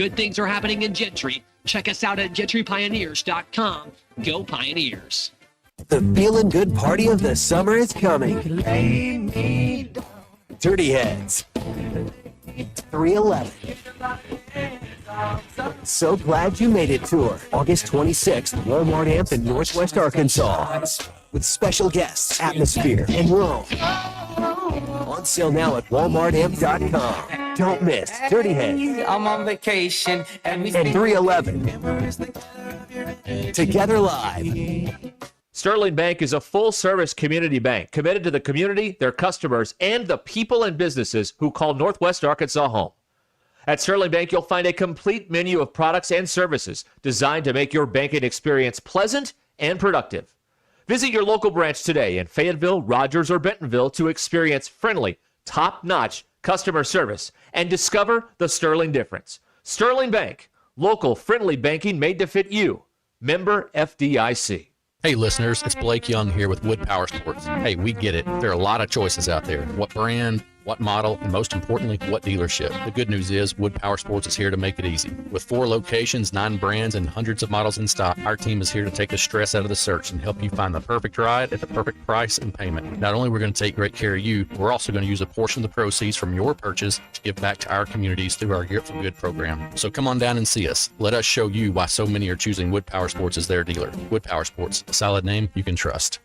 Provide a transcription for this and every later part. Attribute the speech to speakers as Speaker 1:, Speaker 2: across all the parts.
Speaker 1: Good things are happening in Gentry. Check us out at gentrypioneers.com. Go Pioneers.
Speaker 2: The feeling good party of the summer is coming. Dirty Heads. 311. So Glad You Made It tour. August 26th, Walmart Amp in Northwest Arkansas. With special guests, Atmosphere, and Rome. On sale now at walmartamp.com. Don't miss Dirty Heads.
Speaker 3: I'm on vacation and
Speaker 2: 311. Together Live.
Speaker 4: Sterling Bank is a full-service community bank committed to the community, their customers, and the people and businesses who call Northwest Arkansas home. At Sterling Bank, you'll find a complete menu of products and services designed to make your banking experience pleasant and productive. Visit your local branch today in Fayetteville, Rogers, or Bentonville to experience friendly, top-notch customer service and discover the Sterling difference. Sterling Bank, local friendly banking made to fit you. Member FDIC.
Speaker 5: Hey listeners, it's Blake Young here with Wood Power Sports. Hey, we get it. There are a lot of choices out there. What brand, what model, and most importantly, what dealership. The good news is Wood Power Sports is here to make it easy. With 4 locations, 9 brands, and hundreds of models in stock, our team is here to take the stress out of the search and help you find the perfect ride at the perfect price and payment. Not only are we going to take great care of you, we're also going to use a portion of the proceeds from your purchase to give back to our communities through our Gear for Good program. So come on down and see us. Let us show you why so many are choosing Wood Power Sports as their dealer. Wood Power Sports, a solid name you can trust.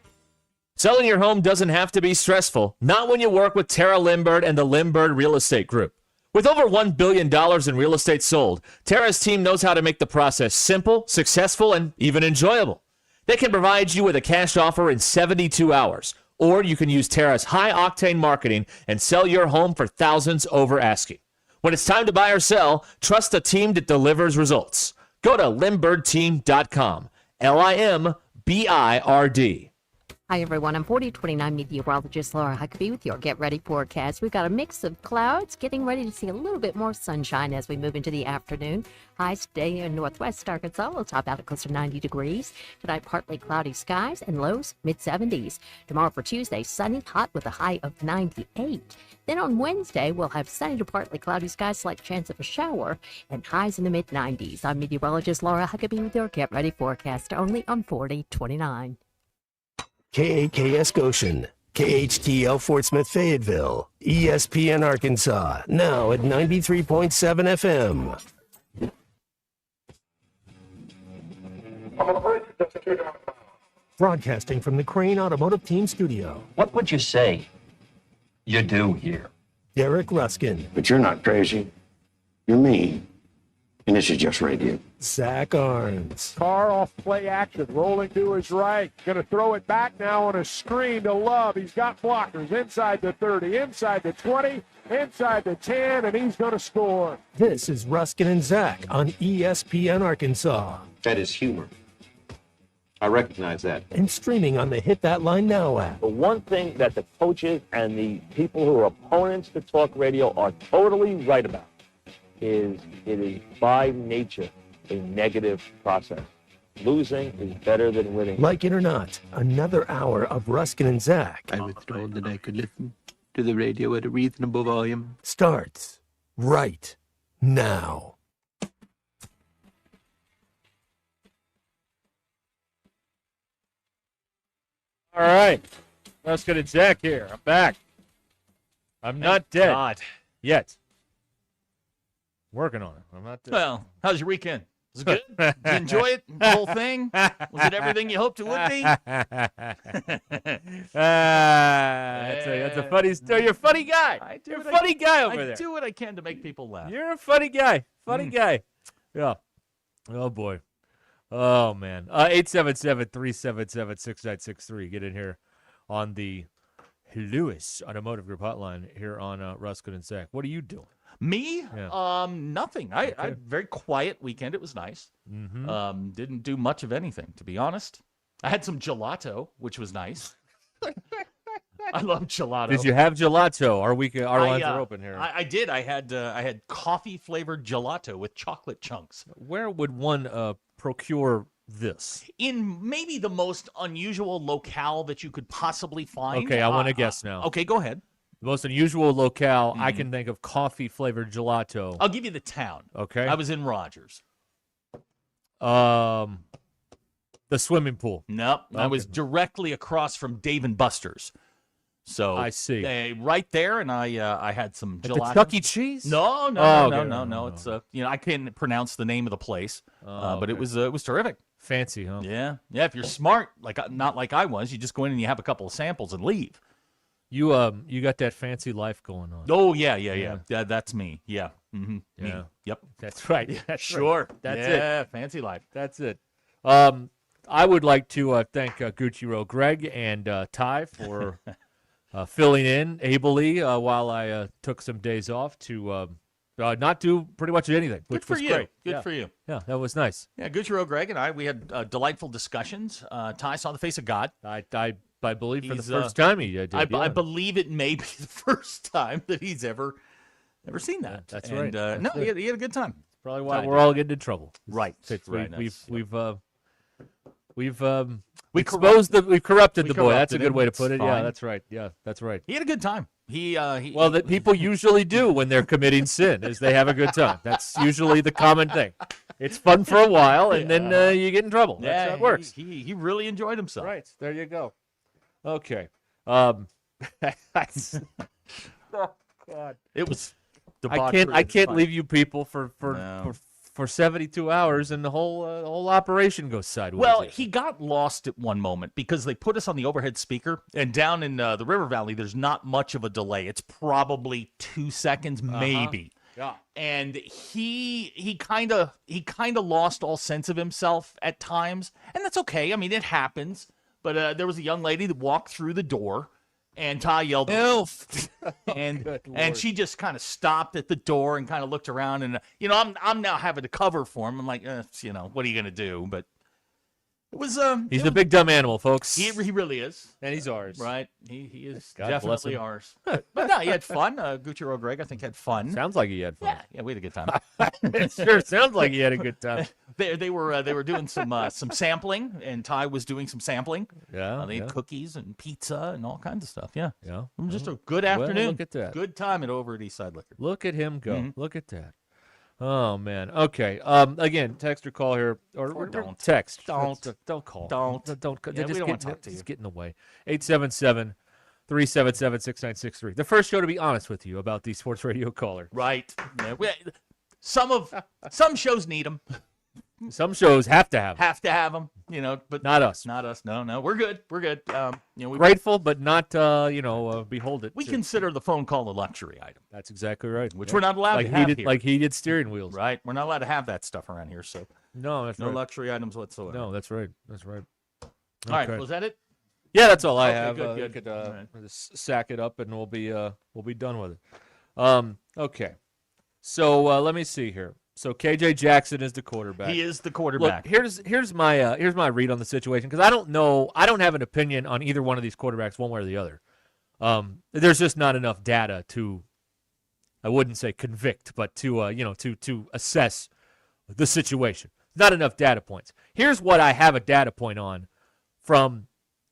Speaker 4: Selling your home doesn't have to be stressful, not when you work with Tara Limbird and the Limbird Real Estate Group. With over $1 billion in real estate sold, Tara's team knows how to make the process simple, successful, and even enjoyable. They can provide you with a cash offer in 72 hours, or you can use Tara's high-octane marketing and sell your home for thousands over asking. When it's time to buy or sell, trust a team that delivers results. Go to LimbirdTeam.com, LIMBIRD.
Speaker 6: Hi, everyone. I'm 4029 meteorologist Laura Huckabee with your Get Ready forecast. We've got a mix of clouds, getting ready to see a little bit more sunshine as we move into the afternoon. Highs today in northwest Arkansas will top out at close to 90 degrees. Tonight, partly cloudy skies and lows mid-70s. Tomorrow for Tuesday, sunny, hot with a high of 98. Then on Wednesday, we'll have sunny to partly cloudy skies, slight chance of a shower, and highs in the mid-90s. I'm meteorologist Laura Huckabee with your Get Ready forecast, only on 4029.
Speaker 2: KAKS Goshen, KHTL Fort Smith Fayetteville, ESPN Arkansas, now at 93.7 FM. Broadcasting from the Crane Automotive Team Studio.
Speaker 7: What would you say you do here?
Speaker 2: Derek Ruskin.
Speaker 8: But you're not crazy. You're me. And this is just radio.
Speaker 2: Zach Arns.
Speaker 9: Carr off play action, rolling to his right. Going to throw it back now on a screen to Love. He's got blockers inside the 30, inside the 20, inside the 10, and he's going to score.
Speaker 2: This is Ruskin and Zach on ESPN Arkansas.
Speaker 8: That is humor. I recognize that.
Speaker 2: And streaming on the Hit That Line Now app.
Speaker 10: The one thing that the coaches and the people who are opponents to talk radio are totally right about is it is by nature a negative process. Losing is better than winning.
Speaker 2: Like it or not, another hour of Ruskin and Zach.
Speaker 11: I was told that I could listen to the radio at a reasonable volume.
Speaker 2: Starts right now.
Speaker 12: All right. Ruskin and Zach here. I'm back. I'm not dead.
Speaker 13: God.
Speaker 12: Yet. Working on it. I'm not dead.
Speaker 13: Well, how's your weekend? Was it good? Did you enjoy it? The whole thing? Was it everything you hoped it would be?
Speaker 12: That's a funny story. You're a funny guy. You're a funny guy over there.
Speaker 13: I do what I can to make people laugh.
Speaker 12: You're a funny guy. Funny guy. Yeah. Oh, boy. Oh, man. 877-377-6963. Get in here on the Lewis Automotive Group hotline here on Ruskin and Zach. What are you doing?
Speaker 13: Me?
Speaker 12: Yeah.
Speaker 13: Nothing. I had a very quiet weekend. It was nice.
Speaker 12: Mm-hmm.
Speaker 13: Didn't do much of anything, to be honest. I had some gelato, which was nice. I love gelato.
Speaker 12: Did you have gelato? Our lines are open here.
Speaker 13: I did. I had coffee flavored gelato with chocolate chunks.
Speaker 12: Where would one procure this?
Speaker 13: In maybe the most unusual locale that you could possibly find.
Speaker 12: Okay, I want to guess now.
Speaker 13: Okay, go ahead.
Speaker 12: The most unusual locale I can think of coffee-flavored gelato.
Speaker 13: I'll give you the town.
Speaker 12: Okay.
Speaker 13: I was in Rogers.
Speaker 12: The swimming pool.
Speaker 13: Nope. I
Speaker 12: Okay.
Speaker 13: was directly across from Dave and Buster's. So
Speaker 12: I see.
Speaker 13: Right there, and I had some
Speaker 12: At
Speaker 13: gelato.
Speaker 12: the Chuck E. Cheese?
Speaker 13: No.
Speaker 12: Okay.
Speaker 13: It's I can't pronounce the name of the place, but
Speaker 12: okay.
Speaker 13: it was terrific.
Speaker 12: Fancy, huh?
Speaker 13: Yeah. If you're smart, not like I was, you just go in and you have a couple of samples and leave.
Speaker 12: You got that fancy life going on.
Speaker 13: Oh yeah. That's me. Yeah. Mm-hmm.
Speaker 12: Yeah.
Speaker 13: Me. Yep.
Speaker 12: That's right. That's
Speaker 13: Sure.
Speaker 12: right. That's it.
Speaker 13: Yeah. Fancy life.
Speaker 12: That's it. I would like to thank Gucci Greg and Ty for filling in ably while I took some days off to not do pretty much anything, which was great.
Speaker 13: Good for you.
Speaker 12: Yeah, that was nice.
Speaker 13: Yeah, Gucci Greg and I, we had delightful discussions. Ty saw the face of God.
Speaker 12: I believe for the
Speaker 13: He's,
Speaker 12: first time he did.
Speaker 13: I believe it may be the first time that he's ever seen that.
Speaker 12: Yeah, that's
Speaker 13: and,
Speaker 12: right.
Speaker 13: No, he had a good time.
Speaker 12: Probably why
Speaker 13: Ty
Speaker 12: we're
Speaker 13: did.
Speaker 12: all getting in trouble.
Speaker 13: Right.
Speaker 12: We've
Speaker 13: We
Speaker 12: corrupted the boy. That's a
Speaker 13: corrupted
Speaker 12: good
Speaker 13: him.
Speaker 12: way to
Speaker 13: It's
Speaker 12: put it.
Speaker 13: fine.
Speaker 12: Yeah, that's right. Yeah, that's right.
Speaker 13: He had a good time.
Speaker 12: Well, that people usually do when they're committing sin is they have a good time. That's usually the common thing. It's fun for a while, and then you get in trouble. That's how it works.
Speaker 13: He really enjoyed himself.
Speaker 12: Right. There you go. Okay. Oh God.
Speaker 13: It was.
Speaker 12: I can't leave you people for 72 hours, and the whole operation goes sideways.
Speaker 13: Well, he got lost at one moment because they put us on the overhead speaker, and down in the River Valley, there's not much of a delay. It's probably 2 seconds, maybe.
Speaker 12: Yeah.
Speaker 13: And he kind of lost all sense of himself at times, and that's okay. I mean, it happens. But there was a young lady that walked through the door, and Ty yelled, "Elf!" and she just kind of stopped at the door and kind of looked around, and I'm now having to cover for him. I'm like, what are you gonna do? But it was
Speaker 12: he's the big dumb animal, folks.
Speaker 13: He really is,
Speaker 12: and he's ours,
Speaker 13: right? He is
Speaker 12: God bless
Speaker 13: definitely
Speaker 12: him.
Speaker 13: ours. But no, he had fun. Gucci Greg, I think, had fun.
Speaker 12: Sounds like he had fun.
Speaker 13: Yeah, we had a good time.
Speaker 12: It sure sounds like he had a good time.
Speaker 13: They were doing some sampling, and Ty was doing some sampling.
Speaker 12: Yeah,
Speaker 13: they had cookies and pizza and all kinds of stuff. Yeah,
Speaker 12: yeah.
Speaker 13: It was just a good afternoon.
Speaker 12: Look at that.
Speaker 13: Good time over at Eastside Liquor.
Speaker 12: Look at him go.
Speaker 13: Mhm.
Speaker 12: Look at that. Oh man. Okay. Again, text or call here, or
Speaker 13: don't.
Speaker 12: text.
Speaker 13: Don't
Speaker 12: call.
Speaker 13: Don't.
Speaker 12: Don't.
Speaker 13: Yeah,
Speaker 12: Just
Speaker 13: we don't want to
Speaker 12: get-
Speaker 13: talk to you.
Speaker 12: Just get in the way. 877-377-6963. The first show to be honest with you about the sports radio caller.
Speaker 13: Right. Yeah, some shows need them.
Speaker 12: Some shows have to have 'em.
Speaker 13: Have to have them. But
Speaker 12: Not us.
Speaker 13: Not us. No. We're good. We're good. We
Speaker 12: Grateful, but not behold it.
Speaker 13: We consider the phone call a luxury item.
Speaker 12: That's exactly right.
Speaker 13: Which
Speaker 12: Yeah.
Speaker 13: we're not allowed
Speaker 12: like
Speaker 13: to have
Speaker 12: heated,
Speaker 13: here.
Speaker 12: like heated steering wheels.
Speaker 13: Right. We're not allowed to have that stuff around here. So
Speaker 12: No, that's
Speaker 13: no
Speaker 12: right.
Speaker 13: luxury items whatsoever.
Speaker 12: No, that's right. That's right.
Speaker 13: All right.
Speaker 12: Okay.
Speaker 13: Was that it?
Speaker 12: Yeah, that's all I
Speaker 13: Okay,
Speaker 12: have.
Speaker 13: good,
Speaker 12: We
Speaker 13: good.
Speaker 12: could
Speaker 13: All right.
Speaker 12: just sack it up, and we'll be done with it. Okay. So let me see here. So KJ Jackson is the quarterback.
Speaker 13: He is the quarterback.
Speaker 12: Look, here's my read on the situation, because I don't have an opinion on either one of these quarterbacks one way or the other. There's just not enough data to, I wouldn't say convict, but to assess the situation. Not enough data points. Here's what I have a data point on from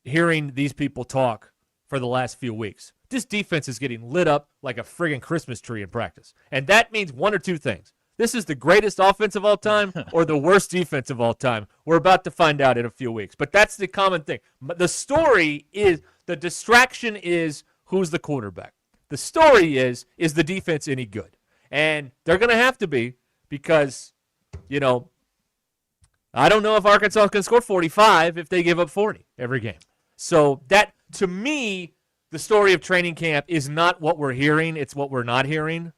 Speaker 12: hearing these people talk for the last few weeks. This defense is getting lit up like a friggin' Christmas tree in practice. And that means one or two things. This is the greatest offense of all time or the worst defense of all time. We're about to find out in a few weeks. But that's the common thing. The story is, the distraction is who's the quarterback. The story is the defense any good? And they're going to have to be, because, I don't know if Arkansas can score 45 if they give up 40 every game. So that, to me, the story of training camp is not what we're hearing. It's what we're not hearing.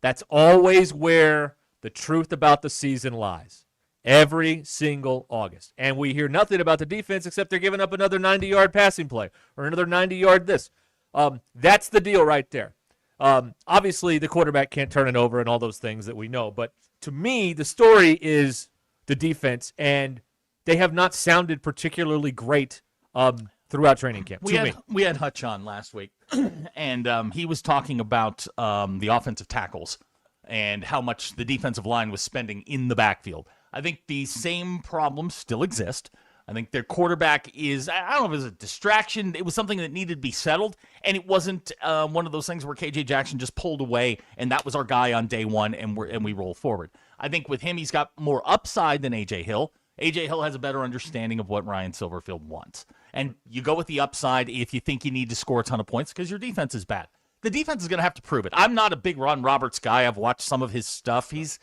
Speaker 12: That's always where the truth about the season lies. Every single August. And we hear nothing about the defense except they're giving up another 90-yard passing play or another 90-yard this. That's the deal right there. Obviously, the quarterback can't turn it over and all those things that we know. But to me, the story is the defense, and they have not sounded particularly great throughout training camp.
Speaker 13: We had Hutch on last week, and he was talking about the offensive tackles and how much the defensive line was spending in the backfield. I think the same problems still exist. I think their quarterback is, I don't know if it was a distraction. It was something that needed to be settled, and it wasn't one of those things where KJ Jackson just pulled away, and that was our guy on day one, and we roll forward. I think with him, he's got more upside than A.J. Hill. A.J. Hill has a better understanding of what Ryan Silverfield wants. And you go with the upside if you think you need to score a ton of points because your defense is bad. The defense is going to have to prove it. I'm not a big Ron Roberts guy. I've watched some of his stuff. He's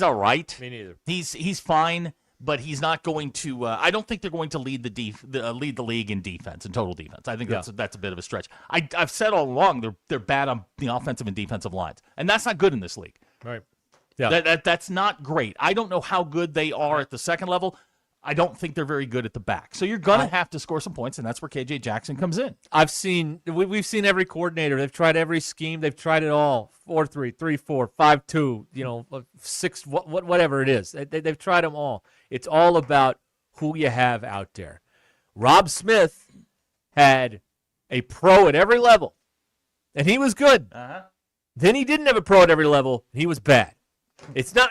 Speaker 13: all right.
Speaker 12: Me neither.
Speaker 13: He's fine. But he's not going to. I don't think they're going to lead the league in defense, in total defense. I think that's a bit of a stretch. I've said all along they're bad on the offensive and defensive lines, and that's not good in this league.
Speaker 12: Right. Yeah.
Speaker 13: That's not great. I don't know how good they are at the second level. I don't think they're very good at the back. So you're gonna have to score some points, and that's where KJ Jackson comes in.
Speaker 12: We've seen every coordinator. They've tried every scheme. They've tried it all. 4-3, 3-4, 5-2. 6, whatever it is. They've tried them all. It's all about who you have out there. Rob Smith had a pro at every level, and he was good. Then he didn't have a pro at every level. He was bad. It's not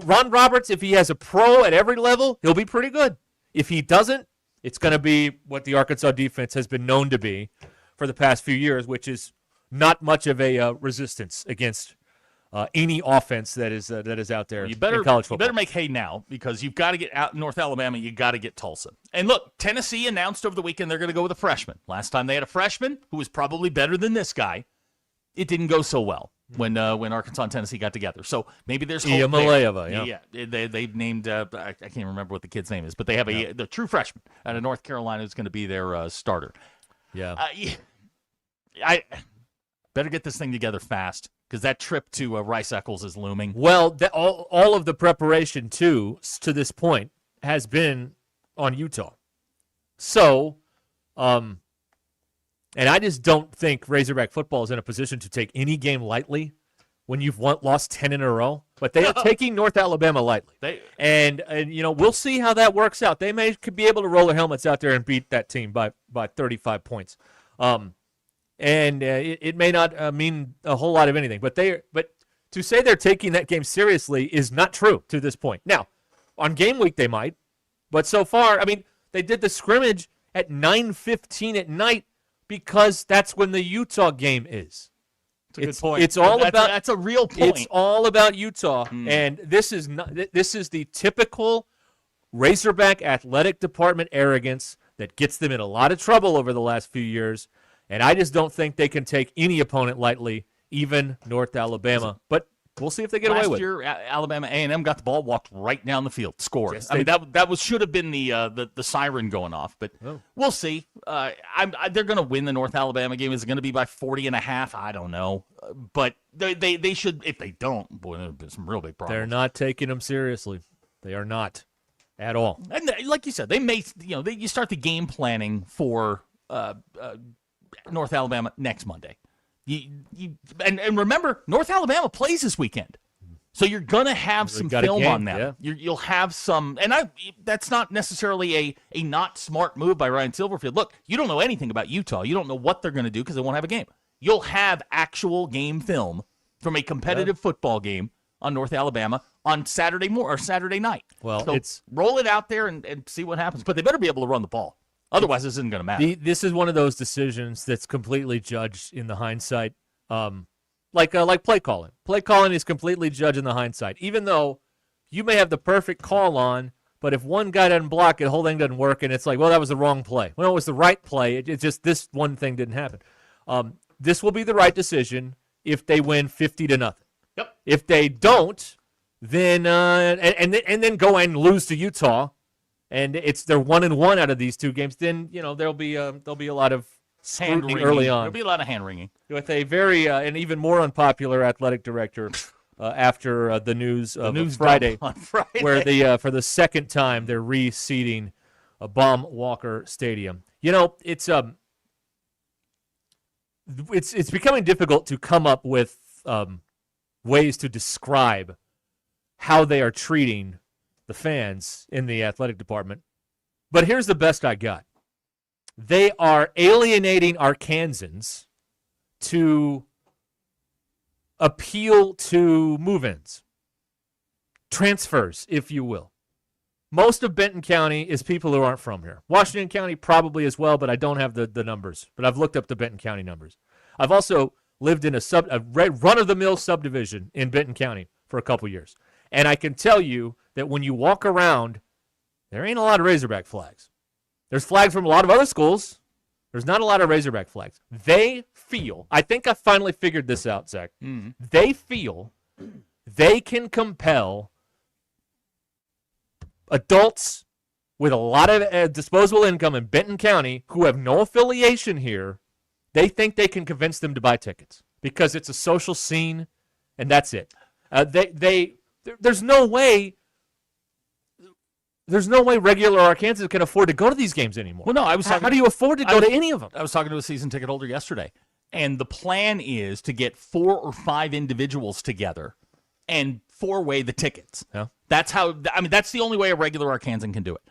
Speaker 12: Ron Roberts. If he has a pro at every level, he'll be pretty good. If he doesn't, it's going to be what the Arkansas defense has been known to be for the past few years, which is not much of a resistance against any offense that is out there in college football.
Speaker 13: You better make hay now because you've got to get out in North Alabama. You got to get Tulsa. And look, Tennessee announced over the weekend they're going to go with a freshman. Last time they had a freshman who was probably better than this guy. It didn't go so well when Arkansas and Tennessee got together. So maybe there's hope
Speaker 12: Iamaleava,
Speaker 13: yeah. They've named I can't remember what the kid's name is, but they have the true freshman out of North Carolina who's going to be their starter.
Speaker 12: Yeah.
Speaker 13: I better get this thing together fast because that trip to Rice Eccles is looming.
Speaker 12: Well, all of the preparation to this point has been on Utah. So, and I just don't think Razorback football is in a position to take any game lightly when you've lost 10 in a row. But they are taking North Alabama lightly. And we'll see how that works out. They could be able to roll their helmets out there and beat that team by 35 points. And it may not mean a whole lot of anything. But to say they're taking that game seriously is not true to this point. Now, on game week they might. But so far, they did the scrimmage at 9:15 at night, because that's when the Utah game is.
Speaker 13: That's a good point.
Speaker 12: It's all about
Speaker 13: that's a real point.
Speaker 12: It's all about Utah, and this is the typical Razorback athletic department arrogance that gets them in a lot of trouble over the last few years. And I just don't think they can take any opponent lightly, even North Alabama. But we'll see if they get away with it.
Speaker 13: Last year, Alabama A&M got the ball, walked right down the field, scored.
Speaker 12: Yes,
Speaker 13: that should have been the siren going off, but we'll see. They're going to win the North Alabama game. Is it going to be by 40.5? I don't know, but they should. If they don't, boy, there'll be some real big problems.
Speaker 12: They're not taking them seriously. They are not at all.
Speaker 13: And like you said, they may. You start the game planning for North Alabama next Monday. And remember, North Alabama plays this weekend, so you're gonna have some film on them. Yeah. You'll have some, and that's not necessarily a not smart move by Ryan Silverfield. Look, you don't know anything about Utah. You don't know what they're gonna do because they won't have a game. You'll have actual game film from a competitive football game on North Alabama on Saturday night.
Speaker 12: Well,
Speaker 13: so roll it out there and see what happens. But they better be able to run the ball. Otherwise, this isn't going to matter.
Speaker 12: This is one of those decisions that's completely judged in the hindsight, like play calling. Play calling is completely judged in the hindsight, even though you may have the perfect call on, but if one guy doesn't block it, the whole thing doesn't work, and it's like, well, that was the wrong play. Well, it was the right play. It's just this one thing didn't happen. This will be the right decision if they win 50-0.
Speaker 13: Yep.
Speaker 12: If they don't, then and then go and lose to Utah, and they're 1-1 out of these two games, then there'll be a lot of scrutiny early on.
Speaker 13: There'll be a lot of hand wringing
Speaker 12: with a very and even more unpopular athletic director after the news of Friday,
Speaker 13: on Friday,
Speaker 12: where for the second time they're reseeding Baum Walker Stadium. It's becoming difficult to come up with ways to describe how they are treating the fans in the athletic department. But here's the best I got. They are alienating Arkansans to appeal to move-ins, transfers, if you will. most of Benton County is people who aren't from here. Washington County probably as well, but I don't have the numbers. But I've looked up the Benton County numbers. I've also lived in a run-of-the-mill subdivision in Benton County for a couple years. And I can tell you that when you walk around, there ain't a lot of Razorback flags. There's flags from a lot of other schools. There's not a lot of Razorback flags. They feel, I think I finally figured this out, Zach. They feel they can compel adults with a lot of disposable income in Benton County who have no affiliation here. They think they can convince them to buy tickets because it's a social scene, and that's it. There's no way regular Arkansans can afford to go to these games anymore.
Speaker 13: Well, no, I was talking.
Speaker 12: How do you afford to go to any of them?
Speaker 13: I was talking to a season ticket holder yesterday, and the plan is to get 4 or 5 individuals together and 4-way the tickets.
Speaker 12: Yeah.
Speaker 13: That's how. I mean, that's the only way a regular Arkansan can do it.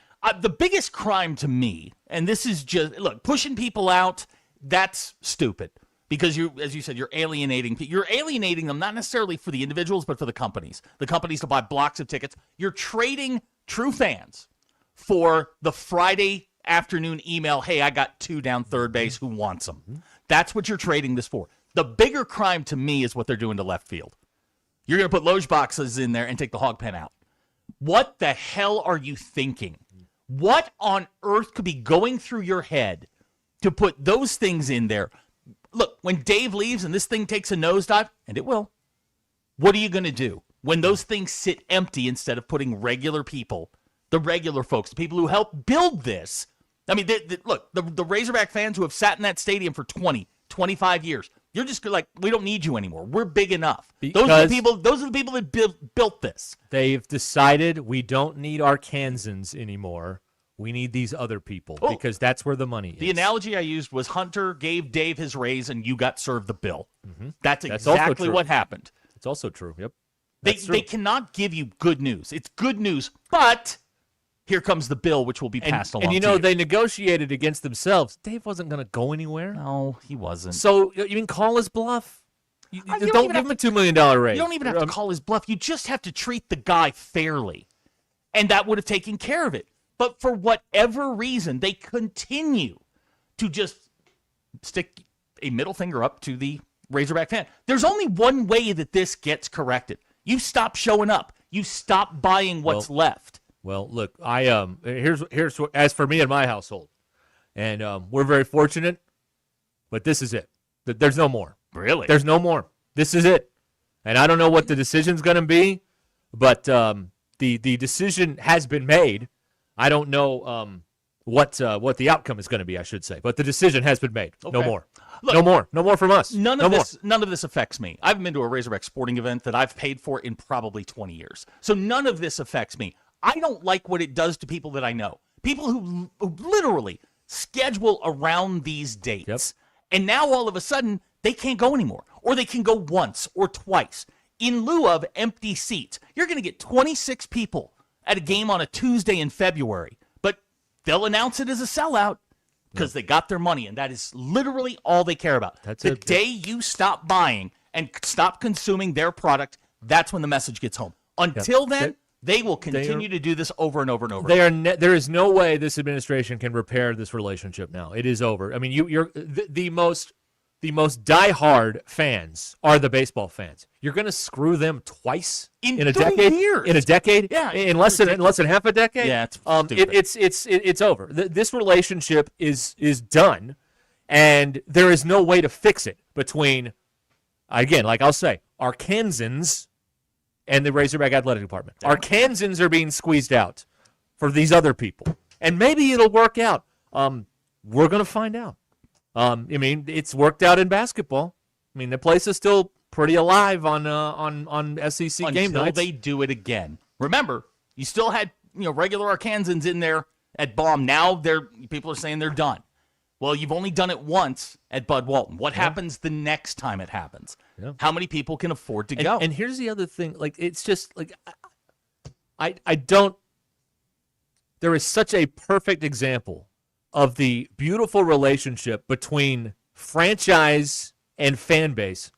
Speaker 13: The biggest crime to me, and this is just pushing people out. That's stupid because as you said, you're alienating people. You're alienating them not necessarily for the individuals, but for the companies. The companies to buy blocks of tickets. You're trading true fans for the Friday afternoon email, hey, I got 2 down third base, who wants them? That's what you're trading this for. The bigger crime to me is what they're doing to left field. You're going to put loge boxes in there and take the hog pen out. What the hell are you thinking? What on earth could be going through your head to put those things in there? Look, when Dave leaves and this thing takes a nosedive, and it will, what are you going to do when those things sit empty instead of putting regular people, the regular folks, the people who helped build this? I mean, look, the Razorback fans who have sat in that stadium for 20, 25 years, you're just like, we don't need you anymore. We're big enough. Those are the people that built this.
Speaker 12: They've decided we don't need Arkansans anymore. We need these other people because that's where the money is.
Speaker 13: The analogy I used was Hunter gave Dave his raise and you got served the bill. That's exactly what happened.
Speaker 12: It's also true. Yep.
Speaker 13: They cannot give you good news. It's good news, but here comes the bill, which will be passed along.
Speaker 12: And they negotiated against themselves. Dave wasn't going to go anywhere.
Speaker 13: No, he wasn't.
Speaker 12: So you can call his bluff. Don't give him a $2 million raise.
Speaker 13: You don't even have to call his bluff. You just have to treat the guy fairly, and that would have taken care of it. But for whatever reason, they continue to just stick a middle finger up to the Razorback fan. There's only one way that this gets corrected. You stop showing up. You stop buying what's left.
Speaker 12: Well, look, here's as for me and my household, and we're very fortunate, but this is it. There's no more.
Speaker 13: Really?
Speaker 12: There's no more. This is it. And I don't know what the decision's going to be, but the decision has been made. I don't know what the outcome is going to be, I should say, but the decision has been made. Okay. No more. Look, no more from us.
Speaker 13: None of this affects me. I haven't been to a Razorback sporting event that I've paid for in probably 20 years. So none of this affects me. I don't like what it does to people that I know. People who literally schedule around these dates.
Speaker 12: Yep.
Speaker 13: And now all of a sudden they can't go anymore, or they can go once or twice in lieu of empty seats. You're going to get 26 people at a game on a Tuesday in February, but they'll announce it as a sellout because they got their money, and that is literally all they care about. The day you stop buying and stop consuming their product, that's when the message gets home. Until then, they will continue to do this over and over and over.
Speaker 12: There is no way this administration can repair this relationship now. It is over. I mean, you're the most diehard fans are the baseball fans. You're going to screw them twice in a decade.
Speaker 13: Years.
Speaker 12: In a decade,
Speaker 13: yeah,
Speaker 12: in less than half a decade.
Speaker 13: Yeah,
Speaker 12: it's over. This relationship is done, and there is no way to fix it between, again, like I'll say, Arkansans and the Razorback Athletic Department. Arkansans are being squeezed out for these other people, and maybe it'll work out. We're going to find out. I mean, it's worked out in basketball. I mean, the place is still pretty alive on SEC game nights.
Speaker 13: Until they do it again. Remember, you still had regular Arkansans in there at Baum. Now people are saying they're done. Well, you've only done it once at Bud Walton. What happens the next time it happens? Yeah. How many people can afford to go?
Speaker 12: And here's the other thing. Like, it's just like I don't. There is such a perfect example of the beautiful relationship between franchise and fan base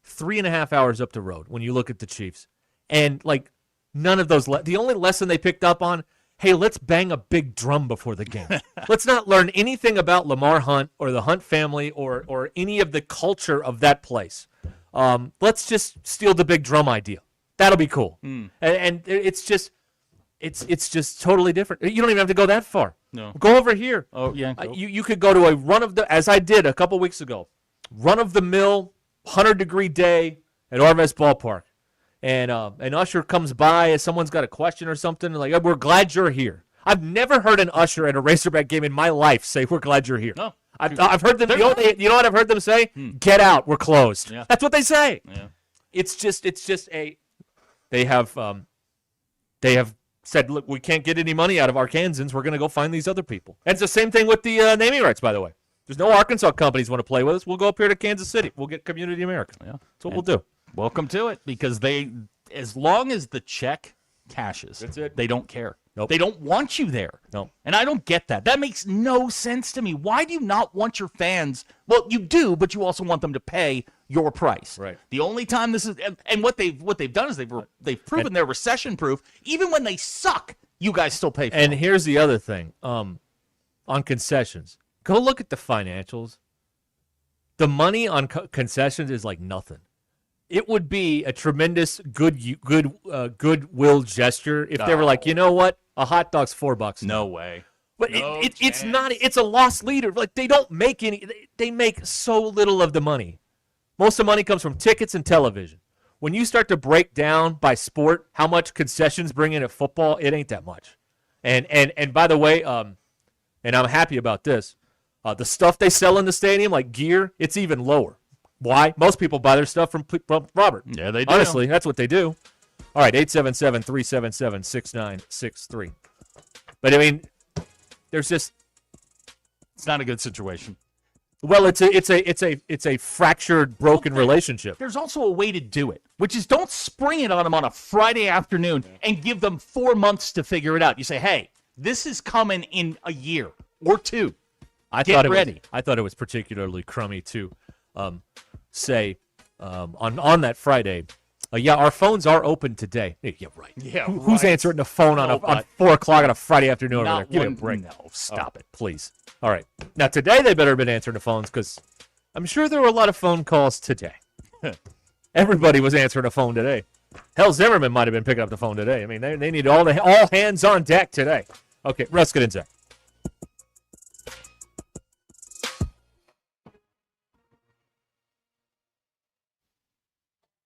Speaker 12: 3.5 hours up the road when you look at the Chiefs. And, like, none of those the only lesson they picked up on, hey, let's bang a big drum before the game. Let's not learn anything about Lamar Hunt or the Hunt family or any of the culture of that place. Let's just steal the big drum idea. That'll be cool. And it's just totally different. You don't even have to go that far.
Speaker 13: No.
Speaker 12: Go over here.
Speaker 13: Oh, yeah.
Speaker 12: You could go to a run of the, as I did a couple weeks ago, run of the mill, 100-degree day at Arvest Ballpark. And an usher comes by as someone's got a question or something, and like, we're glad you're here. I've never heard an usher at a Razorback game in my life say, we're glad you're here.
Speaker 13: No.
Speaker 12: I've heard them, you know what I've heard them say? Get out, we're closed.
Speaker 13: Yeah.
Speaker 12: That's what they say.
Speaker 13: Yeah.
Speaker 12: It's just they have said, look, we can't get any money out of Arkansans. We're going to go find these other people. And it's the same thing with the naming rights, by the way. There's no Arkansas companies want to play with us. We'll go up here to Kansas City. We'll get Community America. Yeah. That's what we'll do.
Speaker 13: Welcome to it, because as long as the check cashes,
Speaker 12: that's it.
Speaker 13: They don't care.
Speaker 12: Nope.
Speaker 13: They don't want you there.
Speaker 12: No.
Speaker 13: And I don't get that. That makes no sense to me. Why do you not want your fans? Well, you do, but you also want them to pay your price.
Speaker 12: Right.
Speaker 13: The only time this is, and what they've done is they've proven they're recession proof. Even when they suck, you guys still pay for
Speaker 12: And
Speaker 13: it.
Speaker 12: here's the other thing on concessions. Go look at the financials. The money on concessions is like nothing. It would be a tremendous goodwill gesture if they were like, you know what, a hot dog's $4.
Speaker 13: No way.
Speaker 12: But it's not. It's a lost leader. Like, they don't make any. They make so little of the money. Most of the money comes from tickets and television. When you start to break down by sport how much concessions bring in at football, it ain't that much. And by the way, and I'm happy about this. The stuff they sell in the stadium, like gear, it's even lower. Why? Most people buy their stuff from Robert.
Speaker 13: Yeah, they do.
Speaker 12: Honestly, that's what they do. All right, 877-377-6963. But I mean, there's just,
Speaker 13: it's not a good situation.
Speaker 12: Well, it's a fractured, broken relationship.
Speaker 13: There's also a way to do it, which is don't spring it on them on a Friday afternoon and give them 4 months to figure it out. You say, hey, this is coming in a year or two. Get ready.
Speaker 12: I thought it was particularly crummy to say on that Friday, yeah, our phones are open today. Yeah, right.
Speaker 13: Yeah,
Speaker 12: Who's
Speaker 13: right.
Speaker 12: answering the phone on 4 o'clock on a Friday afternoon over there? Give me a break.
Speaker 13: No,
Speaker 12: Stop it, please. All right. Now, today they better have been answering the phones, because I'm sure there were a lot of phone calls today. Everybody was answering the phone today. Hell, Zimmerman might have been picking up the phone today. I mean, they need all hands on deck today. Okay, Ruscin and Zach.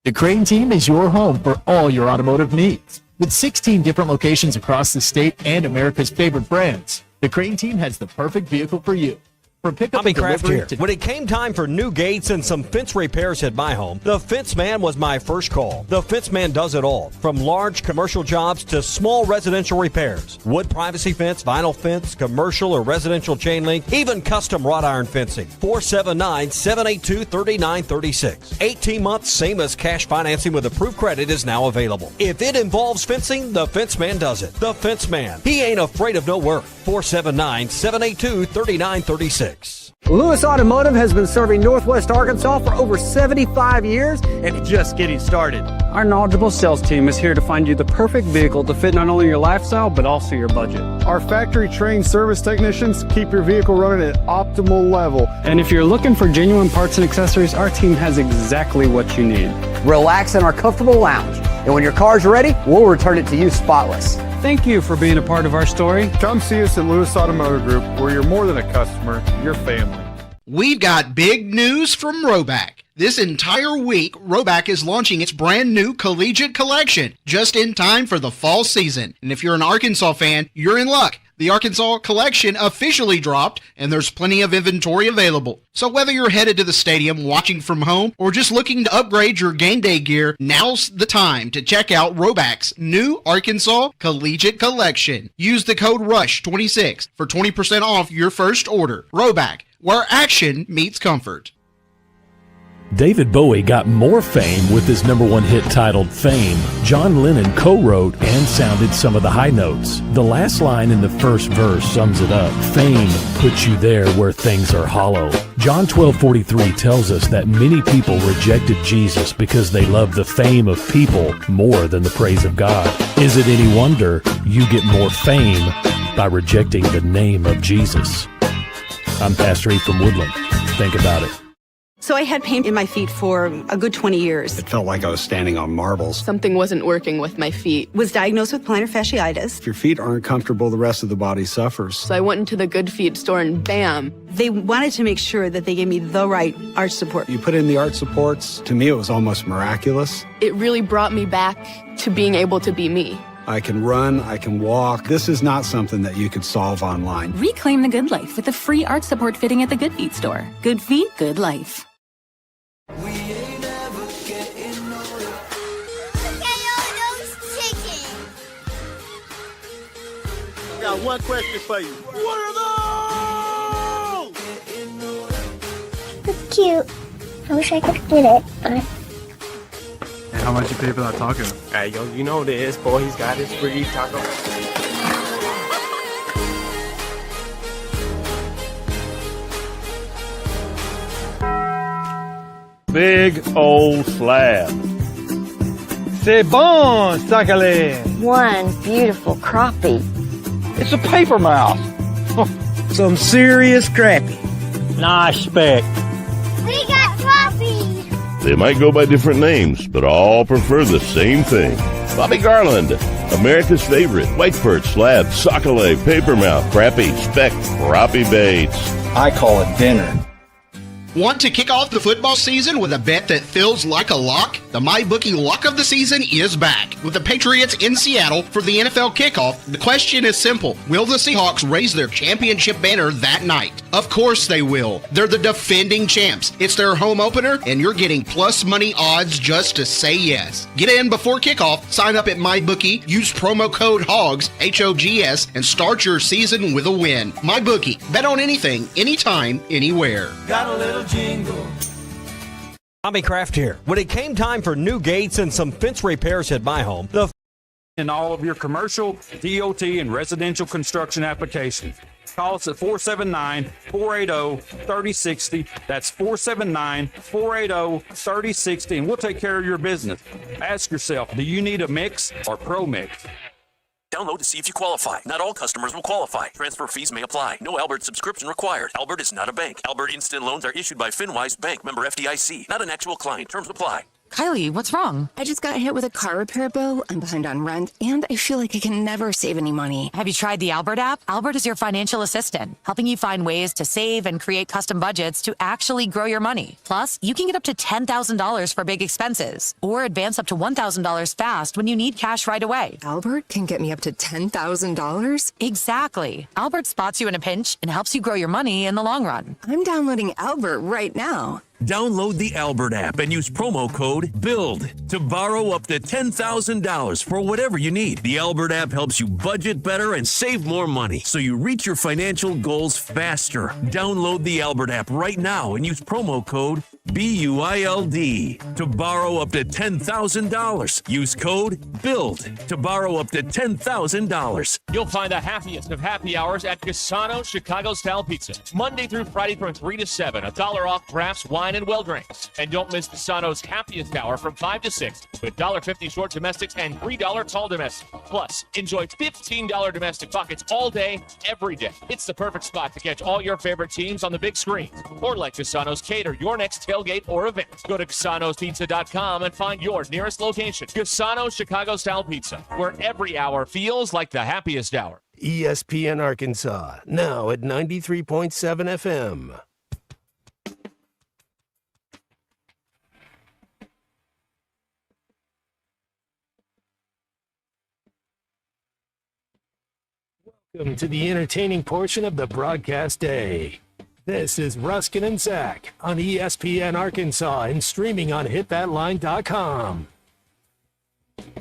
Speaker 14: The Crane Team is your home for all your automotive needs. With 16 different locations across the state and America's favorite brands, the Crane Team has the perfect vehicle for you. From pickup
Speaker 15: Tommy
Speaker 14: and
Speaker 15: Kraft
Speaker 14: delivery
Speaker 15: here.
Speaker 14: to...
Speaker 15: When it came time for new gates and some fence repairs at my home, the Fence Man was my first call. The Fence Man does it all, from large commercial jobs to small residential repairs. Wood privacy fence, vinyl fence, commercial or residential chain link, even custom wrought iron fencing. 479-782-3936. 18 months, same as cash financing with approved credit is now available. If it involves fencing, the Fence Man does it. The Fence Man. He ain't afraid of no work. 479-782-3936.
Speaker 16: Lewis Automotive has been serving Northwest Arkansas for over 75 years and just getting started.
Speaker 17: Our knowledgeable sales team is here to find you the perfect vehicle to fit not only your lifestyle, but also your budget.
Speaker 9: Our factory-trained service technicians keep your vehicle running at optimal level.
Speaker 17: And if you're looking for genuine parts and accessories, our team has exactly what you need.
Speaker 16: Relax in our comfortable lounge, and when your car's ready, we'll return it to you spotless.
Speaker 17: Thank you for being a part of our story.
Speaker 9: Come see us at Lewis Automotive Group, where you're more than a customer, you're family.
Speaker 18: We've got big news from Roback. This entire week, Roback is launching its brand new collegiate collection, just in time for the fall season. And if you're an Arkansas fan, you're in luck. The Arkansas collection officially dropped, and there's plenty of inventory available. So whether you're headed to the stadium, watching from home, or just looking to upgrade your game day gear, now's the time to check out Roback's new Arkansas Collegiate Collection. Use the code RUSH26 for 20% off your first order. Roback, where action meets comfort.
Speaker 19: David Bowie got more fame with his #1 hit titled Fame. John Lennon co-wrote and sounded some of the high notes. The last line in the first verse sums it up. Fame puts you there where things are hollow. John 12:43 tells us that many people rejected Jesus because they love the fame of people more than the praise of God. Is it any wonder you get more fame by rejecting the name of Jesus? I'm Pastor Heath from Woodland. Think about it.
Speaker 20: So I had pain in my feet for a good 20 years.
Speaker 8: It felt like I was standing on marbles.
Speaker 20: Something wasn't working with my feet. Was diagnosed with plantar fasciitis.
Speaker 8: If your feet aren't comfortable, the rest of the body suffers.
Speaker 20: So I went into the Good Feet store and bam. They wanted to make sure that they gave me the right arch support.
Speaker 8: You put in the arch supports. To me, it was almost miraculous.
Speaker 20: It really brought me back to being able to be me.
Speaker 8: I can run, I can walk. This is not something that you could solve online.
Speaker 21: Reclaim the good life with a free arch support fitting at the Good Feet store. Good feet, good life.
Speaker 22: I got one question for you. What are those?
Speaker 23: It's cute. I wish I could get it, but...
Speaker 24: Hey, how much you pay for that taco?
Speaker 22: Hey, yo, you know this, boy. He's got his free taco.
Speaker 25: Big old slab.
Speaker 22: C'est bon, sacale.
Speaker 23: One beautiful crappie.
Speaker 22: It's a paper mouse. Some serious crappie. Nice speck.
Speaker 23: We got crappie.
Speaker 26: They might go by different names, but all prefer the same thing. Bobby Garland, America's favorite white perch, slab, sockeye, papermouth, crappie, speck, crappie baits.
Speaker 22: I call it dinner.
Speaker 18: Want to kick off the football season with a bet that feels like a lock? The MyBookie lock of the season is back. With the Patriots in Seattle for the NFL kickoff, the question is simple. Will the Seahawks raise their championship banner that night? Of course they will. They're the defending champs. It's their home opener, and you're getting plus money odds just to say yes. Get in before kickoff, sign up at MyBookie, use promo code HOGS, H-O-G-S, and start your season with a win. MyBookie. Bet on anything, anytime, anywhere.
Speaker 3: Got a little jingle.
Speaker 15: Tommy Kraft here. When it came time for new gates and some fence repairs at my home,
Speaker 27: in all of your commercial, DOT, and residential construction applications. Call us at 479-480-3060. That's 479-480-3060, and we'll take care of your business. Ask yourself, do you need a mix or pro mix?
Speaker 28: Download to see if you qualify. Not all customers will qualify. Transfer fees may apply. No Albert subscription required. Albert is not a bank. Albert Instant Loans are issued by FinWise Bank, member FDIC. Not an actual client. Terms apply.
Speaker 29: Kylie, what's wrong? I just got hit with a car repair bill. I'm behind on rent, and I feel like I can never save any money.
Speaker 30: Have you tried the Albert app? Albert is your financial assistant, helping you find ways to save and create custom budgets to actually grow your money. Plus, you can get up to $10,000 for big expenses, or advance up to $1,000 fast when you need cash right away.
Speaker 29: Albert can get me up to $10,000?
Speaker 30: Exactly. Albert spots you in a pinch and helps you grow your money in the long run.
Speaker 29: I'm downloading Albert right now.
Speaker 31: Download the Albert app and use promo code BUILD to borrow up to $10,000 for whatever you need. The Albert app helps you budget better and save more money so you reach your financial goals faster. Download the Albert app right now and use promo code BUILD to borrow up to $10,000. Use code BUILD to borrow up to $10,000.
Speaker 4: You'll find the happiest of happy hours at Cassano's Chicago-style pizza. Monday through Friday from 3 to 7, $1 off drafts, wine, and well drinks. And don't miss Cassano's happiest hour from 5 to 6 with $1.50 short domestics and $3 tall domestics. Plus, enjoy $15 domestic buckets all day, every day. It's the perfect spot to catch all your favorite teams on the big screen. Or let Cassano's cater your next tailgate or event. Go to Cassano'sPizza.com and find your nearest location. Cassano's Chicago-style pizza, where every hour feels like the happiest hour.
Speaker 32: ESPN Arkansas, now at 93.7 FM. Welcome to the entertaining portion of the broadcast day. This is Ruscin and Zach on ESPN Arkansas and streaming on hitthatline.com.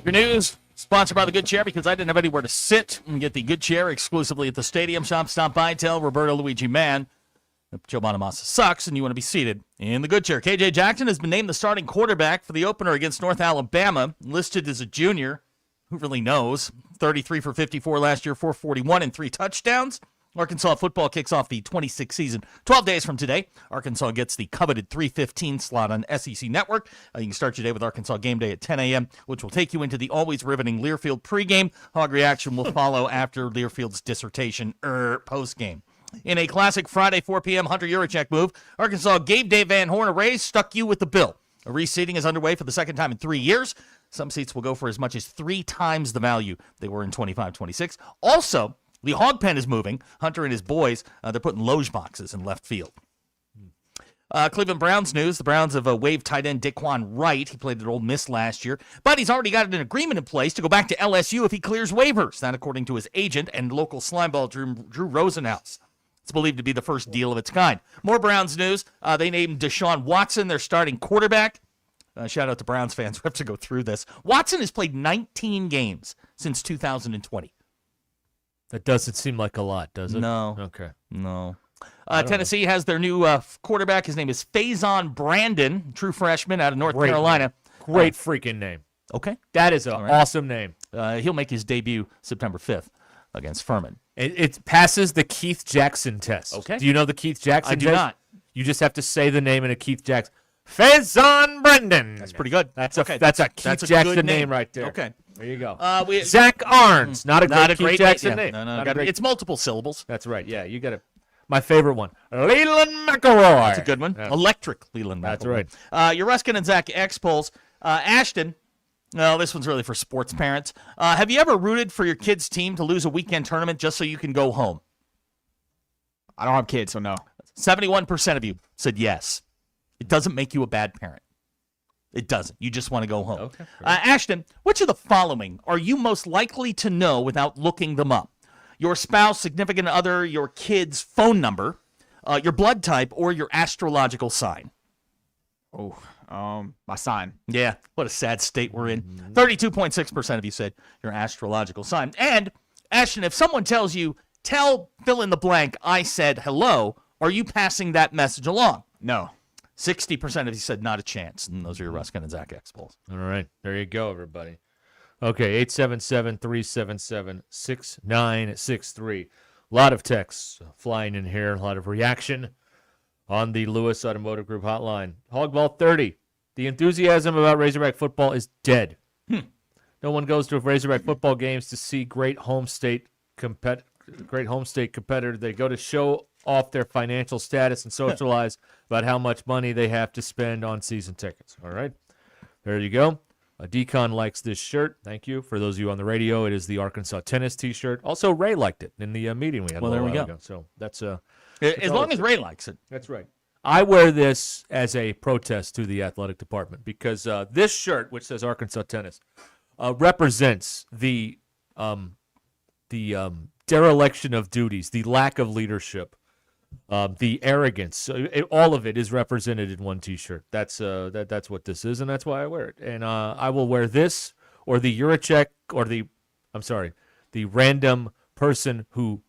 Speaker 13: Your news sponsored by the Good Chair, because I didn't have anywhere to sit and get the Good Chair exclusively at the Stadium Shop. Stop by, tell Roberto Luigi Mann If Joe Bonamassa sucks and you want to be seated in the good chair. KJ Jackson has been named the starting quarterback for the opener against North Alabama, listed as a junior. Who really knows? 33 for 54 last year, 441 and 3 touchdowns. Arkansas football kicks off the 26th season 12 days from today. Arkansas gets the coveted 3:15 slot on SEC Network. You can start your day with Arkansas Game Day at 10 a.m., which will take you into the always riveting Learfield pregame. Hog reaction will follow after Learfield's dissertation postgame. In a classic Friday 4 p.m. Hunter Yurachek move, Arkansas gave Dave Van Horn a raise, stuck you with the bill. A reseating is underway for the second time in 3 years. Some seats will go for as much as 3 times the value they were in 25-26. Also, the Hog Pen is moving. Hunter and his boys, they're putting loge boxes in left field. Cleveland Browns news. The Browns have waived tight end Daquan Wright. He played at Ole Miss last year, but he's already got an agreement in place to go back to LSU if he clears waivers. That according to his agent and local slimeball Drew Rosenhaus. It's believed to be the first deal of its kind. More Browns news. They named Deshaun Watson their starting quarterback. Shout out to Browns fans who have to go through this. Watson has played 19 games since 2020.
Speaker 4: That doesn't seem like a lot, does it?
Speaker 13: No.
Speaker 4: Okay.
Speaker 13: No. Tennessee has their new quarterback. His name is Faison Brandon, true freshman out of North Carolina.
Speaker 4: Great freaking name.
Speaker 13: Okay.
Speaker 4: That is an awesome name.
Speaker 13: He'll make his debut September 5th against Furman.
Speaker 4: It passes the Keith Jackson test.
Speaker 13: Okay.
Speaker 4: Do you know the Keith Jackson test?
Speaker 13: I do not.
Speaker 4: You just have to say the name in a Keith Jackson. Faison Brandon.
Speaker 13: That's pretty good.
Speaker 4: That's a Keith Jackson name right there.
Speaker 13: Okay.
Speaker 4: There you go.
Speaker 13: Zach
Speaker 4: Arns. Not a great Keith Jackson name.
Speaker 13: No. It's multiple syllables.
Speaker 4: That's right. Yeah, you got it. My favorite one. Leland McElroy.
Speaker 13: That's a good one. Yeah. Electric Leland McElroy.
Speaker 4: That's right.
Speaker 13: Your Ruskin and Zach X polls. Ashton. No, this one's really for sports parents. Have you ever rooted for your kid's team to lose a weekend tournament just so you can go home?
Speaker 1: I don't have kids, so no.
Speaker 13: 71% of you said yes. It doesn't make you a bad parent. It doesn't. You just want to go home.
Speaker 4: Okay.
Speaker 13: Ashton, which of the following are you most likely to know without looking them up? Your spouse, significant other, your kid's phone number, your blood type, or your astrological sign?
Speaker 1: My sign.
Speaker 13: Yeah, what a sad state we're in. 32.6% of you said your astrological sign. And, Ashton, if someone tells you, tell fill in the blank, I said hello, are you passing that message along?
Speaker 1: No.
Speaker 13: 60% of you said not a chance. And those are your Ruskin and Zach X polls.
Speaker 4: All right. There you go, everybody. Okay, 877-377-6963. A lot of texts flying in here. A lot of reaction on the Lewis Automotive Group hotline. Hogball 30. The enthusiasm about Razorback football is dead. No one goes to Razorback football games to see great home state competitor. They go to show off their financial status and socialize about how much money they have to spend on season tickets. All right, there you go. Decon likes this shirt. Thank you. For those of you on the radio, it is the Arkansas tennis T-shirt. Also, Ray liked it in the meeting we had.
Speaker 13: Well, there we go.
Speaker 4: Ago. So that's
Speaker 13: as long as Ray likes it.
Speaker 4: That's right. I wear this as a protest to the athletic department because this shirt, which says Arkansas tennis, represents the dereliction of duties, the lack of leadership, the arrogance. All of it is represented in one T-shirt. That's what this is, and that's why I wear it. And I will wear this or the Yurachek or the random person who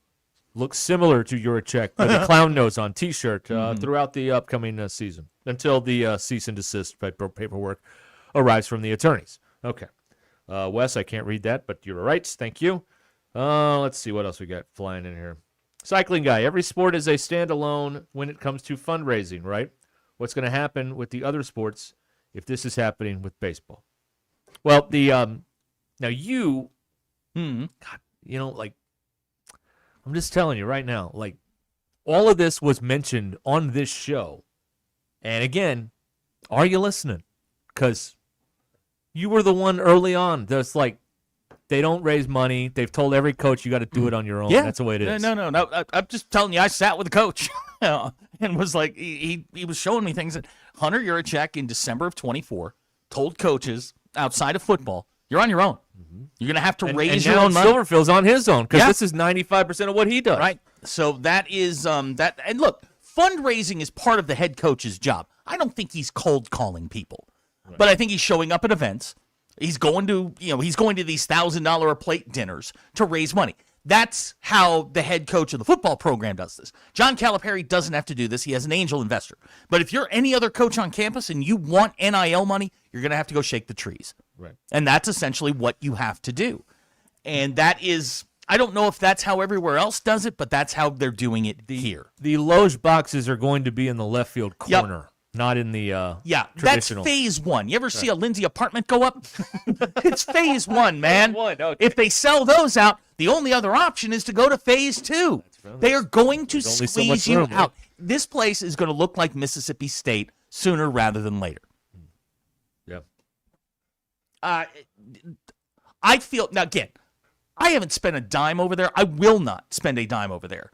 Speaker 4: looks similar to Yurachek with a clown nose on T-shirt throughout the upcoming season until the cease and desist paperwork arrives from the attorneys. Okay. Wes, I can't read that, but you're right. Thank you. Let's see what else we got flying in here. Cycling guy. Every sport is a standalone when it comes to fundraising, right? What's going to happen with the other sports if this is happening with baseball? Well, now you, God, I'm just telling you right now, like, all of this was mentioned on this show. And again, are you listening? Because you were the one early on that's like, they don't raise money. They've told every coach you got to do it on your own.
Speaker 13: Yeah.
Speaker 4: That's the way it is.
Speaker 13: No. I'm just telling you, I sat with a coach and was like, he was showing me things that Hunter Yurachek in December of 24 told coaches outside of football, you're on your own. You're going to have to raise your own money.
Speaker 4: Silverfield's on his own because this is 95% of what he does.
Speaker 13: Right. So that is that. And look, fundraising is part of the head coach's job. I don't think he's cold calling people, but I think he's showing up at events. He's going to these $1,000 a plate dinners to raise money. That's how the head coach of the football program does this. John Calipari doesn't have to do this. He has an angel investor. But if you're any other coach on campus and you want NIL money, you're going to have to go shake the trees.
Speaker 4: Right.
Speaker 13: And that's essentially what you have to do. And that is, I don't know if that's how everywhere else does it, but that's how they're doing it here.
Speaker 4: The Loge boxes are going to be in the left field corner. Not in the traditional.
Speaker 13: That's phase one. You ever see a Lindsay apartment go up? It's phase one, man.
Speaker 4: Okay.
Speaker 13: If they sell those out, the only other option is to go to phase two. They are going to squeeze you out. This place is going to look like Mississippi State sooner rather than later.
Speaker 4: Yeah.
Speaker 13: I feel, now again, I haven't spent a dime over there. I will not spend a dime over there.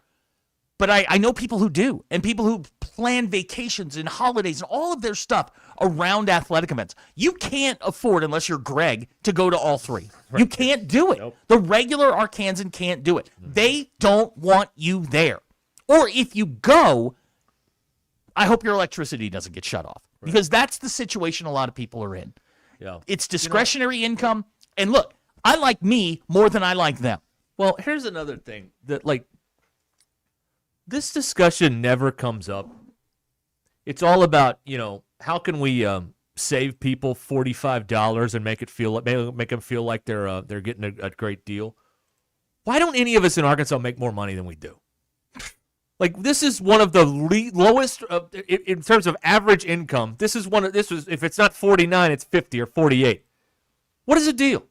Speaker 13: But I know people who do, and people who plan vacations and holidays and all of their stuff around athletic events. You can't afford, unless you're Greg, to go to all three. Right. You can't do it. Nope. The regular Arkansan can't do it. They don't want you there. Or if you go, I hope your electricity doesn't get shut off. Right. Because that's the situation a lot of people are in.
Speaker 4: Yeah.
Speaker 13: It's discretionary income. And look, I like me more than I like them.
Speaker 4: Well, here's another thing that, like, this discussion never comes up. It's all about, how can we save people $45 and make them feel like they're getting a great deal. Why don't any of us in Arkansas make more money than we do? Like, this is one of the lowest in terms of average income. This is if it's not 49, it's 50 or 48. What is the deal?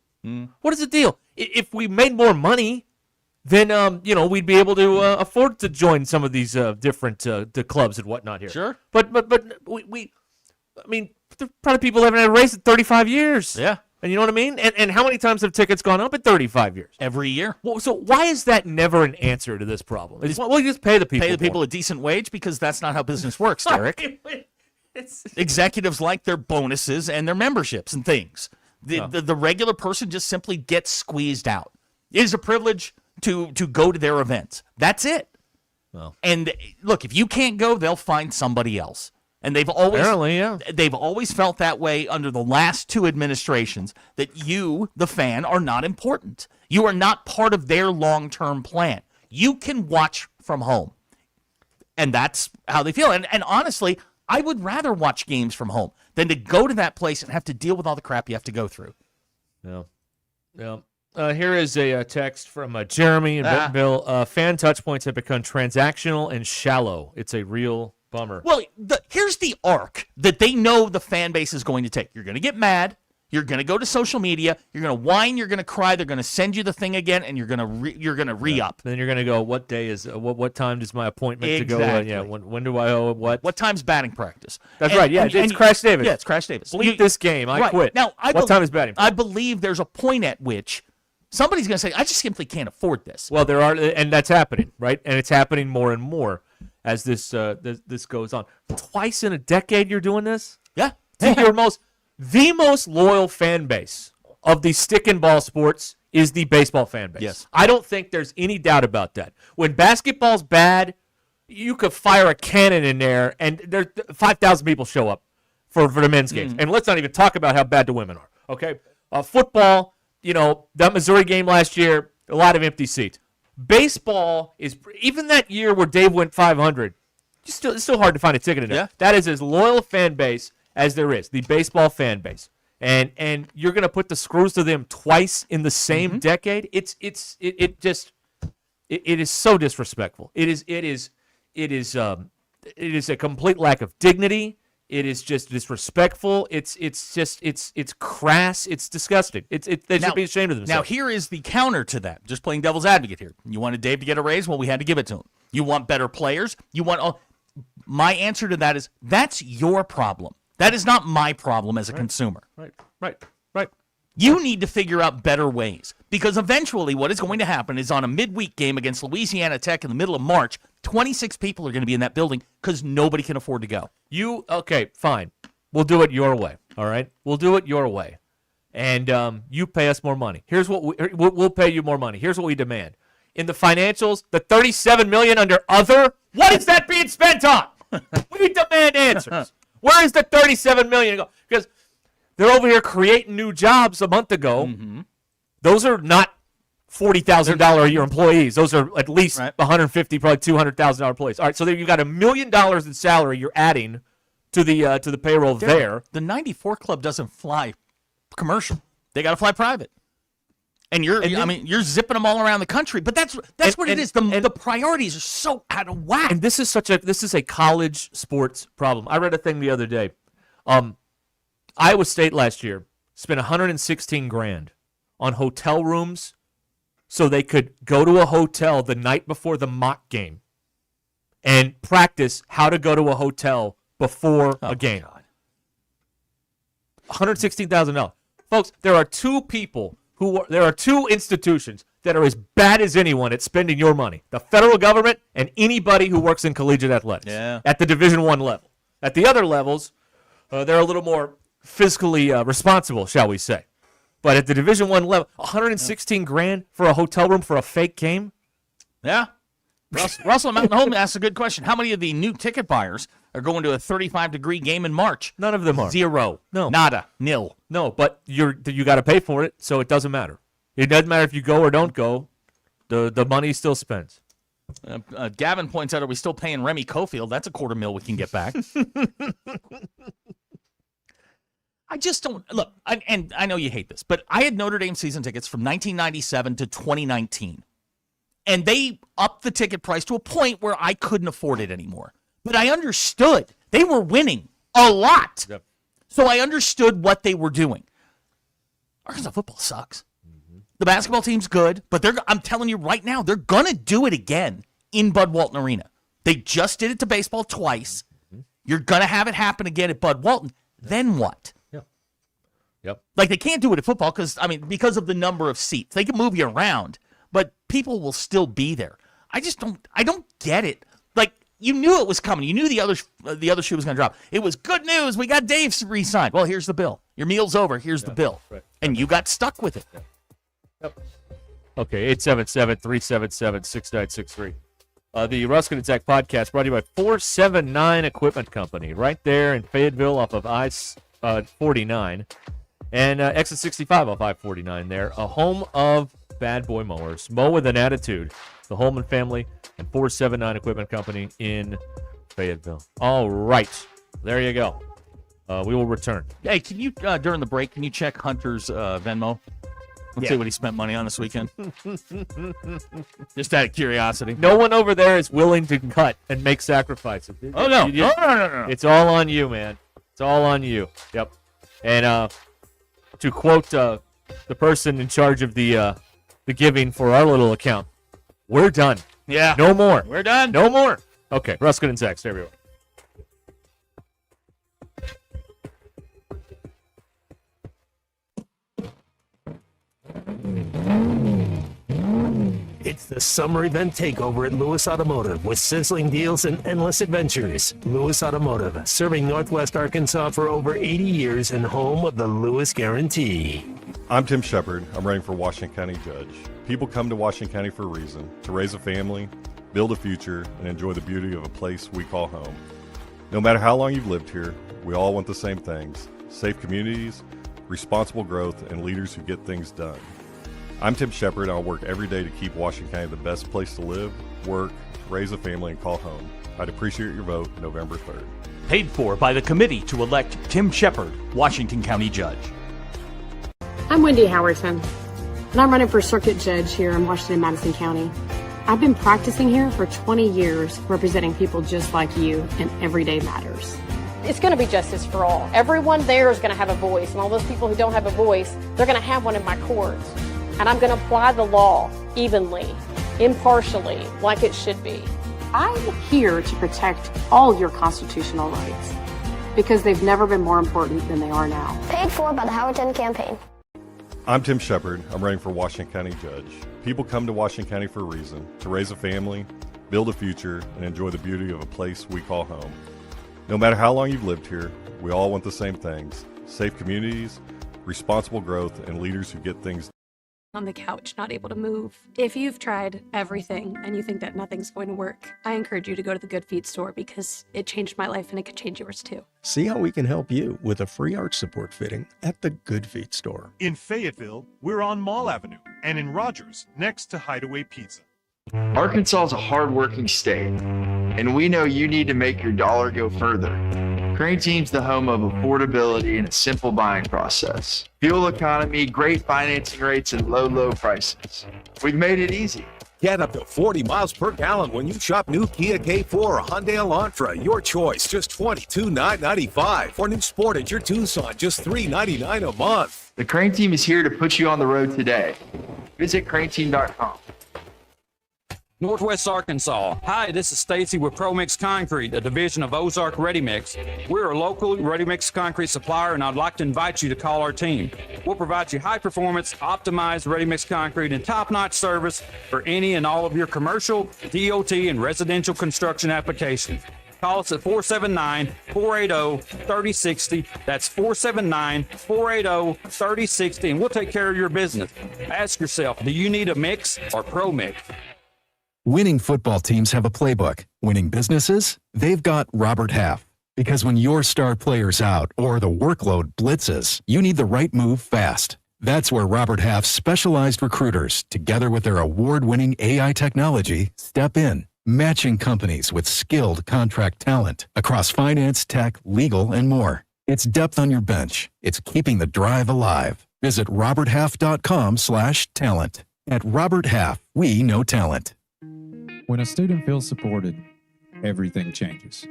Speaker 4: What is the deal? If we made more money, then we'd be able to afford to join some of these different the clubs and whatnot here.
Speaker 13: Sure.
Speaker 4: But we I mean, there are probably people who haven't had a race in 35 years.
Speaker 13: Yeah.
Speaker 4: And you know what I mean? And how many times have tickets gone up in 35 years?
Speaker 13: Every year.
Speaker 4: Well, so why is that never an answer to this problem? Well, you just pay the people.
Speaker 13: Pay the people a decent wage, because that's not how business works, Derek. Executives like their bonuses and their memberships and things. The regular person just simply gets squeezed out. It is a privilege to go to their events. That's it.
Speaker 4: Well.
Speaker 13: And look, if you can't go, they'll find somebody else. And they've always felt that way under the last two administrations, that you, the fan, are not important. You are not part of their long-term plan. You can watch from home. And that's how they feel. And honestly, I would rather watch games from home than to go to that place and have to deal with all the crap you have to go through.
Speaker 4: Yeah. Here is a text from Jeremy in Bentonville. Fan touchpoints have become transactional and shallow. It's a real bummer.
Speaker 13: Well, here's the arc that they know the fan base is going to take. You're going to get mad. You're going to go to social media. You're going to whine. You're going to cry. They're going to send you the thing again, and you're going to re-up.
Speaker 4: Then you're going to go, what day is what time is my appointment
Speaker 13: exactly.
Speaker 4: to go? When do I owe what?
Speaker 13: What time's batting practice?
Speaker 4: That's right. Yeah, it's Crash Davis.
Speaker 13: Yeah, it's Crash Davis.
Speaker 4: Bleep this game. I quit.
Speaker 13: Now,
Speaker 4: what time is batting practice?
Speaker 13: I believe there's a point at which somebody's going to say, I just simply can't afford this.
Speaker 4: Well, there are, and that's happening, right? And it's happening more and more as this goes on. Twice in a decade you're doing this?
Speaker 13: Yeah.
Speaker 4: The most loyal fan base of the stick and ball sports is the baseball fan base.
Speaker 13: Yes.
Speaker 4: I don't think there's any doubt about that. When basketball's bad, you could fire a cannon in there, and 5,000 people show up for the men's games. And let's not even talk about how bad the women are, okay? Football, that Missouri game last year, a lot of empty seats. Baseball is, even that year where Dave went 500, it's still hard to find a ticket in there.
Speaker 13: Yeah.
Speaker 4: That is as loyal a fan base as there is, the baseball fan base. And you're going to put the screws to them twice in the same decade? It is so disrespectful. It is a complete lack of dignity. It is just disrespectful. It's crass. It's disgusting. They should be ashamed of themselves.
Speaker 13: Now, here is the counter to that. Just playing devil's advocate here. You wanted Dave to get a raise? Well, we had to give it to him. You want better players? My answer to that is, that's your problem. That is not my problem as a consumer.
Speaker 4: Right.
Speaker 13: You need to figure out better ways, because eventually what is going to happen is, on a midweek game against Louisiana Tech in the middle of March, 26 people are going to be in that building because nobody can afford to go.
Speaker 4: Okay, fine. We'll do it your way, all right? We'll do it your way. And you pay us more money. Here's what we'll pay you more money. Here's what we demand. In the financials, the $37 million under other, what is that being spent on? We demand answers. Where is the $37 million go? Because they're over here creating new jobs a month ago. Those are not $40,000 a year employees. Those are at least 150, probably $200,000 employees. All right, so there you got $1 million in salary you're adding to the payroll there.
Speaker 13: The 94 Club doesn't fly commercial. They got to fly private. And you're zipping them all around the country. But that's what it is. The priorities are so out of whack.
Speaker 4: And this is a college sports problem. I read a thing the other day. Iowa State last year spent $116,000 on hotel rooms so they could go to a hotel the night before the mock game and practice how to go to a hotel before a game. God. $116,000. Folks, there are two institutions that are as bad as anyone at spending your money. The federal government and anybody who works in collegiate athletics at the Division I level. At the other levels, they're a little more fiscally responsible, shall we say. But at the Division I level, $116,000 for a hotel room for a fake game?
Speaker 13: Yeah. Russell Mountain Home asked a good question. How many of the new ticket buyers are going to a 35-degree game in March?
Speaker 4: None of them are.
Speaker 13: Zero.
Speaker 4: No.
Speaker 13: Nada. Nil.
Speaker 4: No, but you got to pay for it, so it doesn't matter. It doesn't matter if you go or don't go. The money still spends.
Speaker 13: Gavin points out, are we still paying Remy Cofield? That's $250,000 we can get back. I just don't look, and I know you hate this, but I had Notre Dame season tickets from 1997 to 2019, and they upped the ticket price to a point where I couldn't afford it anymore. But I understood they were winning a lot, so I understood what they were doing. Arkansas football sucks. The basketball team's good, but I'm telling you right now, they're gonna do it again in Bud Walton Arena. They just did it to baseball twice. You're gonna have it happen again at Bud Walton. Then what?
Speaker 4: Yep.
Speaker 13: Like, they can't do it at football because of the number of seats. They can move you around, but people will still be there. I don't get it. Like, you knew it was coming. You knew the other shoe was going to drop. It was good news. We got Dave re-signed. Well, here's the bill. Your meal's over. Here's the bill. Right. And you got stuck with it.
Speaker 4: Yep. Okay, 877-377-6963. The Ruscin and Zach podcast brought to you by 479 Equipment Company, right there in Fayetteville off of I-49. And exit 65 off I-49 there, a home of bad boy mowers. Mow with an attitude. The Holman family and 479 Equipment Company in Fayetteville. All right. There you go. We will return.
Speaker 13: Hey, can you, during the break, can you check Hunter's Venmo? Let's see what he spent money on this weekend. Just out of curiosity.
Speaker 4: No one over there is willing to cut and make sacrifices.
Speaker 13: Oh, no. No.
Speaker 4: It's all on you, man. It's all on you. Yep. And to quote the person in charge of the giving for our little account, we're done.
Speaker 13: Yeah.
Speaker 4: No more.
Speaker 13: We're done.
Speaker 4: No more. Okay. Ruscin and Zach, stay everywhere.
Speaker 32: It's the summer event takeover at Lewis Automotive with sizzling deals and endless adventures. Lewis Automotive, serving Northwest Arkansas for over 80 years and home of the Lewis Guarantee.
Speaker 2: I'm Tim Shepard. I'm running for Washington County Judge. People come to Washington County for a reason, to raise a family, build a future, and enjoy the beauty of a place we call home. No matter how long you've lived here, we all want the same things: safe communities, responsible growth, and leaders who get things done. I'm Tim Shepard, and I'll work every day to keep Washington County the best place to live, work, raise a family, and call home. I'd appreciate your vote November 3rd.
Speaker 13: Paid for by the committee to elect Tim Shepard, Washington County Judge.
Speaker 5: I'm Wendy Howerton, and I'm running for Circuit Judge here in Washington-Madison County. I've been practicing here for 20 years, representing people just like you in everyday matters.
Speaker 6: It's going to be justice for all. Everyone there is going to have a voice, and all those people who don't have a voice, they're going to have one in my courts. And I'm going to apply the law evenly, impartially, like it should be.
Speaker 5: I'm here to protect all your constitutional rights because they've never been more important than they are now.
Speaker 23: Paid for by the Howerton campaign.
Speaker 2: I'm Tim Shepard. I'm running for Washington County Judge. People come to Washington County for a reason, to raise a family, build a future, and enjoy the beauty of a place we call home. No matter how long you've lived here, we all want the same things: safe communities, responsible growth, and leaders who get things done.
Speaker 7: On the couch, not able to move. If you've tried everything and you think that nothing's going to work, I encourage you to go to the Good Feet store because it changed my life and it could change yours too.
Speaker 9: See how we can help you with a free arch support fitting at the Good Feet store.
Speaker 10: In Fayetteville, we're on Mall Avenue
Speaker 8: and in Rogers, next to Hideaway Pizza.
Speaker 9: Arkansas is a hard-working state, and we know you need to make your dollar go further. Crane Team's the home of affordability and a simple buying process. Fuel economy, great financing rates, and low prices. We've made it easy.
Speaker 10: Get up to 40 miles per gallon when you shop new Kia K4 or Hyundai Elantra. Your choice, just $22,995. Or new Sportage or Tucson, just $399 a month.
Speaker 9: The Crane Team is here to put you on the road today. Visit craneteam.com.
Speaker 27: Northwest Arkansas. Hi, this is Stacy with ProMix Concrete, a division of Ozark Ready Mix. We're a local ready mix concrete supplier, and I'd like to invite you to call our team. We'll provide you high performance, optimized ready mix concrete and top-notch service for any and all of your commercial, DOT, and residential construction applications. Call us at 479-480-3060. That's 479-480-3060, and we'll take care of your business. Ask yourself, do you need a mix or ProMix?
Speaker 11: Winning football teams have a playbook. Winning businesses, they've got Robert Half. Because when your star player's out or the workload blitzes, you need the right move fast. That's where Robert Half's specialized recruiters, together with their award-winning AI technology, step in, matching companies with skilled contract talent across finance, tech, legal, and more. It's depth on your bench. It's keeping the drive alive. Visit roberthalf.com/talent. At Robert Half, we know talent.
Speaker 12: When a student feels supported, everything changes.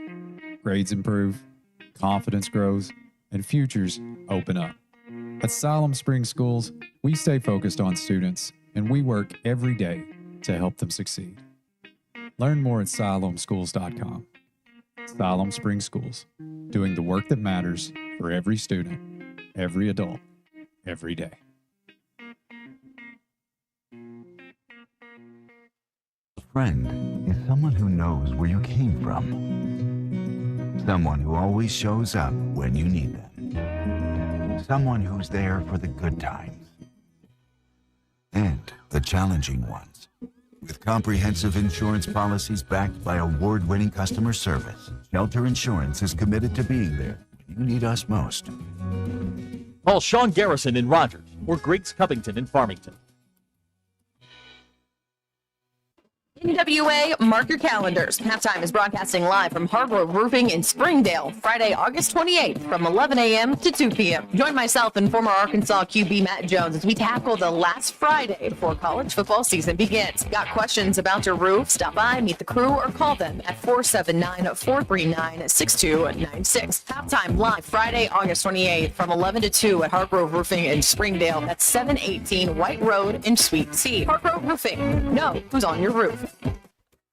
Speaker 12: Grades improve, confidence grows, and futures open up. At Siloam Springs Schools, we stay focused on students, and we work every day to help them succeed. Learn more at siloamschools.com. Siloam Springs Schools, doing the work that matters for every student, every adult, every day.
Speaker 14: Friend is someone who knows where you came from. Someone who always shows up when you need them. Someone who's there for the good times and the challenging ones. With comprehensive insurance policies backed by award-winning customer service, Shelter Insurance is committed to being there when you need us most.
Speaker 13: Call Sean Garrison in Rogers or Griggs Covington in Farmington.
Speaker 16: NWA, mark your calendars. Halftime is broadcasting live from Hargrove Roofing in Springdale, Friday, August 28th from 11 a.m. to 2 p.m. Join myself and former Arkansas QB Matt Jones as we tackle the last Friday before college football season begins. Got questions about your roof? Stop by, meet the crew, or call them at 479-439-6296. Halftime live Friday, August 28th from 11 to 2 at Hargrove Roofing in Springdale. That's 718 White Road in Suite C. Hargrove Roofing. Know who's on your roof.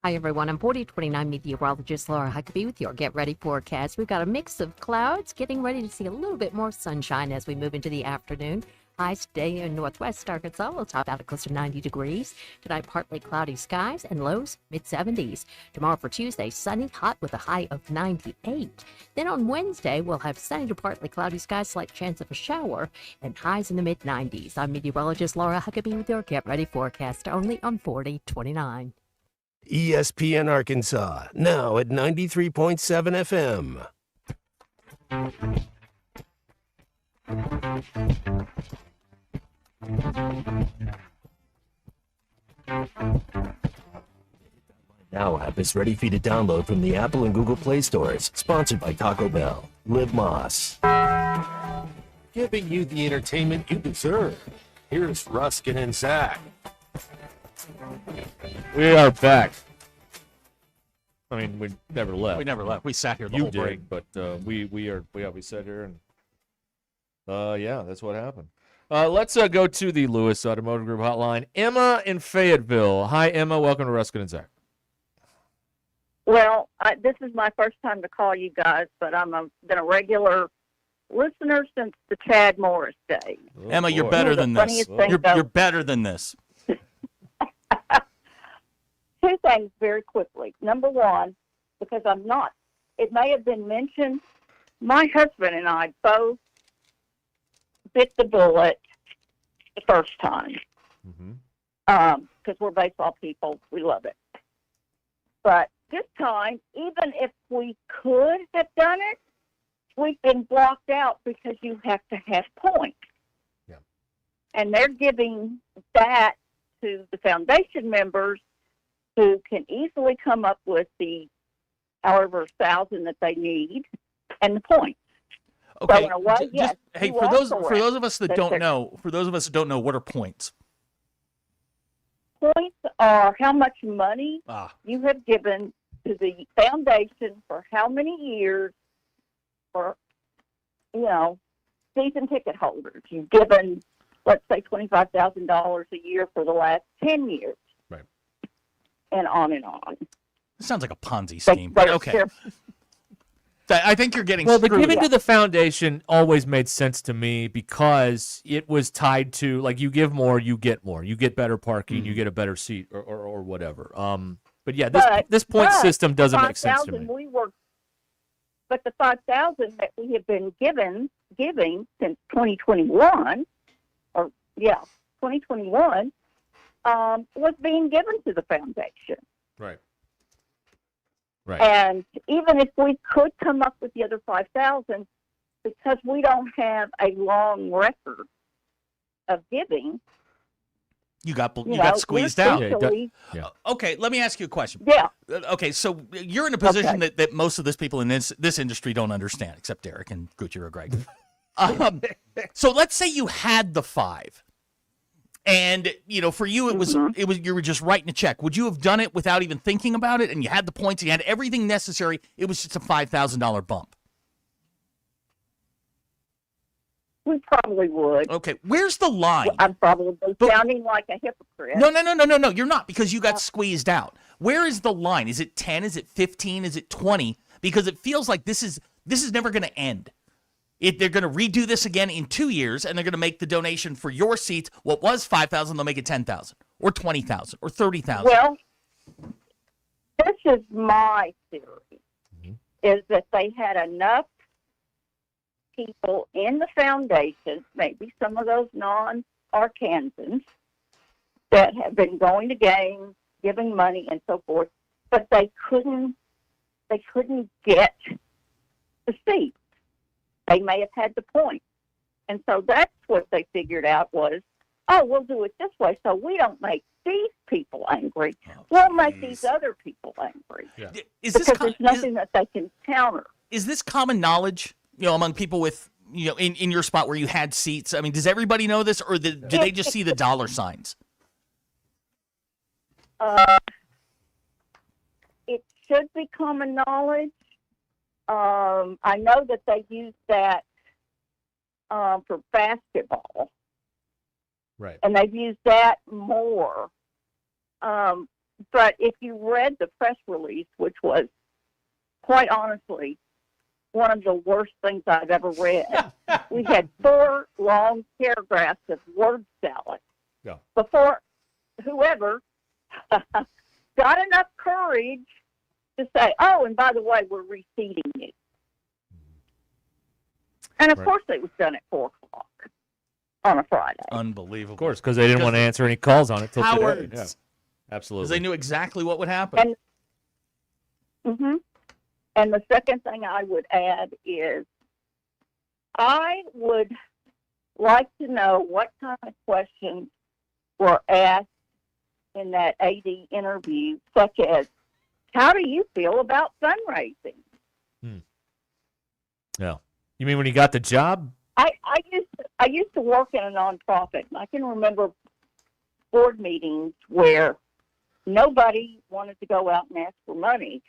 Speaker 17: Hi, everyone. I'm 4029 meteorologist Laura Huckabee with your Get Ready forecast. We've got a mix of clouds, getting ready to see a little bit more sunshine as we move into the afternoon. Highs today in northwest Arkansas will top out at close to 90 degrees. Tonight, partly cloudy skies and lows mid-70s. Tomorrow for Tuesday, sunny, hot with a high of 98. Then on Wednesday, we'll have sunny to partly cloudy skies, slight chance of a shower, and highs in the mid-90s. I'm meteorologist Laura Huckabee with your Get Ready forecast, only on 4029.
Speaker 22: ESPN Arkansas, now at 93.7 FM.
Speaker 32: Now app is ready for you to download from the Apple and Google Play stores. Sponsored by Taco Bell. Live Moss. Giving you the entertainment you deserve. Here's Ruskin and Zach.
Speaker 4: We are back. I mean, we never left.
Speaker 13: We never left. We sat here the
Speaker 4: You
Speaker 13: whole
Speaker 4: did,
Speaker 13: break.
Speaker 4: but we sat here and yeah, that's what happened. Let's go to the Lewis Automotive Group hotline. Emma in Fayetteville. Hi, Emma. Welcome to Ruskin and Zach.
Speaker 19: Well, this is my first time to call you guys, but been a regular listener since the Chad Morris days.
Speaker 13: Oh, Emma, you're better than this. You're better than this.
Speaker 19: Two things very quickly. Number one, because it may have been mentioned, my husband and I both bit the bullet the first time. Because we're baseball people. We love it. But this time, even if we could have done it, we've been blocked out because you have to have points.
Speaker 4: Yeah.
Speaker 19: And they're giving that to the foundation members who can easily come up with the however $1,000 that they need and the points.
Speaker 13: Okay.
Speaker 19: So in a way, yes,
Speaker 13: hey,
Speaker 19: you
Speaker 13: for
Speaker 19: are
Speaker 13: those
Speaker 19: correct
Speaker 13: of us that
Speaker 19: that
Speaker 13: don't
Speaker 19: they're-
Speaker 13: know, what are points?
Speaker 19: Points are how much money
Speaker 13: Ah.
Speaker 19: you have given to the foundation for how many years for, season ticket holders. You've given, let's say, $25,000 a year for the last 10 years.
Speaker 2: Right.
Speaker 19: And on and on.
Speaker 13: It sounds like a Ponzi scheme, but okay. I think you're getting
Speaker 4: Well, the
Speaker 13: screwed.
Speaker 4: giving to the foundation always made sense to me because it was tied to, like, you give more, you get more. You get better parking, you get a better seat, or whatever. But yeah, this point system doesn't make sense to me.
Speaker 19: But the $5,000 that we have been giving since 2021, 2021, was being given to the foundation.
Speaker 2: Right. Right.
Speaker 19: And even if we could come up with the other $5,000, because we don't have a long record of giving,
Speaker 13: You got
Speaker 19: we're
Speaker 13: squeezed out.
Speaker 19: essentially-
Speaker 13: Okay, let me ask you a question.
Speaker 19: Yeah.
Speaker 13: Okay, so you're in a position that most of these people in this industry don't understand, except Derek and Gucci or Greg. So let's say you had the 5, and for you it was you were just writing a check. Would you have done it without even thinking about it? And you had the points, and you had everything necessary. It was just a $5,000 bump.
Speaker 19: We probably would.
Speaker 13: Okay, where's the line?
Speaker 19: I'm probably sounding like a hypocrite.
Speaker 13: No, you're not, because you got squeezed out. Where is the line? Is it 10? Is it 15? Is it 20? Because it feels like this is never going to end. They're going to redo this again in 2 years, and they're going to make the donation for your seats. What was $5,000, they'll make it $10,000 or $20,000 or $30,000.
Speaker 19: Well, this is my theory, is that they had enough people in the foundation, maybe some of those non-Arkansans, that have been going to games, giving money, and so forth, but they couldn't get the seat. They may have had the point. And so that's what they figured out was, we'll do it this way so we don't make these people angry. We'll make these other people angry.
Speaker 13: Yeah.
Speaker 19: Because there's nothing that they can counter.
Speaker 13: Is this common knowledge, among people with, in your spot where you had seats? I mean, does everybody know this, or do they just see the dollar signs?
Speaker 19: It should be common knowledge. I know that they use that for basketball.
Speaker 2: Right.
Speaker 19: And they've used that more. But if you read the press release, which was, quite honestly, one of the worst things I've ever read, we had 4 long paragraphs of word salad before whoever got enough courage to say, and by the way, we're reseating you. And of course it was done at 4 o'clock on a Friday.
Speaker 13: Unbelievable.
Speaker 4: Of course, because they didn't want to answer any calls on it till today.
Speaker 13: Cowards.
Speaker 4: Yeah, absolutely.
Speaker 13: Because they knew exactly what would happen.
Speaker 19: And the second thing I would add is I would like to know what kind of questions were asked in that AD interview, such as, how do you feel about fundraising?
Speaker 4: Yeah. You mean when you got the job?
Speaker 19: I used to work in a nonprofit, and I can remember board meetings where nobody wanted to go out and ask for money.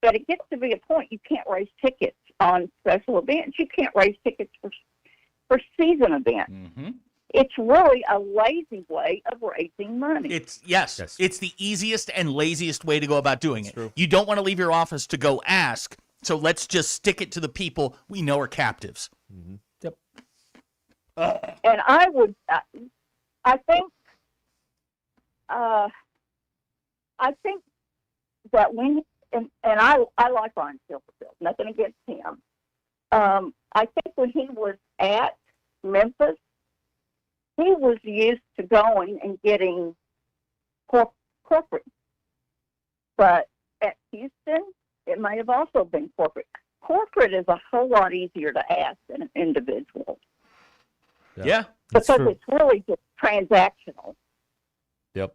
Speaker 19: But it gets to be a point you can't raise tickets on special events. You can't raise tickets for season events. It's really a lazy way of raising money.
Speaker 13: It's the easiest and laziest way to go about doing it. You don't want to leave your office to go ask, so let's just stick it to the people we know are captives.
Speaker 4: Yep.
Speaker 19: And I would, I think that when, and I like Ryan Silverfield, nothing against him. I think when he was at Memphis, he was used to going and getting corporate. But at Houston, it might have also been corporate. Corporate is a whole lot easier to ask than an individual.
Speaker 13: Yeah.
Speaker 19: Because it's really just transactional.
Speaker 4: Yep.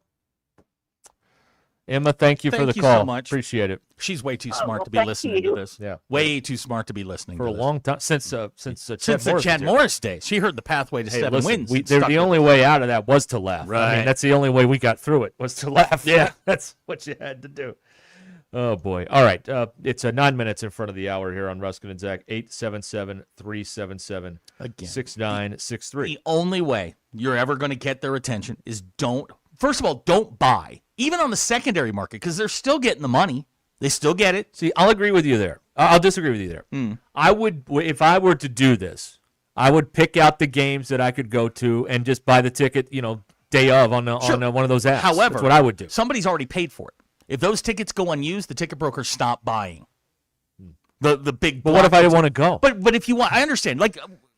Speaker 4: Emma, thank you for the
Speaker 13: Thank you
Speaker 4: call.
Speaker 13: so much.
Speaker 4: Appreciate it.
Speaker 13: She's way too smart
Speaker 19: well,
Speaker 13: to be
Speaker 19: thank
Speaker 13: listening
Speaker 19: you.
Speaker 13: to this.
Speaker 4: Yeah.
Speaker 13: Way too smart to be listening
Speaker 4: For
Speaker 13: to
Speaker 4: a
Speaker 13: this.
Speaker 4: long time, since
Speaker 13: the Chad Morris days. She heard the pathway to
Speaker 4: Hey,
Speaker 13: 7
Speaker 4: listen,
Speaker 13: wins. and
Speaker 4: the
Speaker 13: stuck
Speaker 4: only
Speaker 13: with
Speaker 4: way out of that was to laugh. I
Speaker 13: Right.
Speaker 4: mean, that's the only way we got through it was to laugh.
Speaker 13: Yeah.
Speaker 4: That's what you had to do. Oh, boy. All right. It's 9 minutes in front of the hour here on Ruscin and Zach. 877-377-6963.
Speaker 13: The only way you're ever going to get their attention is first of all, don't buy, even on the secondary market, because they're still getting the money. They still get it.
Speaker 4: See, I'll agree with you there. I'll disagree with you there. I would, if I were to do this, I would pick out the games that I could go to and just buy the ticket, day of on one of those apps.
Speaker 13: However,
Speaker 4: that's what I would do.
Speaker 13: Somebody's already paid for it. If those tickets go unused, the ticket brokers stop buying. The big.
Speaker 4: But what if I didn't want to go?
Speaker 13: But if you want, I understand.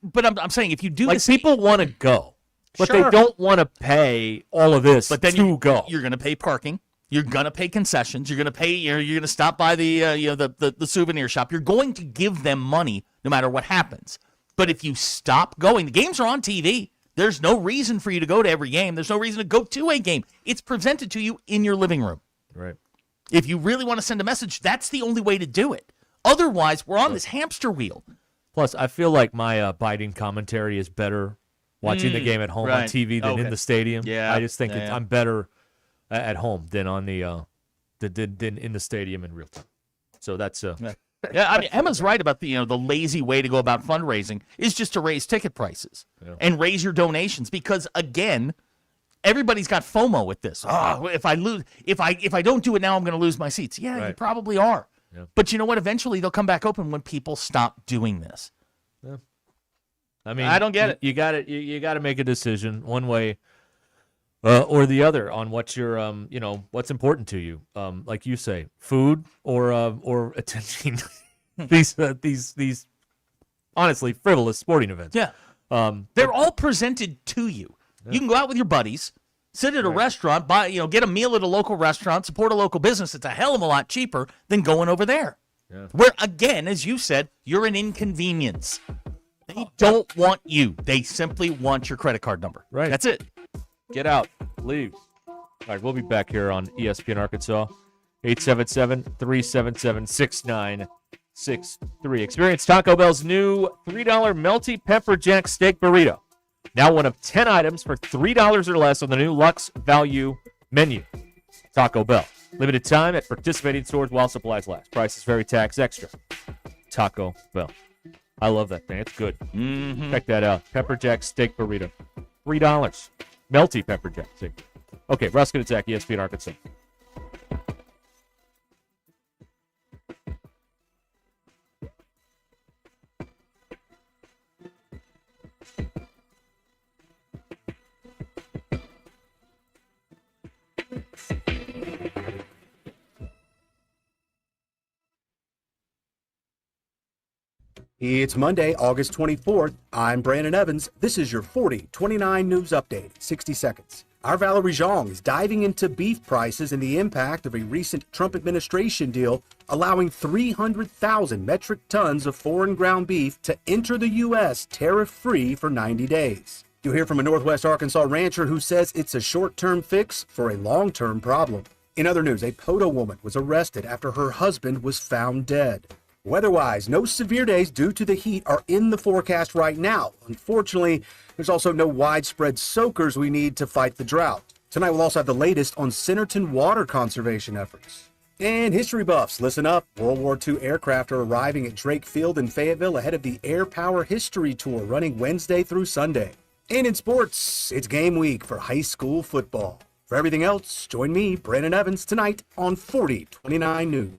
Speaker 13: But I'm saying if you do this,
Speaker 4: people want to go, but
Speaker 13: Sure.
Speaker 4: they don't want to pay all of this.
Speaker 13: But then
Speaker 4: to go.
Speaker 13: You're going to pay parking. You're going to pay concessions. You're going to pay. You're going to stop by the souvenir shop. You're going to give them money no matter what happens. But if you stop going, the games are on TV. There's no reason for you to go to every game. There's no reason to go to a game. It's presented to you in your living room.
Speaker 4: Right.
Speaker 13: If you really want to send a message, that's the only way to do it. Otherwise, we're on this hamster wheel.
Speaker 4: Plus, I feel like my biting commentary is better watching the game at home on
Speaker 13: right.
Speaker 4: TV than in the stadium.
Speaker 13: Yeah.
Speaker 4: I just think
Speaker 13: Yeah.
Speaker 4: I'm better at home than on than in the stadium in real time. So that's
Speaker 13: Yeah, I mean, Emma's right about the lazy way to go about fundraising is just to raise ticket prices and raise your donations because again, everybody's got FOMO with this. Oh, if I don't do it now, I'm going to lose my seats. Yeah, you probably are.
Speaker 4: Yeah.
Speaker 13: But you know what? Eventually, they'll come back open when people stop doing this.
Speaker 4: Yeah. I mean,
Speaker 13: I don't get it.
Speaker 4: You got it. You got to make a decision one way or the other on what your what's important to you. Like you say, food or attending these honestly frivolous sporting events.
Speaker 13: Yeah. They're all presented to you. Yeah. You can go out with your buddies, sit at a restaurant, get a meal at a local restaurant, support a local business. It's a hell of a lot cheaper than going over there.
Speaker 4: Yeah.
Speaker 13: Where, again, as you said, you're an inconvenience. They don't want you. They simply want your credit card number.
Speaker 4: Right.
Speaker 13: That's it.
Speaker 4: Get out. Leave. All right, we'll be back here on ESPN Arkansas. 877-377-6963. Experience Taco Bell's new $3 Melty Pepper Jack Steak Burrito. Now one of 10 items for $3 or less on the new Luxe Value menu. Taco Bell. Limited time at participating stores while supplies last. Prices vary, tax extra. Taco Bell. I love that thing. It's good.
Speaker 13: Mm-hmm.
Speaker 4: Check that out. Pepper Jack Steak Burrito. $3. Melty Pepper Jack Steak. Okay, Ruscin Attack, ESPN Arkansas.
Speaker 3: It's Monday, August 24th. I'm Brandon Evans. This is your 40-29 News Update, 60 seconds. Our Valerie Zhang is diving into beef prices and the impact of a recent Trump administration deal allowing 300,000 metric tons of foreign ground beef to enter the U.S. tariff-free for 90 days. You'll hear from a Northwest Arkansas rancher who says it's a short-term fix for a long-term problem. In other news, a Poto woman was arrested after her husband was found dead. Weather-wise, no severe days due to the heat are in the forecast right now. Unfortunately, there's also no widespread soakers we need to fight the drought. Tonight we'll also have the latest on Centerton water conservation efforts. And history buffs, listen up. World War II aircraft are arriving at Drake Field in Fayetteville ahead of the Air Power History Tour running Wednesday through Sunday. And in sports, it's game week for high school football. For everything else, join me, Brandon Evans, tonight on 4029 News.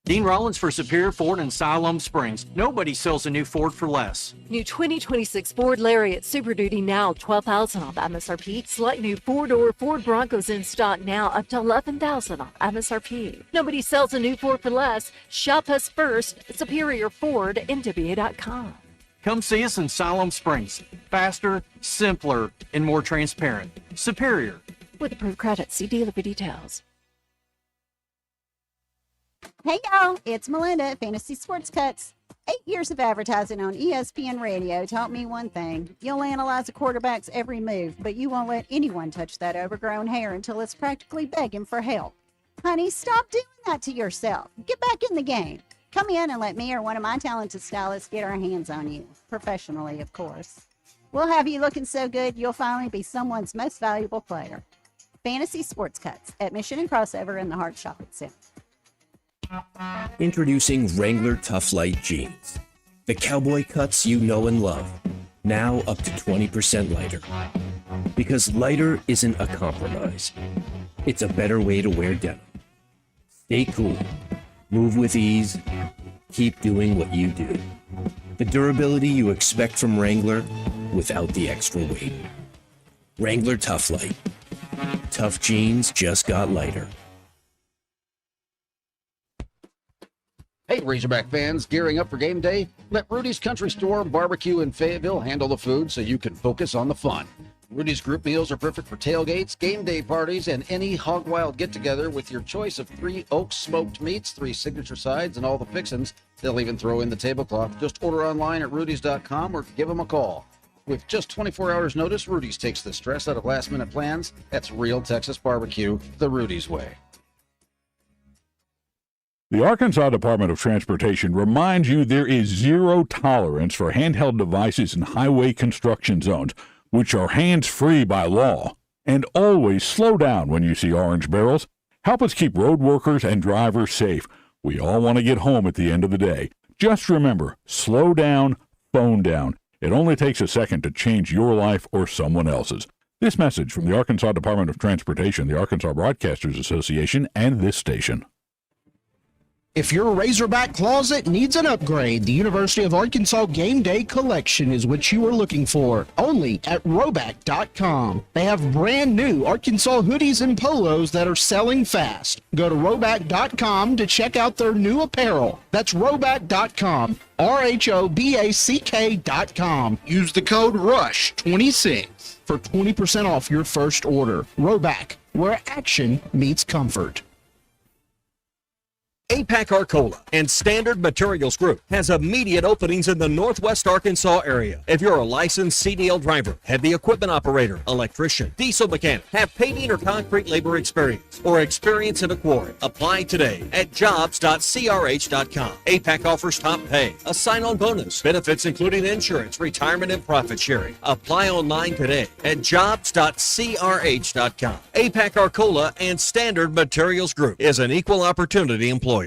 Speaker 15: Dean Rollins for Superior Ford in Siloam Springs. Nobody sells a new Ford for less.
Speaker 18: New 2026 Ford Lariat Super Duty now $12,000 off MSRP. Select new four-door Ford Broncos in stock now up to $11,000 off MSRP. Nobody sells a new Ford for less. Shop us first at SuperiorFordNW.com.
Speaker 15: Come see us in Siloam Springs. Faster, simpler, and more transparent. Superior.
Speaker 18: With approved credit, see dealer for details.
Speaker 20: Hey y'all, it's Melinda at Fantasy Sports Cuts.
Speaker 1: 8 years of advertising on ESPN Radio taught me one thing. You'll analyze a quarterback's every move, but you won't let anyone touch that overgrown hair until it's practically begging for help. Honey, stop doing that to yourself. Get back in the game. Come in and let me or one of my talented stylists get our hands on you. Professionally, of course. We'll have you looking so good you'll finally be someone's most valuable player. Fantasy Sports Cuts at Mission and Crossover in the Hart Shopping Center.
Speaker 5: Introducing Wrangler Tough Light Jeans. The cowboy cuts you know and love. Now up to 20% lighter. Because lighter isn't a compromise. It's a better way to wear denim. Stay cool. Move with ease. Keep doing what you do. The durability you expect from Wrangler without the extra weight. Wrangler Tough Light. Tough jeans just got lighter.
Speaker 6: Hey, Razorback fans, gearing up for game day? Let Rudy's Country Store Barbecue in Fayetteville handle the food so you can focus on the fun. Rudy's group meals are perfect for tailgates, game day parties, and any hog wild get-together with your choice of 3 Oaks smoked meats, 3 signature sides, and all the fixins. They'll even throw in the tablecloth. Just order online at rudys.com or give them a call. With just 24 hours notice, Rudy's takes the stress out of last-minute plans. That's real Texas barbecue, the Rudy's way.
Speaker 20: The Arkansas Department of Transportation reminds you there is zero tolerance for handheld devices in highway construction zones, which are hands-free by law. And always slow down when you see orange barrels. Help us keep road workers and drivers safe. We all want to get home at the end of the day. Just remember, slow down, phone down. It only takes a second to change your life or someone else's. This message from the Arkansas Department of Transportation, the Arkansas Broadcasters Association, and this station.
Speaker 21: If your Razorback closet needs an upgrade, the University of Arkansas Game Day Collection is what you are looking for, only at Roback.com. They have brand new Arkansas hoodies and polos that are selling fast. Go to Roback.com to check out their new apparel. That's Roback.com, RHOBACK.com. Use the code RUSH26 for 20% off your first order. Roback, where action meets comfort.
Speaker 1: APAC Arcola and Standard Materials Group has immediate openings in the Northwest Arkansas area. If you're a licensed CDL driver, heavy equipment operator, electrician, diesel mechanic, have painting or concrete labor experience, or experience in a quarry, apply today at jobs.crh.com. APAC offers top pay, a sign-on bonus, benefits including insurance, retirement, and profit sharing. Apply online today at jobs.crh.com. APAC Arcola and Standard Materials Group is an equal opportunity employer.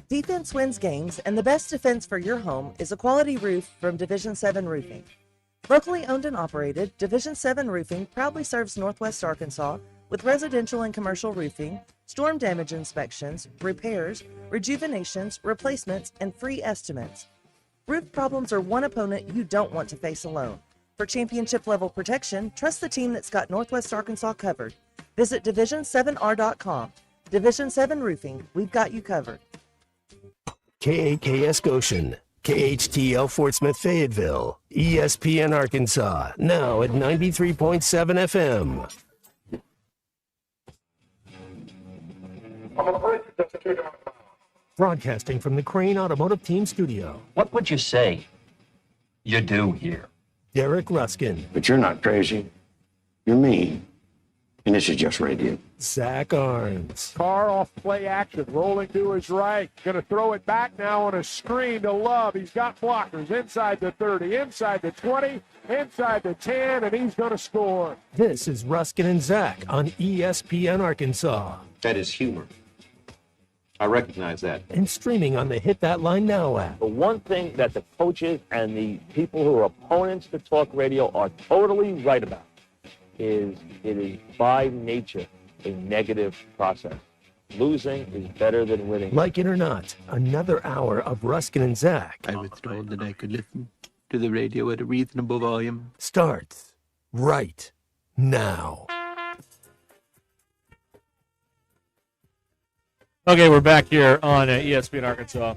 Speaker 24: Defense wins games, and the best defense for your home is a quality roof from Division 7 Roofing. Locally owned and operated, Division 7 Roofing proudly serves Northwest Arkansas with residential and commercial roofing, storm damage inspections, repairs, rejuvenations, replacements, and free estimates. Roof problems are one opponent you don't want to face alone. For championship-level protection, trust the team that's got Northwest Arkansas covered. Visit Division7R.com. Division 7 Roofing, we've got you covered.
Speaker 32: KAKS Goshen, KHTL Fort Smith Fayetteville, ESPN Arkansas, now at 93.7 FM. Broadcasting from the Crane Automotive Team studio.
Speaker 25: What would you say you do here?
Speaker 32: Derek Ruscin.
Speaker 22: But you're not crazy. You're me. And this is just radio.
Speaker 32: Zach Arns.
Speaker 26: Carr off play action, rolling to his right. Going to throw it back now on a screen to Love. He's got blockers inside the 30, inside the 20, inside the 10, and he's going to score.
Speaker 32: This is Ruskin and Zach on ESPN Arkansas.
Speaker 22: That is humor. I recognize that.
Speaker 32: And streaming on the Hit That Line Now app.
Speaker 28: The one thing that the coaches and the people who are opponents to talk radio are totally right about is it is by nature a negative process. Losing is better than winning.
Speaker 32: Like it or not, another hour of Ruskin and Zach.
Speaker 22: I was told that I could listen to the radio at a reasonable volume.
Speaker 32: Starts right now.
Speaker 29: Okay, we're back here on ESPN Arkansas.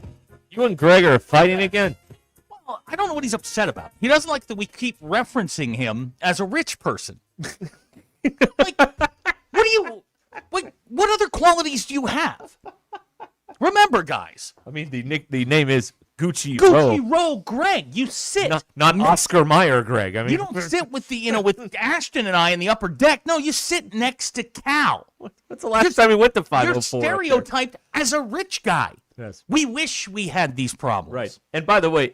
Speaker 29: You and Greg are fighting again?
Speaker 13: Well, I don't know what he's upset about. He doesn't like that we keep referencing him as a rich person. What other qualities do you have? Remember, guys.
Speaker 29: I mean, the name is Gucci
Speaker 13: Rowe Greg. You sit.
Speaker 29: Not Oscar Mayer Greg. I mean,
Speaker 13: you don't sit with with Ashton and I in the upper deck. No, you sit next to Cal.
Speaker 29: What's the last time we went to 504?
Speaker 13: You're stereotyped as a rich guy.
Speaker 29: Yes.
Speaker 13: We wish we had these problems.
Speaker 29: Right. And by the way,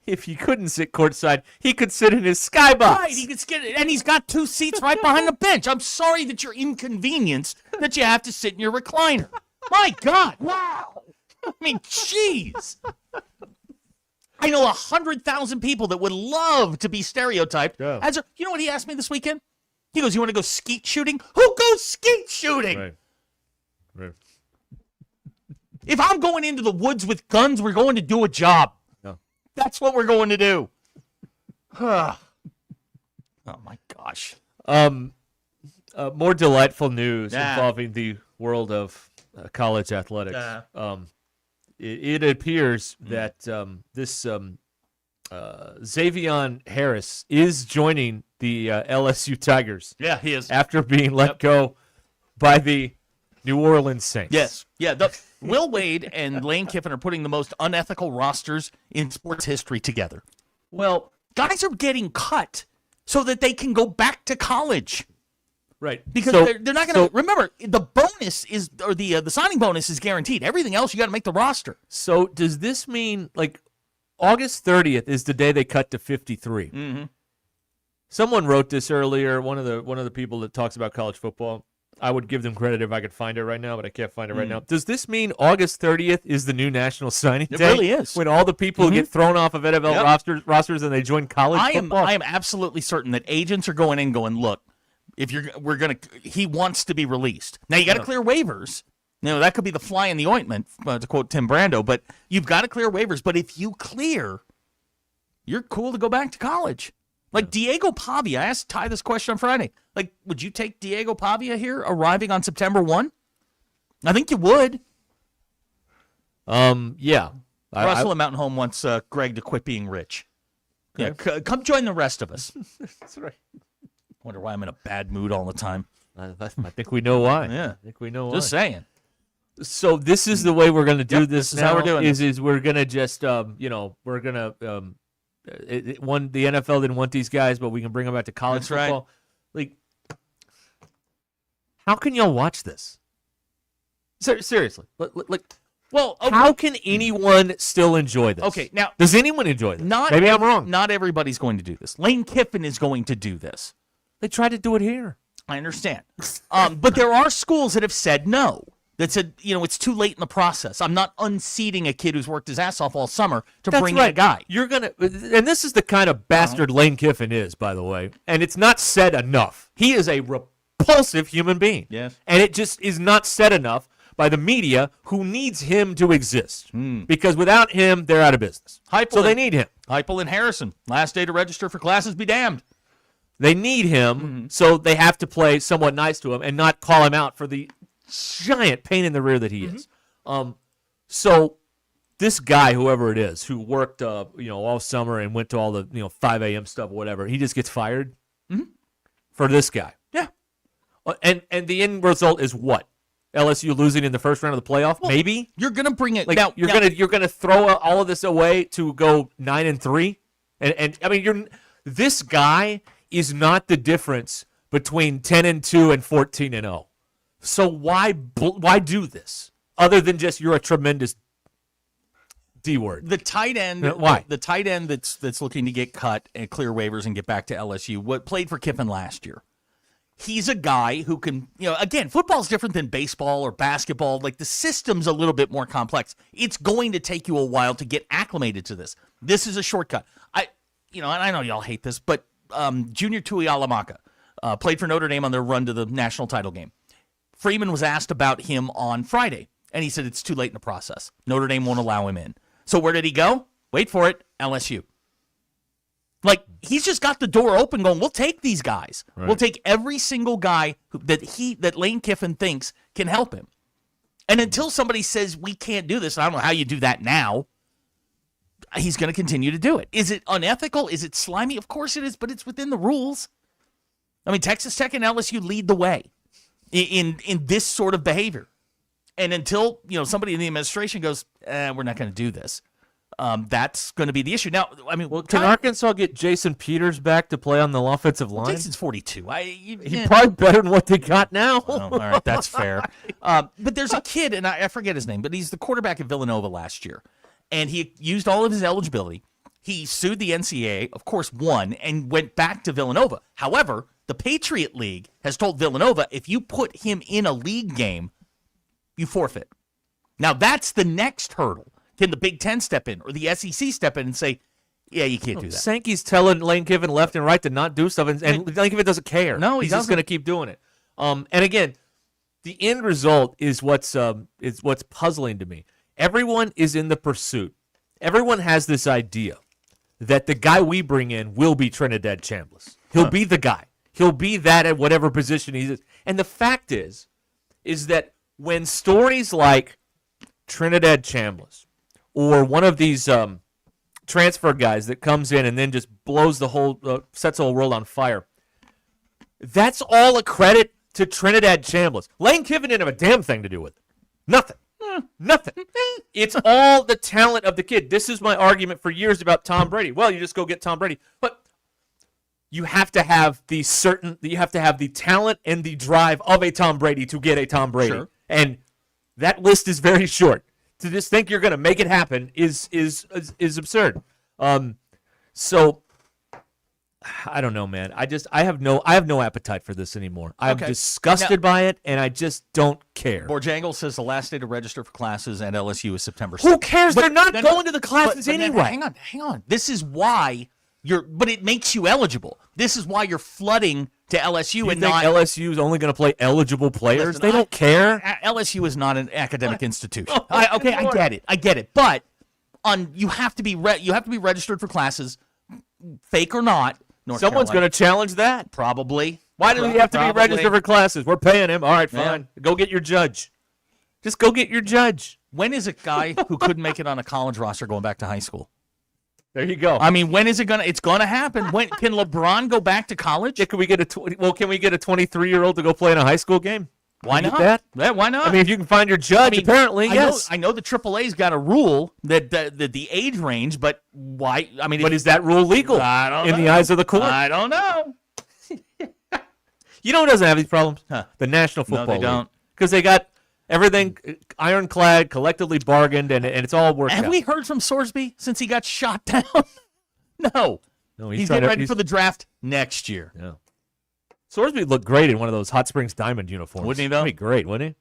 Speaker 29: if he couldn't sit courtside, he could sit in his skybox.
Speaker 13: Right, he could sit, and he's got 2 seats right behind the bench. I'm sorry that you're inconvenienced that you have to sit in your recliner. My God. Wow. I mean, jeez. I know 100,000 people that would love to be stereotyped.
Speaker 29: Yeah.
Speaker 13: You know what he asked me this weekend? He goes, "You want to go skeet shooting?" Who goes skeet shooting?
Speaker 29: Right.
Speaker 13: If I'm going into the woods with guns, we're going to do a job.
Speaker 29: No.
Speaker 13: That's what we're going to do. Oh my gosh.
Speaker 29: More delightful news involving the world of college athletics. It appears that this Xavion Harris is joining the LSU Tigers.
Speaker 13: Yeah, he is.
Speaker 29: After being let go by the New Orleans Saints.
Speaker 13: Yes. Yeah. Will Wade and Lane Kiffin are putting the most unethical rosters in sports history together.
Speaker 29: Well,
Speaker 13: guys are getting cut so that they can go back to college.
Speaker 29: Right.
Speaker 13: Because they're not going to remember the bonus is, or the signing bonus is guaranteed. Everything else you got to make the roster.
Speaker 29: So does this mean August 30th is the day they cut to 53?
Speaker 13: Mm-hmm.
Speaker 29: Someone wrote this earlier. One of the people that talks about college football. I would give them credit if I could find it right now, but I can't find it right now. Does this mean August 30th is the new national signing day?
Speaker 13: It really is.
Speaker 29: When all the people get thrown off of NFL rosters and they join college football?
Speaker 13: I am absolutely certain that agents are going in going, look, he wants to be released. Now you got to clear waivers. That could be the fly in the ointment, to quote Tim Brando, but you've got to clear waivers. But if you clear, you're cool to go back to college. Like Diego Pavia, I asked Ty this question on Friday. Would you take Diego Pavia here arriving on September 1? I think you would.
Speaker 29: Yeah.
Speaker 13: Russell at Mountain Home wants Greg to quit being rich. Yeah, come join the rest of us.
Speaker 29: That's right.
Speaker 13: Wonder why I'm in a bad mood all the time.
Speaker 29: I think we know why.
Speaker 13: Yeah.
Speaker 29: I think we know why.
Speaker 13: Just saying.
Speaker 29: So this is the way we're going to do this.
Speaker 13: This is how we're doing
Speaker 29: it. Is we're going to just, we're going to... the NFL didn't want these guys, but we can bring them back to college football. Right. How can y'all watch this? Seriously, how can anyone still enjoy this?
Speaker 13: Okay, now
Speaker 29: does anyone enjoy this? Maybe I'm wrong.
Speaker 13: Not everybody's going to do this. Lane Kiffin is going to do this.
Speaker 29: They tried to do it here.
Speaker 13: I understand, but there are schools that have said no. That said, it's too late in the process. I'm not unseating a kid who's worked his ass off all summer to bring in a guy.
Speaker 29: You're and this is the kind of bastard Lane Kiffin is, by the way, and it's not said enough. He is a repulsive human being.
Speaker 13: Yes.
Speaker 29: And it just is not said enough by the media who needs him to exist. Because without him, they're out of business. So they need him.
Speaker 13: Heupel and Harrison, last day to register for classes be damned.
Speaker 29: They need him, so they have to play somewhat nice to him and not call him out for the giant pain in the rear that he is. So this guy, whoever it is, who worked all summer and went to all the 5 a.m. stuff or whatever, he just gets fired for this guy.
Speaker 13: Yeah.
Speaker 29: And the end result is what? LSU losing in the first round of the playoff?
Speaker 13: Well,
Speaker 29: maybe
Speaker 13: you're gonna bring it.
Speaker 29: You're gonna throw all of this away to go 9-3, and I mean this guy is not the difference between 10-2 and 14-0. So why do this other than just you're a tremendous D word?
Speaker 13: The tight end,
Speaker 29: why?
Speaker 13: The tight end that's looking to get cut and clear waivers and get back to LSU. Played for Kiffin last year. He's a guy who can, again, football's different than baseball or basketball. The system's a little bit more complex. It's going to take you a while to get acclimated to this. This is a shortcut. And I know y'all hate this, but Junior Tuihalamaka played for Notre Dame on their run to the national title game. Freeman was asked about him on Friday, and he said it's too late in the process. Notre Dame won't allow him in. So where did he go? Wait for it, LSU. He's just got the door open going, we'll take these guys. Right. We'll take every single guy that Lane Kiffin thinks can help him. And until somebody says we can't do this, and I don't know how you do that now, he's going to continue to do it. Is it unethical? Is it slimy? Of course it is, but it's within the rules. I mean, Texas Tech and LSU lead the way in this sort of behavior. And until, somebody in the administration goes, we're not going to do this, That's going to be the issue. Now, I mean,
Speaker 29: Can Arkansas get Jason Peters back to play on the offensive line?
Speaker 13: Jason's 42.
Speaker 29: He's probably better than what they got now.
Speaker 13: Well, all right, that's fair. But there's a kid, and I forget his name, but he's the quarterback at Villanova last year, and he used all of his eligibility. He sued the NCAA, of course, won, and went back to Villanova. However, the Patriot League has told Villanova, if you put him in a league game, you forfeit. Now, that's the next hurdle. Can the Big Ten step in or the SEC step in and say, yeah, you can't do that?
Speaker 29: Sankey's telling Lane Kiffin left and right to not do stuff, and Lane Kiffin doesn't care.
Speaker 13: No,
Speaker 29: he's just going to keep doing it. And again, the end result is what's puzzling to me. Everyone is in the pursuit. Everyone has this idea that the guy we bring in will be Trinidad Chambliss. He'll be the guy. He'll be that at whatever position he is. And the fact is that when stories like Trinidad Chambliss or one of these transfer guys that comes in and then just blows the whole, sets the whole world on fire, that's all a credit to Trinidad Chambliss. Lane Kiffin didn't have a damn thing to do with it. Nothing. Nothing. It's all the talent of the kid. This is my argument for years about Tom Brady. Well, you just go get Tom Brady. But you have to have the talent and the drive of a Tom Brady to get a Tom Brady.
Speaker 13: Sure.
Speaker 29: And that list is very short. To just think you're going to make it happen is absurd. So I don't know, man. I have no appetite for this anymore. I'm disgusted by it, and I just don't care.
Speaker 13: Borjangle says the last day to register for classes at LSU is September 6th.
Speaker 29: Who cares? They're not going to the classes anyway.
Speaker 13: Hang on. This is why but it makes you eligible. This is why you're flooding to LSU
Speaker 29: You
Speaker 13: and
Speaker 29: think
Speaker 13: not
Speaker 29: LSU is only going to play eligible players?
Speaker 13: Listen,
Speaker 29: They don't care.
Speaker 13: LSU is not an academic institution. I get it. But you have to be registered for classes, fake or not.
Speaker 29: Someone's going to challenge that.
Speaker 13: Probably.
Speaker 29: Why do we have to be registered for classes? We're paying him. All right, fine.
Speaker 13: Yeah.
Speaker 29: Go get your judge. Just go get your judge.
Speaker 13: When is a guy who couldn't make it on a college roster going back to high school?
Speaker 29: There you go.
Speaker 13: I mean, when is it gonna? It's gonna happen. When can LeBron go back to college?
Speaker 29: Yeah, can we get a 23-year-old to go play in a high school game?
Speaker 13: Why
Speaker 29: Can you
Speaker 13: not?
Speaker 29: get that?
Speaker 13: Yeah, why not?
Speaker 29: I mean, if you can find your judge, apparently, yes.
Speaker 13: I know the AAA's got a rule that the age range, but why? I mean,
Speaker 29: But is that rule legal
Speaker 13: I don't
Speaker 29: in
Speaker 13: know.
Speaker 29: the eyes of the court?
Speaker 13: I don't know.
Speaker 29: You know who doesn't have these problems? The National Football
Speaker 13: they don't.
Speaker 29: Because they got everything ironclad, collectively bargained, and it's all worked out.
Speaker 13: Have we heard from Sorsby since he got shot down? No, he's getting ready for the draft next year.
Speaker 29: Yeah. Sorsby looked great in one of those Hot Springs Diamond uniforms.
Speaker 13: Wouldn't he, though?
Speaker 29: That'd be great, wouldn't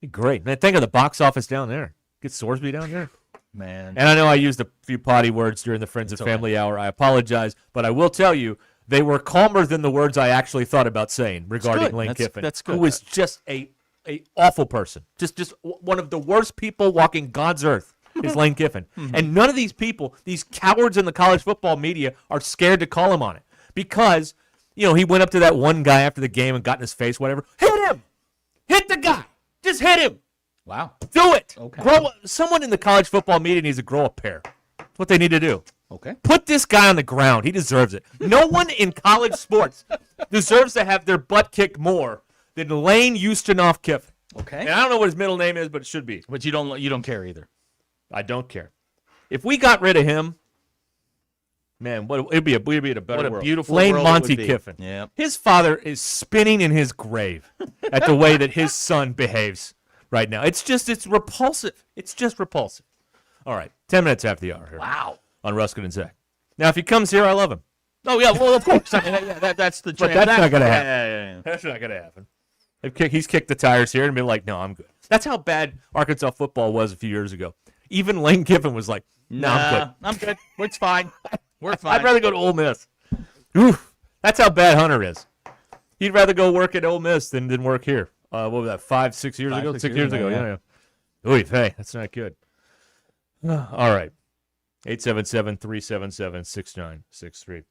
Speaker 29: he? Be great. Man, think of the box office down there. Get Sorsby down there.
Speaker 13: Man.
Speaker 29: And I know I used a few potty words during the Friends and Family Hour. I apologize, but I will tell you, they were calmer than the words I actually thought about saying regarding Lane Kiffin.
Speaker 13: That's good.
Speaker 29: Who was just a awful person. Just one of the worst people walking God's earth is Lane Kiffin. And none of these people, these cowards in the college football media, are scared to call him on it. Because, he went up to that one guy after the game and got in his face, whatever. Hit him! Hit the guy! Just hit him!
Speaker 13: Wow.
Speaker 29: Do it!
Speaker 13: Okay.
Speaker 29: Someone in the college football media needs to grow a pair. That's what they need to do.
Speaker 13: Okay.
Speaker 29: Put this guy on the ground. He deserves it. No one in college sports deserves to have their butt kicked more than Lane Houston-off Kiffin.
Speaker 13: Okay.
Speaker 29: And I don't know what his middle name is, but it should be.
Speaker 13: But you don't care either.
Speaker 29: I don't care. If we got rid of him, man, it'd be a better
Speaker 13: What a
Speaker 29: world.
Speaker 13: beautiful
Speaker 29: Lane
Speaker 13: world it
Speaker 29: Monty
Speaker 13: would be.
Speaker 29: Kiffin.
Speaker 13: Yeah.
Speaker 29: His father is spinning in his grave at the way that his son behaves right now. It's repulsive. It's just repulsive. All right, 10 minutes after the hour here.
Speaker 13: Wow.
Speaker 29: On Ruscin and Zach. Now, if he comes here, I love him.
Speaker 13: Oh yeah, well of course. I mean, that's the.
Speaker 29: But that's not going to happen.
Speaker 13: Yeah.
Speaker 29: That's not going to happen. He's kicked the tires here and been like, no, I'm good. That's how bad Arkansas football was a few years ago. Even Lane Kiffin was like, no,
Speaker 13: I'm good. It's fine. We're fine.
Speaker 29: I'd rather go to Ole Miss. Oof. That's how bad Hunter is. He'd rather go work at Ole Miss than work here. What was that, 5-6 years ago? 6 years ago, yeah. Ooh, hey, that's not good. All right. 877-377-6963.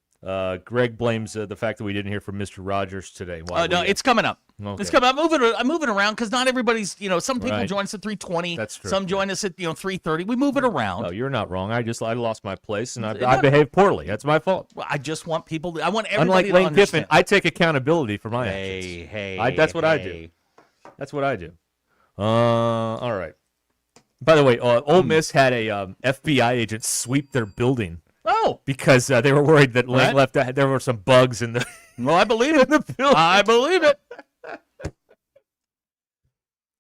Speaker 29: Greg blames the fact that we didn't hear from Mr. Rogers today.
Speaker 13: No, it's coming up.
Speaker 29: Okay.
Speaker 13: It's coming up. I'm moving around because not everybody's. Some people
Speaker 29: Right.
Speaker 13: join us at 3:20.
Speaker 29: That's true.
Speaker 13: Some join us at 3:30. We move it around.
Speaker 29: No, you're not wrong. I lost my place and I behaved poorly. That's my fault.
Speaker 13: Well, I just want people. I want everybody
Speaker 29: Unlike
Speaker 13: to
Speaker 29: Lane
Speaker 13: understand.
Speaker 29: Kiffin, I take accountability for my actions.
Speaker 13: Hey,
Speaker 29: that's what I do. That's what I do. All right. By the way, Ole Miss had a FBI agent sweep their building.
Speaker 13: Oh,
Speaker 29: because they were worried that Lane
Speaker 13: What?
Speaker 29: left. There were some bugs in the.
Speaker 13: Well, I believe it.
Speaker 29: the building.
Speaker 13: I believe it.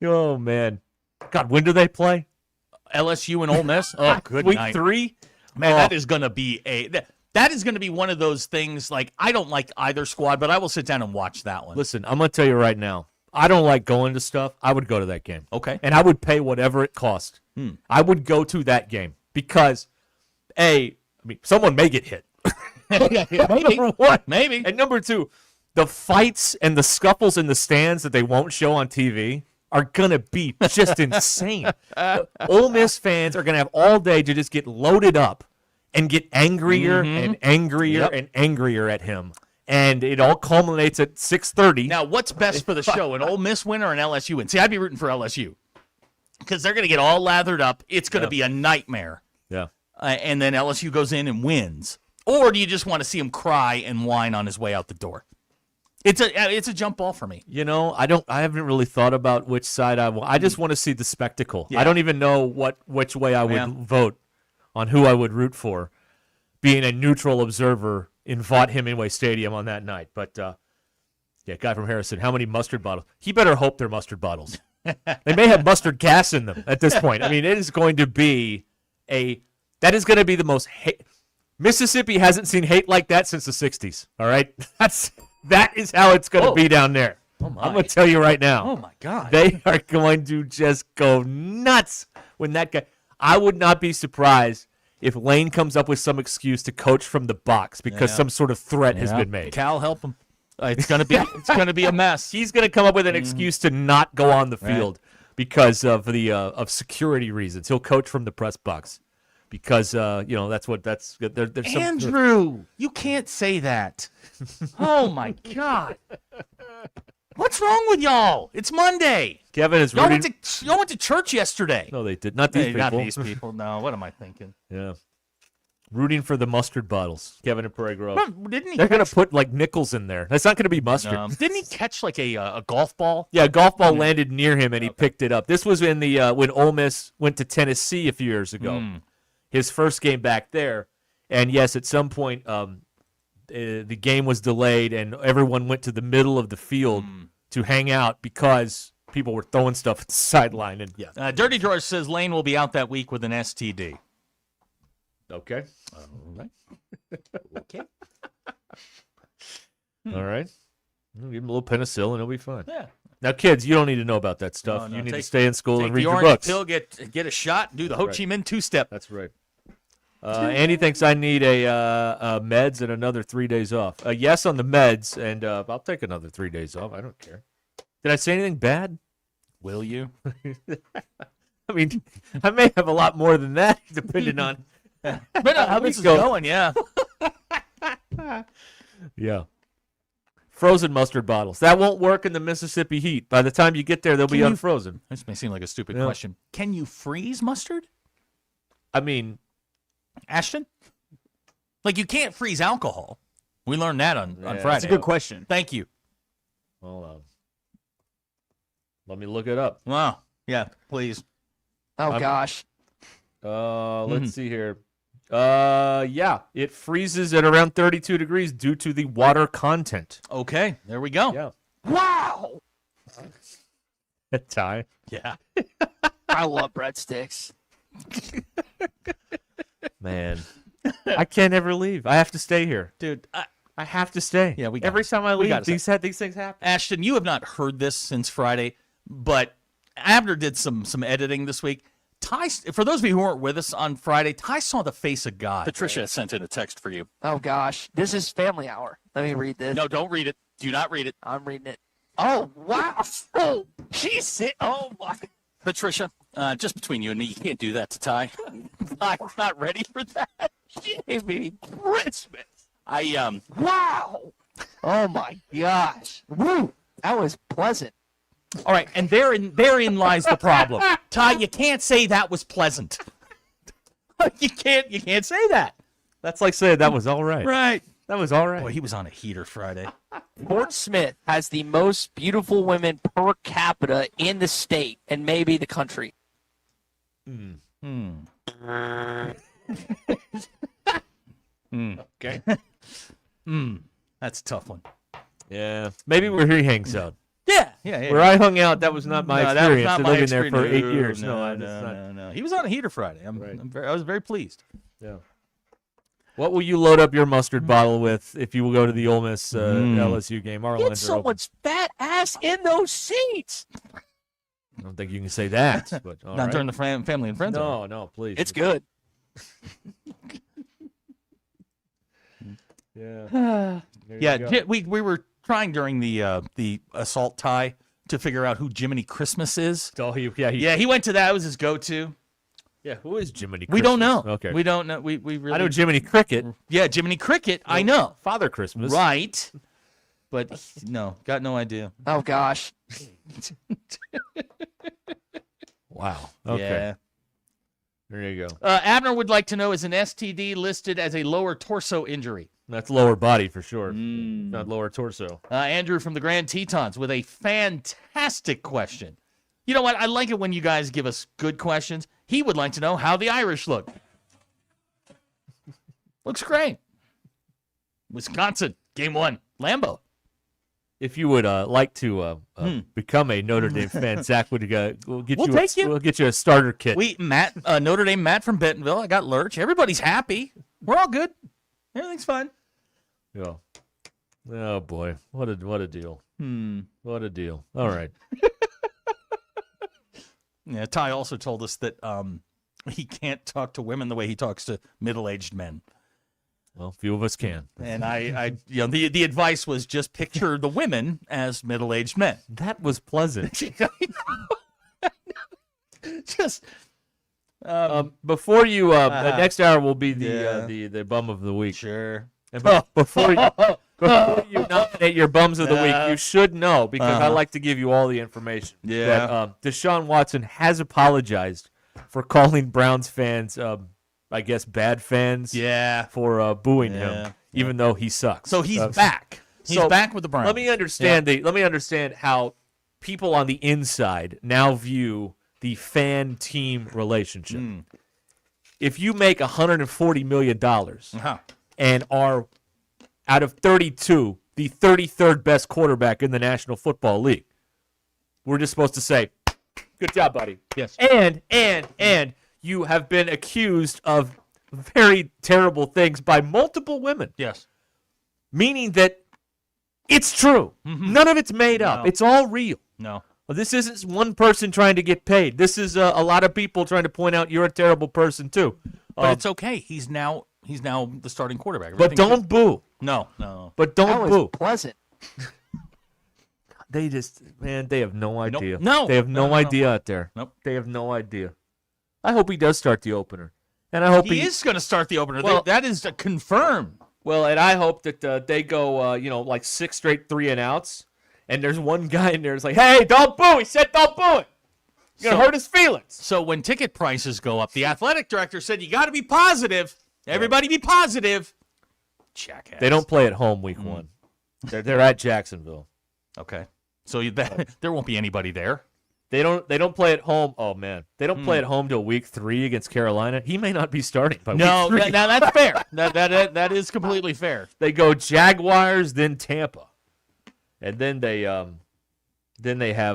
Speaker 29: Oh man, God, when do they play?
Speaker 13: LSU and Ole Miss. Oh, good
Speaker 29: Week
Speaker 13: night.
Speaker 29: 3.
Speaker 13: Man,
Speaker 29: Oh.
Speaker 13: that is going to be that is going to be one of those things. Like, I don't like either squad, but I will sit down and watch that one.
Speaker 29: Listen, I'm going to tell you right now. I don't like going to stuff. I would go to that game.
Speaker 13: Okay.
Speaker 29: And I would pay whatever it cost. I would go to that game because, someone may get hit.
Speaker 13: Maybe.
Speaker 29: Number one.
Speaker 13: Maybe.
Speaker 29: And number 2, the fights and the scuffles in the stands that they won't show on TV are going to be just insane. Ole Miss fans are going to have all day to just get loaded up and get angrier and angrier and angrier at him. And it all culminates at 6:30.
Speaker 13: Now, what's best for the show, an Ole Miss win or an LSU win? See, I'd be rooting for LSU because they're going to get all lathered up. It's going to be a nightmare.
Speaker 29: Yeah.
Speaker 13: And then LSU goes in and wins. Or do you just want to see him cry and whine on his way out the door? It's a jump ball for me.
Speaker 29: You know, I haven't really thought about which side I want. I just want to see the spectacle.
Speaker 13: Yeah.
Speaker 29: I don't even know which way I would vote on who I would root for, being a neutral observer in Vaught Hemingway Stadium on that night. But guy from Harrison, how many mustard bottles? He better hope they're mustard bottles. They may have mustard gas in them at this point. I mean, it is going to be that is going to be the most hate. Mississippi hasn't seen hate like that since the 60s. All right, that is how it's going to be down there.
Speaker 13: Oh my.
Speaker 29: I'm going to tell you right now.
Speaker 13: Oh my God.
Speaker 29: They are going to just go nuts when that guy. I would not be surprised if Lane comes up with some excuse to coach from the box because some sort of threat has been made.
Speaker 13: Cal, help him. It's going to be a mess.
Speaker 29: He's going to come up with an excuse to not go on the field because of of security reasons. He'll coach from the press box because that's what there's some
Speaker 13: Andrew, you can't say that. Oh my God. What's wrong with y'all? It's Monday.
Speaker 29: Kevin is
Speaker 13: y'all
Speaker 29: rooting.
Speaker 13: y'all went to church yesterday.
Speaker 29: No, they did not. These people.
Speaker 13: Not these people. No, what am I thinking?
Speaker 29: Yeah. Rooting for the mustard bottles, Kevin and Prairie Grove.
Speaker 13: Well, didn't he
Speaker 29: They're going to
Speaker 13: catch-
Speaker 29: put like nickels in there. That's not going to be mustard.
Speaker 13: Didn't he catch like a golf ball?
Speaker 29: Yeah, a golf ball landed near him and he picked it up. This was in the when Ole Miss went to Tennessee a few years ago. His first game back there. And yes, at some point the game was delayed and everyone went to the middle of the field to hang out because people were throwing stuff at the sideline. And
Speaker 13: Dirty George says Lane will be out that week with an STD.
Speaker 29: Okay.
Speaker 13: All right.
Speaker 29: Okay. All right. We'll give him a little penicillin and it'll be fine.
Speaker 13: Yeah.
Speaker 29: Now, kids, you don't need to know about that stuff.
Speaker 13: No,
Speaker 29: you need to
Speaker 13: take-
Speaker 29: stay in school
Speaker 13: Take
Speaker 29: and read
Speaker 13: the
Speaker 29: your
Speaker 13: orange
Speaker 29: books.
Speaker 13: pill, get a shot, do the Ho Chi Minh two-step.
Speaker 29: That's right. Andy thinks I need a meds and another 3 days off. Yes on the meds, and I'll take another 3 days off. I don't care. Did I say anything bad?
Speaker 13: Will you?
Speaker 29: I mean, I may have a lot more than that, depending on
Speaker 13: how this is going. Yeah.
Speaker 29: Yeah. Frozen mustard bottles. That won't work in the Mississippi heat. By the time you get there, they'll be unfrozen.
Speaker 13: This may seem like a stupid
Speaker 29: Yeah.
Speaker 13: question. Can you freeze mustard?
Speaker 29: I mean,
Speaker 13: Ashton? Like, you can't freeze alcohol. We learned that on Friday.
Speaker 7: That's a good question.
Speaker 13: Thank you.
Speaker 29: hold on. Let me look it up.
Speaker 13: Wow. Yeah, please.
Speaker 7: Oh, gosh.
Speaker 29: Let's see here. Yeah, it freezes at around 32 degrees due to the water content.
Speaker 13: Okay, there we go.
Speaker 29: Yeah.
Speaker 7: Wow.
Speaker 29: Ty.
Speaker 13: Yeah.
Speaker 7: I love breadsticks.
Speaker 29: Man, I can't ever leave. I have to stay here.
Speaker 13: Dude,
Speaker 29: I have to stay.
Speaker 13: Yeah, we got
Speaker 29: Every
Speaker 13: it.
Speaker 29: time I
Speaker 13: We
Speaker 29: leave,
Speaker 13: got it.
Speaker 29: these things happen.
Speaker 13: Ashton, you have not heard this since Friday, but Abner did some editing this week. Ty, for those of you who weren't with us on Friday, Ty saw the face of God.
Speaker 8: Patricia sent in a text for you.
Speaker 7: Oh, gosh. This is family hour. Let me read this.
Speaker 8: No, don't read it. Do not read it.
Speaker 7: I'm reading it. Oh, wow. Oh, she's sick. Oh, my.
Speaker 8: Patricia, just between you and me, you can't do that to Ty. I'm not ready for that.
Speaker 7: She gave me Christmas.
Speaker 8: Wow.
Speaker 7: Oh, my gosh. Woo. That was pleasant.
Speaker 13: All right, and therein lies the problem. Ty, you can't say that was pleasant. You can't say that.
Speaker 29: That's like saying that was all right.
Speaker 13: Right.
Speaker 29: That was all right.
Speaker 13: Boy, he was on a heater Friday.
Speaker 7: Fort Smith has the most beautiful women per capita in the state and maybe the country.
Speaker 29: Okay.
Speaker 13: That's a tough one.
Speaker 29: Yeah. Maybe where he hangs out.
Speaker 13: Yeah.
Speaker 29: Where I hung out, that was not my
Speaker 13: No, that was
Speaker 29: experience.
Speaker 13: not my
Speaker 29: Living there for 8
Speaker 13: experience.
Speaker 29: years.
Speaker 13: No. He was on a heater Friday. I was very pleased.
Speaker 29: Yeah. What will you load up your mustard bottle with if you will go to the Ole Miss LSU game? Our lines
Speaker 7: Get
Speaker 29: are open.
Speaker 7: someone's fat ass in those seats.
Speaker 29: I don't think you can say that. But all
Speaker 13: Not
Speaker 29: right.
Speaker 13: during the family and friends.
Speaker 29: No, please.
Speaker 7: It's good.
Speaker 29: Yeah.
Speaker 13: Yeah, we were trying during the assault tie to figure out who Jiminy Christmas is.
Speaker 29: Oh, he
Speaker 13: went to that. It was his go-to.
Speaker 29: Yeah, who is Jiminy Christmas?
Speaker 13: We don't know.
Speaker 29: Okay.
Speaker 13: We don't know. We really.
Speaker 29: I know Jiminy Cricket.
Speaker 13: Yeah, Jiminy Cricket. I know.
Speaker 29: Father Christmas.
Speaker 13: Right. But no, got no idea.
Speaker 7: Oh gosh.
Speaker 29: Wow. Okay.
Speaker 13: Yeah.
Speaker 29: There you go.
Speaker 13: Abner would like to know, is an STD listed as a lower torso injury?
Speaker 29: That's lower body for sure. Not lower torso.
Speaker 13: Andrew from the Grand Tetons with a fantastic question. You know what? I like it when you guys give us good questions. He would like to know how the Irish look. Looks great. Wisconsin, game 1, Lambeau.
Speaker 29: If you would like to become a Notre Dame fan, Zach would we'll get
Speaker 13: We'll
Speaker 29: you.
Speaker 13: take you.
Speaker 29: We'll get you a starter kit.
Speaker 13: Matt, Notre Dame Matt from Bentonville. I got Lurch. Everybody's happy. We're all good. Everything's fine.
Speaker 29: Yeah. Oh boy, what a deal. What a deal. All right.
Speaker 13: Yeah, Ty also told us that he can't talk to women the way he talks to middle-aged men.
Speaker 29: Well, few of us can.
Speaker 13: And the advice was just picture the women as middle-aged men.
Speaker 29: That was pleasant.
Speaker 13: Just
Speaker 29: before you, the next hour will be the bum of the week.
Speaker 13: Sure.
Speaker 29: And before you nominate your bums of the week, you should know, because I like to give you all the information.
Speaker 13: Yeah.
Speaker 29: That Deshaun Watson has apologized for calling Browns fans, I guess, bad fans.
Speaker 13: Yeah.
Speaker 29: For booing him, even though he sucks.
Speaker 13: So he's back. He's back with the Browns.
Speaker 29: Let me understand let me understand how people on the inside now view the fan-team relationship. If you make $140 million and are, out of 32, the 33rd best quarterback in the National Football League, we're just supposed to say, good job, buddy.
Speaker 13: Yes.
Speaker 29: And you have been accused of very terrible things by multiple women.
Speaker 13: Yes.
Speaker 29: Meaning that it's true. None of it's made up.
Speaker 13: No.
Speaker 29: It's all real.
Speaker 13: No.
Speaker 29: Well, this isn't one person trying to get paid. This is a lot of people trying to point out you're a terrible person too.
Speaker 13: But it's okay. He's now the starting quarterback.
Speaker 29: But don't boo.
Speaker 13: No.
Speaker 29: But don't boo.
Speaker 7: Pleasant.
Speaker 29: They have no idea.
Speaker 13: No.
Speaker 29: They have no idea out there.
Speaker 13: Nope.
Speaker 29: They have no idea. I hope he does start the opener. And I hope
Speaker 13: he is going to start the opener.
Speaker 29: Well,
Speaker 13: that is confirmed.
Speaker 29: Well, and I hope that they go, like 6 straight 3-and-outs, and there's one guy in there that's like, hey, don't boo. He said don't boo it. You're going to hurt his feelings.
Speaker 13: So when ticket prices go up, the athletic director said you got to be positive. Everybody be positive. Jackass.
Speaker 29: They don't play at home week 1. They're at Jacksonville.
Speaker 13: Okay. So there won't be anybody there.
Speaker 29: They don't play at home. Oh man, they don't play at home till week 3 against Carolina. He may not be starting by week 3.
Speaker 13: Now that's fair. That is completely fair.
Speaker 29: They go Jaguars, then Tampa, and then they have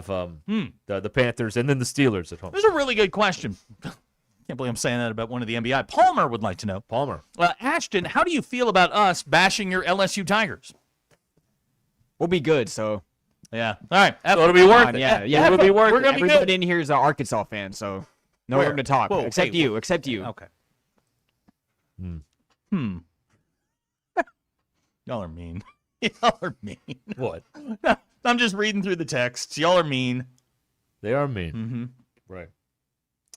Speaker 29: the Panthers, and then the Steelers at home.
Speaker 13: There's a really good question. Can't believe I'm saying that about one of the NBI. Palmer would like to know.
Speaker 29: Palmer.
Speaker 13: Ashton, how do you feel about us bashing your LSU Tigers?
Speaker 2: We'll be good, so.
Speaker 13: Yeah. All right.
Speaker 29: So it'll be worth it.
Speaker 2: Yeah.
Speaker 29: It'll be worth it.
Speaker 13: We're gonna be
Speaker 2: Everybody
Speaker 13: good.
Speaker 2: in here is an Arkansas fan, so no room to talk.
Speaker 13: Whoa,
Speaker 2: except
Speaker 13: hey,
Speaker 2: you. Except you.
Speaker 13: Okay. Y'all are mean. Y'all are mean.
Speaker 29: What?
Speaker 13: I'm just reading through the texts. Y'all are mean.
Speaker 29: They are mean.
Speaker 13: Mm-hmm.
Speaker 29: Right.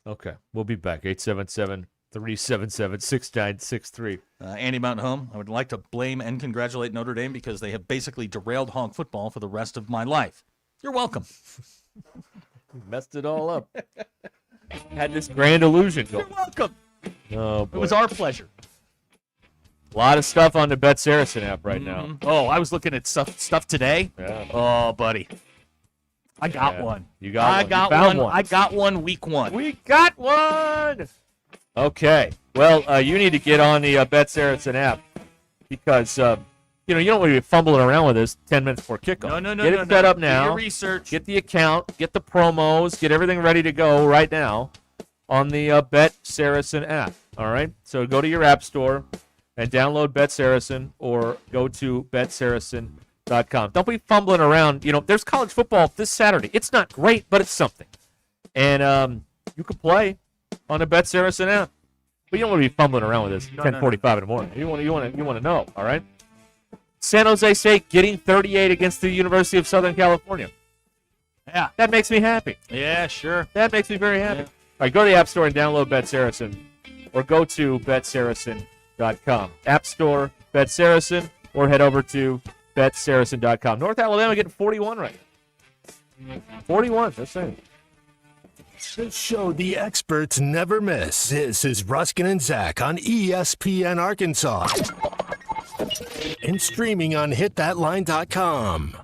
Speaker 29: Okay. We'll be back. 877-377-6963.
Speaker 13: Andy Mountain Home, I would like to blame and congratulate Notre Dame because they have basically derailed honk football for the rest of my life. You're welcome.
Speaker 29: Messed it all up. Had this grand illusion going.
Speaker 13: You're welcome.
Speaker 29: Oh, boy.
Speaker 13: It was our pleasure.
Speaker 29: A lot of stuff on the Bet Saracen app right now.
Speaker 13: Oh, I was looking at stuff today.
Speaker 29: Yeah.
Speaker 13: Oh, buddy. I got
Speaker 29: Yeah,
Speaker 13: one.
Speaker 29: You got one.
Speaker 13: I got
Speaker 29: You found
Speaker 13: one. I got one week 1.
Speaker 29: We got one. Okay. Well, you need to get on the Bet Saracen app because you don't want to be fumbling around with this 10 minutes before kickoff.
Speaker 13: No.
Speaker 29: Get it set up now.
Speaker 13: Do your research.
Speaker 29: Get the account. Get the promos. Get everything ready to go right now on the Bet Saracen app. All right. So go to your app store and download Bet Saracen or go to betsaracen.com. Don't be fumbling around. There's college football this Saturday. It's not great, but it's something. And you can play on the Bet Saracen app. But you don't want to be fumbling around with this 10:45 in the morning. You want to know, all right? San Jose State getting 38 against the University of Southern California.
Speaker 13: Yeah.
Speaker 29: That makes me happy.
Speaker 13: Yeah, sure.
Speaker 29: That makes me very happy.
Speaker 13: Yeah.
Speaker 29: All right, go to the App Store and download Bet Saracen or go to betsaracen.com. App Store, Bet Saracen, or head over to betsaracen.com. North Alabama getting 41 right now. 41, that's saying.
Speaker 32: The show the experts never miss. This is Ruscin and Zach on ESPN Arkansas. And streaming on hitthatline.com.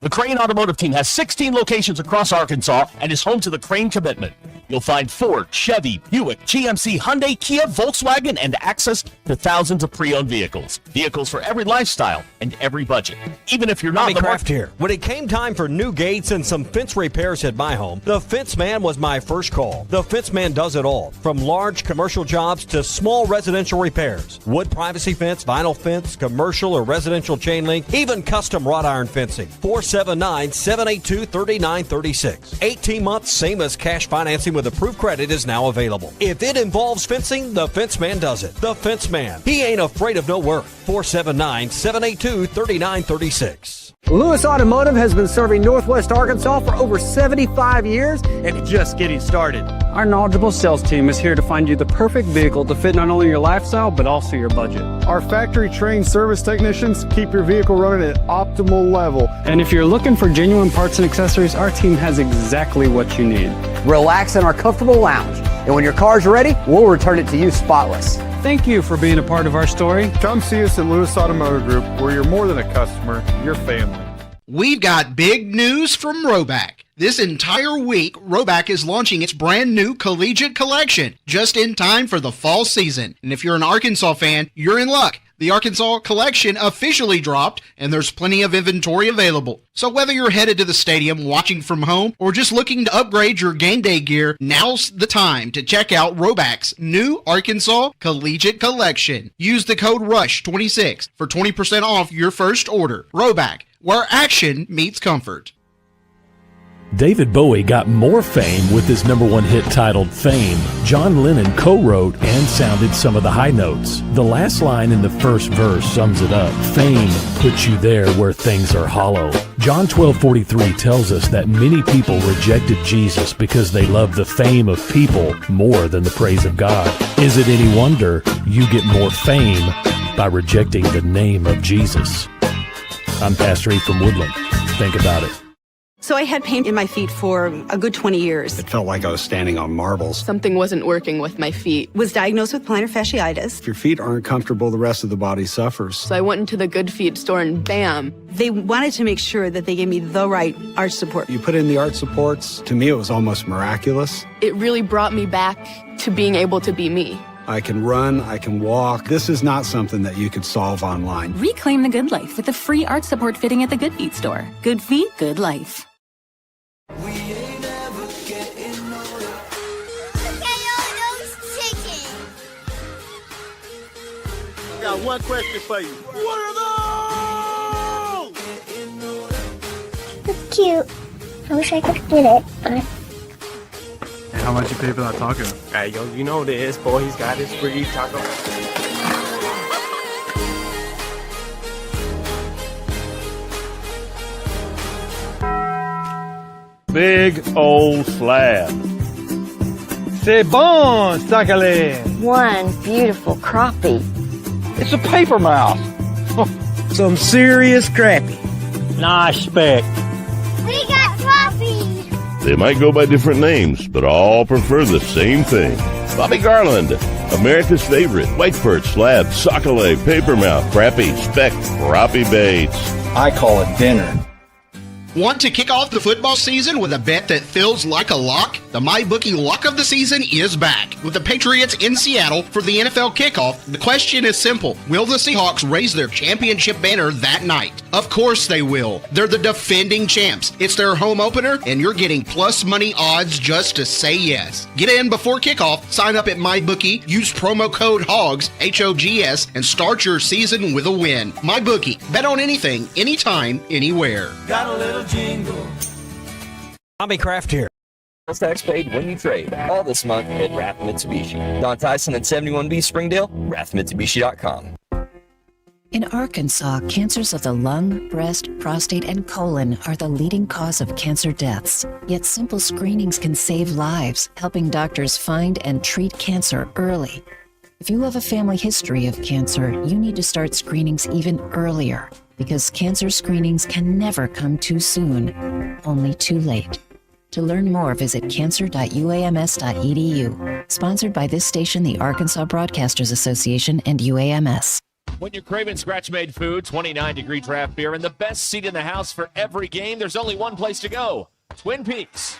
Speaker 9: The Crane Automotive Team has 16 locations across Arkansas and is home to the Crane Commitment. You'll find Ford, Chevy, Buick, GMC, Hyundai, Kia, Volkswagen, and access to thousands of pre-owned vehicles. Vehicles for every lifestyle and every budget. Even if you're not
Speaker 10: Tommy Kraft here. When it came time for new gates and some fence repairs at my home, the Fence Man was my first call. The Fence Man does it all, from large commercial jobs to small residential repairs. Wood privacy fence, vinyl fence, commercial or residential chain link, even custom wrought iron fencing. 479-782-3936. 18 months, same as cash financing with approved credit is now available. If it involves fencing, the Fence Man does it. The Fence Man. He ain't afraid of no work. 479-782-3936.
Speaker 22: Lewis Automotive has been serving Northwest Arkansas for over 75 years and just getting started. Our knowledgeable sales team is here to find you the perfect vehicle to fit not only your lifestyle, but also your budget.
Speaker 11: Our factory-trained service technicians keep your vehicle running at optimal level.
Speaker 22: And if you're looking for genuine parts and accessories, our team has exactly what you need.
Speaker 12: Relax in our comfortable lounge, and when your car's ready, we'll return it to you spotless.
Speaker 22: Thank you for being a part of our story.
Speaker 11: Come see us at Lewis Automotive Group, where you're more than a customer, you're family.
Speaker 21: We've got big news from Roback. This entire week, Roback is launching its brand new collegiate collection, just in time for the fall season. And if you're an Arkansas fan, you're in luck. The Arkansas collection officially dropped, and there's plenty of inventory available. So whether you're headed to the stadium, watching from home, or just looking to upgrade your game day gear, now's the time to check out Roback's new Arkansas Collegiate Collection. Use the code RUSH26 for 20% off your first order. Roback, where action meets comfort.
Speaker 14: David Bowie got more fame with his #1 hit titled Fame. John Lennon co-wrote and sounded some of the high notes. The last line in the first verse sums it up. Fame puts you there where things are hollow. John 12:43 tells us that many people rejected Jesus because they loved the fame of people more than the praise of God. Is it any wonder you get more fame by rejecting the name of Jesus? I'm Pastor E from Woodland. Think about it.
Speaker 16: So I had pain in my feet for a good 20 years.
Speaker 17: It felt like I was standing on marbles.
Speaker 16: Something wasn't working with my feet. Was diagnosed with plantar fasciitis.
Speaker 17: If your feet aren't comfortable, the rest of the body suffers.
Speaker 16: So I went into the Good Feet store and bam. They wanted to make sure that they gave me the right arch support.
Speaker 17: You put in the arch supports. To me, it was almost miraculous.
Speaker 16: It really brought me back to being able to be me.
Speaker 17: I can run, I can walk. This is not something that you could solve online.
Speaker 19: Reclaim the good life with a free arch support fitting at the Good Feet store. Good feet, good life.
Speaker 23: Got one question for you. What are those?
Speaker 27: It's cute. I wish I could get it, but...
Speaker 11: How much you pay for that taco?
Speaker 23: Hey, yo, you know this, boy. He's got his free taco.
Speaker 22: Big old slab. C'est bon, sacale.
Speaker 27: One beautiful crappie.
Speaker 22: It's a paper mouse. Some serious crappie. Nice speck.
Speaker 27: We got crappie.
Speaker 30: They might go by different names, but all prefer the same thing. Bobby Garland,
Speaker 1: America's favorite, white perch, slab, sockeye, papermouth, crappie, speck, crappie baits.
Speaker 3: I call it dinner.
Speaker 21: Want to kick off the football season with a bet that feels like a lock? The MyBookie lock of the season is back. With the Patriots in Seattle for the NFL kickoff, the question is simple. Will the Seahawks raise their championship banner that night? Of course they will. They're the defending champs. It's their home opener, and you're getting plus money odds just to say yes. Get in before kickoff, sign up at MyBookie, use promo code HOGS, H-O-G-S, and start your season with a win. MyBookie. Bet on anything, anytime, anywhere.
Speaker 4: Got a little jingle.
Speaker 10: Tommy Kraft here.
Speaker 5: Sales tax paid when you trade. All this month at Rath Mitsubishi. Don Tyson at 71B Springdale, rathmitsubishi.com.
Speaker 6: In Arkansas, cancers of the lung, breast, prostate, and colon are the leading cause of cancer deaths. Yet simple screenings can save lives, helping doctors find and treat cancer early. If you have a family history of cancer, you need to start screenings even earlier, because cancer screenings can never come too soon, only too late. To learn more, visit cancer.uams.edu. Sponsored by this station, the Arkansas Broadcasters Association, and UAMS.
Speaker 29: When you're craving scratch-made food, 29-degree draft beer, and the best seat in the house for every game, there's only one place to go: Twin Peaks.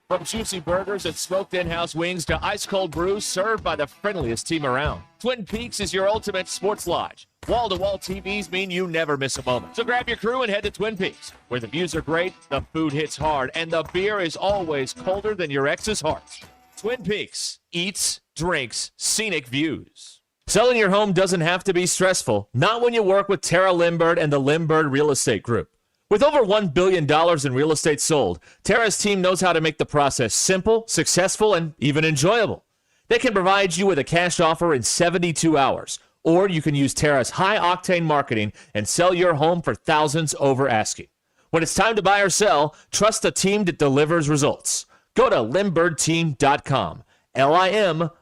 Speaker 29: From juicy burgers and smoked in-house wings to ice-cold brews served by the friendliest team around, Twin Peaks is your ultimate sports lodge. Wall-to-wall TVs mean you never miss a moment. So grab your crew and head to Twin Peaks, where the views are great, the food hits hard, and the beer is always colder than your ex's heart. Twin Peaks. Eats, drinks, scenic views. Selling your home doesn't have to be stressful. Not when you work with Tara Limbird and the Limbird Real Estate Group. With over $1 billion in real estate sold, Tara's team knows how to make the process simple, successful, and even enjoyable. They can provide you with a cash offer in 72 hours, or you can use Tara's high-octane marketing and sell your home for thousands over asking. When it's time to buy or sell, trust a team that delivers results. Go to LimbirdTeam.com, LIMBIRD.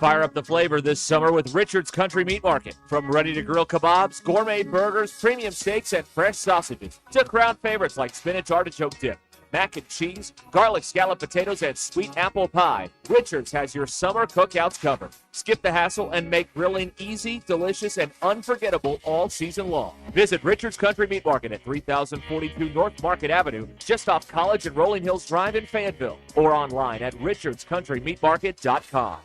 Speaker 29: Fire up the flavor this summer with Richard's Country Meat Market. From ready-to-grill kebabs, gourmet burgers, premium steaks, and fresh sausages, to crown favorites like spinach artichoke dip, mac and cheese, garlic scallop potatoes, and sweet apple pie, Richard's has your summer cookouts covered. Skip the hassle and make grilling easy, delicious, and unforgettable all season long. Visit Richard's Country Meat Market at 3042 North Market Avenue, just off College and Rolling Hills Drive in Fayetteville, or online at richardscountrymeatmarket.com.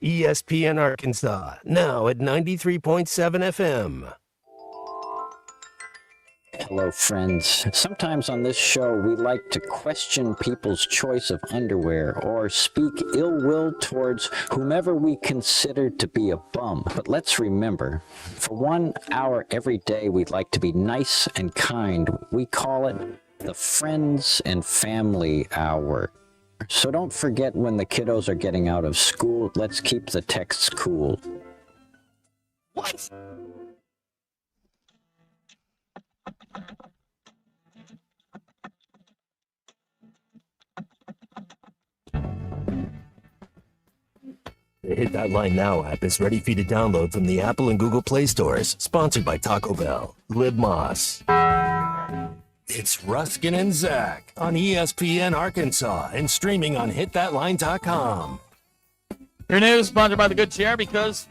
Speaker 32: ESPN Arkansas, now at 93.7 FM.
Speaker 15: Hello, friends. Sometimes on this show, we like to question people's choice of underwear or speak ill will towards whomever we consider to be a bum. But let's remember, for 1 hour every day, we'd like to be nice and kind. We call it the Friends and Family Hour. So don't forget, when the kiddos are getting out of school, let's keep the texts cool.
Speaker 32: What? The Hit That Line Now app is ready for you to download from the Apple and Google Play stores. Sponsored by Taco Bell. Lib Moss. It's Ruskin and Zach on ESPN Arkansas and streaming on hitthatline.com.
Speaker 13: Your news sponsored by The Good Chair, because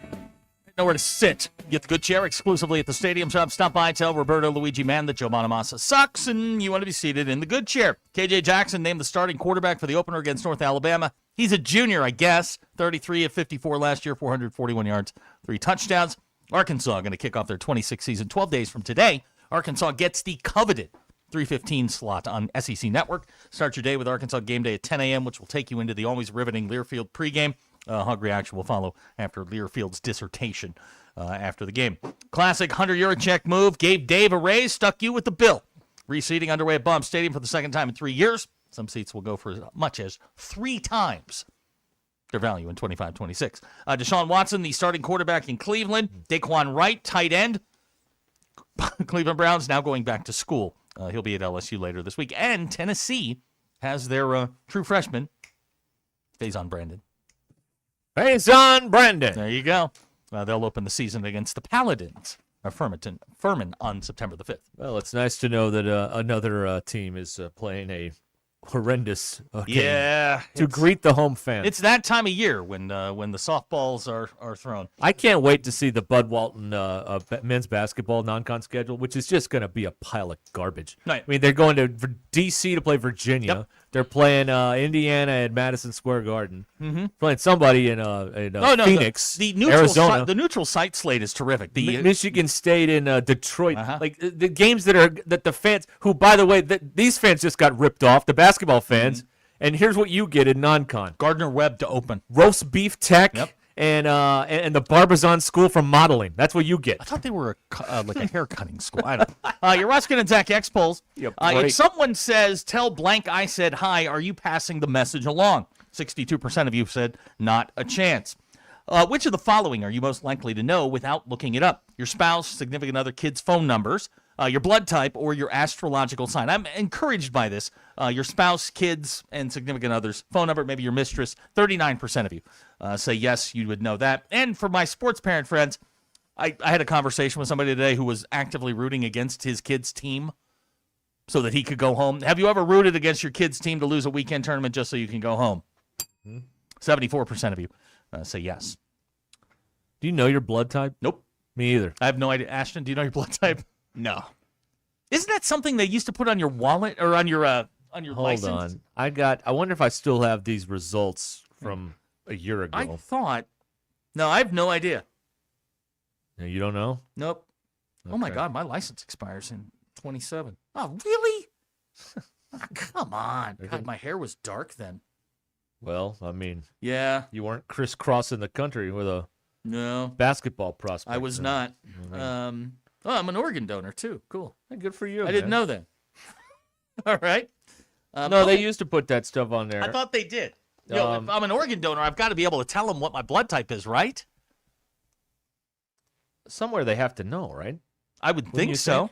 Speaker 13: nowhere to sit. Get The Good Chair exclusively at the Stadium Shop. Stop by, tell Roberto Luigi Man that Joe Bonamassa sucks and you want to be seated in The Good Chair. KJ Jackson named the starting quarterback for the opener against North Alabama. He's a junior, I guess. 33 of 54 last year, 441 yards, 3 touchdowns. Arkansas going to kick off their 26th season 12 days from today. Arkansas gets the coveted 3:15 slot on SEC Network. Start your day with Arkansas Game Day at 10 a.m., which will take you into the always riveting Learfield pregame. Hug reaction will follow after Learfield's dissertation after the game. Classic Hunter Yurachek move. Gave Dave a raise, stuck you with the bill. Reseating underway at Baum Stadium for the second time in 3 years. Some seats will go for as much as 3 times their value in 25-26. Deshaun Watson, the starting quarterback in Cleveland. Daquan Wright, tight end. Cleveland Browns now going back to school. He'll be at LSU later this week. And Tennessee has their true freshman, Faison Brandon.
Speaker 29: Faison Brandon.
Speaker 13: There you go. They'll open the season against the Paladins of Furman on September the 5th.
Speaker 29: Well, it's nice to know that another team is playing a horrendous game
Speaker 13: Yeah,
Speaker 29: to greet the home fans.
Speaker 13: It's that time of year when the softballs are thrown.
Speaker 29: I can't wait to see the Bud Walton men's basketball non-con schedule, which is just going to be a pile of garbage.
Speaker 13: Right.
Speaker 29: I mean, they're going to D.C. to play Virginia.
Speaker 13: Yep.
Speaker 29: They're playing Indiana at Madison Square Garden. Playing somebody in Phoenix,
Speaker 13: the neutral
Speaker 29: Arizona.
Speaker 13: the neutral site slate is terrific. The
Speaker 29: Michigan State in Detroit. Like the games that the fans, who by the way, these fans just got ripped off. The basketball fans. And here's what you get in non-con:
Speaker 13: Gardner Webb to open,
Speaker 29: roast beef tech, and the Barbizon School for modeling. That's what you get.
Speaker 13: I thought they were like a hair cutting school. I don't know. Your Ruscin and Zach X polls.
Speaker 29: Yep,
Speaker 13: if someone says, "Tell blank I said hi," are you passing the message along? 62% of you said not a chance. Which of the following are you most likely to know without looking it up? Your spouse, significant other, kids' phone numbers, your blood type, or your astrological sign. I'm encouraged by this. Your spouse, kids, and significant others' phone number, maybe your mistress. 39% of you say yes, you would know that. And for my sports parent friends, I had a conversation with somebody today who was actively rooting against his kid's team so that he could go home. Have you ever rooted against your kid's team to lose a weekend tournament just so you can go home? 74% of you say yes.
Speaker 29: Do you know your blood type?
Speaker 13: Nope.
Speaker 29: Me either.
Speaker 13: I have no idea. Ashton, do you know your blood type? No. Isn't that something they used to put on your wallet or on your license?
Speaker 29: Hold on. I wonder if I still have these results from a year ago.
Speaker 13: I thought. No, I have no idea.
Speaker 29: No, you don't know?
Speaker 13: Nope. Okay. Oh my God, my license expires in 27. Oh, really? Oh, come on. God, my hair was dark then.
Speaker 29: Well, I mean,
Speaker 13: yeah,
Speaker 29: you weren't crisscrossing the country with a basketball prospect.
Speaker 13: I was not. I'm an organ donor too. Cool.
Speaker 29: Hey, good for you.
Speaker 13: I didn't know that. All right.
Speaker 29: No, they used to put that stuff on there.
Speaker 13: I thought they did. If I'm an organ donor, I've got to be able to tell them what my blood type is, right?
Speaker 29: Somewhere they have to know, right?
Speaker 13: I would think so.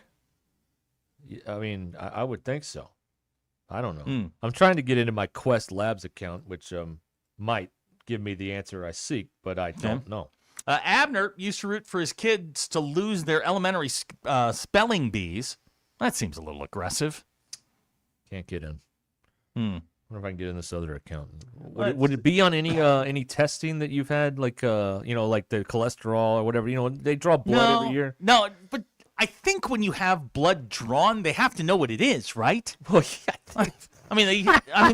Speaker 29: I mean, I would think so. I don't know. I'm trying to get into my Quest Labs account, which might give me the answer I seek, but I don't know.
Speaker 13: Abner used to root for his kids to lose their elementary spelling bees. That seems a little aggressive.
Speaker 29: Can't get in.
Speaker 13: Hmm.
Speaker 29: I wonder if I can get in this other account. Would it be on any testing that you've had, like like the cholesterol or whatever? They draw blood every year.
Speaker 13: No, but I think when you have blood drawn, they have to know what it is, right?
Speaker 29: Well, yeah.
Speaker 13: I mean,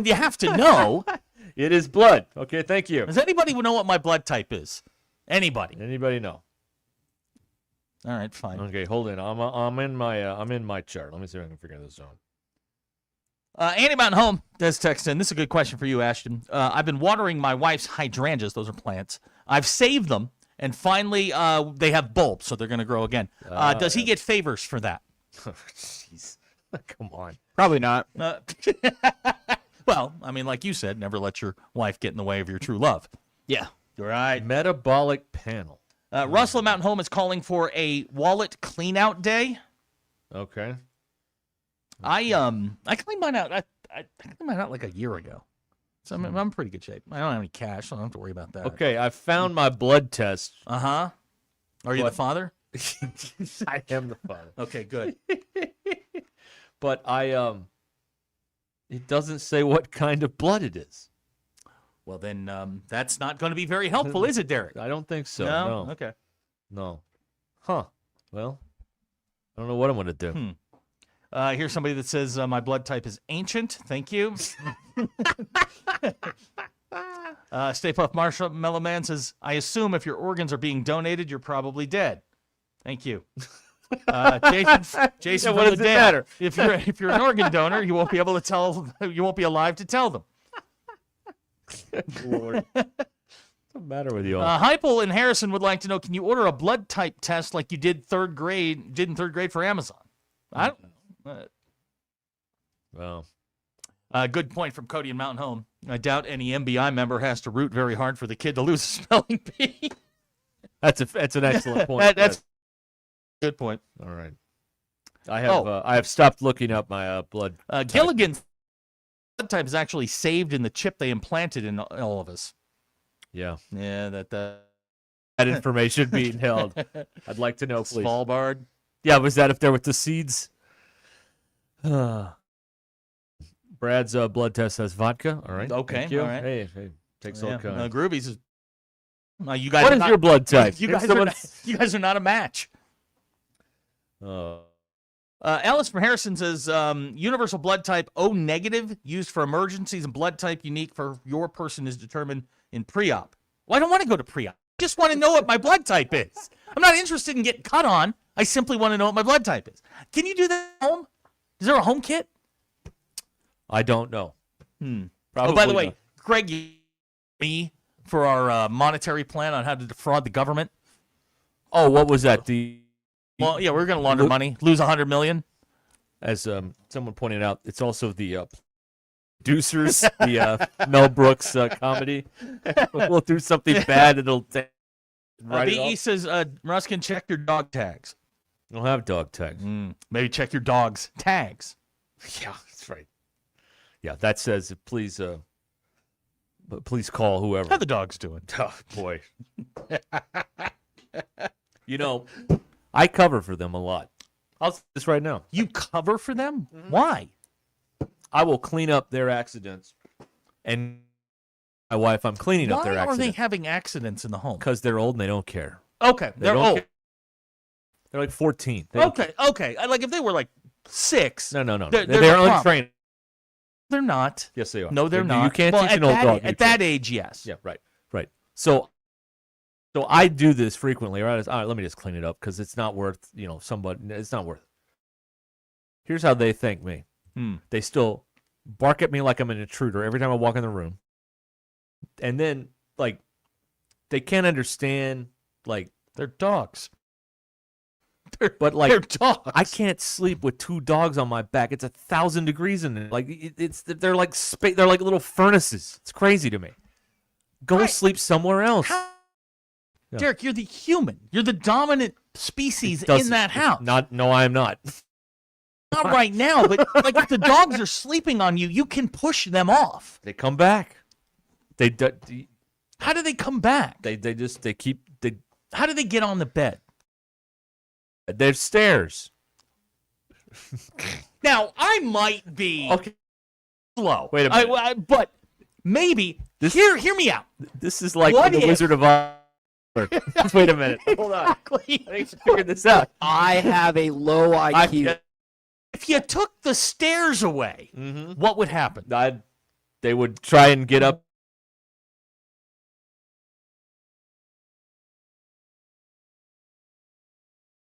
Speaker 13: you have to know.
Speaker 29: It is blood. Okay, thank you.
Speaker 13: Does anybody know what my blood type is? Anybody?
Speaker 29: Anybody know?
Speaker 13: All right, fine.
Speaker 29: Okay, hold on. I'm in my chart. Let me see if I can figure this out.
Speaker 13: Andy Mountain Home does text in. This is a good question for you, Ashton. I've been watering my wife's hydrangeas. Those are plants. I've saved them, and finally they have bulbs, so they're going to grow again. Does he get favors for that?
Speaker 29: Jeez. Come on.
Speaker 2: Probably not.
Speaker 13: Well, I mean, like you said, never let your wife get in the way of your true love.
Speaker 2: Yeah.
Speaker 13: Right.
Speaker 29: Metabolic panel.
Speaker 13: Russell at Mountain Home is calling for a wallet clean-out day.
Speaker 29: Okay.
Speaker 13: I cleaned mine out. I cleaned mine out like a year ago, so I'm in pretty good shape. I don't have any cash, so I don't have to worry about that.
Speaker 29: Okay, I found my blood test.
Speaker 13: Are you the father?
Speaker 29: I am the father.
Speaker 13: Okay, good.
Speaker 29: But it doesn't say what kind of blood it is.
Speaker 13: Well, then that's not going to be very helpful, is it, Derek?
Speaker 29: I don't think so.
Speaker 13: No?
Speaker 29: No.
Speaker 13: Okay.
Speaker 29: No. Huh. Well, I don't know what I'm going to do.
Speaker 13: Here's somebody that says my blood type is ancient. Thank you. Stay Puft Marshmallow Man says, I assume if your organs are being donated, you're probably dead. Thank you. Jason,
Speaker 29: what does it matter?
Speaker 13: If you're an organ donor, you won't be able to tell. You won't be alive to tell them.
Speaker 29: Lord. What's the matter with you all?
Speaker 13: Heipel in Harrison would like to know: can you order a blood type test like you did in third grade for Amazon? I don't know.
Speaker 29: Well,
Speaker 13: good point from Cody in Mountain Home. I doubt any MBI member has to root very hard for the kid to lose a spelling bee.
Speaker 29: That's an excellent point.
Speaker 13: That's a good point.
Speaker 29: All right. I have stopped looking up my blood.
Speaker 13: Gilligan's blood type is actually saved in the chip they implanted in all of us.
Speaker 29: Yeah.
Speaker 13: Yeah, that
Speaker 29: information being held. I'd like to know, please.
Speaker 13: Svalbard.
Speaker 29: Yeah, was that up there with the seeds? Brad's blood test has vodka. All right.
Speaker 13: Okay,
Speaker 29: Thank you.
Speaker 13: all right.
Speaker 29: Hey, takes all kinds.
Speaker 13: Groovy's is. You guys.
Speaker 29: What
Speaker 13: are
Speaker 29: is
Speaker 13: not-
Speaker 29: your blood type?
Speaker 13: You
Speaker 29: If
Speaker 13: guys,
Speaker 29: someone-
Speaker 13: you guys are not a match. Alice from Harrison says, universal blood type O negative, used for emergencies, and blood type unique for your person is determined in pre-op. Well, I don't want to go to pre-op. I just want to know what my blood type is. I'm not interested in getting cut on. I simply want to know what my blood type is. Can you do that at home? Is there a home kit?
Speaker 29: I don't know.
Speaker 13: Oh,
Speaker 29: Probably
Speaker 13: by the way,
Speaker 29: not.
Speaker 13: Greg, me for our monetary plan on how to defraud the government.
Speaker 29: Oh, what was that?
Speaker 13: Well, yeah, we're going to launder money, lose $100 million.
Speaker 29: As someone pointed out, it's also the producers, the Mel Brooks comedy. We'll do something bad, it'll write it
Speaker 13: BE
Speaker 29: off.
Speaker 13: says, Ruskin, check your dog tags.
Speaker 29: I don't have dog tags.
Speaker 13: Maybe check your dog's tags.
Speaker 29: Yeah, that's right. Yeah, that says please call whoever.
Speaker 13: How the dog's doing?
Speaker 29: Oh boy. You know, I cover for them a lot. I'll say this right now.
Speaker 13: You cover for them? Why?
Speaker 29: I will clean up their accidents, and my wife, I'm cleaning up their
Speaker 13: Why are
Speaker 29: accidents.
Speaker 13: they having accidents in the home?
Speaker 29: Because they're old and they don't care.
Speaker 13: Okay,
Speaker 29: They
Speaker 13: they're
Speaker 29: don't
Speaker 13: old.
Speaker 29: care. They're like 14. They don't
Speaker 13: Okay. Like if they were like 6.
Speaker 29: No.
Speaker 13: They're
Speaker 29: They're
Speaker 13: a problem.
Speaker 29: untrained.
Speaker 13: They're not.
Speaker 29: Yes, they are.
Speaker 13: No, they're
Speaker 29: You
Speaker 13: not.
Speaker 29: can't
Speaker 13: Well,
Speaker 29: teach
Speaker 13: at
Speaker 29: an old
Speaker 13: that,
Speaker 29: dog.
Speaker 13: At that age, yes.
Speaker 29: Yeah, right. So I do this frequently. Right? All right, let me just clean it up because it's not worth, somebody. It's not worth it. Here's how they thank me. They still bark at me like I'm an intruder every time I walk in the room, and then like they can't understand like
Speaker 13: they're dogs.
Speaker 29: But like
Speaker 13: they're dogs.
Speaker 29: I can't sleep with 2 dogs on my back. It's 1,000 degrees in it. Like they're like they're like little furnaces. It's crazy to me. Go sleep somewhere else. Yeah.
Speaker 13: Derek, you're the human. You're the dominant species in that house.
Speaker 29: No, I am not.
Speaker 13: Not right now, but like if the dogs are sleeping on you, you can push them off.
Speaker 29: They come back.
Speaker 13: How do they come back?
Speaker 29: They keep.
Speaker 13: How do they get on the bed?
Speaker 29: There's stairs.
Speaker 13: Now I might be slow.
Speaker 29: Wait a minute.
Speaker 13: But maybe hear me out.
Speaker 29: This is like
Speaker 13: What
Speaker 29: the
Speaker 13: if-
Speaker 29: Wizard of Oz. Wait a minute. Hold on.
Speaker 13: Exactly.
Speaker 29: I need to figure this out.
Speaker 12: I have a low IQ.
Speaker 13: If you took the stairs away, what would happen?
Speaker 29: They would try and get up.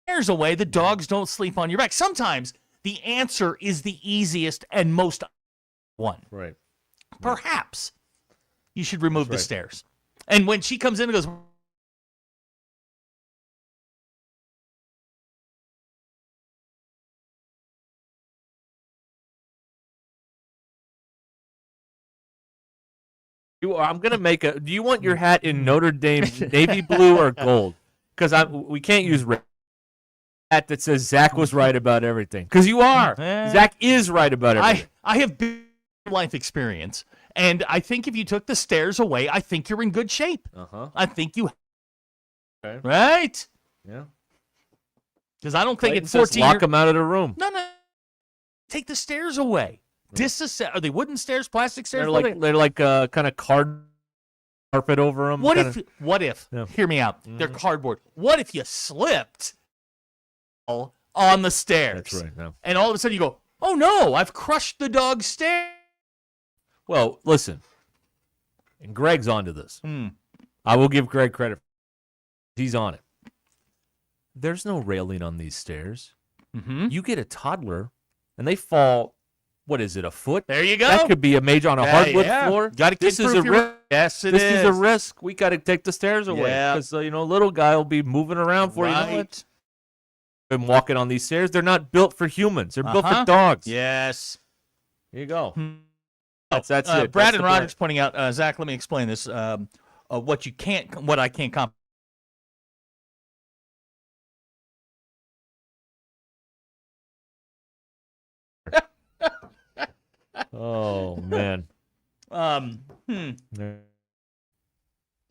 Speaker 13: Stairs away, the dogs don't sleep on your back. Sometimes the answer is the easiest and most one.
Speaker 29: Right.
Speaker 13: Perhaps you should remove the
Speaker 29: right.
Speaker 13: stairs. And when she comes in and goes,
Speaker 29: I'm gonna make a. Do you want your hat in Notre Dame navy blue or gold? Because we can't use red. Hat that says Zach was right about everything. Because you are. Zach is right about everything.
Speaker 13: I have big life experience, and I think if you took the stairs away, I think you're in good shape. I think you.
Speaker 29: Okay.
Speaker 13: Right?
Speaker 29: Yeah.
Speaker 13: Because I don't think
Speaker 29: Clayton
Speaker 13: at
Speaker 29: says
Speaker 13: 14
Speaker 29: lock them out of the room.
Speaker 13: No. Take the stairs away. Are they wooden stairs, plastic stairs?
Speaker 29: They're like kind of carpet over them.
Speaker 13: What if?
Speaker 29: Yeah.
Speaker 13: Hear me out. They're cardboard. What if you slipped on the stairs?
Speaker 29: That's right. No.
Speaker 13: And all of a sudden you go, "Oh no! I've crushed the dog's stair."
Speaker 29: Well, listen. And Greg's onto this. I will give Greg credit. He's on it. There's no railing on these stairs. You get a toddler, and they fall. What is it? A foot?
Speaker 13: There you go.
Speaker 29: That could be a major on a hardwood floor.
Speaker 13: Got to
Speaker 29: This is a risk.
Speaker 13: Yes,
Speaker 29: This is a risk. We got to take the stairs away
Speaker 13: Yeah.
Speaker 29: because little guy will be moving around for you know it. Been walking on these stairs. They're not built for humans. They're built for dogs.
Speaker 13: Yes.
Speaker 29: Here you go. That's it.
Speaker 13: Brad
Speaker 29: That's
Speaker 13: and
Speaker 29: the
Speaker 13: Rogers pointing out, Zach, let me explain this. What I can't comp.
Speaker 29: Oh man.
Speaker 13: Hmm.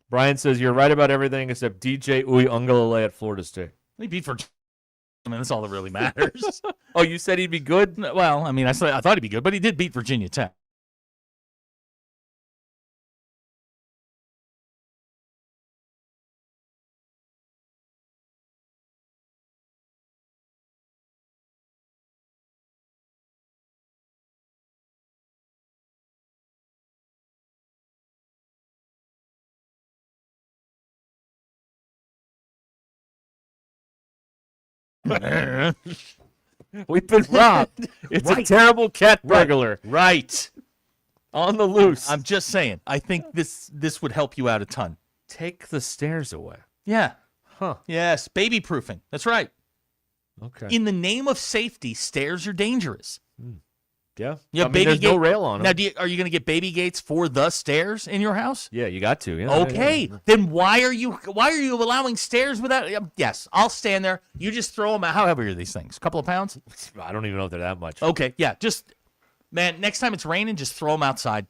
Speaker 29: Brian says you're right about everything except DJ Uy Ungalale at Florida State.
Speaker 13: He beat for I mean, that's all that really matters.
Speaker 29: Oh, you said he'd be good?
Speaker 13: Well, I mean, I thought he'd be good, but he did beat Virginia Tech.
Speaker 29: We've been robbed. It's a terrible cat burglar.
Speaker 13: Right.
Speaker 29: On the loose.
Speaker 13: I'm just saying. I think this would help you out a ton.
Speaker 29: Take the stairs away.
Speaker 13: Yeah.
Speaker 29: Huh.
Speaker 13: Yes. Baby proofing. That's right.
Speaker 29: Okay.
Speaker 13: In the name of safety, stairs are dangerous.
Speaker 29: Yeah.
Speaker 13: You have
Speaker 29: I mean,
Speaker 13: baby
Speaker 29: there's no
Speaker 13: gate-
Speaker 29: rail on them.
Speaker 13: Now, are you going to get baby gates for the stairs in your house?
Speaker 29: Yeah, you got to. Yeah.
Speaker 13: Okay, then why are you allowing stairs without? Yes, I'll stand there. You just throw them out. How heavy are these things? A couple of pounds?
Speaker 29: I don't even know if they're that much.
Speaker 13: Okay, yeah. Just man, next time it's raining, just throw them outside.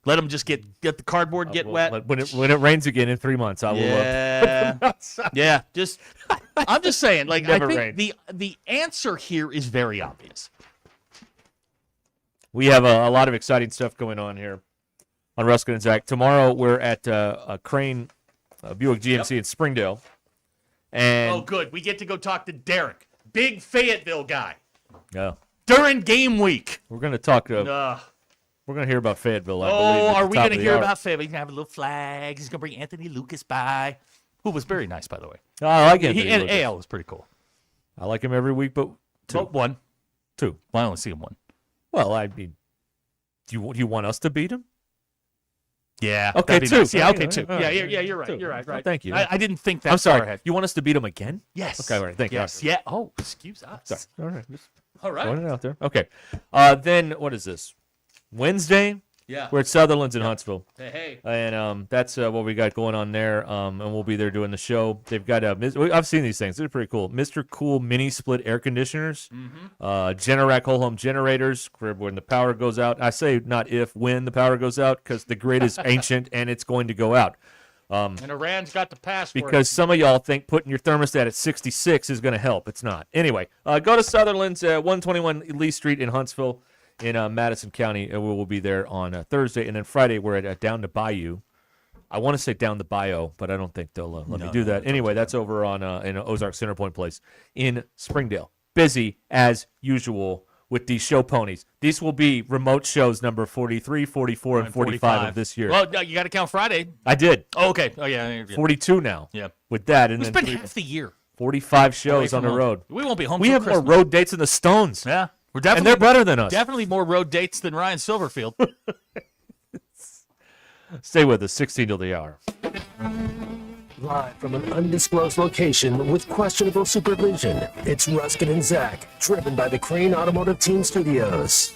Speaker 13: Let them just get the cardboard get wet.
Speaker 29: When it rains again in 3 months, I will.
Speaker 13: Yeah, yeah. Just I'm just saying. Like
Speaker 29: Never
Speaker 13: I
Speaker 29: rain.
Speaker 13: think the answer here is very obvious.
Speaker 29: We have a lot of exciting stuff going on here on Ruscin and Zach. Tomorrow we're at a Crane Buick GMC in Springdale. And
Speaker 13: Oh, good. We get to go talk to Derek, big Fayetteville guy,
Speaker 29: yeah,
Speaker 13: during game week.
Speaker 29: we're going to talk. We're going to hear about Fayetteville. I believe, at
Speaker 13: Are
Speaker 29: the
Speaker 13: we
Speaker 29: top
Speaker 13: going to
Speaker 29: of the
Speaker 13: hear
Speaker 29: hour.
Speaker 13: about Fayetteville? He's going to have a little flag. He's going to bring Anthony Lucas by, who was very nice, by the way.
Speaker 29: I like Anthony
Speaker 13: And
Speaker 29: Lucas.
Speaker 13: AL was pretty cool.
Speaker 29: I like him every week, but two.
Speaker 13: But one.
Speaker 29: Two.
Speaker 13: Well, I only see him one.
Speaker 29: Well, I mean, do you want us to beat him?
Speaker 13: Yeah.
Speaker 29: Okay,
Speaker 13: that'd be
Speaker 29: two.
Speaker 13: nice. Yeah, okay,
Speaker 29: All
Speaker 13: two.
Speaker 29: right.
Speaker 13: Yeah, you're right.
Speaker 29: Two.
Speaker 13: You're right.
Speaker 29: Well,
Speaker 13: Right.
Speaker 29: thank you.
Speaker 13: I didn't think that
Speaker 29: I'm sorry.
Speaker 13: far ahead.
Speaker 29: You want us to beat him again?
Speaker 13: Yes.
Speaker 29: Okay, all right. Thank you.
Speaker 13: Yes. Yeah. Oh, excuse us.
Speaker 29: Sorry. All right. Just
Speaker 13: All right.
Speaker 29: throwing it out there. Okay. Then what is this? Wednesday?
Speaker 13: Yeah.
Speaker 29: We're at Sutherland's in Huntsville.
Speaker 13: Hey.
Speaker 29: And that's what we got going on there. And we'll be there doing the show. They've got I've seen these things. They're pretty cool. Mr. Cool mini split air conditioners, Generac whole home generators for when the power goes out. I say not if, when the power goes out, because the grid is ancient and it's going to go out.
Speaker 13: And Iran's got the password.
Speaker 29: Because some of y'all think putting your thermostat at 66 is going to help. It's not. Anyway, go to Sutherland's, 121 Lee Street in Huntsville in Madison County. And we will be there on Thursday. And then Friday, we're at Down the Bayou. I want to say Down the Bayou, but I don't think they'll let me do that. Anyway, that's over on in Ozark Center Point Place in Springdale. Busy as usual with these show ponies. These will be remote shows number 43, 44, and 45 of this year.
Speaker 13: Well, no, you got to count Friday.
Speaker 29: I did.
Speaker 13: Oh, okay. Oh, yeah.
Speaker 29: 42 now.
Speaker 13: Yeah.
Speaker 29: With that. And
Speaker 13: We
Speaker 29: then
Speaker 13: spent half the year
Speaker 29: 45 shows
Speaker 13: away
Speaker 29: on
Speaker 13: from
Speaker 29: the
Speaker 13: home.
Speaker 29: road.
Speaker 13: We won't be home
Speaker 29: We
Speaker 13: till
Speaker 29: have
Speaker 13: Christmas.
Speaker 29: more road dates than the Stones.
Speaker 13: Yeah. We're
Speaker 29: And
Speaker 13: definitely
Speaker 29: they're better than us.
Speaker 13: Definitely more road dates than Ryan Silverfield.
Speaker 29: Stay with us, 16 till the hour.
Speaker 32: Live from an undisclosed location with questionable supervision, it's Ruscin and Zach, driven by the Crane Automotive Team Studios.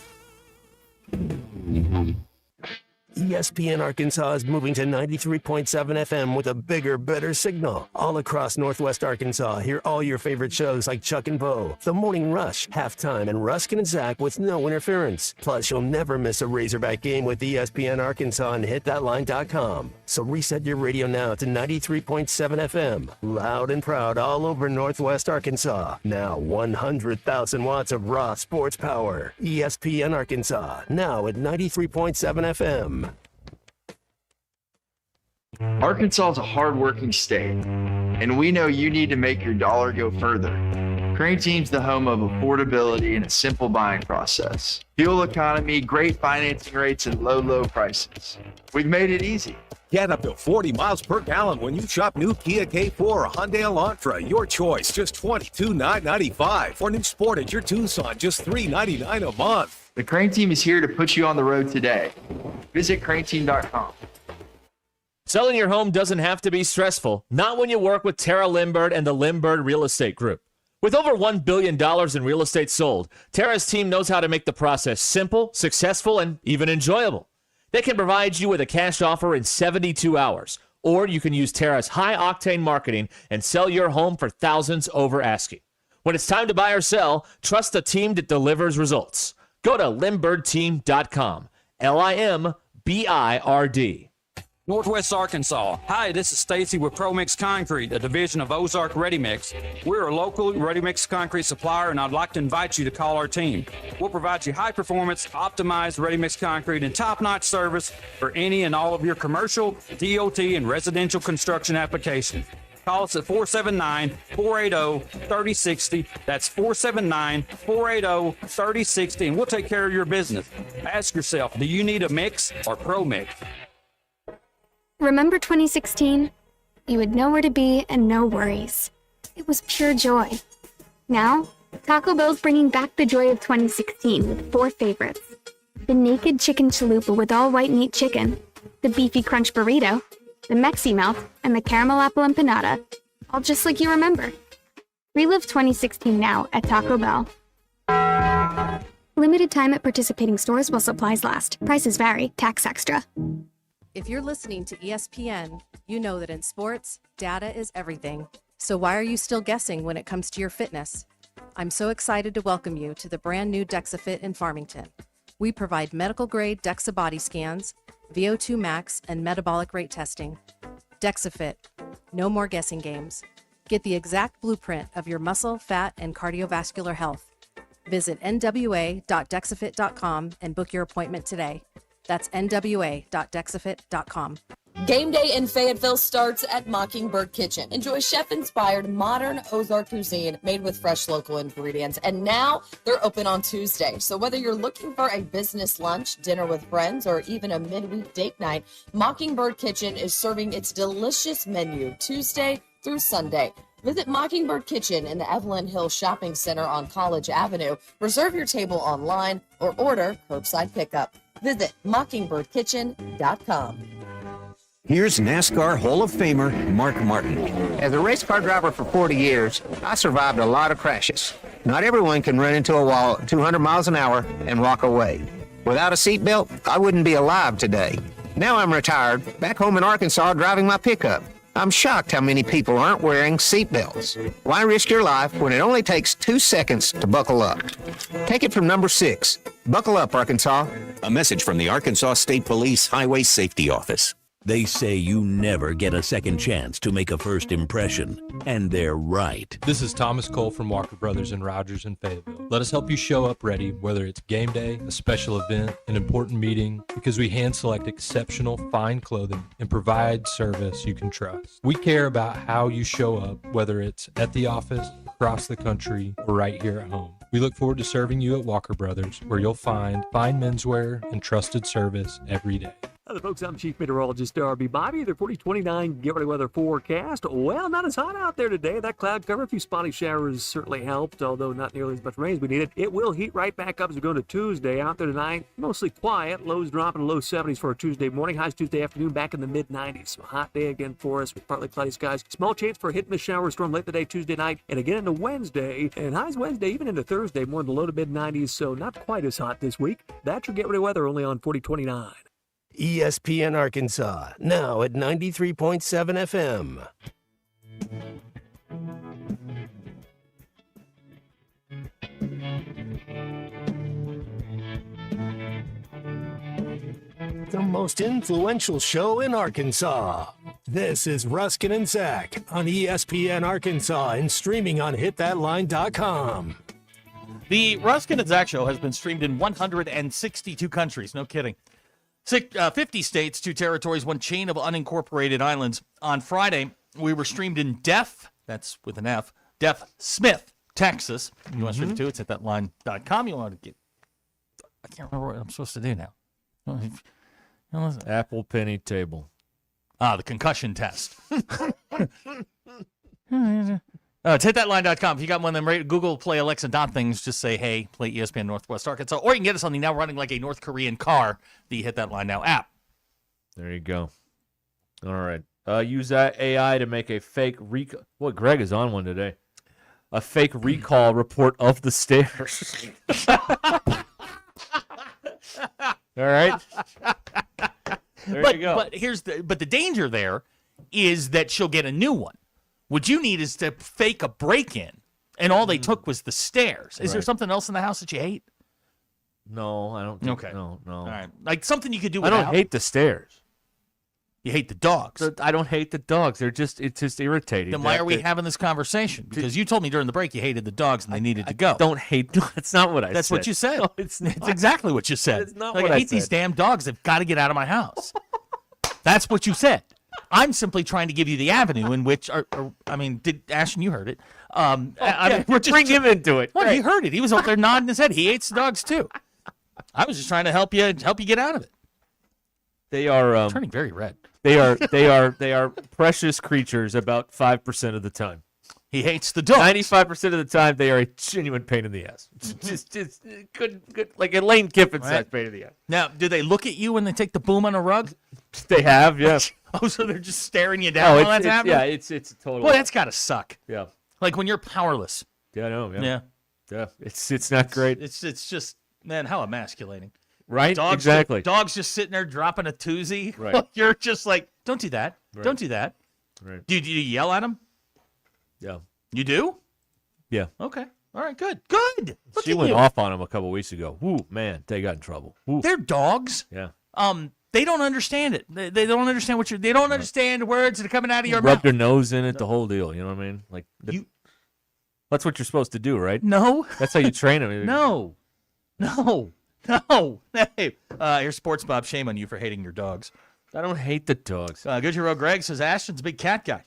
Speaker 32: ESPN Arkansas is moving to 93.7 FM with a bigger, better signal. All across Northwest Arkansas, hear all your favorite shows like Chuck and Bo, The Morning Rush, Halftime, and Ruscin and Zach with no interference. Plus, you'll never miss a Razorback game with ESPN Arkansas and hitthatline.com. So reset your radio now to 93.7 FM. Loud and proud all over Northwest Arkansas. Now 100,000 watts of raw sports power. ESPN Arkansas, now at 93.7 FM.
Speaker 3: Arkansas is a hard-working state, and we know you need to make your dollar go further. Crane Team's the home of affordability and a simple buying process. Fuel economy, great financing rates, and low prices. We've made it easy.
Speaker 4: Get up to 40 miles per gallon when you shop new Kia K4 or Hyundai Elantra. Your choice, just $22,995. For new Sportage or Tucson, just $399 a month.
Speaker 3: The Crane Team is here to put you on the road today. Visit craneteam.com.
Speaker 29: Selling your home doesn't have to be stressful. Not when you work with Tara Limbird and the Limbird Real Estate Group. With over $1 billion in real estate sold, Tara's team knows how to make the process simple, successful, and even enjoyable. They can provide you with a cash offer in 72 hours, or you can use Tara's high-octane marketing and sell your home for thousands over asking. When it's time to buy or sell, trust a team that delivers results. Go to LimbirdTeam.com. LIMBIRD.
Speaker 7: Northwest Arkansas. Hi, this is Stacy with ProMix Concrete, a division of Ozark Ready Mix. We're a local ready mix concrete supplier, and I'd like to invite you to call our team. We'll provide you high performance, optimized ready mix concrete and top-notch service for any and all of your commercial, DOT, and residential construction applications. Call us at 479-480-3060. That's 479-480-3060, and we'll take care of your business. Ask yourself, do you need a mix or ProMix?
Speaker 8: Remember 2016? You would know where to be and no worries. It was pure joy. Now, Taco Bell's bringing back the joy of 2016 with 4 favorites. The Naked Chicken Chalupa with all white meat chicken, the Beefy Crunch Burrito, the Mexi Melt, and the Caramel Apple Empanada. All just like you remember. Relive 2016 now at Taco Bell. Limited time at participating stores while supplies last. Prices vary. Tax extra.
Speaker 9: If you're listening to ESPN, you know that in sports, data is everything. So why are you still guessing when it comes to your fitness? I'm so excited to welcome you to the brand new DexaFit in Farmington. We provide medical-grade DEXA body scans, VO2 max, and metabolic rate testing. DexaFit. No more guessing games. Get the exact blueprint of your muscle, fat, and cardiovascular health. Visit nwa.dexafit.com and book your appointment today. That's nwa.dexafit.com.
Speaker 14: Game day in Fayetteville starts at Mockingbird Kitchen. Enjoy chef-inspired modern Ozark cuisine made with fresh local ingredients. And now they're open on Tuesday. So whether you're looking for a business lunch, dinner with friends, or even a midweek date night, Mockingbird Kitchen is serving its delicious menu Tuesday through Sunday. Visit Mockingbird Kitchen in the Evelyn Hill Shopping Center on College Avenue. Reserve your table online or order curbside pickup. Visit mockingbirdkitchen.com.
Speaker 18: Here's NASCAR Hall of Famer Mark Martin.
Speaker 20: As a race car driver for 40 years, I survived a lot of crashes. Not everyone can run into a wall at 200 miles an hour and walk away. Without a seatbelt, I wouldn't be alive today. Now I'm retired, back home in Arkansas driving my pickup. I'm shocked how many people aren't wearing seatbelts. Why risk your life when it only takes 2 seconds to buckle up? Take it from number 6. Buckle up, Arkansas.
Speaker 24: A message from the Arkansas State Police Highway Safety Office.
Speaker 25: They say you never get a second chance to make a first impression, and they're right.
Speaker 26: This is Thomas Cole from Walker Brothers in Rogers and Fayetteville. Let us help you show up ready, whether it's game day, a special event, an important meeting, because we hand select exceptional, fine clothing and provide service you can trust. We care about how you show up, whether it's at the office, across the country, or right here at home. We look forward to serving you at Walker Brothers, where you'll find fine menswear and trusted service every day.
Speaker 28: Hello, folks. I'm Chief Meteorologist Darby Bobby. The 40-29 get ready weather forecast. Well, not as hot out there today. That cloud cover, a few spotty showers certainly helped, although not nearly as much rain as we needed. It will heat right back up as we go to Tuesday. Out there tonight, mostly quiet. Lows dropping to low 70s for a Tuesday morning. Highs Tuesday afternoon back in the mid-90s. So a hot day again for us with partly cloudy skies. Small chance for a hit-and-miss shower storm late in the day Tuesday night and again into Wednesday. And highs Wednesday even into Thursday more in the low to mid-90s, so not quite as hot this week. That's your get ready weather only on 40-29.
Speaker 32: ESPN Arkansas, now at 93.7 FM. The most influential show in Arkansas. This is Ruscin and Zach on ESPN Arkansas and streaming on hitthatline.com.
Speaker 13: The Ruscin and Zach Show has been streamed in 162 countries. No kidding. 50 states, 2 territories, 1 chain of unincorporated islands. On Friday, we were streamed in that's with an F, Smith, Texas. You want to stream it too? It's at thatline.com. You want to get, I can't remember what I'm supposed to do now.
Speaker 29: Apple penny table.
Speaker 13: The concussion test. It's hitthatline.com. If you got one of them, Google Play Alexa things, just say, hey, play ESPN Northwest Arkansas. Or you can get us on the now running like a North Korean car, the Hit That Line Now app.
Speaker 29: There you go. All right. Use that AI to make a fake recall. Well, Greg is on one today. A fake recall report of the stairs. All right. There you go.
Speaker 13: But the danger there is that she'll get a new one. What you need is to fake a break-in, and all they took was the stairs. Is there something else in the house that you hate?
Speaker 29: No, I don't think
Speaker 13: Okay.
Speaker 29: No.
Speaker 13: All right. Like something you could do
Speaker 29: I
Speaker 13: without.
Speaker 29: don't hate the stairs.
Speaker 13: You hate the dogs.
Speaker 29: I don't hate the dogs. It's just irritating.
Speaker 13: Then why are we having this conversation? Because you told me during the break you hated the dogs and they needed to go.
Speaker 29: Don't hate. That's not what I said.
Speaker 13: That's what you said.
Speaker 29: No, it's
Speaker 13: exactly what you said.
Speaker 29: It's not
Speaker 13: like,
Speaker 29: what
Speaker 13: I
Speaker 29: I
Speaker 13: hate these
Speaker 29: said.
Speaker 13: damn dogs. They've got to get out of my house. That's what you said. I'm simply trying to give you the avenue in which, did Ashton, you heard it.
Speaker 29: We're just bring him into it.
Speaker 13: Well, he heard it. He was up there nodding his head. He hates the dogs too. I was just trying to help you get out of it.
Speaker 29: They are
Speaker 13: turning very red.
Speaker 29: They are precious creatures about 5% of the time.
Speaker 13: He hates the dogs.
Speaker 29: 95% of the time, they are a genuine pain in the ass. Just good, like a Lane Kiffin size pain in the ass.
Speaker 13: Now, do they look at you when they take the boom on a rug?
Speaker 29: They have, yes.
Speaker 13: Oh, so they're just staring you down while that's happening?
Speaker 29: Yeah, it's a total.
Speaker 13: Boy, that's got to suck.
Speaker 29: Yeah.
Speaker 13: Like when you're powerless.
Speaker 29: Yeah, I know.
Speaker 13: Yeah.
Speaker 29: Yeah. It's not great.
Speaker 13: It's just, man, how emasculating.
Speaker 29: Right?
Speaker 13: Dogs,
Speaker 29: Exactly.
Speaker 13: Dogs just sitting there dropping a toozy.
Speaker 29: Right.
Speaker 13: You're just like, don't do that.
Speaker 29: Right.
Speaker 13: Don't do that.
Speaker 29: Right.
Speaker 13: Do you yell at them?
Speaker 29: Yeah.
Speaker 13: You do?
Speaker 29: Yeah.
Speaker 13: Okay. All right, good. Good. Look
Speaker 29: She
Speaker 13: at
Speaker 29: went
Speaker 13: you.
Speaker 29: off on him a couple weeks ago. Woo, man, they got in trouble. Woo.
Speaker 13: They're dogs.
Speaker 29: Yeah.
Speaker 13: They don't understand it. They don't understand they don't understand the words that are coming out of your
Speaker 29: Rub
Speaker 13: mouth.
Speaker 29: their nose in it, the whole deal. You know what I mean? Like that's what you're supposed to do, right?
Speaker 13: No.
Speaker 29: That's how you train them.
Speaker 13: No. Hey, here's Sports Bob. Shame on you for hating your dogs.
Speaker 29: I don't hate the dogs.
Speaker 13: Good Hero Greg says Ashton's a big cat guy.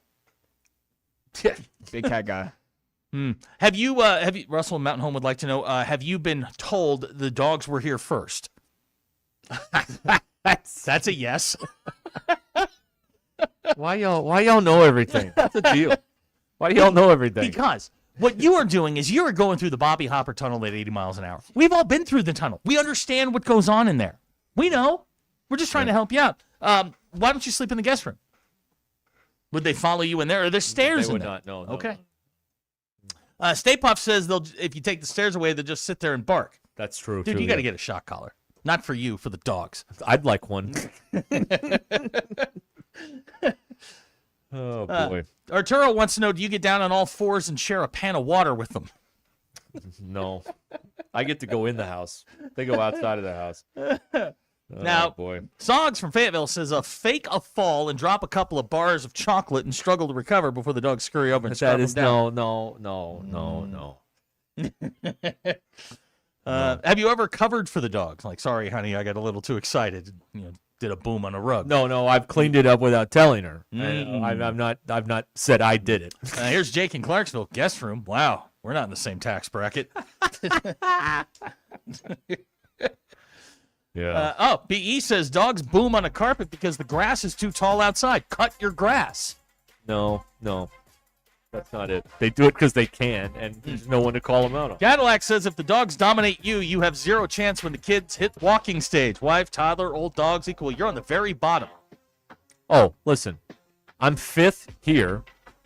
Speaker 2: Big cat guy.
Speaker 13: Have you, Russell Mountain Home would like to know, have you been told the dogs were here first? That's a yes.
Speaker 29: Why y'all know everything? What's the deal? Why do y'all know everything?
Speaker 13: Because what you are doing is you are going through the Bobby Hopper tunnel at 80 miles an hour. We've all been through the tunnel. We understand what goes on in there. We know. We're just trying to help you out. Why don't you sleep in the guest room? Would they follow you in there? Are there stairs
Speaker 29: They
Speaker 13: in
Speaker 29: would
Speaker 13: there?
Speaker 29: not. No.
Speaker 13: Okay. Stay Puff says if you take the stairs away, they'll just sit there and bark.
Speaker 29: That's true.
Speaker 13: Dude,
Speaker 29: too,
Speaker 13: you got to
Speaker 29: yeah.
Speaker 13: get a shock collar. Not for you, for the dogs.
Speaker 29: I'd like one. Oh boy.
Speaker 13: Arturo wants to know: do you get down on all fours and share a pan of water with them?
Speaker 29: No. I get to go in the house. They go outside of the house.
Speaker 13: Now,
Speaker 29: boy.
Speaker 13: Soggs from Fayetteville says fake a fall and drop a couple of bars of chocolate and struggle to recover before the dogs scurry over and
Speaker 29: That
Speaker 13: scarf
Speaker 29: is
Speaker 13: them down.
Speaker 29: no.
Speaker 13: Have you ever covered for the dogs? Like, sorry, honey, I got a little too excited. Did a boom on a rug.
Speaker 29: No, I've cleaned it up without telling her. I've not said I did it.
Speaker 13: Here's Jake in Clarksville, guest room. Wow, we're not in the same tax bracket.
Speaker 29: Yeah.
Speaker 13: BE says dogs boom on a carpet because the grass is too tall outside. Cut your grass.
Speaker 29: No. That's not it. They do it because they can, and there's no one to call them out on.
Speaker 13: Cadillac says if the dogs dominate you, you have zero chance when the kids hit walking stage. Wife, toddler, old dogs equal. You're on the very bottom.
Speaker 29: Oh, listen. I'm 5th here,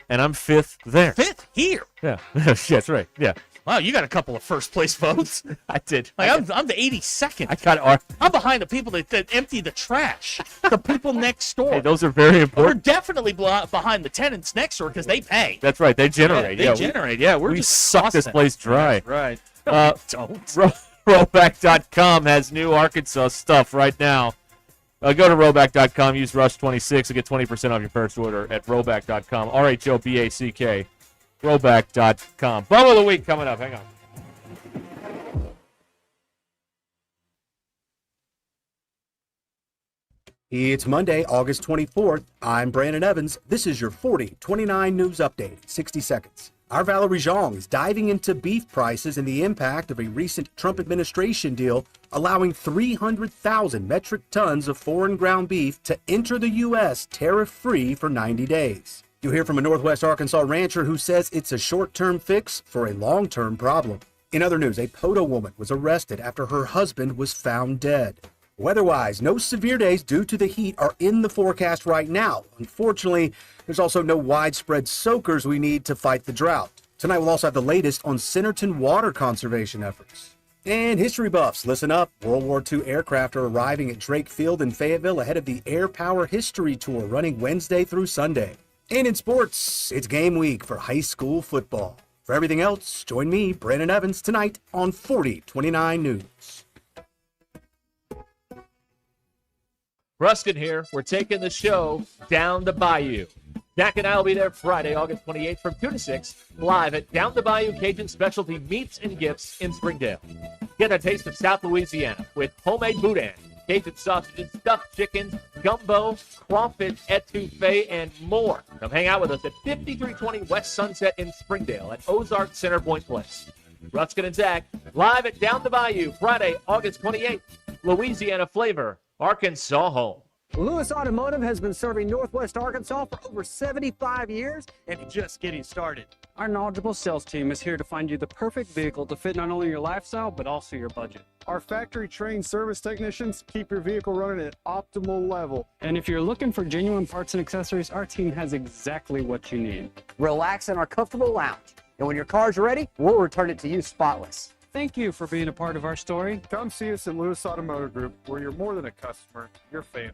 Speaker 29: and I'm 5th there.
Speaker 13: 5th here?
Speaker 29: Yeah. That's right. Yeah.
Speaker 13: Wow, you got a couple of first place votes.
Speaker 29: I did.
Speaker 13: Like I'm the 82nd.
Speaker 29: I got
Speaker 13: I'm behind the people that empty the trash. The people next door.
Speaker 29: Hey, those are very
Speaker 13: We're
Speaker 29: important.
Speaker 13: definitely behind the tenants next door because they pay.
Speaker 29: That's right. They generate.
Speaker 13: They generate. Yeah, we're
Speaker 29: we
Speaker 13: just
Speaker 29: suck this
Speaker 13: tossing.
Speaker 29: place dry.
Speaker 13: Right.
Speaker 29: Don't. Roback.com has new Arkansas stuff right now. Go to Roback.com, use Rush26 to get 20% off your first order at Roback.com. RHOBACK. Roback.com. Bum of the week coming up. Hang on.
Speaker 1: It's Monday, August 24th. I'm Brandon Evans. This is your 40-29 news update, 60 seconds. Our Valerie Zhang is diving into beef prices and the impact of a recent Trump administration deal allowing 300,000 metric tons of foreign ground beef to enter the U.S. tariff-free for 90 days. You'll hear from a Northwest Arkansas rancher who says it's a short-term fix for a long-term problem. In other news, a Poto woman was arrested after her husband was found dead. Weather-wise, no severe days due to the heat are in the forecast right now. Unfortunately, there's also no widespread soakers we need to fight the drought. Tonight we'll also have the latest on Centerton water conservation efforts. And history buffs, listen up. World War II aircraft are arriving at Drake Field in Fayetteville ahead of the Air Power History Tour running Wednesday through Sunday. And in sports, it's game week for high school football. For everything else, join me, Brandon Evans, tonight on 4029 News.
Speaker 29: Ruscin here. We're taking the show down the bayou. Jack and I will be there Friday, August 28th from 2 to 6, live at Down the Bayou Cajun Specialty Meats and Gifts in Springdale. Get a taste of South Louisiana with homemade boudin, Cajun sausages, stuffed chickens, gumbo, crawfish etouffee, and more. Come hang out with us at 5320 West Sunset in Springdale at Ozark Centerpoint Place. Ruscin and Zach, live at Down the Bayou, Friday, August 28th. Louisiana flavor, Arkansas home.
Speaker 12: Lewis Automotive has been serving Northwest Arkansas for over 75 years and just getting started.
Speaker 5: Our knowledgeable sales team is here to find you the perfect vehicle to fit not only your lifestyle, but also your budget.
Speaker 10: Our factory-trained service technicians keep your vehicle running at optimal level.
Speaker 5: And if you're looking for genuine parts and accessories, our team has exactly what you need.
Speaker 12: Relax in our comfortable lounge. And when your car's ready, we'll return it to you spotless.
Speaker 5: Thank you for being a part of our story.
Speaker 10: Come see us at Lewis Automotive Group, where you're more than a customer, you're family.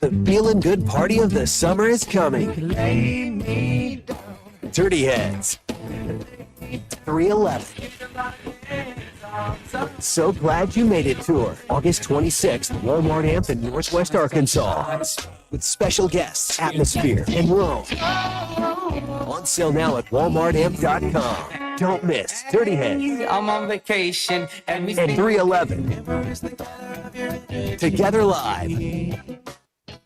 Speaker 32: The feeling good party of the summer is coming. Dirty Heads. 311. So glad you made it tour. August 26th, Walmart Amp in Northwest Arkansas. With special guests, Atmosphere, and Rome. On sale now at walmartamp.com. Don't miss Dirty Heads.
Speaker 11: I'm on vacation
Speaker 32: and 311. Together live.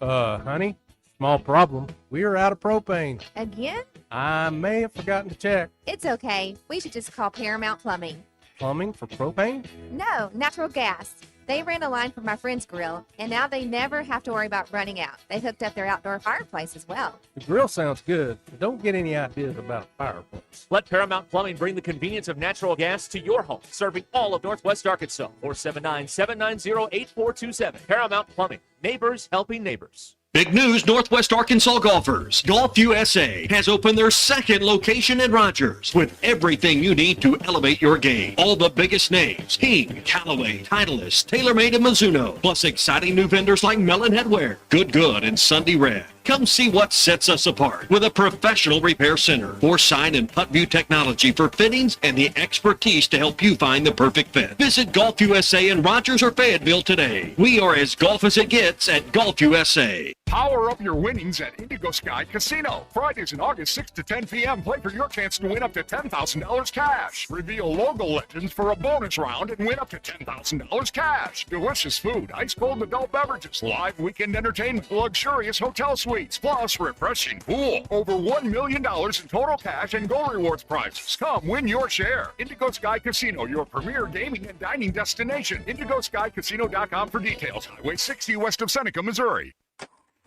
Speaker 16: Honey, small problem. We are out of propane.
Speaker 17: Again?
Speaker 16: I may have forgotten to check.
Speaker 17: It's okay. We should just call Paramount Plumbing.
Speaker 16: Plumbing for propane?
Speaker 17: No, natural gas. They ran a line for my friend's grill, and now they never have to worry about running out. They hooked up their outdoor fireplace as well.
Speaker 16: The grill sounds good, but don't get any ideas about a fireplace.
Speaker 29: Let Paramount Plumbing bring the convenience of natural gas to your home, serving all of Northwest Arkansas. 479-790-8427. Paramount Plumbing. Neighbors helping neighbors.
Speaker 19: Big news, Northwest Arkansas golfers. Golf USA has opened their second location in Rogers with everything you need to elevate your game. All the biggest names, King, Callaway, Titleist, TaylorMade, and Mizuno, plus exciting new vendors like Melon Headwear, Good, and Sunday Red. Come see what sets us apart with a professional repair center, Foresight and Putt View technology for fittings and the expertise to help you find the perfect fit. Visit Golf USA in Rogers or Fayetteville today. We are as golf as it gets at Golf USA.
Speaker 21: Power up your winnings at Indigo Sky Casino. Fridays in August 6 to 10 p.m. Play for your chance to win up to $10,000 cash. Reveal logo legends for a bonus round and win up to $10,000 cash. Delicious food, ice cold adult beverages, live weekend entertainment, luxurious hotel suites, plus refreshing pool. Over $1 million in total cash and Go Rewards prizes. Come win your share. Indigo Sky Casino, your premier gaming and dining destination. IndigoSkyCasino.com for details. Highway 60 west of Seneca, Missouri.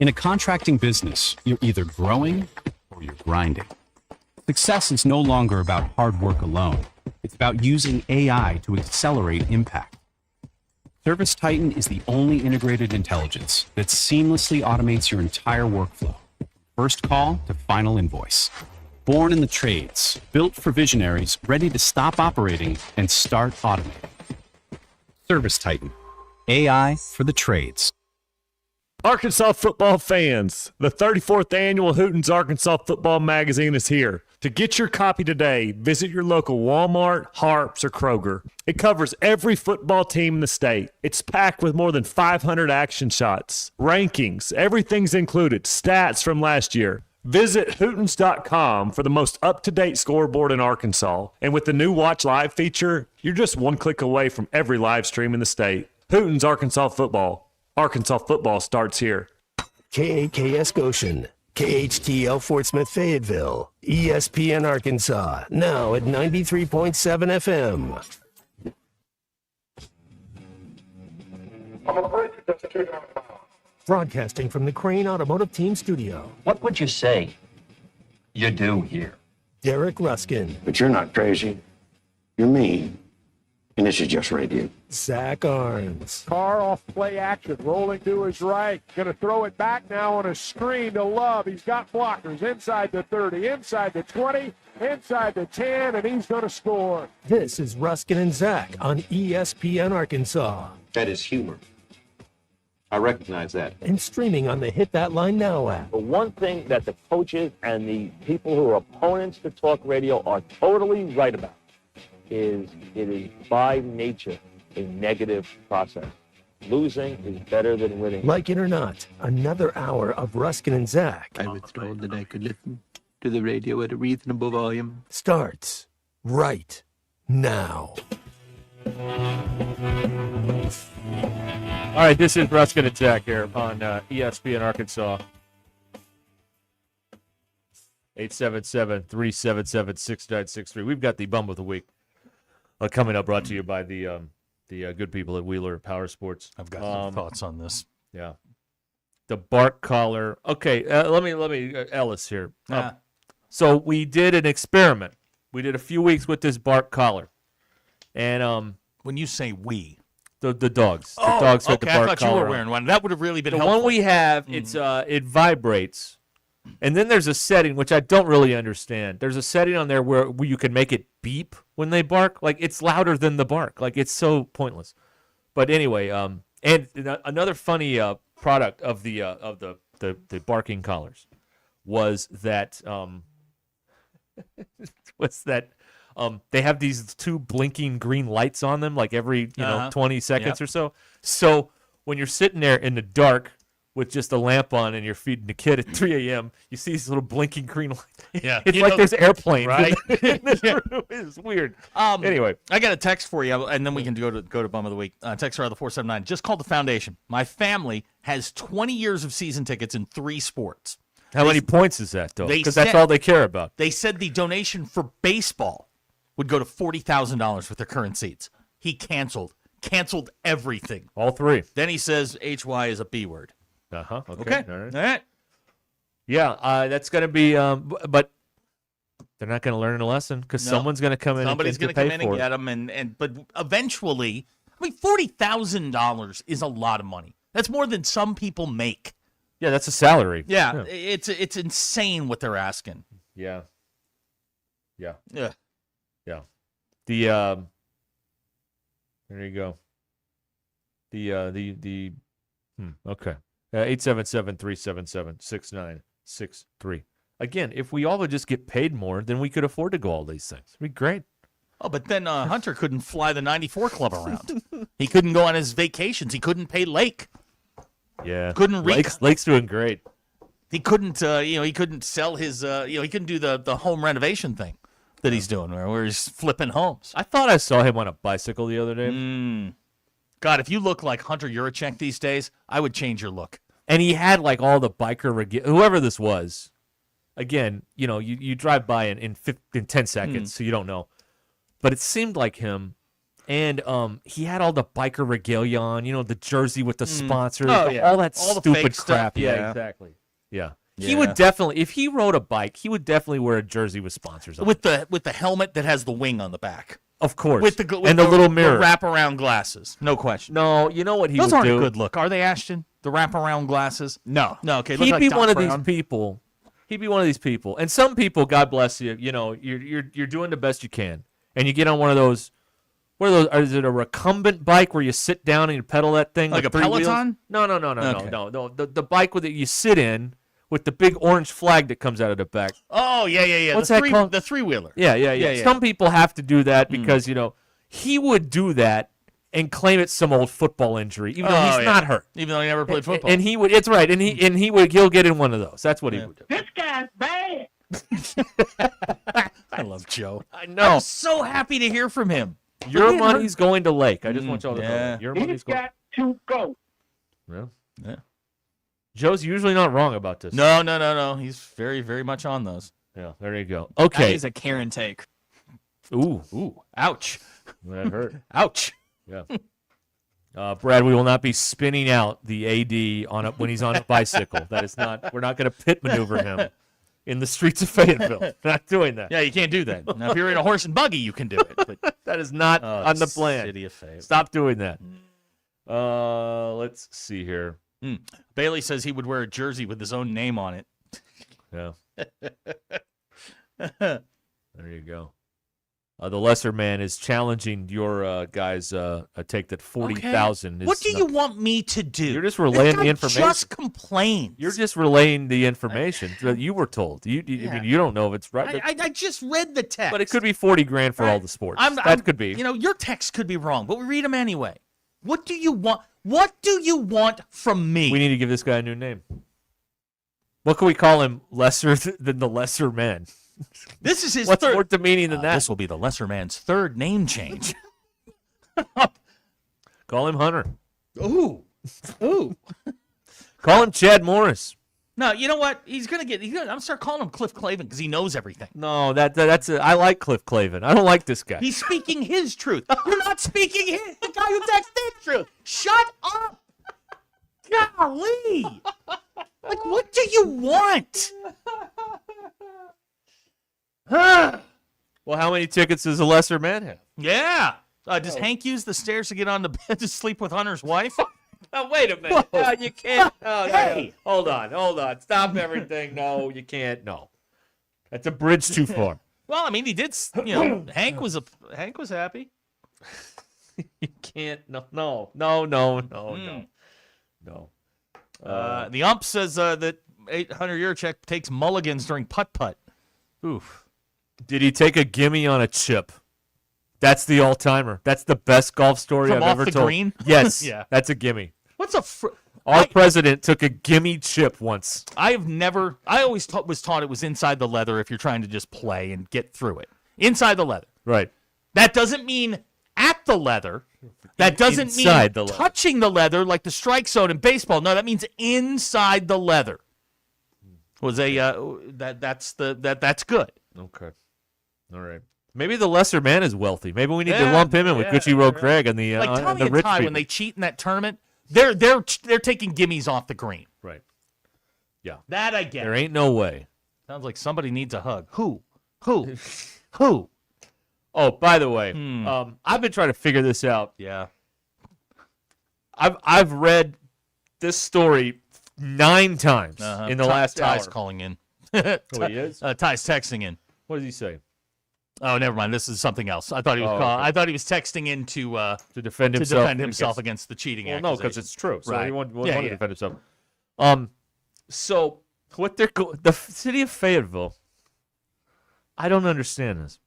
Speaker 22: In a contracting business, you're either growing or you're grinding. Success is no longer about hard work alone. It's about using AI to accelerate impact. Service Titan is the only integrated intelligence that seamlessly automates your entire workflow, first call to final invoice. Born in the trades, built for visionaries ready to stop operating and start automating. Service Titan, AI for the trades.
Speaker 23: Arkansas football fans, the 34th annual Hootens Arkansas Football Magazine is here. To get your copy today, visit your local Walmart, Harps, or Kroger. It covers every football team in the state. It's packed with more than 500 action shots, rankings, everything's included, stats from last year. Visit Hootens.com for the most up-to-date scoreboard in Arkansas. And with the new Watch Live feature, you're just one click away from every live stream in the state. Hootens Arkansas Football. Arkansas football starts here.
Speaker 32: KAKS Goshen, KHTL Fort Smith Fayetteville, ESPN Arkansas, now at 93.7 FM. Broadcasting from the Crane Automotive Team Studio.
Speaker 27: What would you say you do here?
Speaker 32: Derek Ruscin.
Speaker 20: But you're not crazy. You're me. And this is just radio.
Speaker 32: Zach Arns.
Speaker 30: Carr off play action, rolling to his right. Going to throw it back now on a screen to Love. He's got blockers inside the 30, inside the 20, inside the 10, and he's going to score.
Speaker 32: This is Ruscin and Zach on ESPN Arkansas.
Speaker 20: That is humor. I recognize that.
Speaker 32: And streaming on the Hit That Line Now app.
Speaker 31: The one thing that the coaches and the people who are opponents to talk radio are totally right about is it is by nature a negative process. Losing is better than winning.
Speaker 32: Like it or not, another hour of Ruskin and Zach
Speaker 31: I was told that I could listen to the radio at a reasonable volume.
Speaker 32: starts right now.
Speaker 29: All right, this is Ruscin and Zach here on ESPN Arkansas. 877-377-6963. We've got the Bum of the Week coming up, brought to you by the good people at Wheeler Power Sports.
Speaker 13: I've got some thoughts on this.
Speaker 29: Yeah. The bark collar. Okay, let me Ellis here. So we did an experiment. We did a few weeks with this bark collar. And
Speaker 13: when you say we,
Speaker 29: the dogs.
Speaker 13: Oh,
Speaker 29: the dogs had
Speaker 13: okay.
Speaker 29: the bark
Speaker 13: I thought you
Speaker 29: collar
Speaker 13: were
Speaker 29: on.
Speaker 13: wearing one. That would have really been
Speaker 29: The
Speaker 13: helpful.
Speaker 29: one we have, it's it vibrates. And then there's a setting which I don't really understand. There's a setting on there where you can make it beep when they bark. Like it's louder than the bark. Like it's so pointless. But anyway, and another funny product of the barking collars was that they have these two blinking green lights on them like every 20 seconds or so. So when you're sitting there in the dark with just a lamp on and you're feeding the kid at 3 a.m., you see these little blinking green lights.
Speaker 13: Yeah.
Speaker 29: It's like there's airplanes
Speaker 13: right?
Speaker 29: in this room. It's weird. Anyway.
Speaker 13: I got a text for you, and then we can go to Bum of the Week. Text rather 479. Just called the foundation. My family has 20 years of season tickets in 3 sports.
Speaker 29: How many points is that, though?
Speaker 13: They
Speaker 29: Because that's
Speaker 13: said-
Speaker 29: all they care about.
Speaker 13: They said the donation for baseball would go to $40,000 with their current seats. He canceled everything.
Speaker 29: All 3.
Speaker 13: Then he says HY is a B word.
Speaker 29: Uh-huh.
Speaker 13: Okay.
Speaker 29: All right.
Speaker 13: All right.
Speaker 29: Yeah, that's going to be but they're not going to learn a lesson because
Speaker 13: No.
Speaker 29: someone's going to come in
Speaker 13: Somebody's
Speaker 29: and
Speaker 13: going to
Speaker 29: pay
Speaker 13: come in and
Speaker 29: for
Speaker 13: get them, but eventually, I mean, $40,000 is a lot of money. That's more than some people make.
Speaker 29: Yeah, that's a salary.
Speaker 13: Yeah. It's insane what they're asking.
Speaker 29: Yeah. Yeah.
Speaker 13: Yeah.
Speaker 29: Yeah. There you go. Okay. 877-377-6963. Again, if we all would just get paid more, then we could afford to go all these things. It'd be great.
Speaker 13: Oh, but then Hunter couldn't fly the 94 Club around. He couldn't go on his vacations. He couldn't pay Lake.
Speaker 29: Yeah.
Speaker 13: Couldn't read.
Speaker 29: Lake's doing great.
Speaker 13: He couldn't, he couldn't sell his, he couldn't do the home renovation thing that he's doing where he's flipping homes.
Speaker 29: I thought I saw him on a bicycle the other day.
Speaker 13: God, if you look like Hunter Yurachek these days, I would change your look.
Speaker 29: And he had like all the biker, whoever this was. Again, you drive by in 10 seconds, so you don't know. But it seemed like him. And he had all the biker regalia on, the jersey with the sponsors, all that
Speaker 13: all the
Speaker 29: stupid
Speaker 13: fake
Speaker 29: crap.
Speaker 13: stuff.
Speaker 29: Yeah, exactly. Yeah. He
Speaker 13: Yeah.
Speaker 29: would definitely, if he rode a bike, he would definitely wear a jersey with sponsors on.
Speaker 13: With the helmet that has the wing on the back.
Speaker 29: Of course.
Speaker 13: With the
Speaker 29: little mirror.
Speaker 13: The wraparound glasses. No question.
Speaker 29: No, you know what he
Speaker 13: Those
Speaker 29: would
Speaker 13: aren't
Speaker 29: do?
Speaker 13: a good look, are they, Ashton? The wraparound glasses? No. Okay.
Speaker 29: He'd be one of these people. He'd be one of these people. And some people, God bless you, you're doing the best you can. And you get on one of those, is it a recumbent bike where you sit down and you pedal that thing?
Speaker 13: Like
Speaker 29: with
Speaker 13: a
Speaker 29: 3 wheels?
Speaker 13: Peloton?
Speaker 29: No.
Speaker 13: Okay.
Speaker 29: No. The bike that you sit in with the big orange flag that comes out of the back.
Speaker 13: Oh, yeah.
Speaker 29: What's that called?
Speaker 13: The 3-wheeler.
Speaker 29: Yeah. Some people have to do that because, he would do that and claim it's some old football injury, even though he's not hurt.
Speaker 13: Even though he never played football.
Speaker 29: And he would, it's right, and he'll get in one of those. That's what he would do.
Speaker 11: This guy's bad.
Speaker 13: I love Joe.
Speaker 29: I know.
Speaker 13: I'm so happy to hear from him.
Speaker 29: Your money's going to Lake. I just want y'all to know
Speaker 13: yeah.
Speaker 29: that. Your money's going.
Speaker 11: to go.
Speaker 29: Yeah. Joe's usually not wrong about this.
Speaker 13: No. He's very, very much on those.
Speaker 29: Yeah, there you go. Okay.
Speaker 2: That is a Karen take.
Speaker 29: Ooh.
Speaker 13: Ouch.
Speaker 29: That hurt.
Speaker 13: Ouch.
Speaker 29: Yeah. Brad, we will not be spinning out the AD when he's on a bicycle. That is not. We're not going to pit maneuver him in the streets of Fayetteville. We're not doing that.
Speaker 13: Yeah, you can't do that. Now, if you're in a horse and buggy, you can do it. But
Speaker 29: that is not on the plan.
Speaker 13: City of Fayetteville.
Speaker 29: Stop doing that. Let's see here.
Speaker 13: Bailey says he would wear a jersey with his own name on it.
Speaker 29: Yeah. There you go. The lesser man is challenging your guys' take that 40,000 is.
Speaker 13: What do you want me to do?
Speaker 29: You're just relaying the information.
Speaker 13: Just complain.
Speaker 29: You're just relaying the information that you were told. I mean, you don't know if it's right.
Speaker 13: I just read the text.
Speaker 29: But it could be $40,000 for all the sports. That could be.
Speaker 13: Your text could be wrong, but we read them anyway. What do you want? What do you want from me?
Speaker 29: We need to give this guy a new name. What can we call him lesser than the lesser man?
Speaker 13: This is his
Speaker 29: What's
Speaker 13: third.
Speaker 29: more demeaning than that?
Speaker 13: This will be the lesser man's third name change.
Speaker 29: Call him Hunter.
Speaker 13: Ooh.
Speaker 29: Call him Chad Morris.
Speaker 13: No, you know what? I'm gonna start calling him Cliff Clavin because he knows everything.
Speaker 29: No, I like Cliff Clavin. I don't like this guy.
Speaker 13: He's speaking his truth. You're not speaking the guy who texted his truth. Shut up. Golly. Like, what do you want?
Speaker 29: Well, how many tickets does a lesser man have?
Speaker 13: Yeah. Does Hank use the stairs to get on the bed to sleep with Hunter's wife?
Speaker 29: Oh, wait a minute.
Speaker 13: Whoa.
Speaker 29: You can't. Oh,
Speaker 13: Hey.
Speaker 29: no. Hold on. Stop everything. No, you can't. No. That's a bridge too far.
Speaker 13: Well, I mean, he did. Hank was happy.
Speaker 29: You can't. No.
Speaker 13: The ump says that 800 Yurchek takes mulligans during putt-putt. Oof.
Speaker 29: Did he take a gimme on a chip? That's the all-timer. That's the best golf story
Speaker 13: From
Speaker 29: I've
Speaker 13: off
Speaker 29: ever
Speaker 13: the
Speaker 29: told.
Speaker 13: green?
Speaker 29: Yes.
Speaker 13: Yeah.
Speaker 29: That's a gimme.
Speaker 13: What's a...
Speaker 29: Our president took a gimme chip once.
Speaker 13: I always was taught it was inside the leather if you're trying to just play and get through it. Inside the leather.
Speaker 29: Right.
Speaker 13: That doesn't mean at the leather. That doesn't
Speaker 29: Inside
Speaker 13: mean
Speaker 29: the leather.
Speaker 13: touching the leather like the strike zone in baseball. No, that means inside the leather. Was that's good.
Speaker 29: Okay. All right. Maybe the lesser man is wealthy. Maybe we need to
Speaker 13: Yeah,
Speaker 29: lump him in with
Speaker 13: yeah,
Speaker 29: Gucci Road Craig and the
Speaker 13: Like
Speaker 29: and
Speaker 13: Tommy
Speaker 29: the
Speaker 13: and
Speaker 29: rich
Speaker 13: Ty,
Speaker 29: people.
Speaker 13: when they cheat in that tournament, they're taking gimmies off the green.
Speaker 29: Right. Yeah.
Speaker 13: That I get.
Speaker 29: There ain't no way.
Speaker 13: Sounds like somebody needs a hug. Who?
Speaker 29: Oh, by the way,
Speaker 13: Hmm.
Speaker 29: I've been trying to figure this out.
Speaker 13: Yeah.
Speaker 29: I've read this story 9 times in the last
Speaker 13: Ty's
Speaker 29: hour.
Speaker 13: calling in.
Speaker 29: Oh, he is?
Speaker 13: Ty's texting in.
Speaker 29: What does he say?
Speaker 13: Oh, never mind. This is something else. I thought he was
Speaker 29: Oh,
Speaker 13: calling.
Speaker 29: okay.
Speaker 13: I thought he was texting in to
Speaker 29: defend himself
Speaker 13: against the cheating.
Speaker 29: Well, no, because it's true. So
Speaker 13: Right.
Speaker 29: he won't
Speaker 13: Yeah,
Speaker 29: want to
Speaker 13: yeah.
Speaker 29: defend himself. So what the city of Fayetteville, I don't understand this.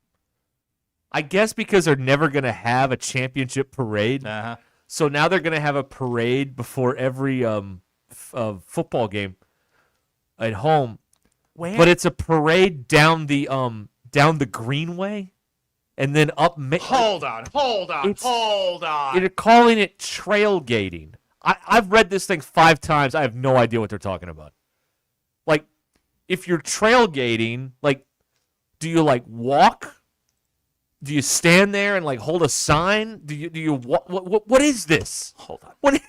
Speaker 29: I guess because they're never going to have a championship parade.
Speaker 13: Uh-huh.
Speaker 29: So now they're going to have a parade before every football game at home.
Speaker 13: Where?
Speaker 29: But it's a parade down the greenway and then up.
Speaker 13: Hold on.
Speaker 29: They're calling it trailgating. I've read this thing 5 times. I have no idea what they're talking about. Like, if you're trailgating, like, do you like walk? Do you stand there and like hold a sign? Do you what is this?
Speaker 13: Hold on.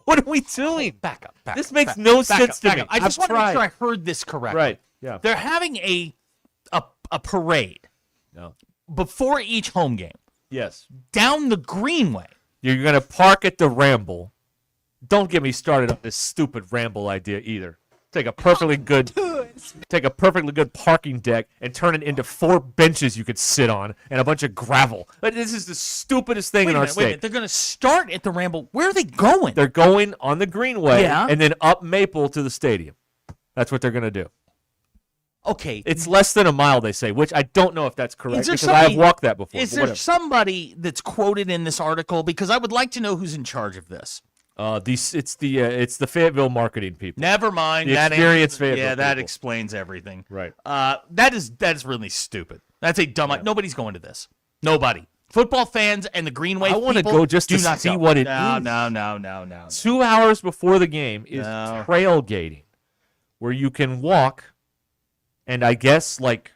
Speaker 29: What are we doing?
Speaker 13: Back up.
Speaker 29: This makes no sense to me.
Speaker 13: I just want to make
Speaker 29: tried.
Speaker 13: sure I heard this correctly.
Speaker 29: Right. Yeah.
Speaker 13: They're having a parade
Speaker 29: No.
Speaker 13: before each home game
Speaker 29: Yes.
Speaker 13: down the greenway.
Speaker 29: You're gonna park at the Ramble. Don't get me started on this stupid Ramble idea either. Take a perfectly good parking deck and turn it into 4 benches you could sit on and a bunch of gravel. But this is the stupidest thing in our
Speaker 13: Wait a
Speaker 29: state.
Speaker 13: minute. They're going to start at the Ramble. Where are they going?
Speaker 29: They're going on the Greenway
Speaker 13: Yeah.
Speaker 29: and then up Maple to the stadium. That's what they're going to do.
Speaker 13: Okay.
Speaker 29: It's less than a mile, they say, which I don't know if that's correct
Speaker 13: Is there
Speaker 29: because I have
Speaker 13: somebody-
Speaker 29: walked that before.
Speaker 13: Is
Speaker 29: but
Speaker 13: there
Speaker 29: whatever.
Speaker 13: somebody that's quoted in this article? Because I would like to know who's in charge of this.
Speaker 29: It's the Fayetteville marketing people.
Speaker 13: Never mind.
Speaker 29: The
Speaker 13: that
Speaker 29: experienced
Speaker 13: answers-
Speaker 29: Fayetteville
Speaker 13: Yeah, that
Speaker 29: people.
Speaker 13: explains everything.
Speaker 29: Right.
Speaker 13: That is really stupid. That's a dumb. Nobody's going to this. Nobody. Football fans and the Greenway.
Speaker 29: I want to
Speaker 13: people
Speaker 29: go just
Speaker 13: do
Speaker 29: to
Speaker 13: not
Speaker 29: see
Speaker 13: go.
Speaker 29: what it
Speaker 13: no,
Speaker 29: is.
Speaker 13: No.
Speaker 29: 2 hours before the game is
Speaker 13: No.
Speaker 29: trailgating, where you can walk and I guess like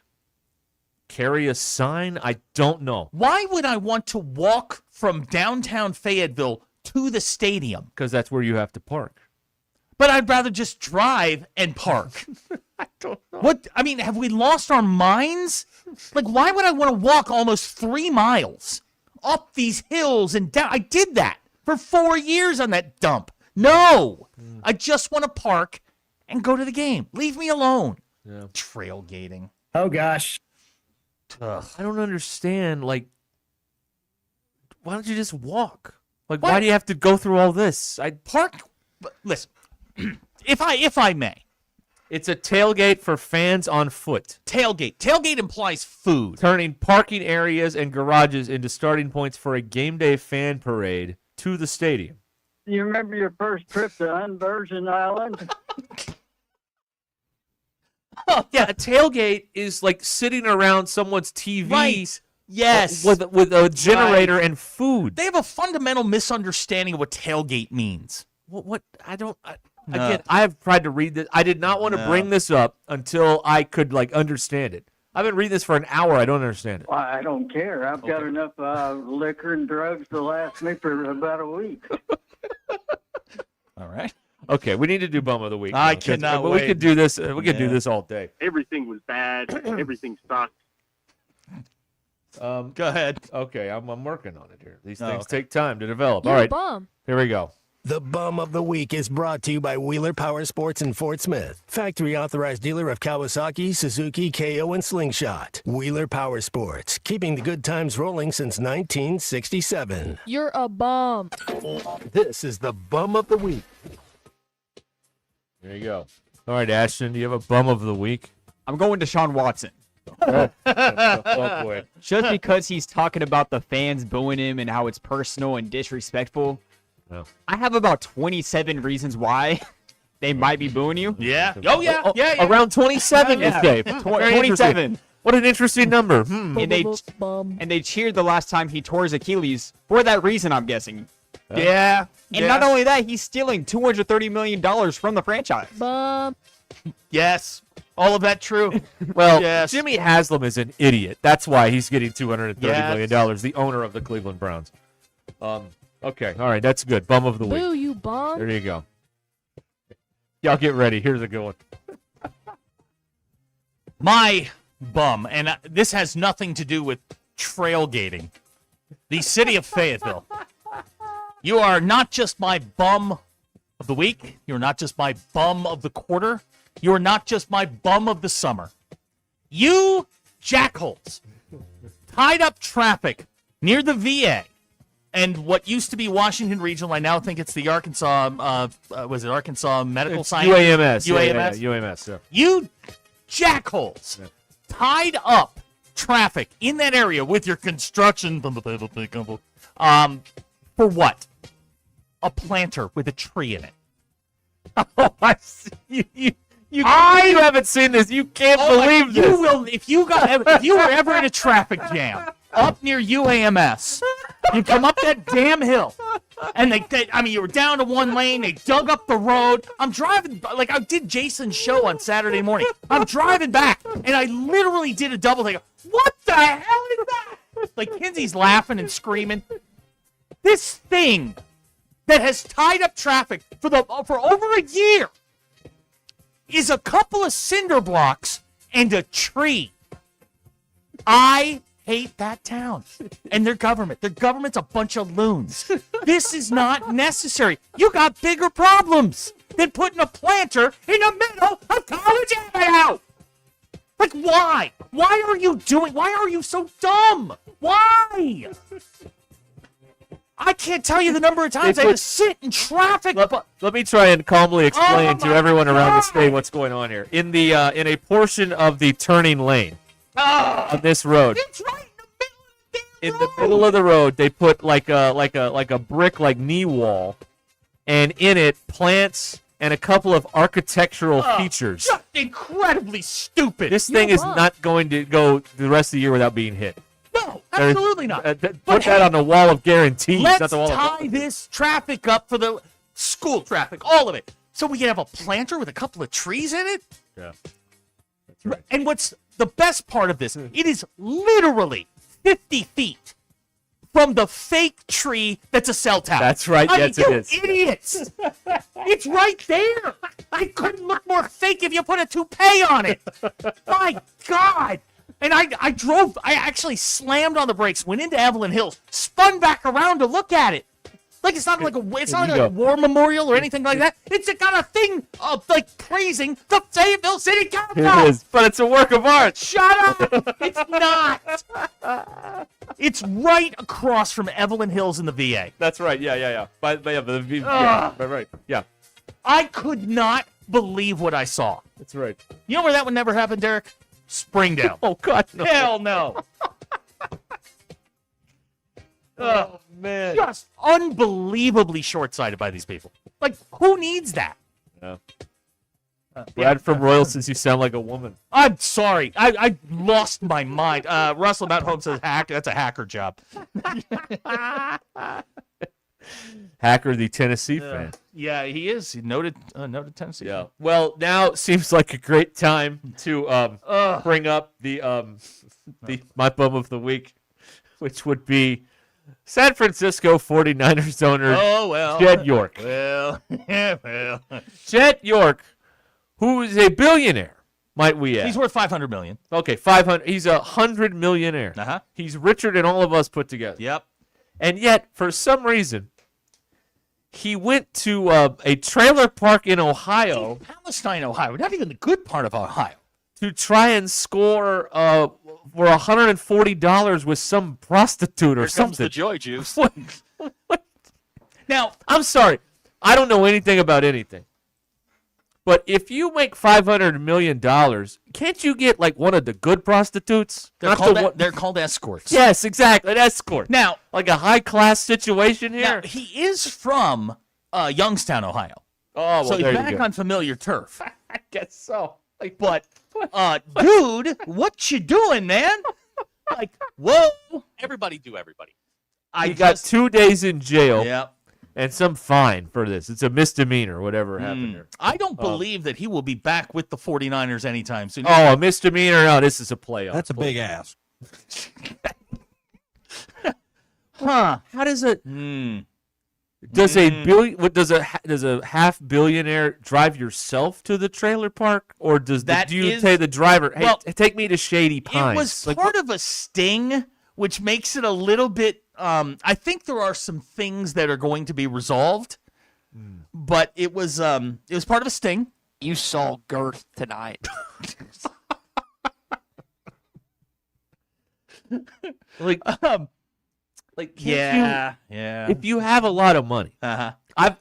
Speaker 29: carry a sign. I don't know.
Speaker 13: Why would I want to walk from downtown Fayetteville to the stadium?
Speaker 29: Because that's where you have to park.
Speaker 13: But I'd rather just drive and park.
Speaker 29: I don't know.
Speaker 13: What? I mean, have we lost our minds? Like, why would I want to walk almost 3 miles up these hills and down? I did that for 4 years on that dump. No, I just want to park and go to the game. Leave me alone.
Speaker 29: Yeah.
Speaker 13: Trailgating.
Speaker 11: Oh, gosh.
Speaker 29: I don't understand. Like, why don't you just walk? Like, why do you have to go through all this? I
Speaker 13: Park. Listen, if I may.
Speaker 29: It's a tailgate for fans on foot.
Speaker 13: Tailgate. Tailgate implies food.
Speaker 29: Turning parking areas and garages into starting points for a game day fan parade to the stadium.
Speaker 11: You remember your first trip to Unversion Island?
Speaker 29: Yeah, a tailgate is like sitting around someone's TV.
Speaker 13: Right. Yes.
Speaker 29: With a generator and food.
Speaker 13: They have a fundamental misunderstanding of what tailgate means.
Speaker 29: What I don't. Again, I have tried to read this. I did not want to bring this up until I could understand it. I've been reading this for an hour. I don't understand it.
Speaker 11: Well, I don't care. I've got enough liquor and drugs to last me for about a week.
Speaker 13: All right.
Speaker 29: Okay, we need to do bum of the week.
Speaker 13: I
Speaker 29: now,
Speaker 13: cannot
Speaker 29: but
Speaker 13: wait.
Speaker 29: We could do this. We could do this all day.
Speaker 31: Everything was bad. Everything sucked.
Speaker 29: Go
Speaker 13: ahead.
Speaker 29: Okay, I'm working on it here. These
Speaker 13: Oh,
Speaker 29: things
Speaker 13: okay.
Speaker 29: take time to develop.
Speaker 32: You're
Speaker 29: all
Speaker 32: a
Speaker 29: right,
Speaker 32: bum.
Speaker 29: Here we go.
Speaker 32: The Bum of the Week is brought to you by Wheeler Power Sports in Fort Smith. Factory authorized dealer of Kawasaki, Suzuki, KO, and Slingshot. Wheeler Power Sports, keeping the good times rolling since 1967.
Speaker 3: You're a bum.
Speaker 32: This is the Bum of the Week.
Speaker 29: There you go. All right, Ashton, do you have a bum of the week?
Speaker 2: I'm going to Sean Watson.
Speaker 29: Oh, boy.
Speaker 2: Just because he's talking about the fans booing him and how it's personal and disrespectful.
Speaker 29: No.
Speaker 2: I have about 27 reasons why they might be booing you.
Speaker 13: Yeah. Oh, yeah. Yeah.
Speaker 29: Around 27,
Speaker 2: Yeah.
Speaker 29: Dave.
Speaker 2: Very
Speaker 29: 27.
Speaker 2: interesting.
Speaker 29: What an interesting number.
Speaker 2: And they cheered the last time he tore his Achilles for that reason, I'm guessing.
Speaker 13: Yeah.
Speaker 2: And not only that, he's stealing $230 million from the franchise.
Speaker 3: Bum.
Speaker 13: Yes. All of that true.
Speaker 29: Well,
Speaker 13: Yes.
Speaker 29: Jimmy Haslam is an idiot. That's why he's getting $230
Speaker 13: Yes.
Speaker 29: million dollars, the owner of the Cleveland Browns. Okay, all right, that's good. Bum of the week.
Speaker 3: Boo, you bum.
Speaker 29: There you go. Y'all get ready. Here's a good one.
Speaker 13: My bum, and this has nothing to do with trailgating. The city of Fayetteville. You are not just my bum of the week. You're not just my bum of the quarter. You are not just my bum of the summer. You jackholes tied up traffic near the VA and what used to be Washington Regional. I now think it's the Arkansas, was it Arkansas Medical Science?
Speaker 29: UAMS.
Speaker 13: UAMS.
Speaker 29: Yeah, UAMS, yeah.
Speaker 13: You jackholes tied up traffic in that area with your construction. For what? A planter with a tree in it.
Speaker 29: Oh, I see. You haven't seen this. You can't believe this.
Speaker 13: You will if you were ever in a traffic jam up near UAMS. You come up that damn hill, and you were down to one lane. They dug up the road. I'm driving, like I did Jason's show on Saturday morning. I'm driving back, and I literally did a double take. What the hell is that? Like Kinsey's laughing and screaming. This thing that has tied up traffic for over a year is a couple of cinder blocks and a tree. I hate that town and their government. Their government's a bunch of loons. This is not necessary. You got bigger problems than putting a planter in the middle of College Avenue. Like, why? Why are you so dumb? Why? I can't tell you the number of times I had to sit in traffic.
Speaker 29: Let me try and calmly explain to everyone around the state what's going on here. In a portion of the turning lane on this road,
Speaker 13: It's right
Speaker 29: in the middle of the road, they put like a brick knee wall, and in it plants and a couple of architectural features.
Speaker 13: Just incredibly stupid.
Speaker 29: This thing is not going to go the rest of the year without being hit.
Speaker 13: No, absolutely not.
Speaker 29: Put that on the wall of guarantees.
Speaker 13: Let's
Speaker 29: not the wall
Speaker 13: tie this traffic up for the school traffic, all of it, so we can have a planter with a couple of trees in it.
Speaker 29: Yeah.
Speaker 13: And what's the best part of this? It is literally 50 feet from the fake tree that's a cell tower.
Speaker 29: That's right. Yes, it is.
Speaker 13: Idiots! It's right there. I couldn't look more fake if you put a toupee on it. My God! And I actually slammed on the brakes, went into Evelyn Hills, spun back around to look at it. Like it's not like a war memorial or anything like that. It's got a thing of praising the Fayetteville City Council.
Speaker 29: It is, but it's a work of art.
Speaker 13: Shut up! It's not. It's right across from Evelyn Hills in the VA.
Speaker 29: That's right. Yeah. Right. Yeah.
Speaker 13: I could not believe what I saw.
Speaker 29: That's right.
Speaker 13: You know where that would never happen, Derek? Springdale.
Speaker 29: Oh God, no.
Speaker 13: Hell no.
Speaker 29: Oh man.
Speaker 13: just unbelievably short-sighted by these people. Like, who needs that?
Speaker 29: Yeah. Brad from Royalson's, you sound like a woman.
Speaker 13: I'm sorry. I lost my mind. Russell Mount Home says hack. That's a hacker job.
Speaker 29: Hacker, the Tennessee fan.
Speaker 13: Yeah, he is. He noted Tennessee.
Speaker 29: Yeah. Well, now seems like a great time to bring up the my bum of the week, which would be San Francisco 49ers owner Jed York.
Speaker 13: Well, well.
Speaker 29: Jed York, who is a billionaire, might we add.
Speaker 13: He's worth $500 million.
Speaker 29: Okay, 500. He's $100 millionaire.
Speaker 13: Uh-huh.
Speaker 29: He's richer than all of us put together.
Speaker 13: Yep.
Speaker 29: And yet, for some reason, he went to a trailer park in Ohio.
Speaker 13: Palestine, Ohio. Not even the good part of Ohio.
Speaker 29: To try and score for $140 with some prostitute or
Speaker 13: Here
Speaker 29: something.
Speaker 13: comes the joy juice.
Speaker 29: What?
Speaker 13: Now,
Speaker 29: I'm sorry. I don't know anything about anything. But if you make $500 million, can't you get like one of the good prostitutes?
Speaker 13: They're called escorts.
Speaker 29: Yes, exactly. An escort.
Speaker 13: Now,
Speaker 29: like a high-class situation here.
Speaker 13: Now, he is from Youngstown, Ohio.
Speaker 29: Oh, well,
Speaker 13: so he's
Speaker 29: there you
Speaker 13: back
Speaker 29: go.
Speaker 13: on familiar turf.
Speaker 29: I guess so.
Speaker 13: But, dude, what you doing, man? Like, whoa.
Speaker 29: Everybody do everybody. He got 2 days in jail.
Speaker 13: Yep.
Speaker 29: And some fine for this. It's a misdemeanor, whatever happened there.
Speaker 13: I don't believe that he will be back with the 49ers anytime soon.
Speaker 29: Oh, a misdemeanor? No, this is a playoff.
Speaker 4: That's a big ask.
Speaker 13: Huh.
Speaker 29: How does it... Does a billion? What does a half billionaire drive yourself to the trailer park, or do you say the driver? Hey, take me to Shady Pines.
Speaker 13: It was part of a sting, which makes it a little bit. I think there are some things that are going to be resolved, but it was part of a sting.
Speaker 6: You saw girth tonight.
Speaker 29: Like,
Speaker 13: yeah.
Speaker 29: If you have a lot of money, I've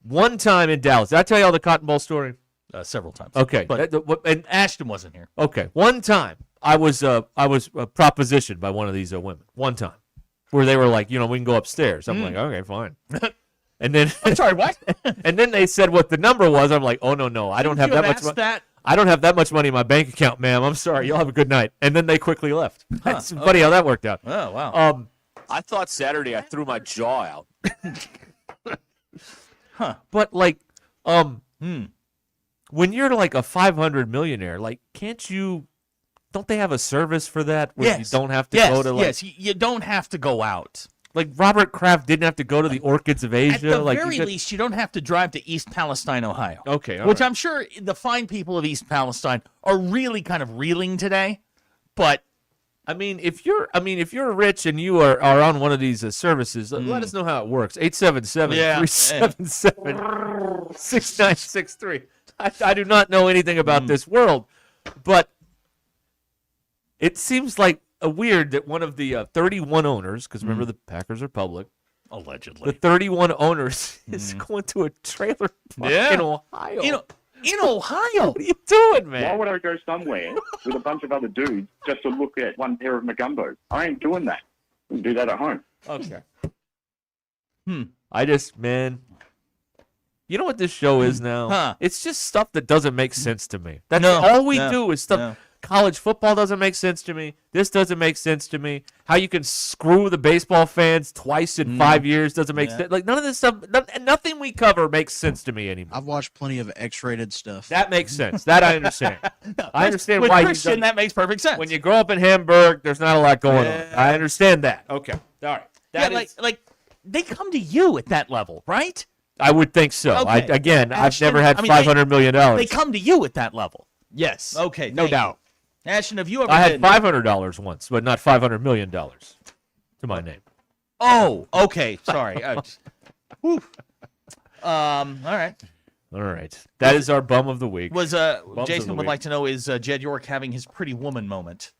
Speaker 29: one time in Dallas. Did I tell you all the Cotton Bowl story?
Speaker 13: Several times.
Speaker 29: Okay,
Speaker 13: but and Ashton wasn't here.
Speaker 29: Okay, one time I was propositioned by one of these women. One time, where they were like, we can go upstairs. I'm like, okay, fine. And then
Speaker 13: I'm sorry, what?
Speaker 29: And then they said what the number was. I'm like, oh no, I don't have that much money. I don't have that much money in my bank account, ma'am. I'm sorry. You'll have a good night. And then they quickly left. That's funny how that worked out.
Speaker 13: Oh wow.
Speaker 29: I thought Saturday I threw my jaw out. But when you're like a 500 millionaire, like don't they have a service for that where you don't have to go to
Speaker 13: you don't have to go out.
Speaker 29: Like Robert Kraft didn't have to go to the Orchids of Asia.
Speaker 13: At the very least, you don't have to drive to East Palestine, Ohio.
Speaker 29: Okay, all
Speaker 13: which
Speaker 29: right.
Speaker 13: I'm sure the fine people of East Palestine are really kind of reeling today. But
Speaker 29: I mean, if you're rich and you are on one of these services, let us know how it works. 877-377-6963. I do not know anything about this world, but it seems like weird that one of the 31 owners, because remember the Packers are public,
Speaker 13: allegedly,
Speaker 29: the 31 owners is going to a trailer park in Ohio.
Speaker 13: In Ohio?
Speaker 29: What are you doing, man?
Speaker 21: Why would I go somewhere with a bunch of other dudes just to look at one pair of Magumbos? I ain't doing that. I can do that at home.
Speaker 29: Okay. I just, man, you know what this show is now?
Speaker 13: Huh.
Speaker 29: It's just stuff that doesn't make sense to me. That's
Speaker 13: No,
Speaker 29: all we
Speaker 13: no,
Speaker 29: do is stuff.
Speaker 13: no.
Speaker 29: College football doesn't make sense to me. This doesn't make sense to me. How you can screw the baseball fans twice in 5 years doesn't make sense. Like none of this stuff, nothing we cover makes sense to me anymore.
Speaker 4: I've watched plenty of X-rated stuff.
Speaker 29: That makes sense. That I understand. I understand
Speaker 13: with
Speaker 29: why
Speaker 13: Christian, that makes perfect sense.
Speaker 29: When you grow up in Hamburg, there's not a lot going on. I understand that. Okay. All right.
Speaker 13: Like they come to you at that level, right?
Speaker 29: I would think so.
Speaker 13: Okay.
Speaker 29: I've never had $500 million.
Speaker 13: They come to you at that level.
Speaker 29: Yes.
Speaker 13: Okay.
Speaker 29: No doubt.
Speaker 13: Ashton, have you ever
Speaker 29: I had
Speaker 13: been...
Speaker 29: $500 once, but not $500 million to my name.
Speaker 13: Oh, okay. Sorry. All right.
Speaker 29: All right. That is our bum of the week.
Speaker 13: Was
Speaker 29: Bums of
Speaker 13: Jason
Speaker 29: the
Speaker 13: would
Speaker 29: week.
Speaker 13: like to know, is Jed York having his pretty woman moment?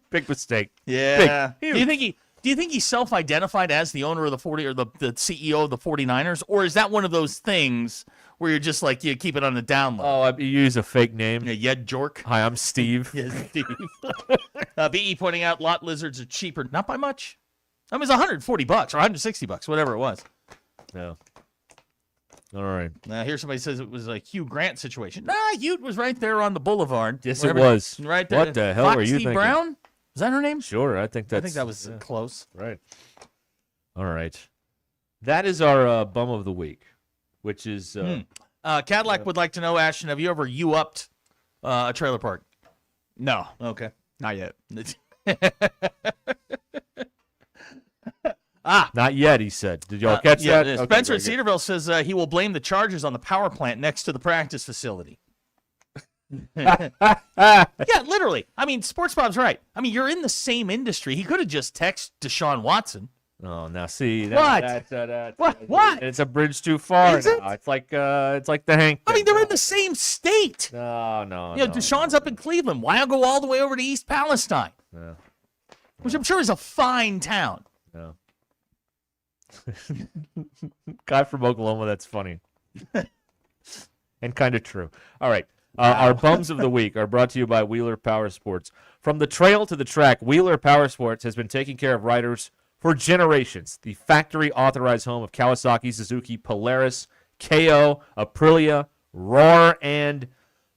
Speaker 29: Big mistake.
Speaker 13: Yeah.
Speaker 29: Big,
Speaker 13: Do you think he self-identified as the owner of the the CEO of the 49ers, or is that one of those things where you're just like you keep it on the down low?
Speaker 29: Oh, you use a fake name.
Speaker 13: Yeah, Jed Jork.
Speaker 29: Hi, I'm Steve.
Speaker 13: Yes, Steve. BE pointing out lot lizards are cheaper, not by much. I mean, it was $140 or $160, whatever it was.
Speaker 29: Yeah. All right.
Speaker 13: Now, here somebody says it was a Hugh Grant situation. Nah, Hugh was right there on the boulevard.
Speaker 29: Yes, it was.
Speaker 13: Right there.
Speaker 29: What the hell were you
Speaker 13: Foxy
Speaker 29: thinking?
Speaker 13: Brown? Is that her name?
Speaker 29: Sure, I think that
Speaker 13: was close.
Speaker 29: Right. All right. That is our bum of the week, which is...
Speaker 13: Cadillac would like to know, Ashton, have you ever upped a trailer park?
Speaker 2: No.
Speaker 13: Okay.
Speaker 2: Not yet.
Speaker 29: Not yet, he said. Did y'all catch that? Okay,
Speaker 13: Spencer
Speaker 29: very
Speaker 13: at
Speaker 29: good.
Speaker 13: Cedarville says he will blame the charges on the power plant next to the practice facility. Yeah, literally. I mean, Sports Bob's right. I mean, you're in the same industry. He could have just texted Deshaun Watson.
Speaker 29: Oh, now see.
Speaker 13: What?
Speaker 29: It's a bridge too far
Speaker 13: Is it?
Speaker 29: now. It's like the Hank.
Speaker 13: I mean, they're in the same state.
Speaker 29: No.
Speaker 13: You know, Deshaun's up in Cleveland. Why go all the way over to East Palestine?
Speaker 29: Yeah.
Speaker 13: Which I'm sure is a fine town.
Speaker 29: No. Guy from Oklahoma, that's funny. And kind of true. All right. Our bums of the week are brought to you by Wheeler Power Sports. From the trail to the track, Wheeler Power Sports has been taking care of riders for generations. The factory-authorized home of Kawasaki, Suzuki, Polaris, KO, Aprilia, Roar, and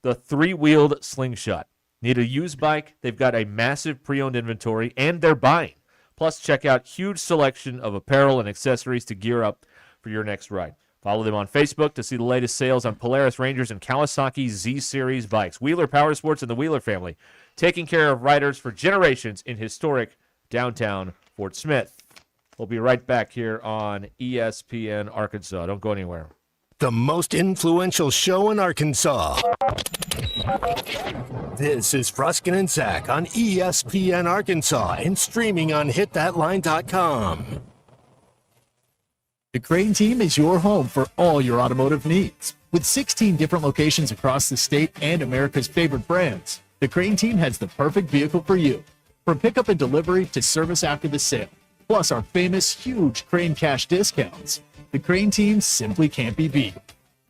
Speaker 29: the three-wheeled Slingshot. Need a used bike? They've got a massive pre-owned inventory, and they're buying. Plus, check out huge selection of apparel and accessories to gear up for your next ride. Follow them on Facebook to see the latest sales on Polaris, Rangers, and Kawasaki Z-Series bikes. Wheeler Power Sports and the Wheeler family, taking care of riders for generations in historic downtown Fort Smith. We'll be right back here on ESPN Arkansas. Don't go anywhere.
Speaker 32: The most influential show in Arkansas. This is Ruscin and Zach on ESPN Arkansas and streaming on hitthatline.com.
Speaker 1: The Crane Team is your home for all your automotive needs. With 16 different locations across the state and America's favorite brands, the Crane Team has the perfect vehicle for you. From pickup and delivery to service after the sale, plus our famous huge Crane Cash discounts, the Crane Team simply can't be beat.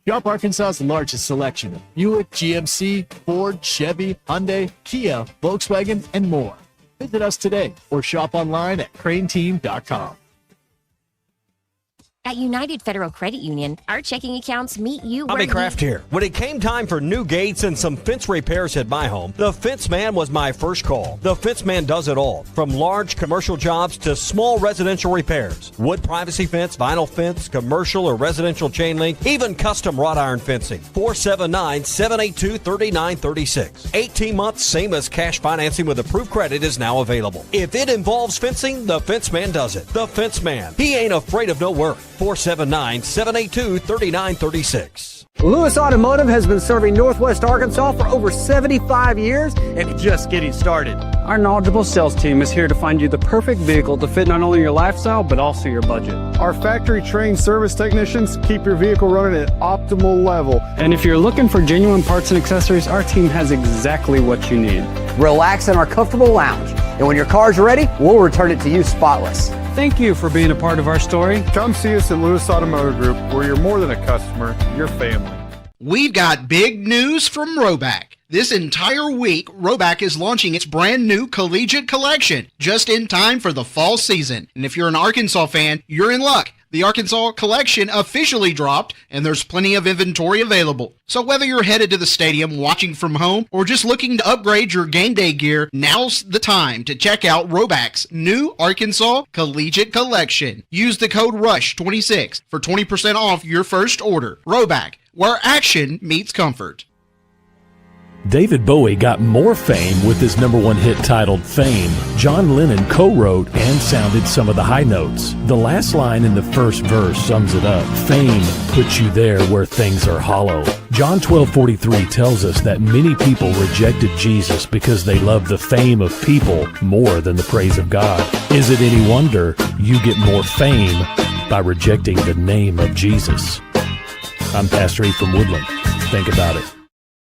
Speaker 1: Shop Arkansas's largest selection of Buick, GMC, Ford, Chevy, Hyundai, Kia, Volkswagen, and more. Visit us today or shop online at craneteam.com.
Speaker 7: At United Federal Credit Union, our checking accounts meet you where
Speaker 8: Bobby Kraft here. When it came time for new gates and some fence repairs at my home, the Fence Man was my first call. The Fence Man does it all, from large commercial jobs to small residential repairs. Wood privacy fence, vinyl fence, commercial or residential chain link, even custom wrought iron fencing. 479-782-3936. 18 months, same as cash financing with approved credit is now available. If it involves fencing, the Fence Man does it. The Fence Man. He ain't afraid of no work. 479-782-3936.
Speaker 9: Lewis Automotive has been serving Northwest Arkansas for over 75 years and just getting started.
Speaker 5: Our knowledgeable sales team is here to find you the perfect vehicle to fit not only your lifestyle, but also your budget.
Speaker 10: Our factory-trained service technicians keep your vehicle running at optimal level.
Speaker 5: And if you're looking for genuine parts and accessories, our team has exactly what you need.
Speaker 9: Relax in our comfortable lounge, and when your car's ready, we'll return it to you spotless.
Speaker 5: Thank you for being a part of our story.
Speaker 10: Come see us at Lewis Automotive Group, where you're more than a customer, you're family.
Speaker 12: We've got big news from Roback. This entire week, Roback is launching its brand new collegiate collection, just in time for the fall season. And if you're an Arkansas fan, you're in luck. The Arkansas collection officially dropped, and there's plenty of inventory available. So whether you're headed to the stadium, watching from home, or just looking to upgrade your game day gear, now's the time to check out Roback's new Arkansas Collegiate Collection. Use the code RUSH26 for 20% off your first order. Roback, where action meets comfort.
Speaker 32: David Bowie got more fame with his #1 hit titled Fame. John Lennon co-wrote and sounded some of the high notes. The last line in the first verse sums it up. Fame puts you there where things are hollow. John 12:43 tells us that many people rejected Jesus because they loved the fame of people more than the praise of God. Is it any wonder you get more fame by rejecting the name of Jesus? I'm Pastor E from Woodland. Think about it.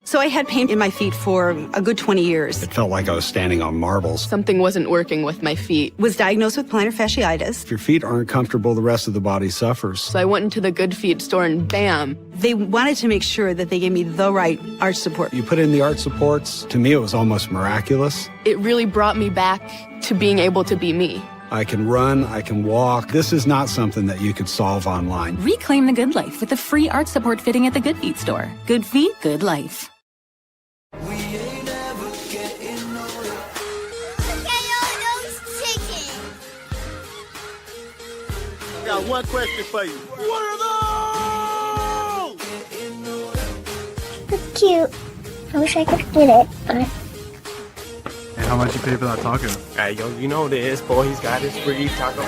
Speaker 14: So I had pain in my feet for a good 20 years.
Speaker 15: It felt like I was standing on marbles.
Speaker 14: Something wasn't working with my feet. Was diagnosed with plantar fasciitis.
Speaker 15: If your feet aren't comfortable, the rest of the body suffers.
Speaker 14: So I went into the Good Feet store and bam. They wanted to make sure that they gave me the right arch support.
Speaker 15: You put in the arch supports. To me, it was almost miraculous.
Speaker 14: It really brought me back to being able to be me.
Speaker 15: I can run, I can walk. This is not something that you could solve online.
Speaker 16: Reclaim the good life with a free arch support fitting at the Good Feet store. Good feet, good life.
Speaker 17: I got one question for you. What are those?
Speaker 18: It's cute. I wish I could get it, but...
Speaker 10: Hey, how much you pay for that taco?
Speaker 17: Hey, yo, you know this, boy. He's got his free taco.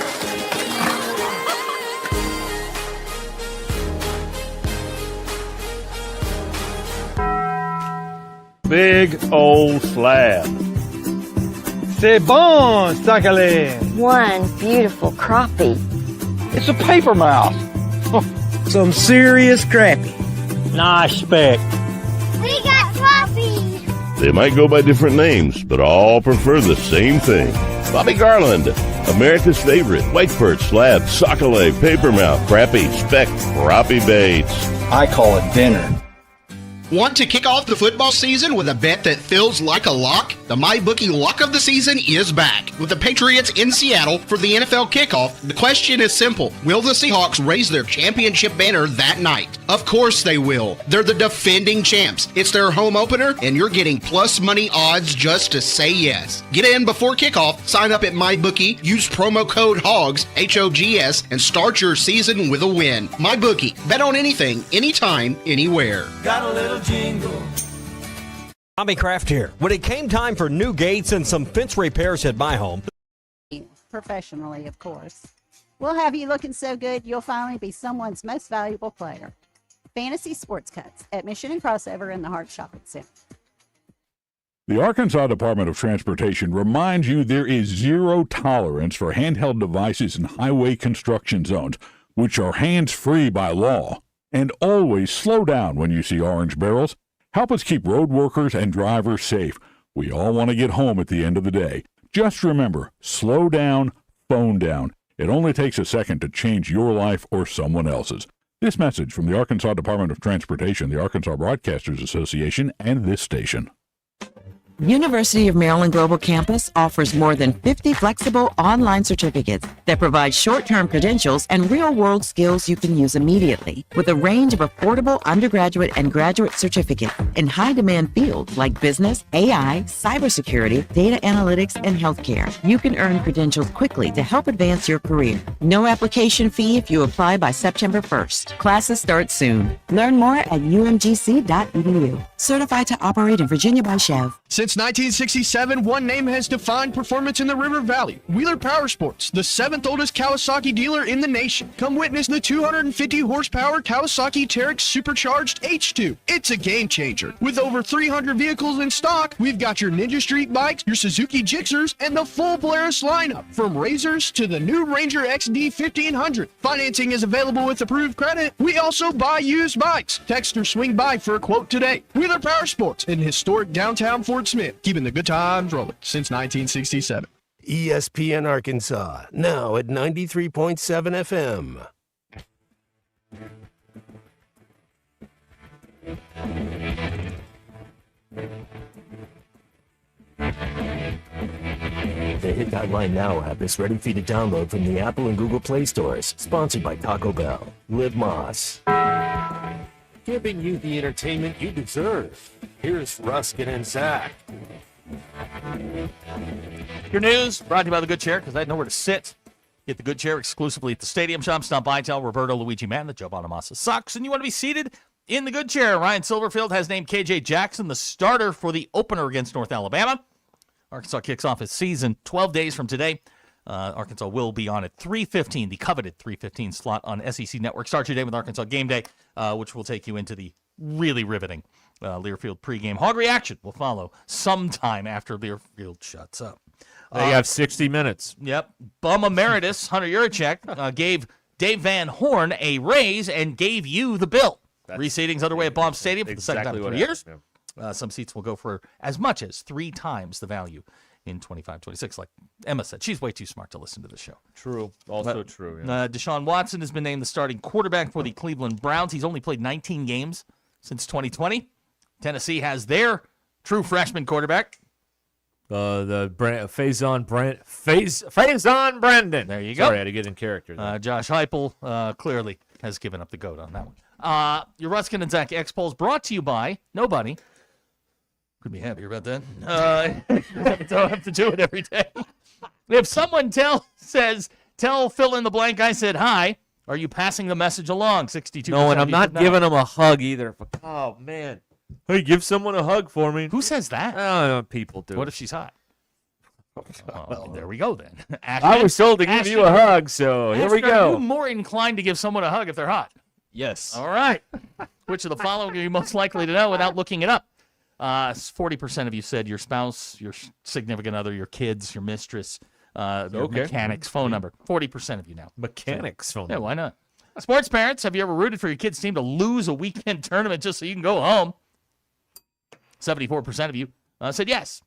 Speaker 19: Big old slab. C'est bon, sacale.
Speaker 18: One beautiful crappie.
Speaker 19: It's a paper mouth. Some serious crappie. Nice speck.
Speaker 18: We got crappies.
Speaker 22: They might go by different names, but all prefer the same thing. Bobby Garland, America's favorite white perch, slab, sockeye, papermouth, crappie, speck, crappie baits.
Speaker 19: I call it dinner.
Speaker 12: Want to kick off the football season with a bet that feels like a lock? The MyBookie lock of the season is back. With the Patriots in Seattle for the NFL kickoff, the question is simple. Will the Seahawks raise their championship banner that night? Of course they will. They're the defending champs. It's their home opener, and you're getting plus money odds just to say yes. Get in before kickoff, sign up at MyBookie, use promo code HOGS, H-O-G-S, and start your season with a win. MyBookie. Bet on anything, anytime, anywhere.
Speaker 17: Got a little jingle.
Speaker 8: Tommy Kraft here. When it came time for new gates and some fence repairs at my home,
Speaker 23: professionally, of course. We'll have you looking so good you'll finally be someone's most valuable player. Fantasy Sports Cuts at Mission and Crossover in the Hart Shopping Center.
Speaker 24: The Arkansas Department of Transportation reminds you there is zero tolerance for handheld devices in highway construction zones, which are hands-free by law. And always slow down when you see orange barrels. Help us keep road workers and drivers safe. We all want to get home at the end of the day. Just remember, slow down, phone down. It only takes a second to change your life or someone else's. This message from the Arkansas Department of Transportation, the Arkansas Broadcasters Association, and this station.
Speaker 25: University of Maryland Global Campus offers more than 50 flexible online certificates that provide short-term credentials and real-world skills you can use immediately, with a range of affordable undergraduate and graduate certificates in high-demand fields like business, AI, cybersecurity, data analytics, and healthcare. You can earn credentials quickly to help advance your career. No application fee if you apply by September 1st. Classes start soon. Learn more at umgc.edu. Certified to operate in Virginia by Chev.
Speaker 26: Since 1967, one name has defined performance in the River Valley. Wheeler Power Sports, the 7th oldest Kawasaki dealer in the nation. Come witness the 250 horsepower Kawasaki Teryx Supercharged H2. It's a game changer. With over 300 vehicles in stock, we've got your Ninja Street bikes, your Suzuki Gixxers, and the full Polaris lineup. From Razors to the new Ranger XD 1500. Financing is available with approved credit. We also buy used bikes. Text or swing by for a quote today. Wheeler Power Sports in historic downtown Fort Smith, keeping the good times rolling since 1967.
Speaker 32: ESPN Arkansas, now at 93.7 FM. The Hit Line Now app is ready for you to download from the Apple and Google Play stores. Sponsored by Taco Bell. Liv Moss. Giving you the entertainment you deserve. Here's Ruscin and Zach.
Speaker 13: Your news brought to you by The Good Chair, because I had nowhere to sit. Get The Good Chair exclusively at the Stadium Shop. Stop by, tell Roberto Luigi Man that Joe Bonamassa sucks, and you want to be seated in The Good Chair. Ryan Silverfield has named KJ Jackson the starter for the opener against North Alabama. Arkansas kicks off its season 12 days from today. Arkansas will be on at 3:15, the coveted 3:15 slot on SEC Network. Start your day with Arkansas Game Day, which will take you into the really riveting Learfield pregame. Hog Reaction will follow sometime after Learfield shuts up.
Speaker 29: They have 60 minutes.
Speaker 13: Yep. Bum Emeritus Hunter Yurachek gave Dave Van Horn a raise and gave you the bill. Reseating's underway at Baum Stadium for the second time in 3 years. Some seats will go for as much as 3 times the value in 25-26. Like Emma said, she's way too smart to listen to the show.
Speaker 29: True. Also true. Yeah.
Speaker 13: Deshaun Watson has been named the starting quarterback for the Cleveland Browns. He's only played 19 games since 2020. Tennessee has their true freshman quarterback,
Speaker 29: Faison Brandon.
Speaker 13: There you go.
Speaker 29: Sorry, I had to get in character there.
Speaker 13: Josh Heupel clearly has given up the goat on that one. Your Ruskin and Zach X polls brought to you by nobody. Could be happier about that. Don't have to do it every day. If someone tell fill in the blank, I said hi. Are you passing the message along? 62%.
Speaker 29: No, and I'm not giving them a hug either. Oh man, hey, give someone a hug for me.
Speaker 13: Who says that?
Speaker 29: People do.
Speaker 13: What if she's hot? Well, there we go then.
Speaker 29: I was told to give you a hug, so here we
Speaker 13: Ashton,
Speaker 29: go.
Speaker 13: Are you more inclined to give someone a hug if they're hot?
Speaker 1: Yes.
Speaker 13: All right. Which of the following are you most likely to know without looking it up? 40% of you said your spouse, your significant other, your kids, your mistress, your mechanic's phone number. 40% of you now.
Speaker 29: Mechanic's phone number.
Speaker 13: Yeah, why not? Sports parents, have you ever rooted for your kid's team to lose a weekend tournament just so you can go home? 74% of you said yes.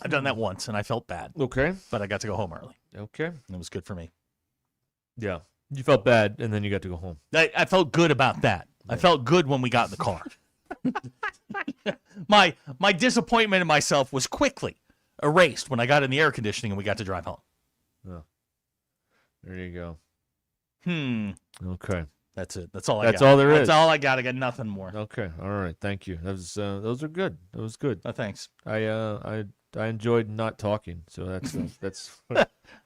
Speaker 13: I've done that once, and I felt bad.
Speaker 29: Okay.
Speaker 13: But I got to go home early.
Speaker 29: Okay.
Speaker 13: And it was good for me.
Speaker 29: Yeah. You felt bad, and then you got to go home.
Speaker 13: I felt good about that. Yeah. I felt good when we got in the car. My disappointment in myself was quickly erased when I got in the air conditioning and we got to drive home.
Speaker 29: Oh. There you go.
Speaker 13: Okay. That's it. That's all I got.
Speaker 29: That's all there is.
Speaker 13: That's all I got. I got nothing more.
Speaker 29: Okay. All right. Thank you. Those are good. That was good.
Speaker 13: Thanks.
Speaker 29: I enjoyed not talking. So that's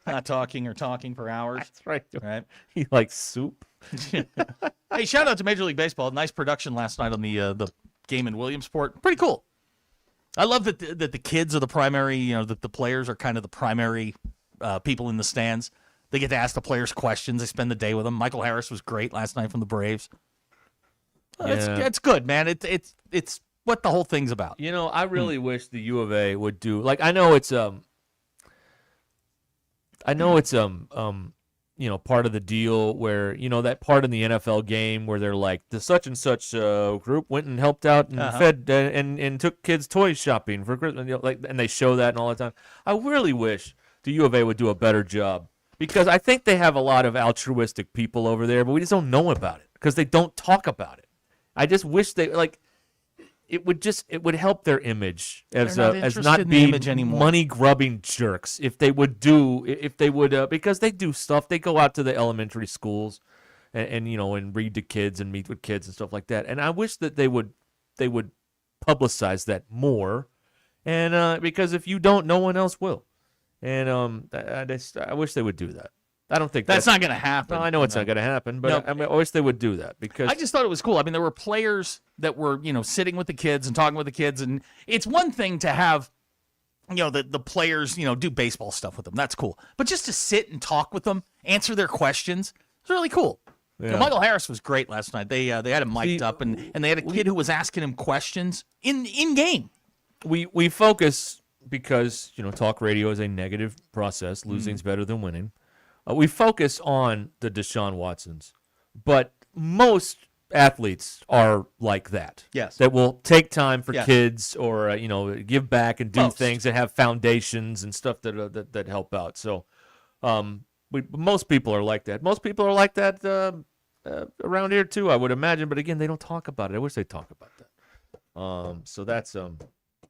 Speaker 13: not talking or talking for hours.
Speaker 29: That's right.
Speaker 13: Right.
Speaker 29: He likes soup.
Speaker 13: Hey, shout out to Major League Baseball. Nice production last night on the game in Williamsport. Pretty cool. I love that the kids are the primary. That the players are kind of the primary people in the stands. They get to ask the players questions. They spend the day with them. Michael Harris was great last night from the Braves. It's good, man. It's what the whole thing's about.
Speaker 29: I really wish the U of A would do I know it's part of the deal where that part in the NFL game where they're like the such and such group went and helped out and fed and took kids toys shopping for Christmas, and they show that and all the time. I really wish the U of A would do a better job. Because I think they have a lot of altruistic people over there, but we just don't know about it because they don't talk about it. I just wish they it would help their image as not being money grubbing jerks if they would because they do stuff. They go out to the elementary schools and read to kids and meet with kids and stuff like that. And I wish that they would publicize that more, and because if you don't, no one else will. And I wish they would do that. I don't think
Speaker 13: that's not going to happen.
Speaker 29: No, I know it's not going to happen, but I wish they would do that because
Speaker 13: I just thought it was cool. I mean, there were players that were sitting with the kids and talking with the kids, and it's one thing to have the players do baseball stuff with them. That's cool, but just to sit and talk with them, answer their questions, it's really cool. Yeah. Michael Harris was great last night. They had him mic'd up, and they had a kid who was asking him questions in game.
Speaker 29: We focus. Because, talk radio is a negative process. Losing's better than winning. We focus on the Deshaun Watsons. But most athletes are like that.
Speaker 13: Yes.
Speaker 29: That will take time for kids or, give back and do things that have foundations and stuff that help out. So most people are like that. Most people are like that around here, too, I would imagine. But, again, they don't talk about it. I wish they'd talk about that. So that's...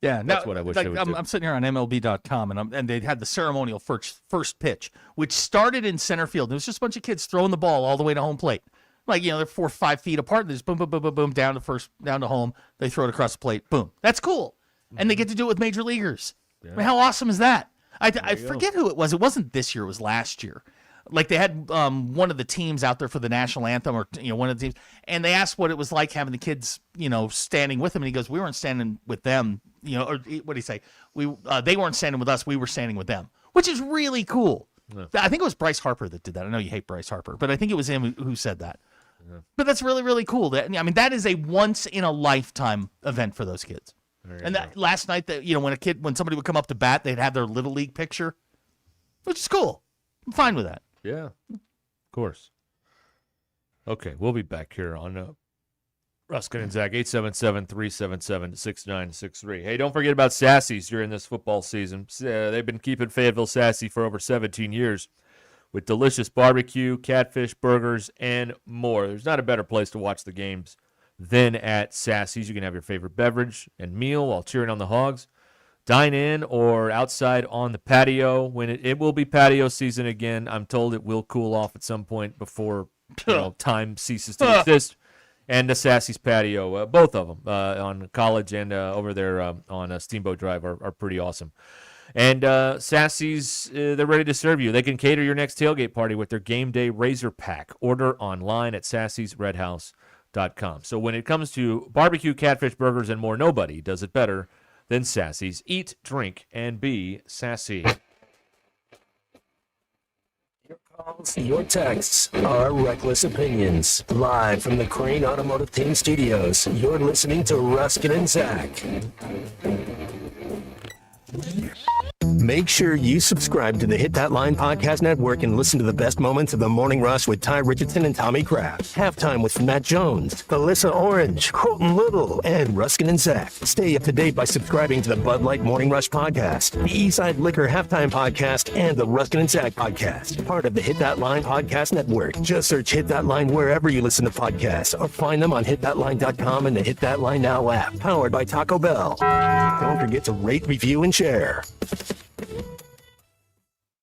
Speaker 29: that's what I wish they would do.
Speaker 13: I'm sitting here on MLB.com, and they had the ceremonial first pitch, which started in center field. There was just a bunch of kids throwing the ball all the way to home plate. They're 4 or 5 feet apart. They just boom, boom, boom, boom, boom, down to home. They throw it across the plate. Boom. That's cool. And they get to do it with major leaguers. Yeah. I mean, how awesome is that? I forget who it was. It wasn't this year. It was last year. They had one of the teams out there for the national anthem, or one of the teams, and they asked what it was like having the kids, standing with them, and he goes, "We weren't standing with them, or what did he say? They weren't standing with us, we were standing with them," which is really cool. Yeah. I think it was Bryce Harper that did that. I know you hate Bryce Harper, but I think it was him who said that. Yeah. But that's really, really cool. That is a once in a lifetime event for those kids. And last night, when somebody would come up to bat, they'd have their little league picture, which is cool. I'm fine with that.
Speaker 29: Yeah, of course. Okay, we'll be back here on Ruskin and Zach, 877-377-6963. Hey, don't forget about Sassy's during this football season. They've been keeping Fayetteville sassy for over 17 years with delicious barbecue, catfish, burgers, and more. There's not a better place to watch the games than at Sassy's. You can have your favorite beverage and meal while cheering on the Hogs. dine in or outside on the patio. When it will be patio season again. I'm told it will cool off at some point before time ceases to exist. And the Sassy's patio, both of them on College and over there on Steamboat Drive are pretty awesome. And Sassy's, they're ready to serve you. They can cater your next tailgate party with their Game Day Razor Pack. Order online at sassysredhouse.com. So when it comes to barbecue, catfish, burgers, and more, nobody does it better than Sassy's. Eat, drink, and be sassy.
Speaker 32: Your texts are reckless opinions. Live from the Crane Automotive Team Studios, you're listening to Ruscin and Zach. Make sure you subscribe to the Hit That Line Podcast Network and listen to the best moments of the Morning Rush with Ty Richardson and Tommy Kraft. Halftime with Matt Jones, Alyssa Orange, Colton Little, and Ruskin and Zach. Stay up to date by subscribing to the Bud Light Morning Rush Podcast, the Eastside Liquor Halftime Podcast, and the Ruskin and Zach Podcast. Part of the Hit That Line Podcast Network. Just search Hit That Line wherever you listen to podcasts or find them on hitthatline.com and the Hit That Line Now app. Powered by Taco Bell. Don't forget to rate, review, and share.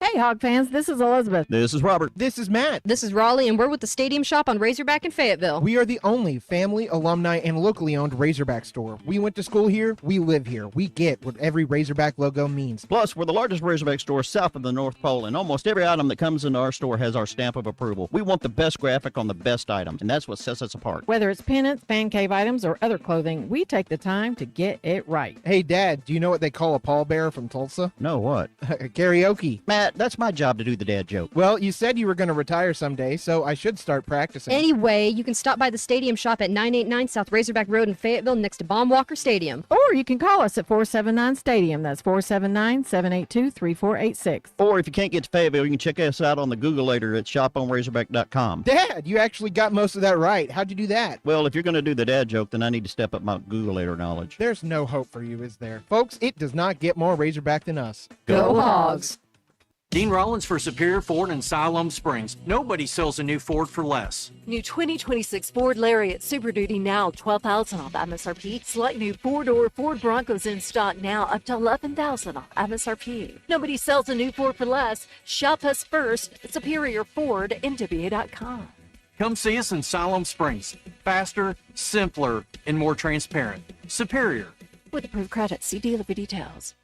Speaker 1: Hey, Hog fans, this is Elizabeth.
Speaker 2: This is Robert.
Speaker 3: This is Matt.
Speaker 1: This is Raleigh, and we're with the Stadium Shop on Razorback in Fayetteville.
Speaker 3: We are the only family, alumni, and locally owned Razorback store. We went to school here. We live here. We get what every Razorback logo means.
Speaker 2: Plus, we're the largest Razorback store south of the North Pole, and almost every item that comes into our store has our stamp of approval. We want the best graphic on the best items, and that's what sets us apart.
Speaker 1: Whether it's pennants, fan cave items, or other clothing, we take the time to get it right.
Speaker 3: Hey, Dad, do you know what they call a pallbearer from Tulsa?
Speaker 2: No, what?
Speaker 3: Karaoke.
Speaker 2: Matt, that's my job to do the dad joke.
Speaker 3: Well, you said you were going to retire someday, so I should start practicing.
Speaker 1: Anyway, you can stop by the Stadium Shop at 989 South Razorback Road in Fayetteville next to Baum Walker Stadium. Or you can call us at 479-STADIUM. That's 479-782-3486.
Speaker 2: Or if you can't get to Fayetteville, you can check us out on the Googleator at shoponrazorback.com.
Speaker 3: Dad, you actually got most of that right. How'd you do that?
Speaker 2: Well, if you're going to do the dad joke, then I need to step up my Googleator knowledge.
Speaker 3: There's no hope for you, is there? Folks, it does not get more Razorback than us.
Speaker 1: Go Hogs!
Speaker 4: Dean Rollins for Superior Ford in Siloam Springs. Nobody sells a new Ford for less.
Speaker 6: New 2026 Ford Lariat Super Duty now, $12,000 off MSRP. Select new four-door Ford Broncos in stock now, up to $11,000 off MSRP. Nobody sells a new Ford for less. Shop us first at SuperiorFordNWA.com.
Speaker 4: Come see us in Siloam Springs. Faster, simpler, and more transparent. Superior.
Speaker 6: With approved credit, see dealer for details.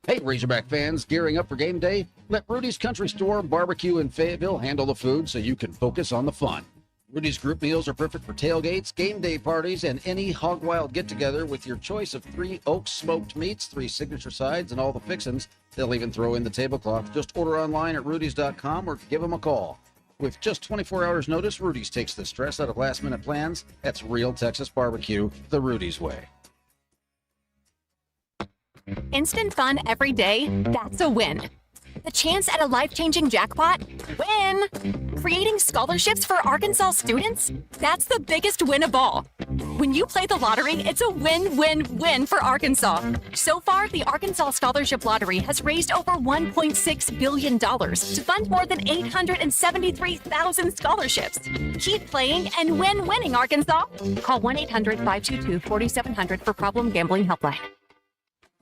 Speaker 11: Hey, Razorback fans, gearing up for game day? Let Rudy's Country Store Barbecue in Fayetteville handle the food so you can focus on the fun. Rudy's group meals are perfect for tailgates, game day parties, and any hog wild get-together with your choice of 3 oak smoked meats, 3 signature sides, and all the fixins. They'll even throw in the tablecloth. Just order online at rudys.com or give them a call. With just 24 hours notice, Rudy's takes the stress out of last-minute plans. That's real Texas barbecue, the Rudy's way.
Speaker 20: Instant fun every day? That's a win. The chance at a life-changing jackpot? Win! Creating scholarships for Arkansas students? That's the biggest win of all. When you play the lottery, it's a win-win-win for Arkansas. So far, the Arkansas Scholarship Lottery has raised over $1.6 billion to fund more than 873,000 scholarships. Keep playing and win winning, Arkansas. Call 1-800-522-4700 for Problem Gambling Helpline.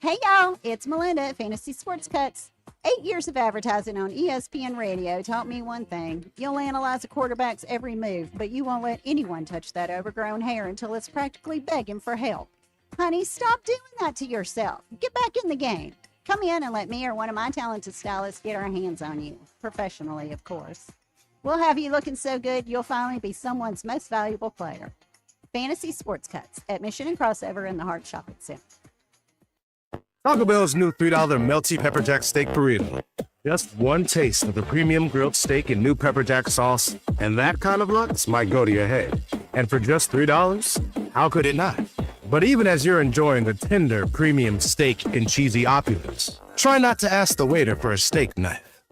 Speaker 23: Hey y'all, it's Melinda at Fantasy Sports Cuts. 8 years of advertising on ESPN Radio taught me one thing. You'll analyze a quarterback's every move, but you won't let anyone touch that overgrown hair until it's practically begging for help. Honey, stop doing that to yourself. Get back in the game. Come in and let me or one of my talented stylists get our hands on you. Professionally, of course. We'll have you looking so good you'll finally be someone's most valuable player. Fantasy Sports Cuts at Mission and Crossover in the Hart Shopping Center.
Speaker 21: Taco Bell's new $3 melty pepper jack steak burrito. Just one taste of the premium grilled steak and new pepper jack sauce, and that kind of lux might go to your head. And for just $3, how could it not? But even as you're enjoying the tender premium steak and cheesy opulence, try not to ask the waiter for a steak knife.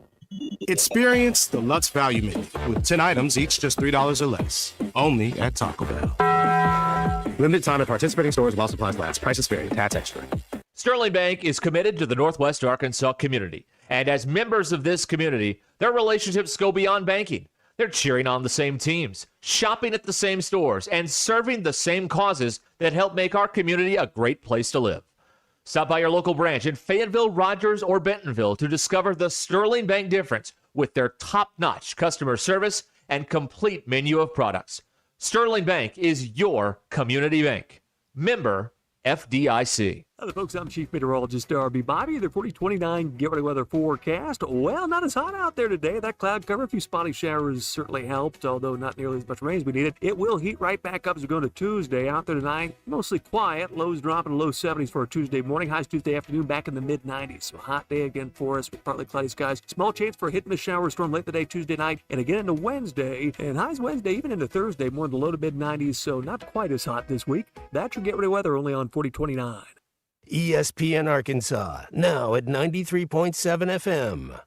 Speaker 21: Experience the Lux Value Menu with 10 items, each just $3 or less. Only at Taco Bell. Limited time at participating stores while supplies last. Prices vary. Tax extra.
Speaker 29: Sterling Bank is committed to the Northwest Arkansas community. And as members of this community, their relationships go beyond banking. They're cheering on the same teams, shopping at the same stores, and serving the same causes that help make our community a great place to live. Stop by your local branch in Fayetteville, Rogers, or Bentonville to discover the Sterling Bank difference with their top-notch customer service and complete menu of products. Sterling Bank is your community bank. Member FDIC.
Speaker 5: Hello, folks. I'm Chief Meteorologist Darby Bobby. The 4029 Get Ready Weather forecast. Well, not as hot out there today. That cloud cover, a few spotty showers certainly helped, although not nearly as much rain as we needed. It will heat right back up as we go to Tuesday. Out there tonight, mostly quiet. Lows dropping to low 70s for a Tuesday morning. Highs Tuesday afternoon back in the mid-90s. So hot day again for us with partly cloudy skies. Small chance for a hit and miss shower storm late in the day Tuesday night and again into Wednesday. And highs Wednesday even into Thursday more in the low to mid-90s. So not quite as hot this week. That's your Get Ready Weather only on 4029.
Speaker 32: ESPN Arkansas, now at 93.7 FM.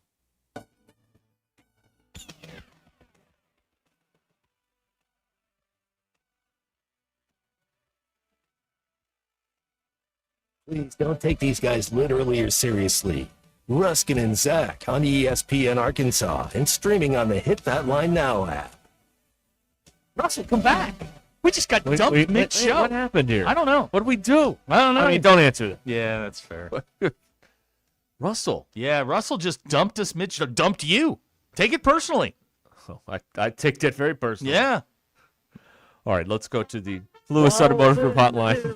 Speaker 32: Please don't take these guys literally or seriously. Ruscin and Zach on ESPN Arkansas and streaming on the Hit That Line Now app.
Speaker 13: Russell, come back. We just got dumped mid-show.
Speaker 29: What happened here?
Speaker 13: I don't know.
Speaker 29: What did we do?
Speaker 13: I don't know.
Speaker 29: I mean, don't answer that.
Speaker 13: Yeah, that's fair.
Speaker 29: Russell.
Speaker 13: Yeah, Russell just dumped us mid-show. Dumped you. Take it personally.
Speaker 29: Oh, I take that very personally.
Speaker 13: Yeah.
Speaker 29: All right, let's go to the Lewis Automotive Group hotline.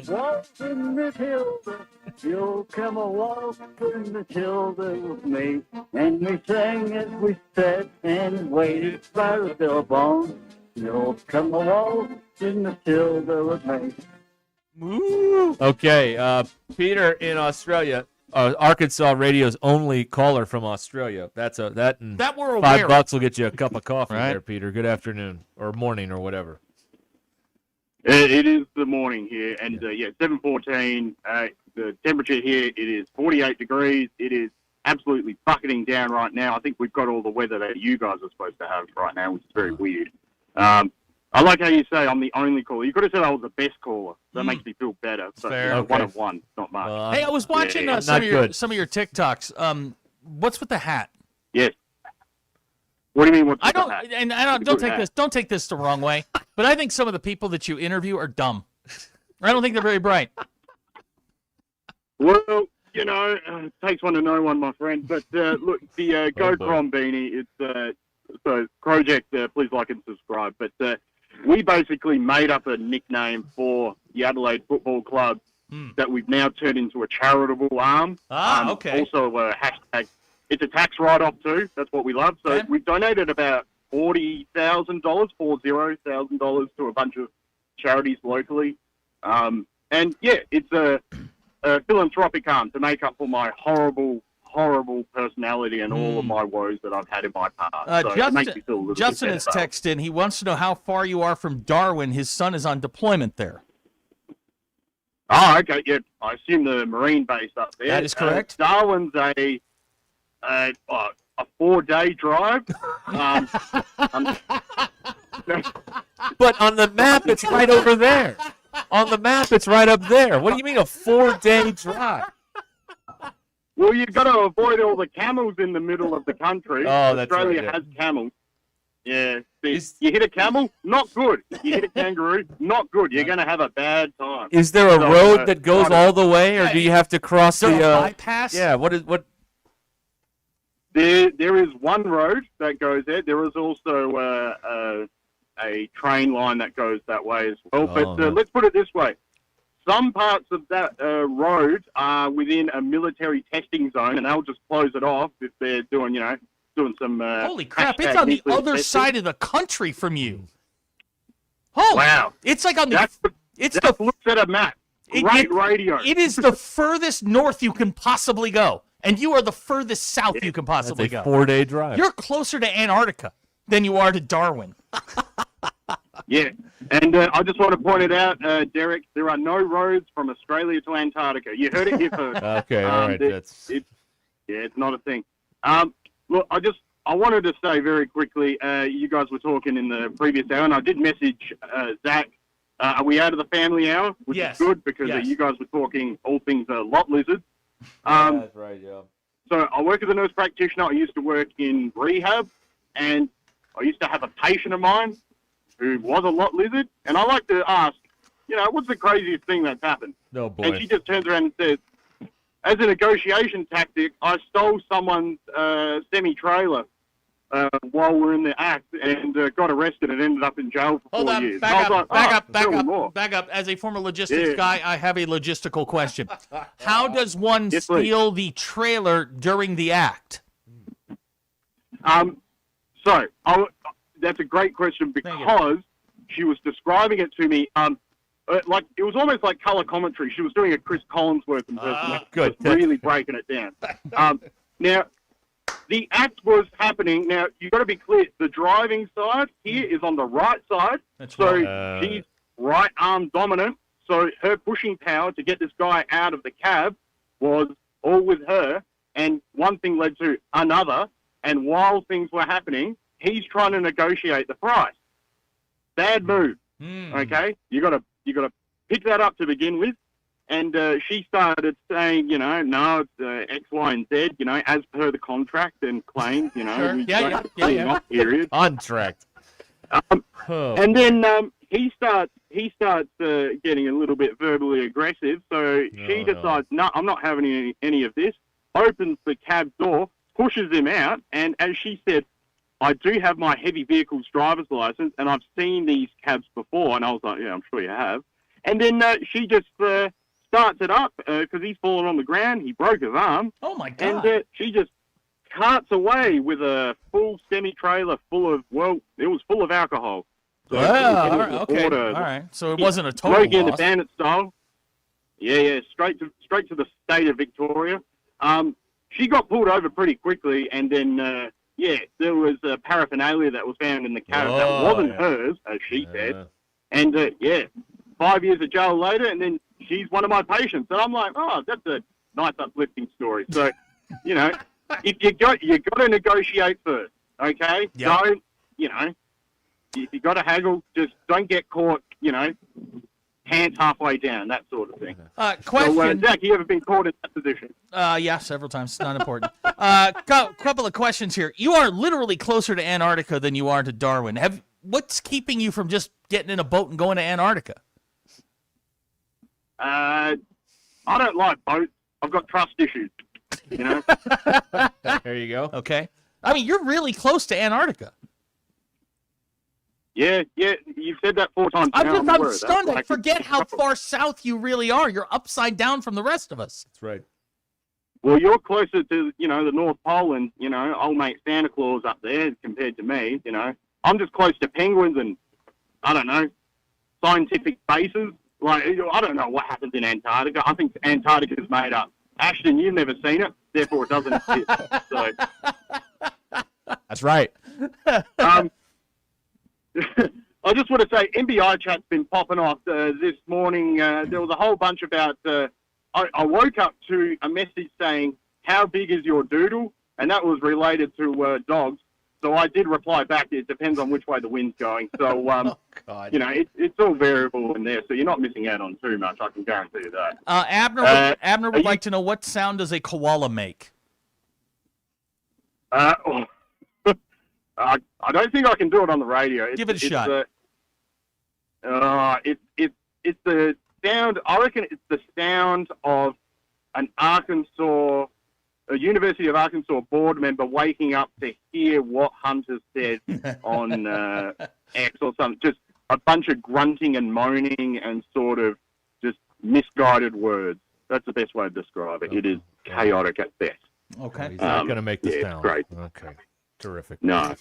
Speaker 17: Walk in the hilda, you'll come a walk in the hilda with me. And we sang as we sat and waited by the billabong. You'll come a walk in the hilda with me.
Speaker 29: Okay, Peter in Australia, Arkansas Radio's only caller from Australia. That
Speaker 13: we're aware.
Speaker 29: $5 will get you a cup of coffee
Speaker 13: Right.
Speaker 29: there, Peter. Good afternoon or morning or whatever.
Speaker 7: It is the morning here, and 7:14. The temperature here, it is 48 degrees. It is absolutely bucketing down right now. I think we've got all the weather that you guys are supposed to have right now, which is very weird. I like how you say I'm the only caller. You could have said I was the best caller. That makes me feel better. So,
Speaker 13: Fair.
Speaker 7: One
Speaker 29: Okay.
Speaker 7: of one, not much.
Speaker 13: Hey, I was watching
Speaker 7: Yeah,
Speaker 13: some
Speaker 29: not
Speaker 13: of your TikToks. What's with the hat?
Speaker 7: Yes. What do you mean? What's
Speaker 13: I
Speaker 7: with the
Speaker 13: don't,
Speaker 7: hat?
Speaker 13: and I don't
Speaker 7: It's a good
Speaker 13: take
Speaker 7: hat.
Speaker 13: this. Don't take this the wrong way. But I think some of the people that you interview are dumb. I don't think they're very bright.
Speaker 7: Well, it takes one to know one, my friend. But look, the Go Crom beanie, it's so project. Please like and subscribe. But we basically made up a nickname for the Adelaide Football Club that we've now turned into a charitable arm.
Speaker 13: Okay.
Speaker 7: Also a hashtag. It's a tax write-off too. That's what we love. So we've donated about $40,000 to a bunch of charities locally. And yeah, it's a philanthropic arm to make up for my horrible personality and all of my woes that I've had in my past. So it makes me feel a little
Speaker 13: Justin
Speaker 7: bit
Speaker 13: has
Speaker 7: better.
Speaker 13: texted. He wants to know how far you are from Darwin. His son is on deployment there.
Speaker 7: Oh, okay. Yeah, I assume the Marine base up there.
Speaker 13: That is correct.
Speaker 7: Darwin's a 4-day drive.
Speaker 29: But on the map, it's right over there. On the map, it's right up there. What do you mean a 4-day drive?
Speaker 7: Well, you've got to avoid all the camels in the middle of the country.
Speaker 29: Oh, that's
Speaker 7: Australia
Speaker 29: right, yeah.
Speaker 7: has camels. Yeah. You hit a camel, not good. You hit a kangaroo, not good. You're going to have a bad time.
Speaker 29: Is there a
Speaker 7: So,
Speaker 29: road that goes
Speaker 7: try to-
Speaker 29: all the way, or do you have to cross
Speaker 13: Is there
Speaker 29: the
Speaker 13: a bypass?
Speaker 29: Yeah. What?
Speaker 7: There is one road that goes there. There is also a train line that goes that way as well.
Speaker 29: Oh,
Speaker 7: But let's put it this way. Some parts of that road are within a military testing zone, and they'll just close it off if they're doing some...
Speaker 13: Holy crap, it's
Speaker 7: hashtag
Speaker 13: on the
Speaker 7: nuclear
Speaker 13: other
Speaker 7: testing.
Speaker 13: side of the country from you. Holy,
Speaker 7: Wow.
Speaker 13: It's like on the...
Speaker 7: That looks at a map. Great radio.
Speaker 13: It is the furthest north you can possibly go. And you are the furthest south you can possibly
Speaker 29: That's
Speaker 13: go.
Speaker 29: a 4-day drive.
Speaker 13: You're closer to Antarctica than you are to Darwin.
Speaker 7: Yeah, and I just want to point it out, Derek, there are no roads from Australia to Antarctica. You heard it here first.
Speaker 29: Okay, all right.
Speaker 7: It's not a thing. Look, I wanted to say very quickly, you guys were talking in the previous hour, and I did message Zach. Are we out of the family hour? Which
Speaker 13: Yes.
Speaker 7: is good, because
Speaker 13: Yes.
Speaker 7: you guys were talking all things lot lizards.
Speaker 29: That's right, yeah.
Speaker 7: So I work as a nurse practitioner. I used to work in rehab, and I used to have a patient of mine who was a lot lizard, and I like to ask, what's the craziest thing that's happened?
Speaker 29: Oh, boy.
Speaker 7: And she just turns around and says, as a negotiation tactic, I stole someone's semi-trailer while we're in the act and got arrested and ended up in jail for 4 years.
Speaker 13: Back up.
Speaker 7: More.
Speaker 13: Back up. As a former logistics
Speaker 7: Yeah.
Speaker 13: guy, I have a logistical question. How does one steal the trailer during the act?
Speaker 7: That's a great question because she was describing it to me. Like it was almost like color commentary. She was doing a Chris Collinsworth impersonation.
Speaker 29: Good.
Speaker 7: Really breaking it down. Now, the act was happening. Now, you've got to be clear. The driving side here is on the right side.
Speaker 13: That's
Speaker 7: so she's right arm dominant. So her pushing power to get this guy out of the cab was all with her. And one thing led to another. And while things were happening, he's trying to negotiate the price. Bad move. Okay? You got to pick that up to begin with. And she started saying, no, it's X, Y, and Z, as per the contract and claims,
Speaker 13: Sure.
Speaker 7: we
Speaker 13: Yeah.
Speaker 7: not period.
Speaker 29: Contract.
Speaker 7: And then he starts getting a little bit verbally aggressive. So she decides, no, I'm not having any of this. Opens the cab door, pushes him out, and as she said, I do have my heavy vehicles driver's license, and I've seen these cabs before. And I was like, yeah, I'm sure you have. And then she just starts it up because he's fallen on the ground. He broke his arm.
Speaker 13: Oh, my God.
Speaker 7: And she just carts away with a full semi-trailer full of, it was full of alcohol. So
Speaker 13: All right, okay. All right. So it wasn't a total
Speaker 7: broke into
Speaker 13: loss.
Speaker 7: bandit style. Yeah, straight to the state of Victoria. She got pulled over pretty quickly, and then there was paraphernalia that was found in the cab that wasn't hers, as she said. And 5 years of jail later, and then she's one of my patients, and I'm like, oh, that's a nice uplifting story. So, if you got to negotiate first, okay?
Speaker 13: Yep.
Speaker 7: Don't, if you got to haggle, just don't get caught, hands halfway down, that sort of thing.
Speaker 13: Question.
Speaker 7: So, Zach, you ever been caught in that position?
Speaker 13: Yeah, several times. It's not important. Couple of questions here. You are literally closer to Antarctica than you are to Darwin. What's keeping you from just getting in a boat and going to Antarctica?
Speaker 7: I don't like boats. I've got trust issues,
Speaker 29: There you go.
Speaker 13: Okay. I mean, you're really close to Antarctica.
Speaker 7: Yeah, you've said that 4 times.
Speaker 13: I'm stunned. I forget how far south you really are. You're upside down from the rest of us.
Speaker 29: That's right.
Speaker 7: Well, you're closer to, the North Pole and, old mate Santa Claus up there compared to me, I'm just close to penguins and, I don't know, scientific bases. Like, I don't know what happens in Antarctica. I think Antarctica is made up. Ashton, you've never seen it, therefore it doesn't exist. So,
Speaker 29: that's right.
Speaker 7: I just want to say, MBI chat's been popping off this morning. There was a whole bunch about. I woke up to a message saying, "How big is your doodle?" And that was related to dogs. So I did reply back. It depends on which way the wind's going. So it's all variable in there. So you're not missing out on too much. I can guarantee you that.
Speaker 13: Abner would like to know, what sound does a koala make?
Speaker 7: I don't think I can do it on the radio.
Speaker 13: Give it a shot.
Speaker 7: It's the sound. I reckon it's the sound of an University of Arkansas board member waking up to hear what Hunter said on X or something. Just a bunch of grunting and moaning and sort of just misguided words. That's the best way to describe it. It is chaotic at best.
Speaker 13: Okay.
Speaker 29: He's not going to make this sound.
Speaker 7: Great.
Speaker 29: Okay. Terrific.
Speaker 7: No.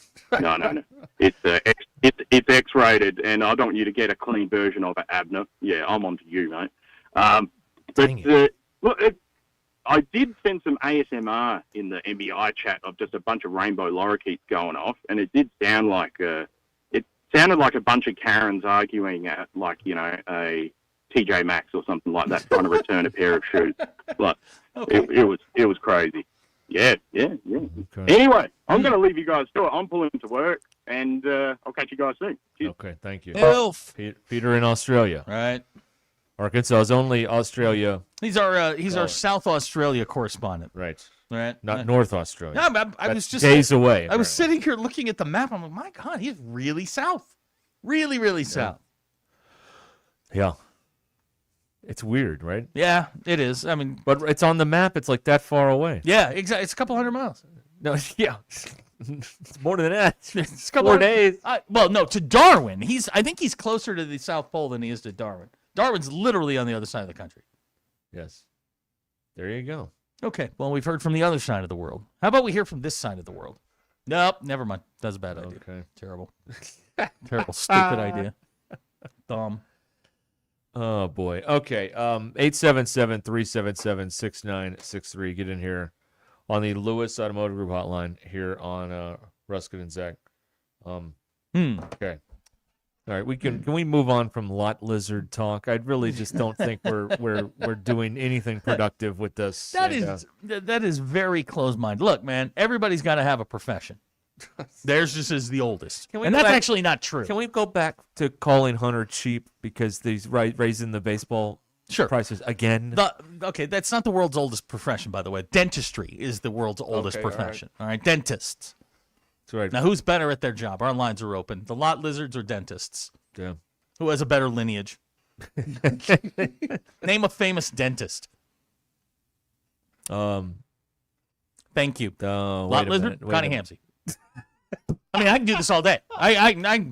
Speaker 7: It's X-rated, and I don't want you to get a clean version of it, Abner. Yeah, I'm on to you, mate. I did send some ASMR in the MBI chat of just a bunch of rainbow lorikeets going off, and it did sound like it sounded like a bunch of Karens arguing at, like, a TJ Maxx or something like that, trying to return a pair of shoes. Like, it was crazy. Yeah.
Speaker 29: Okay.
Speaker 7: Anyway, I'm going to leave you guys to it. I'm pulling to work, and I'll catch you guys soon. Cheers.
Speaker 29: Okay, thank you.
Speaker 13: Elf.
Speaker 29: Peter in Australia.
Speaker 13: Right.
Speaker 29: Arkansas's only Australia.
Speaker 13: He's our South Australia correspondent.
Speaker 29: Right.
Speaker 13: Right.
Speaker 5: Not North Australia.
Speaker 13: No, I was
Speaker 5: That's
Speaker 13: just
Speaker 5: days away.
Speaker 13: I was sitting here looking at the map. I'm like, my God, he's really south. Really, really south.
Speaker 5: Yeah. It's weird, right?
Speaker 13: Yeah, it is. I mean,
Speaker 5: but it's on the map. It's like that far away.
Speaker 13: Yeah, exactly. It's a couple hundred miles.
Speaker 5: No, yeah. It's more than that.
Speaker 13: It's a couple
Speaker 5: 4
Speaker 13: hundred-
Speaker 5: days.
Speaker 13: Well, no, to Darwin. I think he's closer to the South Pole than he is to Darwin. Darwin's literally on the other side of the country.
Speaker 5: Yes. There you go.
Speaker 13: Okay, well, we've heard from the other side of the world. How about we hear from this side of the world? Nope, never mind. That's a bad idea.
Speaker 5: Okay.
Speaker 13: Terrible. Terrible, stupid idea. Dumb.
Speaker 5: Oh, boy. Okay. 877-377-6963. Get in here on the Lewis Automotive Group hotline here on Ruscin and Zach. Okay. All right, can we move on from lot lizard talk? I really just don't think we're doing anything productive with this.
Speaker 13: That is very closed-minded. Look, man, everybody's got to have a profession. Theirs just is the oldest, and that's actually not true.
Speaker 5: Can we go back to calling Hunter cheap because he's raising the baseball prices again?
Speaker 13: Okay, that's not the world's oldest profession, by the way. Dentistry is the world's oldest profession. All right, dentists.
Speaker 5: That's right.
Speaker 13: Now, who's better at their job? Our lines are open. The lot lizards or dentists?
Speaker 5: Yeah.
Speaker 13: Who has a better lineage? Name a famous dentist.
Speaker 5: Thank
Speaker 13: you.
Speaker 5: Lot
Speaker 13: lizard, Connie Hamsey. I mean, I can do this all day. I bang, bang,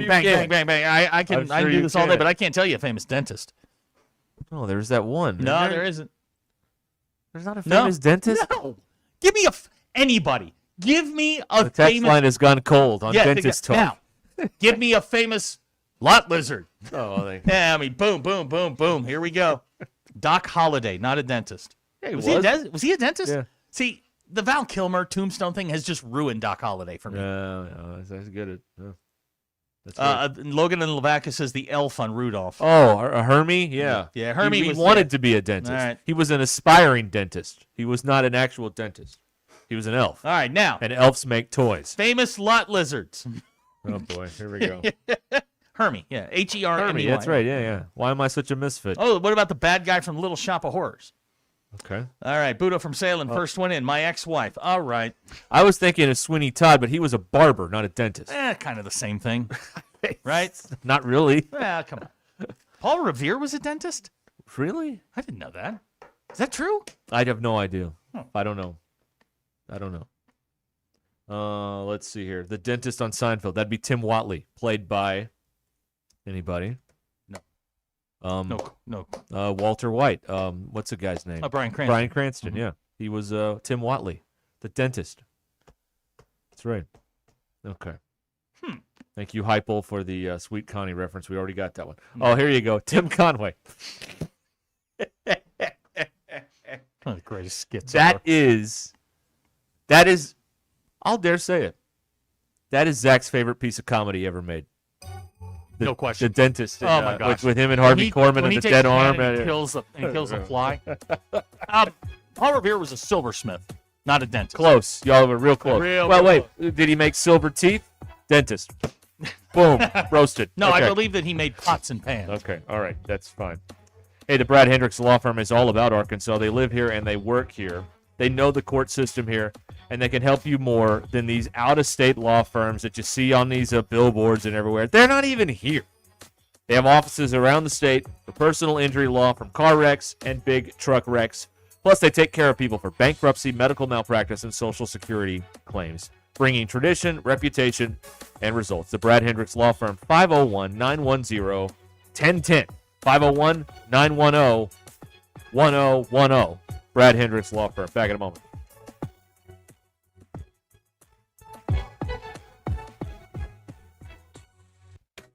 Speaker 13: bang, bang, bang. I can do this all day, but I can't tell you a famous dentist.
Speaker 5: Oh, there's that one.
Speaker 13: No, there isn't.
Speaker 5: There's not a famous dentist?
Speaker 13: No. Give me anybody. Give me a
Speaker 5: The text
Speaker 13: famous.
Speaker 5: line has gone cold on dentist talk.
Speaker 13: Now, give me a famous lot lizard.
Speaker 5: Oh,
Speaker 13: yeah, I mean, boom, boom, boom, boom. Here we go. Doc Holliday, not a dentist.
Speaker 5: Yeah,
Speaker 13: was he a dentist? Yeah. See, the Val Kilmer tombstone thing has just ruined Doc Holliday for me.
Speaker 5: No, that's good. That's right.
Speaker 13: Logan and Lavaca says the elf on Rudolph.
Speaker 5: Oh, Hermie? Yeah.
Speaker 13: Yeah, Hermie
Speaker 5: He
Speaker 13: was
Speaker 5: wanted to be a dentist.
Speaker 13: All right.
Speaker 5: He was an aspiring dentist. He was not an actual dentist. He was an elf.
Speaker 13: All right, now.
Speaker 5: And elves make toys.
Speaker 13: Famous lot lizards.
Speaker 5: Oh, boy. Here we go.
Speaker 13: Hermie, yeah. Hermie.
Speaker 5: Hermie, that's right. Yeah. Why am I such a misfit?
Speaker 13: Oh, what about the bad guy from Little Shop of Horrors?
Speaker 5: Okay.
Speaker 13: All right, Budo from Salem, first one in. My ex-wife. All right.
Speaker 5: I was thinking of Sweeney Todd, but he was a barber, not a dentist.
Speaker 13: Kind of the same thing, right?
Speaker 5: Not really.
Speaker 13: Come on. Paul Revere was a dentist?
Speaker 5: Really?
Speaker 13: I didn't know that. Is that true?
Speaker 5: I have no idea.
Speaker 13: Oh.
Speaker 5: I don't know. Let's see here. The dentist on Seinfeld. That'd be Tim Whatley, played by anybody.
Speaker 13: No.
Speaker 5: Walter White. What's the guy's name?
Speaker 13: Bryan Cranston.
Speaker 5: Bryan Cranston, yeah. He was Tim Whatley, the dentist. That's right. Okay. Thank you, Hypel, for the Sweet Connie reference. We already got that one. Oh, here you go. Tim Conway.
Speaker 13: One of the greatest skits
Speaker 5: That
Speaker 13: ever.
Speaker 5: is, I'll dare say it. That is Zach's favorite piece of comedy ever made.
Speaker 13: No question.
Speaker 5: The dentist.
Speaker 13: Oh, my gosh.
Speaker 5: With him and Harvey Korman
Speaker 13: when
Speaker 5: and
Speaker 13: he
Speaker 5: the
Speaker 13: takes
Speaker 5: dead
Speaker 13: a
Speaker 5: arm.
Speaker 13: hand and kills a fly. Paul Revere was a silversmith, not a dentist.
Speaker 5: Close. Y'all were real close.
Speaker 13: Real
Speaker 5: wait. Did he make silver teeth? Dentist. Boom. Roasted.
Speaker 13: No,
Speaker 5: Okay.
Speaker 13: I believe that he made pots and pans.
Speaker 5: Okay. All right. That's fine. Hey, the Brad Hendricks Law Firm is all about Arkansas. They live here and they work here. They know the court system here, and they can help you more than these out-of-state law firms that you see on these billboards and everywhere. They're not even here. They have offices around the state for personal injury law, from car wrecks and big truck wrecks. Plus, they take care of people for bankruptcy, medical malpractice, and Social Security claims, bringing tradition, reputation, and results. The Brad Hendricks Law Firm, 501-910-1010. 501-910-1010. Brad Hendricks Law Firm. Back in a moment.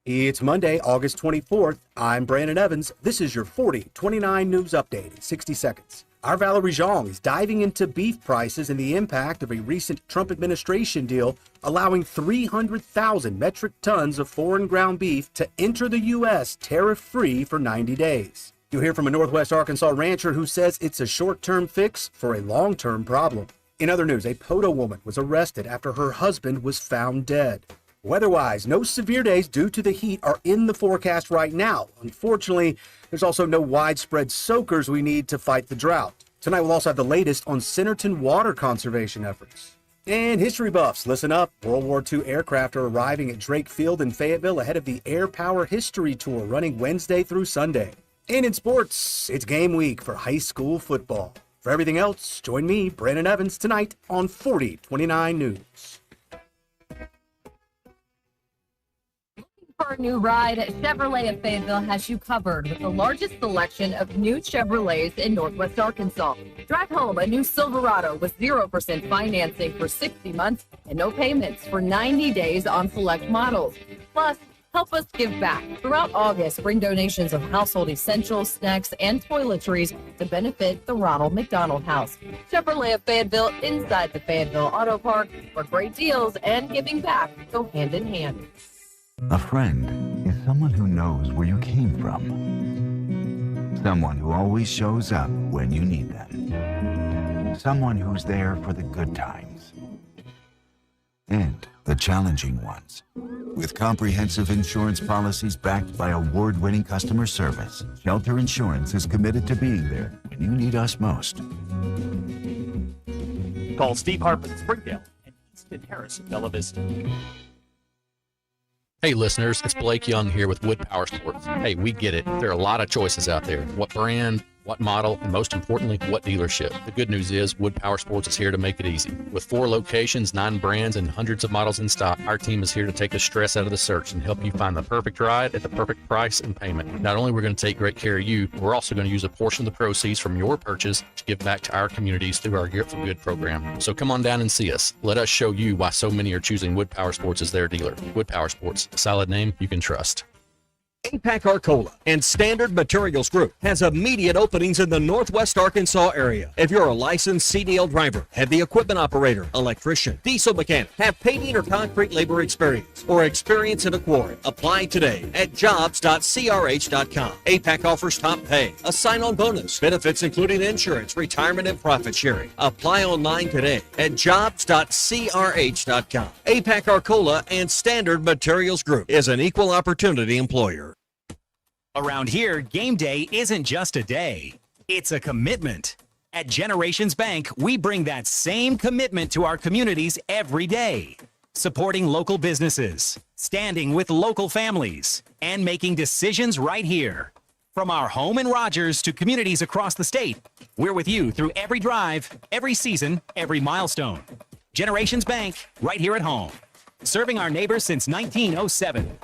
Speaker 9: It's Monday, August 24th. I'm Brandon Evans. This is your 40-29 News Update in 60 seconds. Our Valerie Zhang is diving into beef prices and the impact of a recent Trump administration deal allowing 300,000 metric tons of foreign ground beef to enter the U.S. tariff-free for 90 days. You'll hear from a Northwest Arkansas rancher who says it's a short-term fix for a long-term problem. In other news, a Poto woman was arrested after her husband was found dead. Weather-wise, no severe days due to the heat are in the forecast right now. Unfortunately, there's also no widespread soakers we need to fight the drought. Tonight we'll also have the latest on Centerton water conservation efforts. And history buffs, listen up. World War II aircraft are arriving at Drake Field in Fayetteville ahead of the Air Power History Tour running Wednesday through Sunday. And in sports, it's game week for high school football. For everything else, join me, Brandon Evans, tonight on 4029 News.
Speaker 10: For a new ride, Chevrolet of Fayetteville has you covered with the largest selection of new Chevrolets in Northwest Arkansas. Drive home a new Silverado with 0% financing for 60 months and no payments for 90 days on select models. Plus, help us give back. Throughout August, bring donations of household essentials, snacks, and toiletries to benefit the Ronald McDonald House. Chevrolet of Fayetteville, inside the Fayetteville Auto Park, where great deals and giving back go hand in hand.
Speaker 12: A friend is someone who knows where you came from. Someone who always shows up when you need them. Someone who's there for the good times and the challenging ones. With comprehensive insurance policies backed by award-winning customer service, Shelter Insurance is committed to being there when you need us most.
Speaker 14: Call Steve Harp in Springdale and Easton Harris in Bella Vista.
Speaker 15: Hey listeners, it's Blake Young here with Wood Power Sports. Hey, we get it. There are a lot of choices out there. What brand, what model, and most importantly, what dealership. The good news is Wood Power Sports is here to make it easy. With 4 locations, 9 brands, and hundreds of models in stock, our team is here to take the stress out of the search and help you find the perfect ride at the perfect price and payment. Not only are we going to take great care of you, we're also going to use a portion of the proceeds from your purchase to give back to our communities through our Gear for Good program. So come on down and see us. Let us show you why so many are choosing Wood Power Sports as their dealer. Wood Power Sports, a solid name you can trust.
Speaker 8: APAC Arcola and Standard Materials Group has immediate openings in the Northwest Arkansas area. If you're a licensed CDL driver, heavy equipment operator, electrician, diesel mechanic, have paving or concrete labor experience, or experience in a quarry, apply today at jobs.crh.com. APAC offers top pay, a sign-on bonus, benefits including insurance, retirement, and profit sharing. Apply online today at jobs.crh.com. APAC Arcola and Standard Materials Group is an equal opportunity employer.
Speaker 16: Around here, game day isn't just a day, it's a commitment. At Generations Bank, we bring that same commitment to our communities every day. Supporting local businesses, standing with local families, and making decisions right here. From our home in Rogers to communities across the state, we're with you through every drive, every season, every milestone. Generations Bank, right here at home. Serving our neighbors since 1907.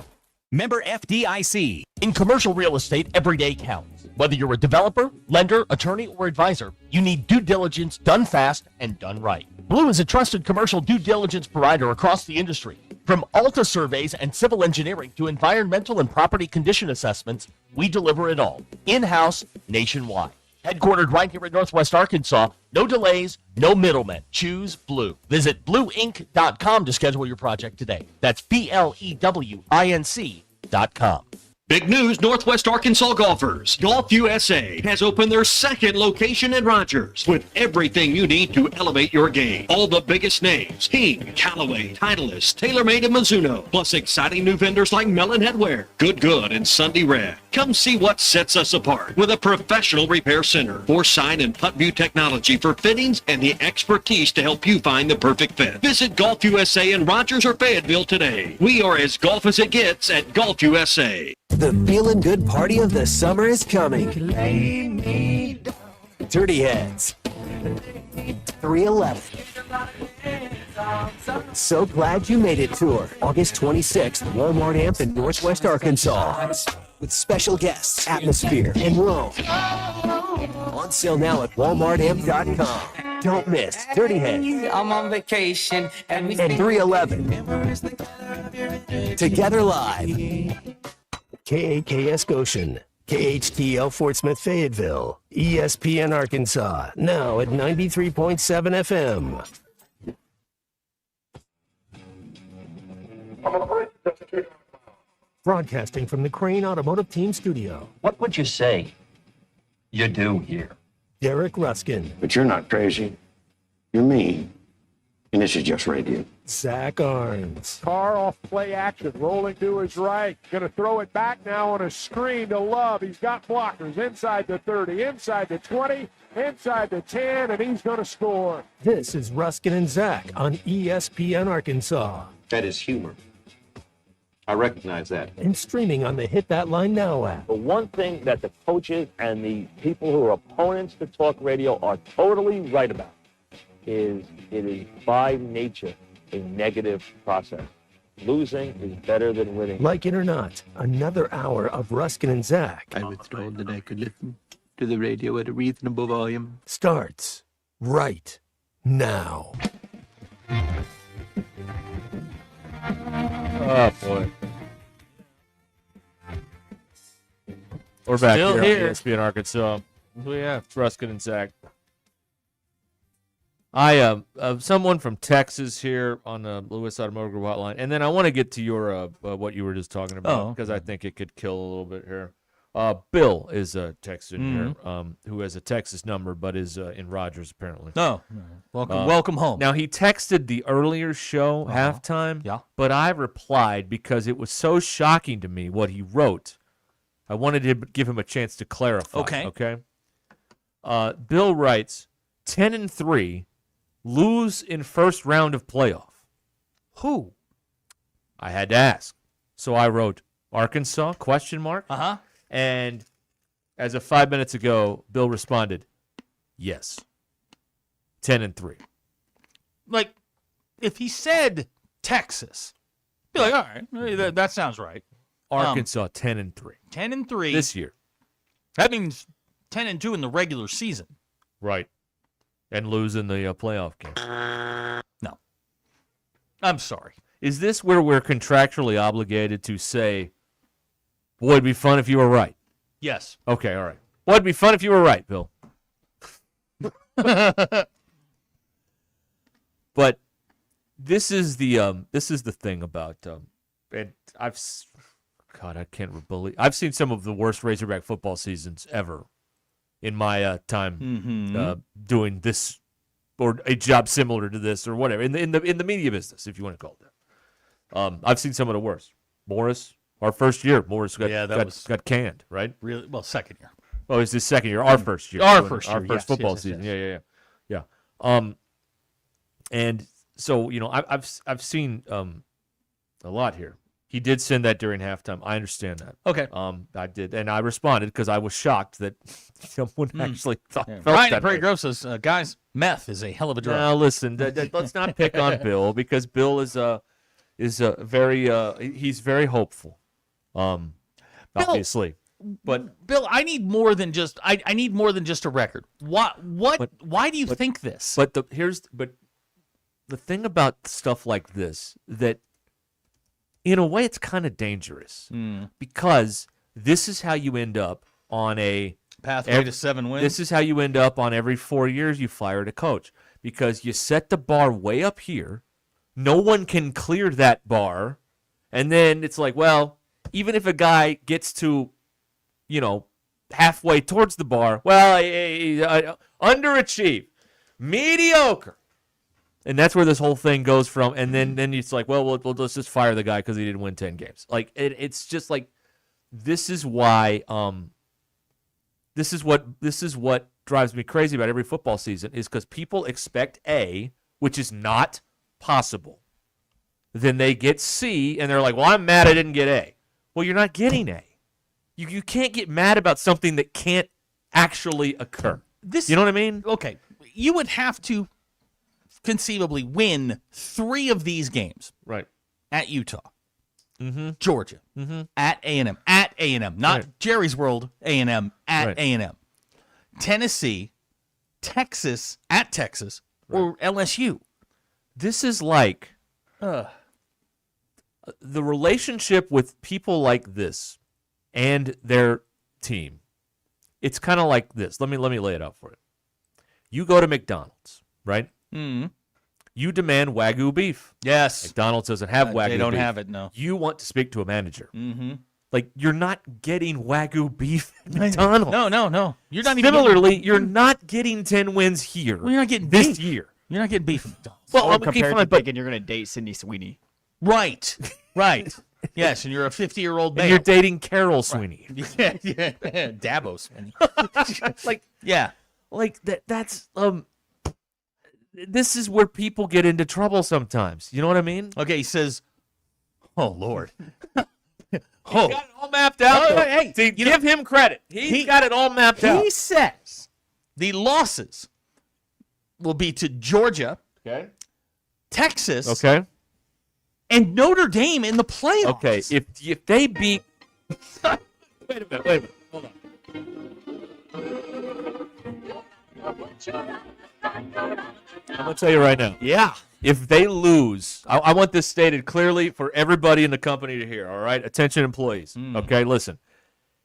Speaker 16: Member FDIC.
Speaker 14: In commercial real estate, every day counts. Whether you're a developer, lender, attorney, or advisor, you need due diligence done fast and done right. Blue is a trusted commercial due diligence provider across the industry. From Alta surveys and civil engineering to environmental and property condition assessments, we deliver it all. In-house, nationwide. Headquartered right here in Northwest Arkansas, no delays, no middlemen. Choose Blue. Visit blueinc.com to schedule your project today. That's BLEWINC.com.
Speaker 8: Big news, Northwest Arkansas golfers. Golf USA has opened their second location in Rogers with everything you need to elevate your game. All the biggest names, King, Callaway, Titleist, TaylorMade, and Mizuno, plus exciting new vendors like Mellon Headwear, Good, and Sunday Red. Come see what sets us apart with a professional repair center, foresight and putt view technology for fittings, and the expertise to help you find the perfect fit. Visit Golf USA in Rogers or Fayetteville today. We are as golf as it gets at Golf USA.
Speaker 18: The feeling good party of the summer is coming. Dirty Heads. 311. So Glad You Made It tour. August 26th, Walmart Amp in Northwest Arkansas. With special guests, Atmosphere, and Rome. On sale now at walmartamp.com. Don't miss Dirty Heads.
Speaker 19: I'm on vacation
Speaker 18: and 311. Together Live. KAKS Goshen, KHTL Fort Smith Fayetteville, ESPN Arkansas, now at 93.7 FM. Broadcasting from the Crane Automotive Team Studio.
Speaker 22: What would you say you do here?
Speaker 18: Derek Ruskin.
Speaker 27: But you're not crazy. You're me. And this is just radio.
Speaker 18: Zach Arns.
Speaker 28: Carr off play action, rolling to his right. Going to throw it back now on a screen to Love. He's got blockers inside the 30, inside the 20, inside the 10, and he's going to score.
Speaker 32: This is Ruskin and Zach on ESPN Arkansas.
Speaker 27: That is humor. I recognize that.
Speaker 32: And streaming on the Hit That Line Now app.
Speaker 1: The one thing that the coaches and the people who are opponents to talk radio are totally right about is it is by nature a negative process. Losing is better than winning.
Speaker 32: Like it or not, another hour of Ruskin and Zach
Speaker 2: I was told that I could listen to the radio at a reasonable volume.
Speaker 32: starts right now.
Speaker 29: Oh boy. We're back
Speaker 13: Still
Speaker 29: here
Speaker 13: here.
Speaker 29: on ESPN Arkansas. Who we have? It's Ruskin and Zach. I someone from Texas here on the Lewis Automotive Group hotline, and then I want to get to your what you were just talking about because I think it could kill a little bit here. Bill is a Texan here who has a Texas number, but is in Rogers apparently.
Speaker 13: No, welcome home.
Speaker 29: Now he texted the earlier show halftime, but I replied because it was so shocking to me what he wrote. I wanted to give him a chance to clarify. Okay. Bill writes 10-3. Lose in first round of playoff. Who? I had to ask. So I wrote Arkansas, question mark. And as of 5 minutes ago, Bill responded, yes. 10-3.
Speaker 13: Like, if he said Texas, be like, all right, that sounds right.
Speaker 29: Arkansas 10-3.
Speaker 13: 10-3
Speaker 29: this year.
Speaker 13: That means 10-2 in the regular season.
Speaker 29: Right. And lose in the playoff game.
Speaker 13: No. I'm sorry.
Speaker 29: Is this where we're contractually obligated to say, boy, it'd be fun if you were right?
Speaker 13: Yes.
Speaker 29: Okay, all right. Boy, it'd be fun if you were right, Bill. But this is the thing about and I can't believe I've seen some of the worst Razorback football seasons ever in my time doing this or a job similar to this or whatever in the media business, if you want to call it that. I've seen some of the worst. Morris, our first year, Morris got canned, right?
Speaker 13: Really? Well, second year.
Speaker 29: Oh, it's his second year. Our first year.
Speaker 13: Our first year.
Speaker 29: Yes, football season.
Speaker 13: Yes.
Speaker 29: Yeah. And so I've seen a lot here. He did send that during halftime. I understand that.
Speaker 13: Okay.
Speaker 29: I did, and I responded because I was shocked that someone actually felt
Speaker 13: Ryan
Speaker 29: that
Speaker 13: Prairie
Speaker 29: way.
Speaker 13: Grove says, guys, meth is a hell of a drug.
Speaker 29: Now listen, let's not pick on Bill because Bill is very he's very hopeful. Obviously, but
Speaker 13: Bill, I need more than just I need more than just a record. Why do you think this?
Speaker 29: But the thing about stuff like this that. In a way, it's kind of dangerous because this is how you end up on a
Speaker 13: pathway to 7 wins.
Speaker 29: This is how you end up on every 4 years you fire a coach because you set the bar way up here. No one can clear that bar. And then it's like, well, even if a guy gets to, halfway towards the bar, well, underachieved, mediocre. And that's where this whole thing goes from. And then it's like, well, let's just fire the guy because he didn't win 10 games. Like it's just like this is why this is what drives me crazy about every football season is because people expect A, which is not possible. Then they get C, and they're like, well, I'm mad I didn't get A. Well, you're not getting A. You can't get mad about something that can't actually occur. You know what I mean?
Speaker 13: Okay, you would have to conceivably win 3 of these games.
Speaker 29: Right.
Speaker 13: At Utah, Georgia, at A&M, not Jerry's World, A&M, at A&M, Tennessee, Texas, at Texas, or LSU.
Speaker 29: This is like the relationship with people like this and their team. It's kind of like this. Let me lay it out for you. You go to McDonald's, right? You demand Wagyu beef.
Speaker 13: Yes.
Speaker 29: McDonald's doesn't have Wagyu beef.
Speaker 13: They don't have it, no.
Speaker 29: You want to speak to a manager. Like, you're not getting Wagyu beef at McDonald's.
Speaker 13: No. You're not
Speaker 29: Similarly, you're not getting 10 wins here.
Speaker 13: Well, you're not getting
Speaker 29: this
Speaker 13: beef.
Speaker 29: year.
Speaker 13: You're not getting beef at McDonald's.
Speaker 29: Well,
Speaker 3: Or
Speaker 29: okay,
Speaker 3: compared
Speaker 29: fine,
Speaker 3: to
Speaker 29: but
Speaker 3: thinking you're going to date Sydney Sweeney.
Speaker 13: Right. Yes, and you're a 50-year-old male.
Speaker 29: and you're dating Carol Sweeney.
Speaker 13: Yeah. Dabo Sweeney.
Speaker 29: Like, Like that's this is where people get into trouble sometimes. You know what I mean?
Speaker 13: Okay, he says, "Oh Lord."
Speaker 29: He's got it all mapped out.
Speaker 13: Oh, hey,
Speaker 29: See, give him credit. He's got it all mapped out.
Speaker 13: He says the losses will be to Georgia,
Speaker 29: okay,
Speaker 13: Texas,
Speaker 29: okay,
Speaker 13: and Notre Dame in the playoffs.
Speaker 29: Okay, if they beat, wait a minute, hold on. I'm gonna tell you right now.
Speaker 13: Yeah.
Speaker 29: If they lose, I want this stated clearly for everybody in the company to hear. All right, attention, employees. Okay, listen.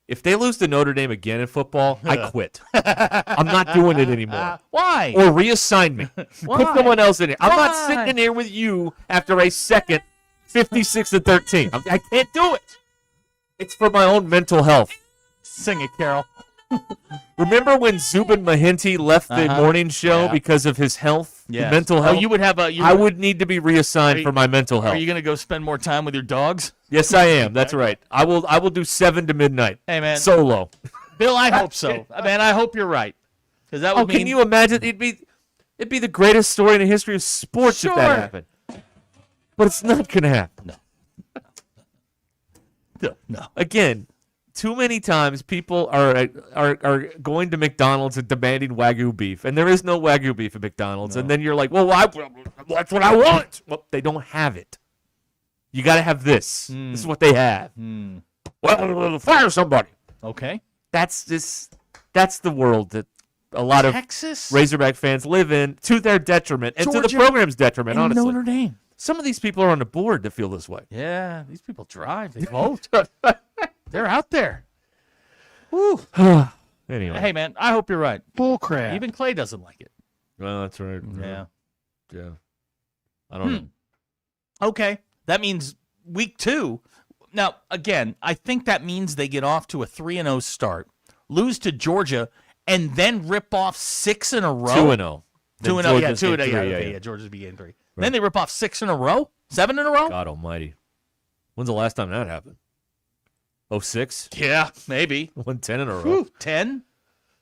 Speaker 29: If they lose to Notre Dame again in football, I quit. I'm not doing it anymore.
Speaker 13: Why?
Speaker 29: Or reassign me. Put someone else in here. I'm not sitting in here with you after a second 56-13. I can't do it. It's for my own mental health.
Speaker 13: Sing it, Carol.
Speaker 29: Remember when Zubin Mahinti left the morning show because of his health, mental health?
Speaker 13: Oh, you would have a.
Speaker 29: I would need to be reassigned for my mental health.
Speaker 13: Are you going to go spend more time with your dogs?
Speaker 29: Yes, I am. That's right. I will do 7 to midnight.
Speaker 13: Hey, man.
Speaker 29: Solo.
Speaker 13: Bill, I hope so. Man, I hope you're right. Because that would mean.
Speaker 29: Can you imagine? It'd be the greatest story in the history of sports if that happened. But it's not going to happen.
Speaker 13: No.
Speaker 29: Again, too many times people are going to McDonald's and demanding Wagyu beef, and there is no Wagyu beef at McDonald's. And then you're like, well, that's what I want. Well, they don't have it. You got to have this. This is what they have. Well, fire somebody.
Speaker 13: Okay.
Speaker 29: That's the world that a lot of
Speaker 13: Texas?
Speaker 29: Razorback fans live in, to their detriment and to the
Speaker 13: Georgia
Speaker 29: program's detriment,
Speaker 13: and
Speaker 29: honestly.
Speaker 13: Notre Dame.
Speaker 29: Some of these people are on the board that feel this way.
Speaker 13: Yeah, these people drive. They vote. They're out there. Woo.
Speaker 29: Anyway.
Speaker 13: Hey, man, I hope you're right.
Speaker 4: Bull crap.
Speaker 13: Even Clay doesn't like it.
Speaker 29: Well, that's right.
Speaker 13: Yeah.
Speaker 29: Yeah. I don't know.
Speaker 13: Okay. That means week 2. Now, again, I think that means they get off to a 3-0 start, lose to Georgia, and then rip off 6 in a row.
Speaker 29: 2-0.
Speaker 13: 2-0. Yeah, 2-0. Yeah, Georgia's beginning 3. Right. Then they rip off 6 in a row? 7 in a row?
Speaker 29: God almighty. When's the last time that happened? 06?
Speaker 13: Yeah, maybe.
Speaker 29: Won 10 in a row.
Speaker 13: 10?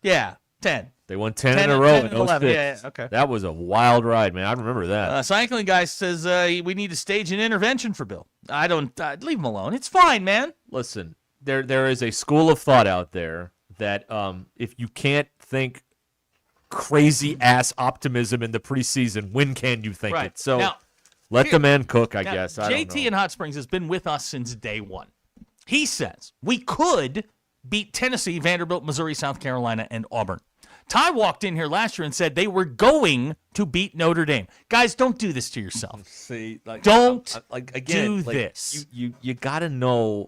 Speaker 13: Yeah, 10.
Speaker 29: They won 10 in a row in
Speaker 13: 11.
Speaker 29: 06.
Speaker 13: Yeah, okay.
Speaker 29: That was a wild ride, man. I remember that.
Speaker 13: Cycling guy says we need to stage an intervention for Bill. I don't leave him alone. It's fine, man.
Speaker 29: Listen, there is a school of thought out there that if you can't think crazy ass optimism in the preseason, when can you think it? So
Speaker 13: now,
Speaker 29: let the man cook, I guess. I don't
Speaker 13: JT
Speaker 29: know.
Speaker 13: in Hot Springs has been with us since day one. He says we could beat Tennessee, Vanderbilt, Missouri, South Carolina, and Auburn. Ty walked in here last year and said they were going to beat Notre Dame. Guys, don't do this to yourself.
Speaker 29: See,
Speaker 13: don't
Speaker 29: again,
Speaker 13: do this.
Speaker 29: You got to know,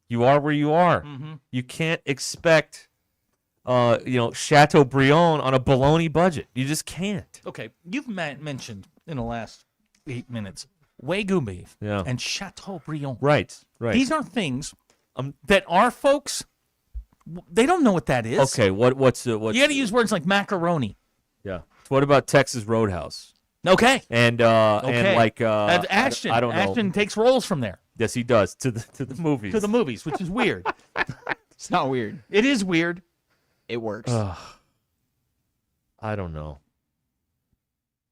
Speaker 29: you are where you are.
Speaker 13: Mm-hmm.
Speaker 29: You can't expect, Chateaubriand on a bologna budget. You just can't.
Speaker 13: Okay, you've mentioned in the last 8 minutes Wagyu beef and Chateaubriand.
Speaker 29: Right.
Speaker 13: These are things that our folks, they don't know what that is.
Speaker 29: Okay, what's
Speaker 13: you got to use words like macaroni.
Speaker 29: Yeah. What about Texas Roadhouse?
Speaker 13: Okay.
Speaker 29: And
Speaker 13: Ashton.
Speaker 29: I don't know.
Speaker 13: Ashton takes roles from there.
Speaker 29: Yes, he does to the movies.
Speaker 13: To the movies, which is weird.
Speaker 3: It's not weird.
Speaker 13: It is weird.
Speaker 3: It works.
Speaker 29: I don't know.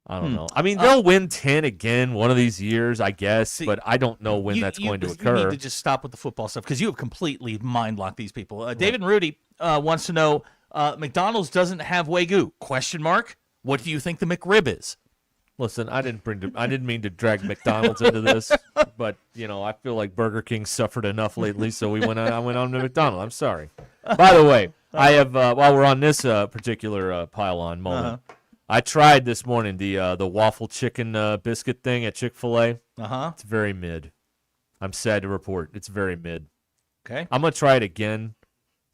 Speaker 29: I mean, they'll win 10 again one of these years, I guess, but I don't know when that's going to occur.
Speaker 13: You need to just stop with the football stuff because you have completely mind-locked these people. David and Rudy wants to know, McDonald's doesn't have Wagyu, ? What do you think the McRib is?
Speaker 29: Listen, I didn't mean to drag McDonald's into this, but I feel like Burger King suffered enough lately, so I went on to McDonald's. I'm sorry. By the way, I have while we're on this particular pile-on moment, I tried this morning the waffle chicken biscuit thing at Chick-fil-A. It's very mid. I'm sad to report it's very mid.
Speaker 13: Okay,
Speaker 29: I'm gonna try it again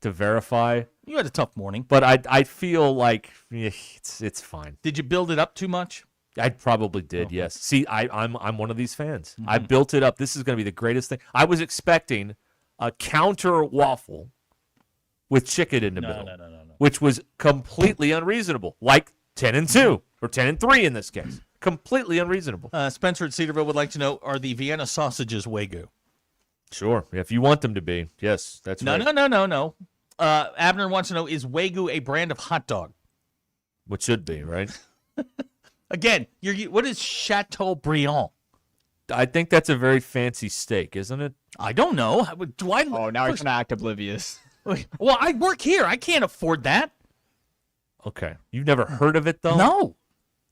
Speaker 29: to verify.
Speaker 13: You had a tough morning,
Speaker 29: but I feel like it's fine.
Speaker 13: Did you build it up too much?
Speaker 29: I probably did, okay. Yes. See, I'm one of these fans. I built it up. This is going to be the greatest thing. I was expecting a counter waffle with chicken in the middle, which was completely unreasonable, like 10-2 or 10-3 in this case. Completely unreasonable.
Speaker 13: Spencer at Cedarville would like to know, are the Vienna sausages Wagyu?
Speaker 29: Sure. If you want them to be, yes, that's right.
Speaker 13: No. Abner wants to know, is Wagyu a brand of hot dog?
Speaker 29: Which should be, right?
Speaker 13: Again, what is Chateaubriand?
Speaker 29: I think that's a very fancy steak, isn't it?
Speaker 13: I don't know. Do I?
Speaker 3: Oh, now he's going to act oblivious.
Speaker 13: Well, I work here. I can't afford that.
Speaker 29: Okay. You've never heard of it, though?
Speaker 13: No.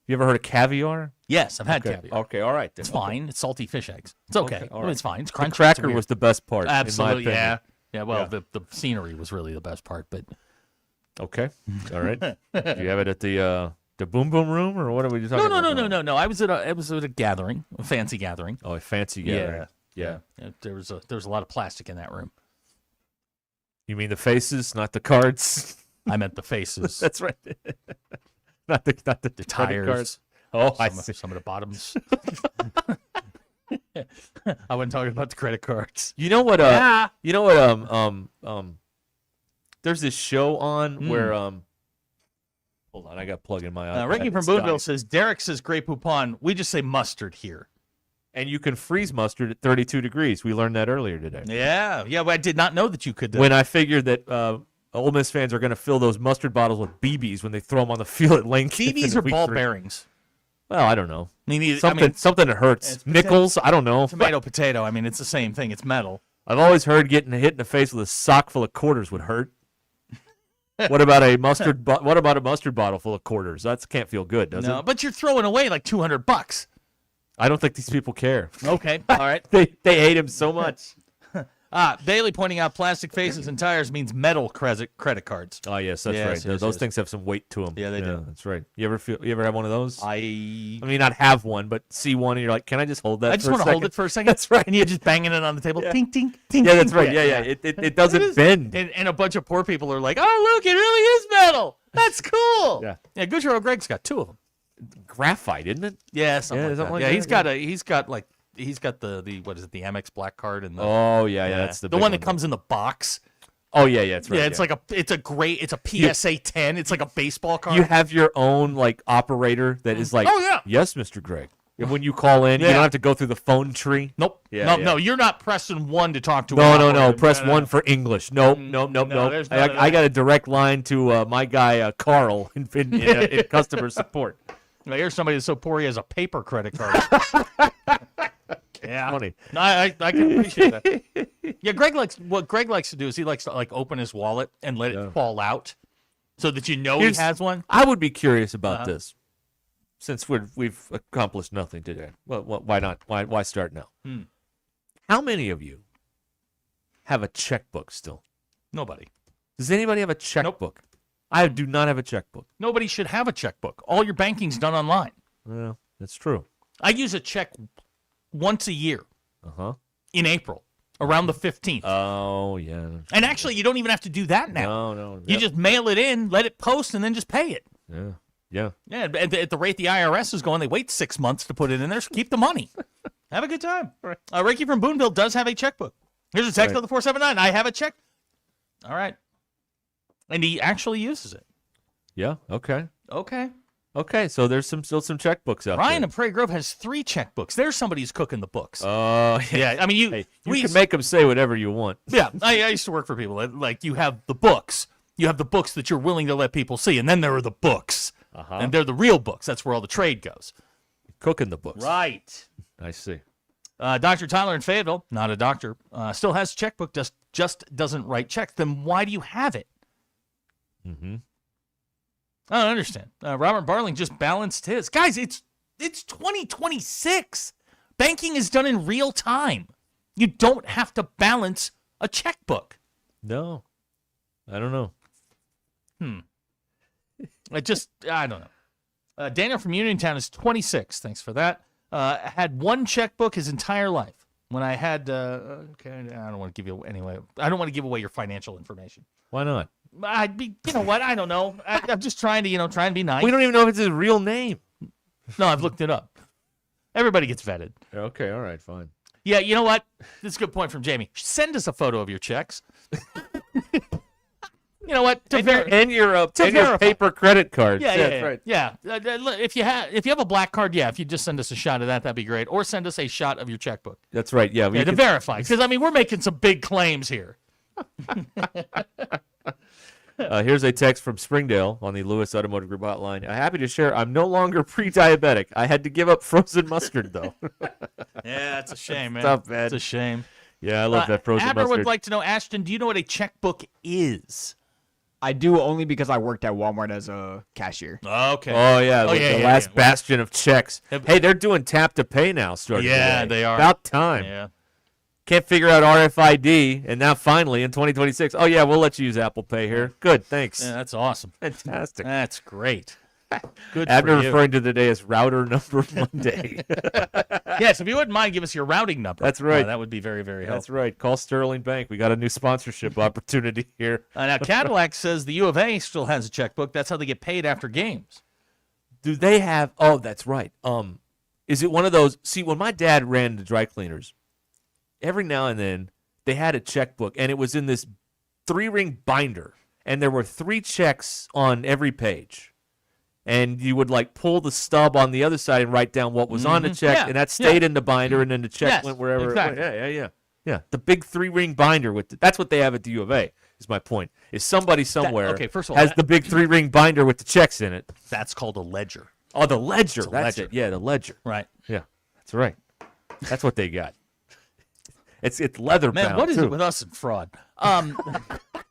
Speaker 29: You ever heard of caviar?
Speaker 13: Yes, I've had
Speaker 29: Okay.
Speaker 13: caviar.
Speaker 29: Okay, all right. Then.
Speaker 13: It's fine. It's salty fish eggs. It's okay.
Speaker 29: all right.
Speaker 13: It's fine. It's
Speaker 29: The
Speaker 13: crunchy.
Speaker 29: cracker
Speaker 13: It's weird.
Speaker 29: was the best part, in my
Speaker 13: Absolutely,
Speaker 29: opinion.
Speaker 13: yeah. Yeah, well,
Speaker 29: Yeah.
Speaker 13: The scenery was really the best part, but
Speaker 29: Okay. All right. Do you have it at the Boom Boom Room, or what are we talking about?
Speaker 13: no. I was at a gathering, a fancy gathering.
Speaker 29: Oh, a fancy gathering.
Speaker 13: Yeah. There was a lot of plastic in that room.
Speaker 29: You mean the faces, not the cards?
Speaker 13: I meant the faces.
Speaker 29: That's right. not the credit
Speaker 13: tires.
Speaker 29: cards. Oh, I see.
Speaker 13: Some of the bottoms. I wasn't talking about the credit cards.
Speaker 29: You know what?
Speaker 13: Yeah.
Speaker 29: You know what? There's this show on where Hold on, I got plug in my.
Speaker 13: Ricky from Boonville says Derek says Grey Poupon. We just say mustard here.
Speaker 29: And you can freeze mustard at 32 degrees. We learned that earlier today.
Speaker 13: Yeah. Well, I did not know that you could.
Speaker 29: When I figured that Ole Miss fans are going to fill those mustard bottles with BBs when they throw them on the field at Lincoln.
Speaker 13: BBs are ball bearings.
Speaker 29: Well, I don't know.
Speaker 13: I mean,
Speaker 29: something that hurts. Nickels, I don't know.
Speaker 13: Potato. I mean, it's the same thing. It's metal.
Speaker 29: I've always heard getting hit in the face with a sock full of quarters would hurt. What about a mustard? What about a mustard bottle full of quarters? That can't feel good, does it?
Speaker 13: No, but you're throwing away like $200.
Speaker 29: I don't think these people care.
Speaker 13: Okay, all right.
Speaker 29: They hate him so much.
Speaker 13: Bailey pointing out plastic faces and tires means metal credit cards.
Speaker 29: Oh yes, that's right.
Speaker 13: Yes,
Speaker 29: those things have some weight to them.
Speaker 13: Yeah, they do.
Speaker 29: That's right. You ever have one of those?
Speaker 13: I
Speaker 29: mean, not have one, but see one and you're like, can I just hold that?
Speaker 13: I just
Speaker 29: want to
Speaker 13: hold it for a second.
Speaker 29: That's right.
Speaker 13: And you're just banging it on the table. Tink, tink, tink.
Speaker 29: Yeah, that's
Speaker 13: tink.
Speaker 29: right. Yeah. It doesn't bend.
Speaker 13: And a bunch of poor people are like, oh, look, it really is metal. That's cool.
Speaker 29: Yeah.
Speaker 13: Goodrow Greg's got two of them.
Speaker 29: Graphite, isn't it?
Speaker 13: Yeah, something like that.
Speaker 29: like
Speaker 13: Yeah,
Speaker 29: that,
Speaker 13: he's got the what is it, the Amex Black Card and the
Speaker 29: that's the
Speaker 13: one
Speaker 29: big
Speaker 13: that comes in the box.
Speaker 29: Oh yeah, that's right.
Speaker 13: Yeah, it's like it's a PSA 10. It's like a baseball card.
Speaker 29: You have your own like operator that is like,
Speaker 13: Oh, yeah.
Speaker 29: yes, Mr. Greg. And when you call in, you
Speaker 13: Yeah.
Speaker 29: don't have to go through the phone tree.
Speaker 13: Nope. No, you're not pressing 1 to talk to.
Speaker 29: No.
Speaker 13: an operator.
Speaker 29: Press
Speaker 13: No.
Speaker 29: 1 for English. Nope.
Speaker 13: there's none of
Speaker 29: I
Speaker 13: that.
Speaker 29: got a direct line to my guy Carl in customer support.
Speaker 13: Now, here's somebody that's so poor he has a paper credit card. Yeah,
Speaker 29: funny.
Speaker 13: No, I can appreciate that. Yeah, Greg likes to do is he likes to like open his wallet and let it fall out, so that he has one.
Speaker 29: I would be curious about
Speaker 13: Uh-huh.
Speaker 29: this, since we've accomplished nothing today. Well, why not? Why start now? How many of you have a checkbook still?
Speaker 13: Nobody.
Speaker 29: Does anybody have a checkbook? I do not have a checkbook.
Speaker 13: Nobody should have a checkbook. All your banking's done online.
Speaker 29: Well, that's true.
Speaker 13: I use a check once a year. In April, around the 15th.
Speaker 29: Oh yeah.
Speaker 13: And actually, you don't even have to do that now.
Speaker 29: No.
Speaker 13: You just mail it in, let it post, and then just pay it.
Speaker 29: Yeah.
Speaker 13: Yeah, at the rate the IRS is going, they wait 6 months to put it in there. So keep the money. Have a good time. Ricky from Boonville does have a checkbook. Here's a text on the 479. I have a check. All right. And he actually uses it.
Speaker 29: Yeah. Okay.
Speaker 13: Okay.
Speaker 29: So there's still some checkbooks out
Speaker 13: Ryan
Speaker 29: there.
Speaker 13: of Prairie Grove has 3 checkbooks. There's somebody who's cooking the books.
Speaker 29: Oh,
Speaker 13: Yeah, I mean, you
Speaker 29: can make them say whatever you want.
Speaker 13: Yeah, I used to work for people. Like, you have the books. You have the books that you're willing to let people see, and then there are the books. And they're the real books. That's where all the trade goes.
Speaker 29: Cooking the books.
Speaker 13: Right.
Speaker 29: I see.
Speaker 13: Dr. Tyler in Fayetteville, not a doctor, still has a checkbook, just doesn't write checks. Then why do you have it?
Speaker 29: Mm-hmm.
Speaker 13: I don't understand. Robert Barling just balanced his. Guys, it's 2026. Banking is done in real time. You don't have to balance a checkbook.
Speaker 29: No. I don't know.
Speaker 13: I don't know. Daniel from Uniontown is 26. Thanks for that. Had one checkbook his entire life. When I had, I don't want to give you anyway. I don't want to give away your financial information.
Speaker 29: Why not?
Speaker 13: You know what? I don't know. I'm just trying to be nice.
Speaker 29: We don't even know if it's his real name.
Speaker 13: No, I've looked it up. Everybody gets vetted.
Speaker 29: Okay, all right, fine.
Speaker 13: Yeah, you know what? This is a good point from Jamie. Send us a photo of your checks. You know what?
Speaker 29: And your paper credit cards.
Speaker 13: Yeah.
Speaker 29: Right.
Speaker 13: Yeah. If you have a black card, if you just send us a shot of that, that'd be great. Or send us a shot of your checkbook.
Speaker 29: That's right. Yeah.
Speaker 13: To verify, because we're making some big claims here.
Speaker 29: Here's a text from Springdale on the Lewis Automotive Group hotline. Happy to share, I'm no longer pre-diabetic. I had to give up frozen mustard, though.
Speaker 13: Yeah, it's a shame, man.
Speaker 29: Tough, man.
Speaker 13: It's a shame.
Speaker 29: Yeah, I love that frozen
Speaker 13: Abner
Speaker 29: mustard.
Speaker 13: would like to know, Ashton, do you know what a checkbook is?
Speaker 3: I do only because I worked at Walmart as a cashier.
Speaker 13: Okay.
Speaker 29: Oh, yeah. The last bastion of checks. Hey, they're doing tap to pay now starting
Speaker 13: Yeah,
Speaker 29: today.
Speaker 13: they are.
Speaker 29: About time.
Speaker 13: Yeah.
Speaker 29: Can't figure out RFID, and now finally in 2026, oh, yeah, we'll let you use Apple Pay here. Good, thanks.
Speaker 13: Yeah, that's awesome.
Speaker 29: Fantastic.
Speaker 13: That's great. Good
Speaker 29: Abner
Speaker 13: for you.
Speaker 29: referring to the day as Router Number Monday.
Speaker 13: Yes, if you wouldn't mind, give us your routing number.
Speaker 29: That's right.
Speaker 13: That would be very, very helpful.
Speaker 29: That's right. Call Sterling Bank. We got a new sponsorship opportunity here.
Speaker 13: Now, Cadillac says the U of A still has a checkbook. That's how they get paid after games.
Speaker 29: Do they have? Oh, that's right. Is it one of those? See, when my dad ran the dry cleaners, every now and then they had a checkbook, and it was in this 3-ring binder, and there were 3 checks on every page. And you would like pull the stub on the other side and write down what was on the check, and that stayed in the binder, and then the check went wherever
Speaker 13: exactly.
Speaker 29: it went. Yeah. The big 3-ring binder that's what they have at the U of A. Is my point? Is somebody somewhere
Speaker 13: first of all,
Speaker 29: has the big 3-ring binder with the checks in it?
Speaker 13: That's called a ledger.
Speaker 29: Oh, the ledger.
Speaker 13: It's a
Speaker 29: That's
Speaker 13: ledger.
Speaker 29: it. Yeah, the ledger.
Speaker 13: Right.
Speaker 29: Yeah, that's right. That's what they got. It's leather
Speaker 13: Man,
Speaker 29: bound.
Speaker 13: what is
Speaker 29: too.
Speaker 13: it with us and fraud?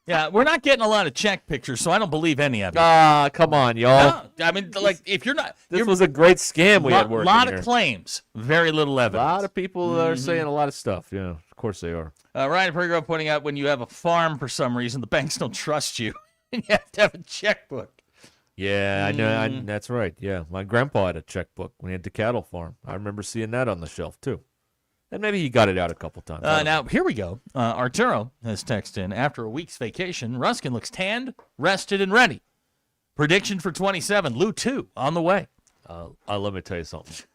Speaker 13: Yeah, we're not getting a lot of check pictures, so I don't believe any of it.
Speaker 29: Ah, come on, y'all.
Speaker 13: No, I mean, like, if you're not...
Speaker 29: This was a great scam we had
Speaker 13: A
Speaker 29: working
Speaker 13: lot
Speaker 29: here.
Speaker 13: of claims, very little
Speaker 29: A
Speaker 13: evidence.
Speaker 29: lot of people are saying a lot of stuff. Yeah, of course they are.
Speaker 13: Ryan Pergo pointing out when you have a farm for some reason, the banks don't trust you, and you have to have a checkbook.
Speaker 29: Yeah, I know. That's right. Yeah, my grandpa had a checkbook when he had the cattle farm. I remember seeing that on the shelf too. And maybe he got it out a couple times.
Speaker 13: Now, here we go. Arturo has texted in, after a week's vacation, Ruscin looks tanned, rested, and ready. Prediction for 27, Lou 2 on the way.
Speaker 29: Let me tell you something.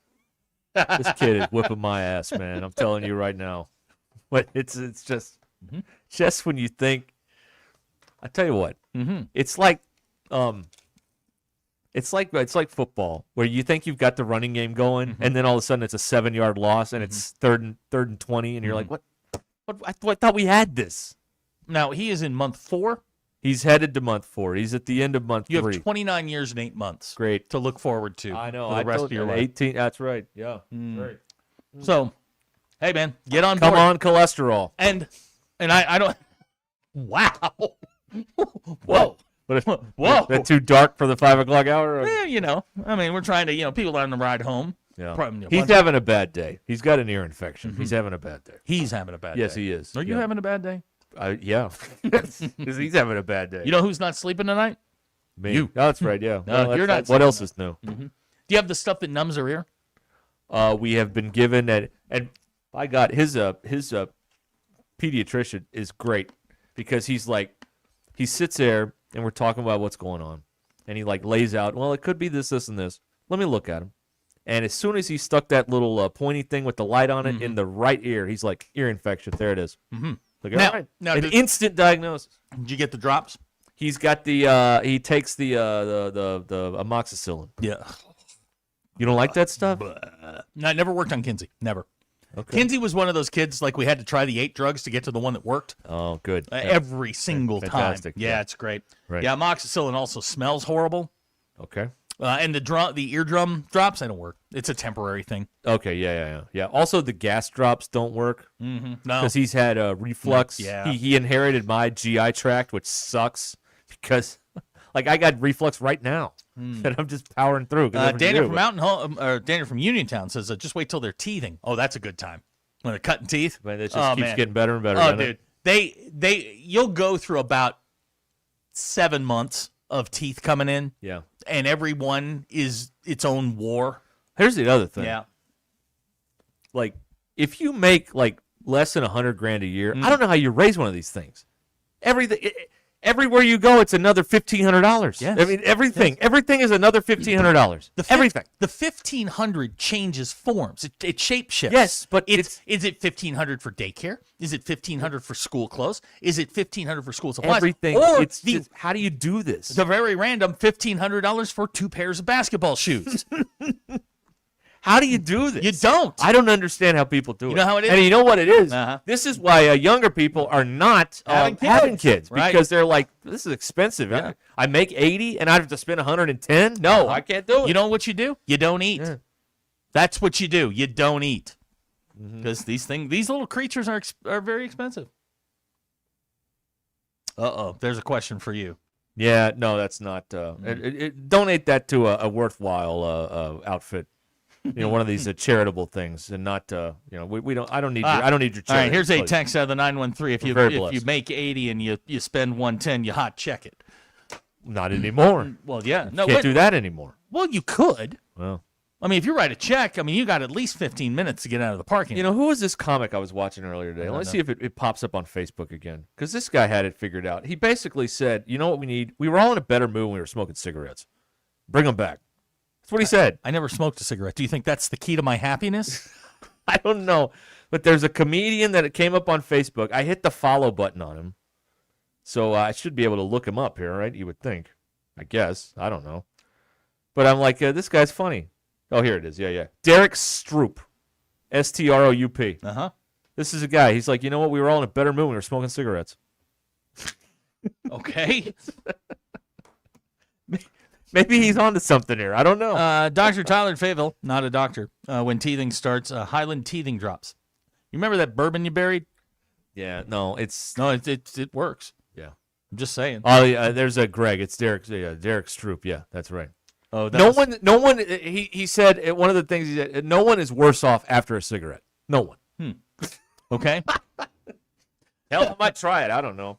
Speaker 29: This kid is whipping my ass, man. I'm telling you right now. But it's just when you think. I tell you what. It's like it's like football where you think you've got the running game going, and then all of a sudden it's a 7-yard loss, and it's third and 20, and you're like, what? I thought we had this.
Speaker 13: Now, he is in month 4.
Speaker 29: He's headed to month 4. He's at the end of month 3.
Speaker 13: You have 29 years and 8 months.
Speaker 29: Great
Speaker 13: to look forward to.
Speaker 29: I know.
Speaker 13: For the rest of your life.
Speaker 29: 18. That's right. Yeah. Great.
Speaker 13: So, hey man, get on
Speaker 29: Come
Speaker 13: board.
Speaker 29: on, cholesterol.
Speaker 13: And I don't. Wow. Whoa.
Speaker 29: But
Speaker 13: Whoa.
Speaker 29: that too dark for the 5 o'clock hour?
Speaker 13: Yeah, you know. I mean, we're trying to, people on the ride home.
Speaker 29: Yeah.
Speaker 13: Probably,
Speaker 29: He's having a bad day. He's got an ear infection. He's having a bad day.
Speaker 13: He's having a bad day.
Speaker 29: Yes, he is.
Speaker 13: Are you having a bad day?
Speaker 29: Yeah. 'Cause he's having a bad day.
Speaker 13: You know who's not sleeping tonight?
Speaker 29: Me.
Speaker 13: You.
Speaker 29: Oh, that's right, yeah.
Speaker 13: No,
Speaker 29: Well,
Speaker 13: you're
Speaker 29: that's-
Speaker 13: not
Speaker 29: What else
Speaker 13: sleeping
Speaker 29: is new?
Speaker 13: Do you have the stuff that numbs her ear?
Speaker 29: We have been given, and by God, his pediatrician is great because he sits there and we're talking about what's going on. And he lays out, well, it could be this, this, and this. Let me look at him. And as soon as he stuck that little pointy thing with the light on it in the right ear, he's like, ear infection. There it is. Like, all right. An instant diagnosis.
Speaker 13: Did you get the drops?
Speaker 29: He's got he takes the amoxicillin.
Speaker 13: Yeah.
Speaker 29: You don't like that stuff?
Speaker 13: No, I never worked on Kinsey. Never.
Speaker 29: Okay.
Speaker 13: Kinsey was one of those kids, we had to try the 8 drugs to get to the one that worked.
Speaker 29: Oh, good.
Speaker 13: Every single
Speaker 29: Fantastic.
Speaker 13: time. Yeah, it's great.
Speaker 29: Right.
Speaker 13: Yeah, amoxicillin also smells horrible.
Speaker 29: Okay.
Speaker 13: And the eardrum drops, they don't work. It's a temporary thing.
Speaker 29: Okay, yeah. Also, the gas drops don't work.
Speaker 13: No.
Speaker 29: Because he's had reflux.
Speaker 13: Yeah.
Speaker 29: He inherited my GI tract, which sucks because, I got reflux right now, and I'm just powering through.
Speaker 13: Daniel from Uniontown says, just wait till they're teething. Oh, that's a good time. When they're cutting teeth.
Speaker 29: Man, it just keeps getting better and better.
Speaker 13: Oh, dude. You'll go through about 7 months of teeth coming in.
Speaker 29: Yeah.
Speaker 13: And every one is its own war.
Speaker 29: Here's the other thing.
Speaker 13: Yeah.
Speaker 29: If you make less than $100,000 a year, I don't know how you raise one of these things. Everywhere you go, it's another $1,500.
Speaker 13: Yes.
Speaker 29: I mean, everything. Yes. Everything is another $1,500. Everything.
Speaker 13: The 1,500 changes forms. It shape shifts.
Speaker 29: Yes, but
Speaker 13: is it 1,500 for daycare? Is it 1,500 for school clothes? Is it 1,500 for school supplies?
Speaker 29: Everything.
Speaker 13: Or
Speaker 29: Just, how do you do this?
Speaker 13: The very random $1,500 for 2 pairs of basketball shoes.
Speaker 29: How do you do this?
Speaker 13: You don't.
Speaker 29: I don't understand how people do it.
Speaker 13: You know how it is?
Speaker 29: And you know what it is?
Speaker 13: Uh-huh.
Speaker 29: This is why younger people are not having kids
Speaker 13: right.
Speaker 29: because they're like, this is expensive.
Speaker 13: Yeah.
Speaker 29: I make 80 and I have to spend 110. No, I can't do it.
Speaker 13: You know what you do? You don't eat.
Speaker 29: Yeah.
Speaker 13: That's what you do. You don't eat because these little creatures are very expensive. There's a question for you.
Speaker 29: Yeah, no, that's not. Donate that to a worthwhile outfit. One of these charitable things, and not. We don't. I don't need. I don't need your charity.
Speaker 13: All right, here's a
Speaker 29: please.
Speaker 13: text out of the 913. If you make 80 and you spend 110, you hot check it.
Speaker 29: Not anymore.
Speaker 13: Well, yeah, no,
Speaker 29: Can't do that anymore.
Speaker 13: Well, you could.
Speaker 29: Well,
Speaker 13: I mean, if you write a check, you got at least 15 minutes to get out of the parking lot.
Speaker 29: who was this comic I was watching earlier today? Let's see if it pops up on Facebook again. Because this guy had it figured out. He basically said, you know what we need? We were all in a better mood when we were smoking cigarettes. Bring them back. That's what he said.
Speaker 13: I never smoked a cigarette. Do you think that's the key to my happiness?
Speaker 29: I don't know. But there's a comedian that it came up on Facebook. I hit the follow button on him. So I should be able to look him up here, right? You would think. I guess. I don't know. But I'm like, this guy's funny. Oh, here it is. Yeah. Derek Stroop. Stroup.
Speaker 13: Uh-huh.
Speaker 29: This is a guy. He's like, you know what? We were all in a better mood when we were smoking cigarettes.
Speaker 13: Okay.
Speaker 29: Maybe he's onto something here. I don't know.
Speaker 13: Dr. Tyler Fayetteville, not a doctor, when teething starts, Highland teething drops. You remember that bourbon you buried?
Speaker 29: Yeah, no, it
Speaker 13: works.
Speaker 29: Yeah.
Speaker 13: I'm just saying.
Speaker 29: Oh, yeah, there's a Greg. It's Derek. Yeah, Derek Stroop. Yeah, that's right.
Speaker 13: Oh,
Speaker 29: no one. He said one of the things he said. No one is worse off after a cigarette. No one.
Speaker 13: Okay.
Speaker 29: Hell, I might try it. I don't know.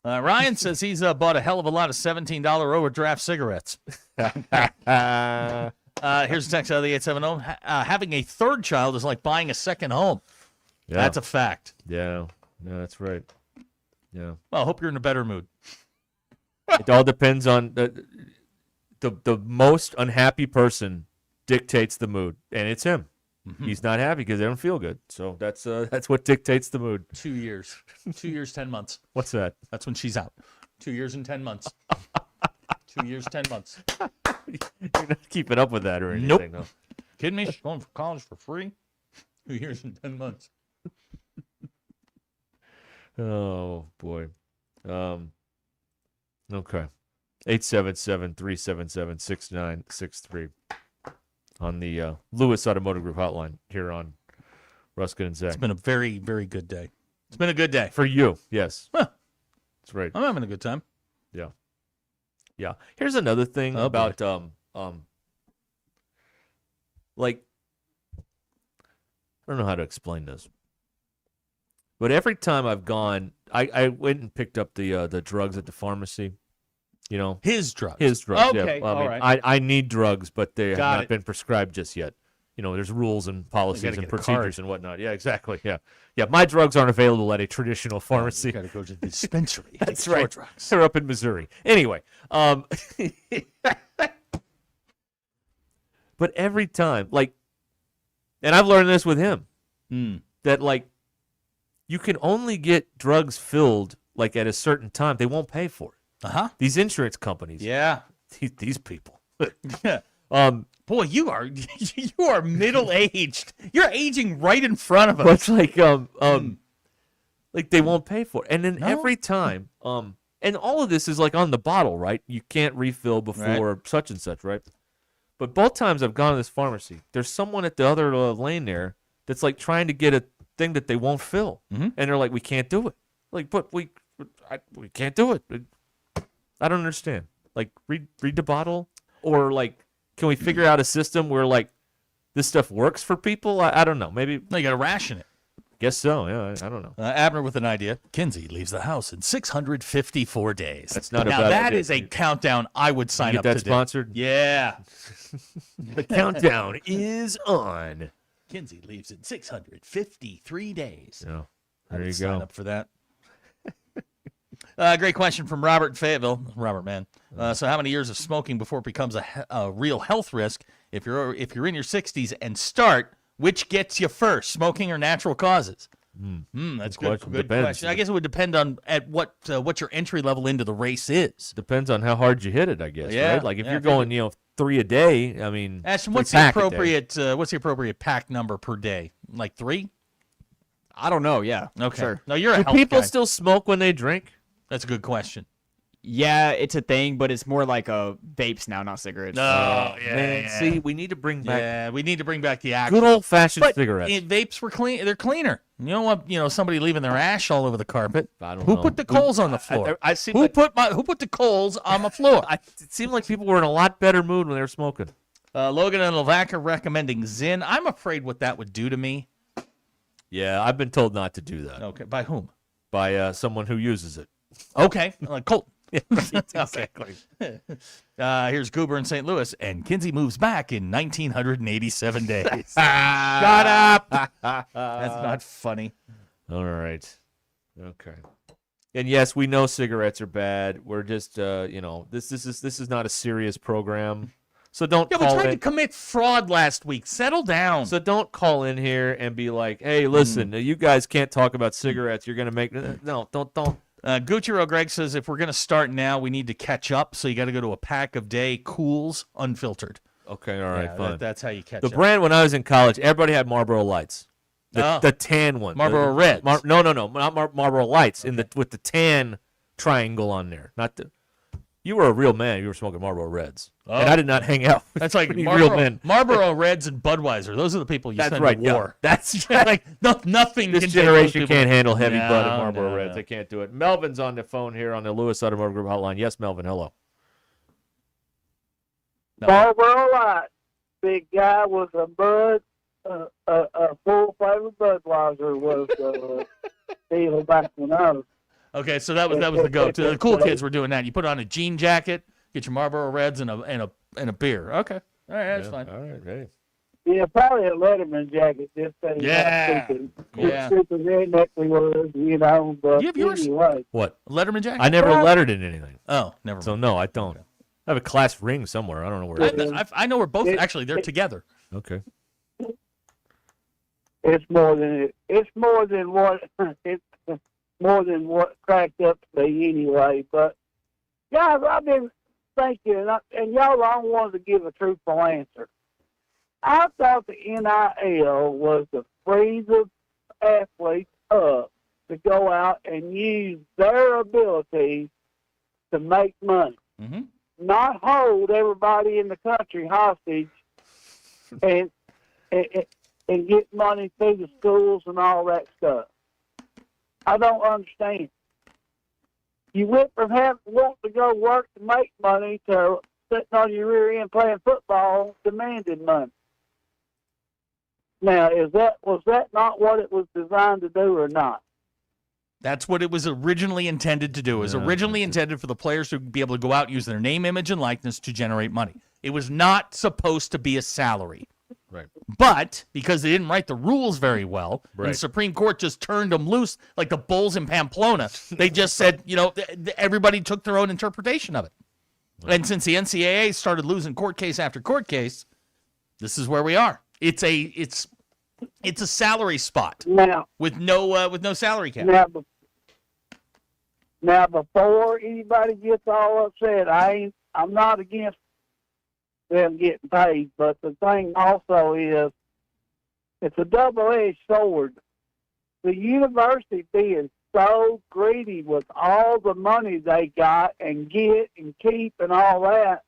Speaker 13: Ryan says he's bought a hell of a lot of $17 overdraft cigarettes. Here's a text out of the 870. Having a third child is like buying a second home.
Speaker 29: Yeah.
Speaker 13: That's a fact.
Speaker 29: Yeah, that's right. Yeah.
Speaker 13: Well, I hope you're in a better mood.
Speaker 29: It all depends on the most unhappy person dictates the mood, and it's him. Mm-hmm. He's not happy because they don't feel good. So that's what dictates the mood.
Speaker 13: 2 years. 2 years, 10 months.
Speaker 29: What's that?
Speaker 13: That's when she's out. 2 years and 10 months. 2 years, 10 months.
Speaker 29: You're not keeping up with that or anything.
Speaker 13: Nope.
Speaker 29: No.
Speaker 13: Kidding me? She's going for college for free? 2 years and 10 months.
Speaker 29: Oh, boy. Okay. 877-377-6963 on the Lewis Automotive Group hotline here on Ruscin and Zach.
Speaker 13: It's been a very, very good day. It's been a good day.
Speaker 29: For you, yes.
Speaker 13: Huh.
Speaker 29: That's right.
Speaker 13: I'm having a good time.
Speaker 29: Yeah. Yeah. Here's another thing about like, I don't know how to explain this. But every time I've gone, I went and picked up the drugs at the pharmacy.
Speaker 13: His drugs.
Speaker 29: His drugs.
Speaker 13: Okay,
Speaker 29: Yeah. Well,
Speaker 13: all
Speaker 29: I mean,
Speaker 13: right.
Speaker 29: I need drugs, but they have
Speaker 13: Got
Speaker 29: not
Speaker 13: it.
Speaker 29: been prescribed just yet. There's rules and policies and
Speaker 13: get a
Speaker 29: procedures
Speaker 13: card.
Speaker 29: and whatnot. Yeah, exactly. Yeah. My drugs aren't available at a traditional pharmacy.
Speaker 13: You got to go to the dispensary.
Speaker 29: That's
Speaker 13: Get your
Speaker 29: right.
Speaker 13: drugs.
Speaker 29: They're up in Missouri. Anyway, but every time, and I've learned this with him, that you can only get drugs filled at a certain time. They won't pay for it.
Speaker 13: Uh-huh.
Speaker 29: These insurance companies.
Speaker 13: Yeah.
Speaker 29: These people.
Speaker 13: Boy, you are middle-aged. You're aging right in front of
Speaker 29: But
Speaker 13: us.
Speaker 29: it's they won't pay for it. And then every time, and all of this is on the bottle, right? You can't refill before such and such, right? But both times I've gone to this pharmacy, there's someone at the other lane there that's trying to get a thing that they won't fill.
Speaker 13: Mm-hmm.
Speaker 29: And they're like, we can't do it. But we can't do it. I don't understand. Read the bottle, or can we figure out a system where this stuff works for people? I don't know. Maybe
Speaker 13: No, you got to ration it.
Speaker 29: guess so. Yeah, I don't know.
Speaker 13: Abner with an idea. Kinsey leaves the house in 654 days.
Speaker 29: That's not a
Speaker 13: now
Speaker 29: bad
Speaker 13: that
Speaker 29: idea.
Speaker 13: is a countdown I would sign
Speaker 29: Get
Speaker 13: up
Speaker 29: that
Speaker 13: to
Speaker 29: sponsored?
Speaker 13: do. Yeah.
Speaker 29: The countdown is on.
Speaker 13: Kinsey leaves in 653 days.
Speaker 29: Yeah,
Speaker 13: I
Speaker 29: there
Speaker 13: would
Speaker 29: you
Speaker 13: sign
Speaker 29: go.
Speaker 13: up for that. Great question from Robert in Fayetteville. Robert, man. So how many years of smoking before it becomes a real health risk? If you're in your 60s and start, which gets you first, smoking or natural causes? That's good. Good question. I guess it would depend on at what your entry level into the race is.
Speaker 29: Depends on how hard you hit it, I guess.
Speaker 13: Yeah,
Speaker 29: Right? Like if
Speaker 13: yeah,
Speaker 29: you're going, 3 a day. I mean,
Speaker 13: Ashton,
Speaker 29: 3
Speaker 13: what's the
Speaker 29: pack a day.
Speaker 13: appropriate pack number per day? Like 3?
Speaker 3: I don't know. Yeah.
Speaker 13: Okay.
Speaker 3: Sure.
Speaker 13: No, you're a
Speaker 29: Do
Speaker 13: health
Speaker 29: people
Speaker 13: guy.
Speaker 29: still smoke when they drink?
Speaker 13: That's a good question.
Speaker 3: Yeah, it's a thing, but it's more like vapes now, not cigarettes.
Speaker 13: Oh, yeah,
Speaker 29: Man,
Speaker 13: yeah.
Speaker 29: see, we need to bring back
Speaker 13: Yeah, we need to bring back the actual
Speaker 29: good old-fashioned
Speaker 13: But
Speaker 29: cigarettes.
Speaker 13: Vapes were clean. They're cleaner. You don't want somebody leaving their ash all over the carpet.
Speaker 29: I don't
Speaker 13: Who
Speaker 29: know.
Speaker 13: put the coals on the floor?
Speaker 29: I seem
Speaker 13: who
Speaker 29: like-
Speaker 13: put the coals on the floor?
Speaker 29: It seemed like people were in a lot better mood when they were smoking.
Speaker 13: Logan and Lavaca recommending Zyn. I'm afraid what that would do to me.
Speaker 29: Yeah, I've been told not to do that.
Speaker 13: Okay, by whom?
Speaker 29: By someone who uses it.
Speaker 13: Okay, Colt.
Speaker 29: Exactly.
Speaker 13: Here's Goober in St. Louis, and Kinsey moves back in 1987 days.
Speaker 29: Shut up.
Speaker 13: That's not funny.
Speaker 29: All right. Okay. And yes, we know cigarettes are bad. We're just, this is not a serious program. So don't
Speaker 13: Yeah, we
Speaker 29: call
Speaker 13: tried
Speaker 29: in.
Speaker 13: to commit fraud last week. Settle down.
Speaker 29: So don't call in here and be like, "Hey, listen, you guys can't talk about cigarettes. You're gonna make no, don't."
Speaker 13: Gucci Greg says if we're going to start now, we need to catch up. So you got to go to a pack of day Cools unfiltered.
Speaker 29: Okay, all right,
Speaker 13: Yeah,
Speaker 29: fine.
Speaker 13: that's how you catch
Speaker 29: The
Speaker 13: up.
Speaker 29: brand when I was in college, everybody had Marlboro Lights. The tan one.
Speaker 13: Marlboro Reds.
Speaker 29: No, not Marlboro Lights. Okay. With the tan triangle on there. Not the. You were a real man. You were smoking Marlboro Reds, and I did not hang out with
Speaker 13: That's like
Speaker 29: any
Speaker 13: Marlboro,
Speaker 29: real men.
Speaker 13: Marlboro Reds and Budweiser. Those are the people you
Speaker 29: That's
Speaker 13: send
Speaker 29: right.
Speaker 13: to war.
Speaker 29: Yeah, that's right.
Speaker 13: like nothing.
Speaker 29: This
Speaker 13: can
Speaker 29: generation
Speaker 13: take those people.
Speaker 29: can't handle heavy-blooded
Speaker 13: No,
Speaker 29: Marlboro
Speaker 13: no,
Speaker 29: Reds.
Speaker 13: no.
Speaker 29: They can't do it. Melvin's on the phone here on the Lewis Automotive Group hotline. Yes, Melvin. Hello.
Speaker 4: Marlboro Light. Big guy was a full flavor Budweiser was deal back when I was.
Speaker 13: Okay, so that was the go-to. The cool kids were doing that. You put on a jean jacket, get your Marlboro Reds and a beer. Okay, all right, that's fine.
Speaker 29: All right, hey.
Speaker 4: Yeah, probably a Letterman jacket. Just so
Speaker 13: Yeah. Yeah.
Speaker 4: Super redneck we was, but
Speaker 13: You have yours?
Speaker 4: anyway.
Speaker 29: What?
Speaker 13: Letterman jacket?
Speaker 29: I never lettered in anything.
Speaker 13: Oh, never.
Speaker 29: So no, I don't. I have a class ring somewhere. I don't know where it is.
Speaker 13: I know we're both actually they're together.
Speaker 29: Okay.
Speaker 4: It's more than it's more than what it's more than what cracked up to be anyway. But guys, I've been thinking, and y'all don't want to give a truthful answer. I thought the NIL was to freeze the athletes up to go out and use their ability to make money, not hold everybody in the country hostage and get money through the schools and all that stuff. I don't understand. You went from wanting to go work to make money to sitting on your rear end playing football, demanding money. Now, was that not what it was designed to do or not?
Speaker 13: That's what it was originally intended to do. It was originally intended for the players to be able to go out and use their name, image, and likeness to generate money. It was not supposed to be a salary.
Speaker 29: Right.
Speaker 13: But because they didn't write the rules very well, and
Speaker 29: Right.
Speaker 13: the Supreme Court just turned them loose like the bulls in Pamplona, they just said, everybody took their own interpretation of it. Right. And since the NCAA started losing court case after court case, this is where we are. It's a salary spot
Speaker 4: now
Speaker 13: with no salary cap.
Speaker 4: Now, before anybody gets all upset, I'm not against them getting paid, but the thing also is it's a double-edged sword. The university being so greedy with all the money they got and get and keep and all that,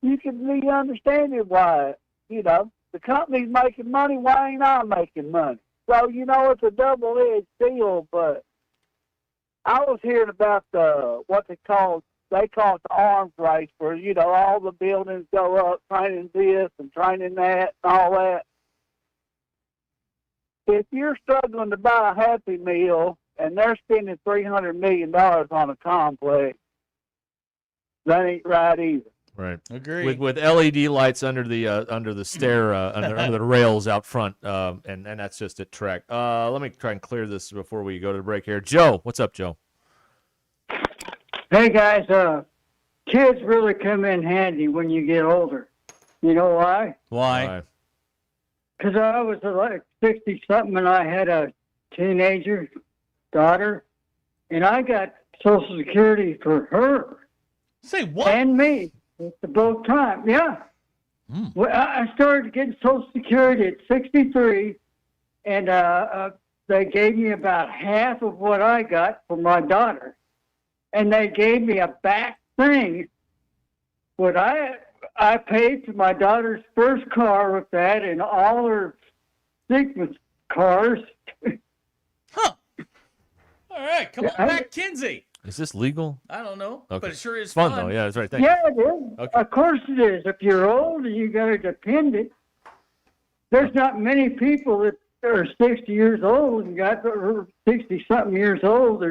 Speaker 4: you can be understanding why, the company's making money, why ain't I making money? So, it's a double-edged deal, but I was hearing about what they call it the arms race, where, all the buildings go up, training this and training that and all that. If you're struggling to buy a Happy Meal and they're spending $300 million on a complex, that ain't right either.
Speaker 29: Right.
Speaker 13: Agree.
Speaker 29: With LED lights under the stair under the rails out front, and that's just a track. Let me try and clear this before we go to the break here. Joe, what's up, Joe?
Speaker 6: Hey guys, kids really come in handy when you get older. You know why?
Speaker 13: Why?
Speaker 6: Because I was like 60 something and I had a teenager daughter, and I got Social Security for her.
Speaker 13: Say what?
Speaker 6: And me at the both time. Yeah. Well, I started getting Social Security at 63, and they gave me about half of what I got for my daughter, and they gave me a back thing. What I paid for my daughter's first car with that, and all her sequence cars.
Speaker 13: All right, come on back, Kinsey.
Speaker 29: Is this legal?
Speaker 13: I don't know,
Speaker 29: Okay.
Speaker 13: but it sure is
Speaker 29: It's fun, though. Yeah, that's right. Thank
Speaker 6: Yeah,
Speaker 29: you.
Speaker 6: it is.
Speaker 29: Okay.
Speaker 6: Of course it is. If you're old and you got a dependent, there's not many people that are 60 years old and got 60-something years old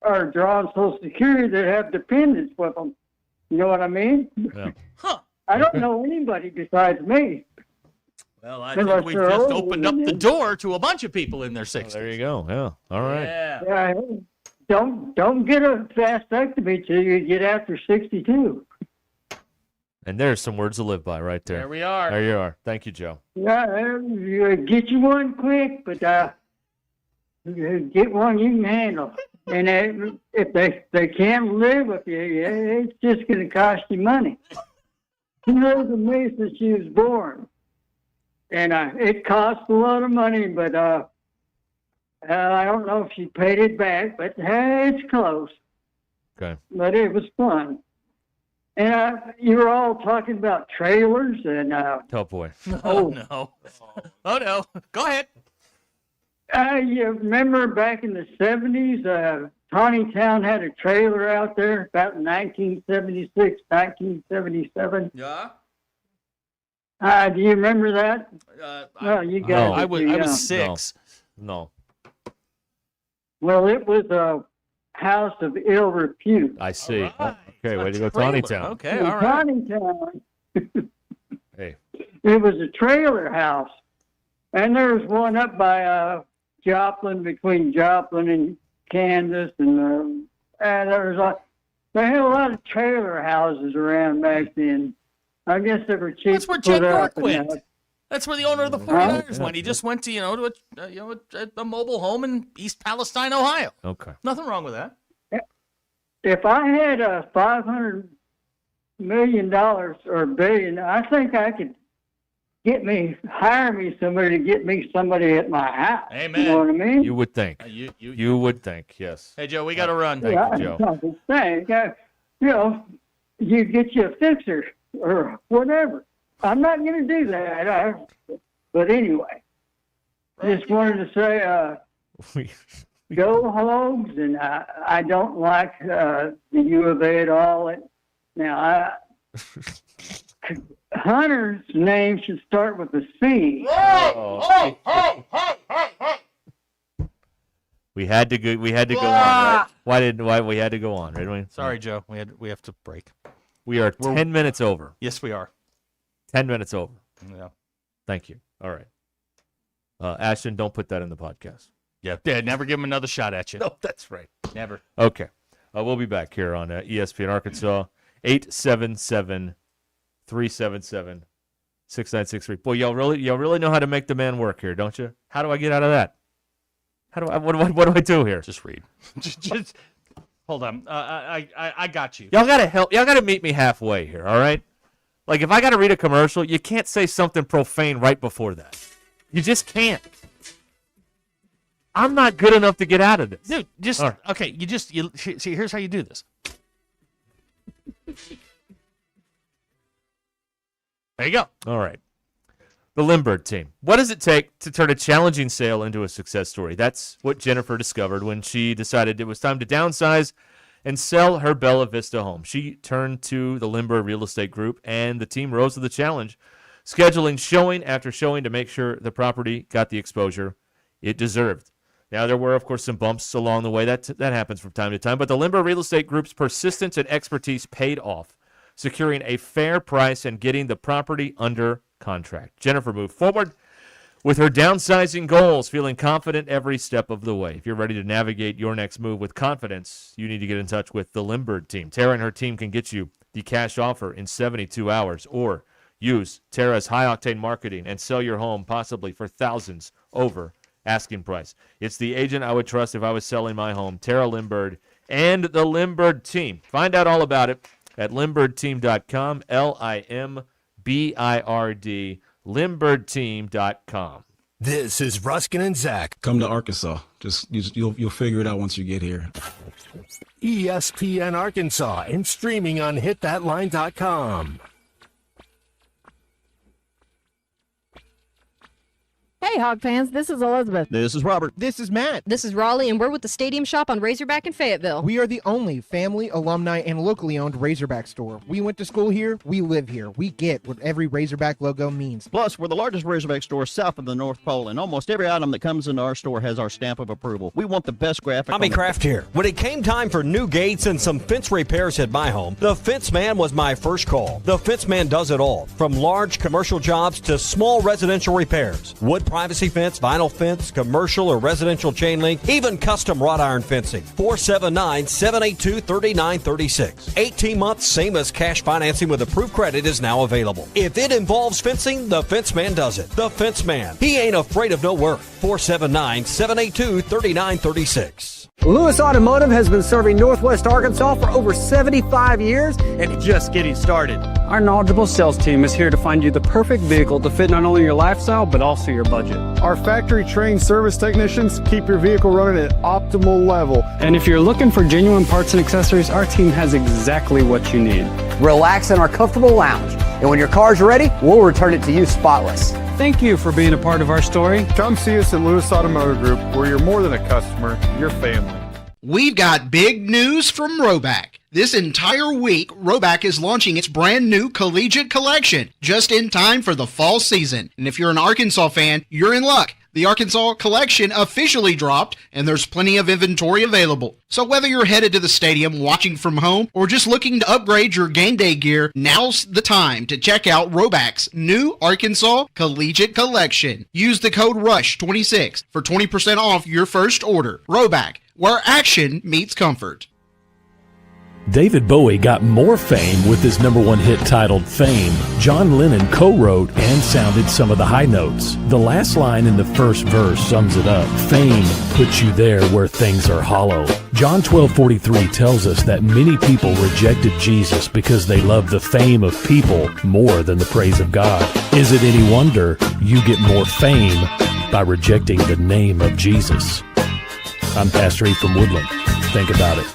Speaker 6: are drawing Social Security that have dependents with them. You know what I mean?
Speaker 29: Yeah.
Speaker 6: I don't know anybody besides me.
Speaker 13: Well, I
Speaker 6: Unless
Speaker 13: think we've
Speaker 6: they're
Speaker 13: just
Speaker 6: old,
Speaker 13: opened up the door to a bunch of people in their 60s.
Speaker 29: There you go. Yeah. All right.
Speaker 13: Yeah.
Speaker 6: Yeah, don't get a vasectomy till you get after 62.
Speaker 29: And there's some words to live by right there.
Speaker 13: There we are.
Speaker 29: There you are. Thank you, Joe.
Speaker 6: Yeah, you get you one quick, but you get one you can handle. And if they can't live with you, it's just going to cost you money. She lived with me since she was born. And it cost a lot of money, but I don't know if she paid it back, but hey, it's close.
Speaker 29: Okay.
Speaker 6: But it was fun. And you were all talking about trailers and
Speaker 29: Oh, boy.
Speaker 13: Oh, no. Oh, no. Go ahead.
Speaker 6: you remember back in the 70s, Tawny Town had a trailer out there about 1976, 1977.
Speaker 13: Yeah.
Speaker 6: Do you remember that? You guys.
Speaker 13: I was 6.
Speaker 29: No.
Speaker 6: Well, it was a house of ill repute.
Speaker 29: I see.
Speaker 13: Right.
Speaker 29: Okay, way to go,
Speaker 13: Trailer.
Speaker 29: Tawny Town.
Speaker 13: Okay,
Speaker 6: In
Speaker 13: all right.
Speaker 6: Tawny Town.
Speaker 29: Hey.
Speaker 6: It was a trailer house. And there was one up by Joplin, between Joplin and Kansas. And there was they had a lot of trailer houses around back then. I guess they were cheap.
Speaker 13: That's where
Speaker 6: to
Speaker 13: Jed
Speaker 6: put up
Speaker 13: York
Speaker 6: and,
Speaker 13: went. That's where the owner of the 49ers went. He just went to, a mobile home in East Palestine, Ohio.
Speaker 29: Okay.
Speaker 13: Nothing wrong with that.
Speaker 6: If I had $500 million or $1 billion, I think I could hire me somebody to get me somebody at my house.
Speaker 13: Amen.
Speaker 6: You know what I mean?
Speaker 29: You would think. You would think, yes.
Speaker 13: Hey, Joe, we got to run.
Speaker 29: Thank you, Joe.
Speaker 6: I'm just saying, you get you a fixer or whatever. I'm not going to do that. But anyway, just wanted to say, go Hogs, and I don't like the U of A at all. Now, Hunter's name should start with a C.
Speaker 29: We had to go. We had to go on. Right? Why we had to go on? Right? We?
Speaker 13: Sorry, Joe. We have to break.
Speaker 29: We are 10 minutes over.
Speaker 13: Yes, we are.
Speaker 29: 10 minutes over.
Speaker 13: Yeah.
Speaker 29: Thank you. All right. Ashton, don't put that in the podcast.
Speaker 13: Yeah. Never give him another shot at you.
Speaker 29: No, that's right.
Speaker 13: Never.
Speaker 29: Okay. We'll be back here on ESPN Arkansas, 877-377-6963. Boy, y'all really know how to make the man work here, don't you? How do I get out of that? What do I do here?
Speaker 13: Just read. just hold on. I got you.
Speaker 29: Y'all gotta help. Y'all gotta meet me halfway here. All right. Like if I gotta read a commercial, you can't say something profane right before that. You just can't. I'm not good enough to get out of this.
Speaker 13: Dude, just
Speaker 29: right.
Speaker 13: Okay. You see. Here's how you do this. There you go.
Speaker 29: All right. The Lindbergh team. What does it take to turn a challenging sale into a success story? That's what Jennifer discovered when she decided it was time to downsize and sell her Bella Vista home. She turned to the Lindbergh Real Estate Group, and the team rose to the challenge, scheduling showing after showing to make sure the property got the exposure it deserved. Now, there were, of course, some bumps along the way. That happens from time to time, but the Lindbergh Real Estate Group's persistence and expertise paid off, securing a fair price and getting the property under contract. Jennifer moved forward with her downsizing goals, feeling confident every step of the way. If you're ready to navigate your next move with confidence, you need to get in touch with the Lindbergh team. Tara and her team can get you the cash offer in 72 hours, or use Tara's high-octane marketing and sell your home possibly for thousands over asking price. It's the agent I would trust if I was selling my home, Tara Lindbergh and the Lindbergh team. Find out all about it at LindberghTeam.com, Limbird, LindberghTeam.com.
Speaker 5: This is Ruscin and Zach.
Speaker 7: Come to Arkansas. You'll figure it out once you get here.
Speaker 5: ESPN Arkansas and streaming on hitthatline.com.
Speaker 11: Hey, Hog fans, this is Elizabeth.
Speaker 17: This is Robert.
Speaker 20: This is Matt.
Speaker 11: This is Raleigh, and we're with the Stadium Shop on Razorback in Fayetteville.
Speaker 20: We are the only family, alumni, and locally owned Razorback store. We went to school here. We live here. We get what every Razorback logo means.
Speaker 17: Plus, we're the largest Razorback store south of the North Pole, and almost every item that comes into our store has our stamp of approval. We want the best graphic.
Speaker 8: Tommy Kraft here. When it came time for new gates and some fence repairs at my home, the Fence Man was my first call. The Fence Man does it all, from large commercial jobs to small residential repairs. Wood privacy fence, vinyl fence, commercial or residential chain link, even custom wrought iron fencing. 479-782-3936. 18 months, same as cash financing with approved credit is now available. If it involves fencing, the Fence Man does it. The Fence Man. He ain't afraid of no work. 479-782-3936.
Speaker 21: Lewis Automotive has been serving Northwest Arkansas for over 75 years and just getting started.
Speaker 23: Our knowledgeable sales team is here to find you the perfect vehicle to fit not only your lifestyle, but also your budget.
Speaker 28: Our factory-trained service technicians keep your vehicle running at optimal level.
Speaker 23: And if you're looking for genuine parts and accessories, our team has exactly what you need.
Speaker 21: Relax in our comfortable lounge, and when your car's ready, we'll return it to you spotless.
Speaker 23: Thank you for being a part of our story.
Speaker 28: Come see us at Lewis Automotive Group, where you're more than a customer, you're family.
Speaker 24: We've got big news from Roback. This entire week, Roback is launching its brand new collegiate collection, just in time for the fall season. And if you're an Arkansas fan, you're in luck. The Arkansas collection officially dropped, and there's plenty of inventory available. So whether you're headed to the stadium, watching from home, or just looking to upgrade your game day gear, now's the time to check out Roback's new Arkansas collegiate collection. Use the code RUSH26 for 20% off your first order. Roback, where action meets comfort.
Speaker 25: David Bowie got more fame with his #1 hit titled Fame. John Lennon co-wrote and sounded some of the high notes. The last line in the first verse sums it up. Fame puts you there where things are hollow. John 12:43 tells us that many people rejected Jesus because they love the fame of people more than the praise of God. Is it any wonder you get more fame by rejecting the name of Jesus? I'm Pastor E from Woodland. Think about it.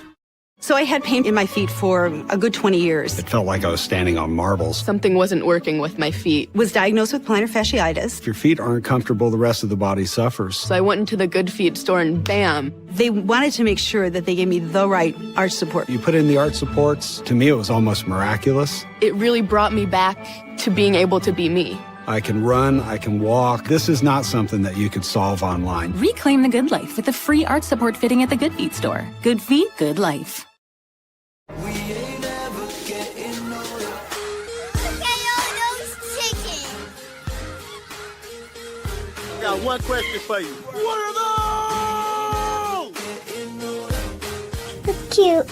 Speaker 26: So I had pain in my feet for a good 20 years.
Speaker 7: It felt like I was standing on marbles.
Speaker 26: Something wasn't working with my feet. Was diagnosed with plantar fasciitis.
Speaker 7: If your feet aren't comfortable, the rest of the body suffers.
Speaker 26: So I went into the Good Feet store and bam. They wanted to make sure that they gave me the right arch support.
Speaker 7: You put in the arch supports. To me, it was almost miraculous.
Speaker 26: It really brought me back to being able to be me.
Speaker 7: I can run, I can walk. This is not something that you could solve online.
Speaker 30: Reclaim the good life with a free arch support fitting at the Good Feet store. Good Feet, good life.
Speaker 31: Got one question for you. What are those?
Speaker 33: It's cute.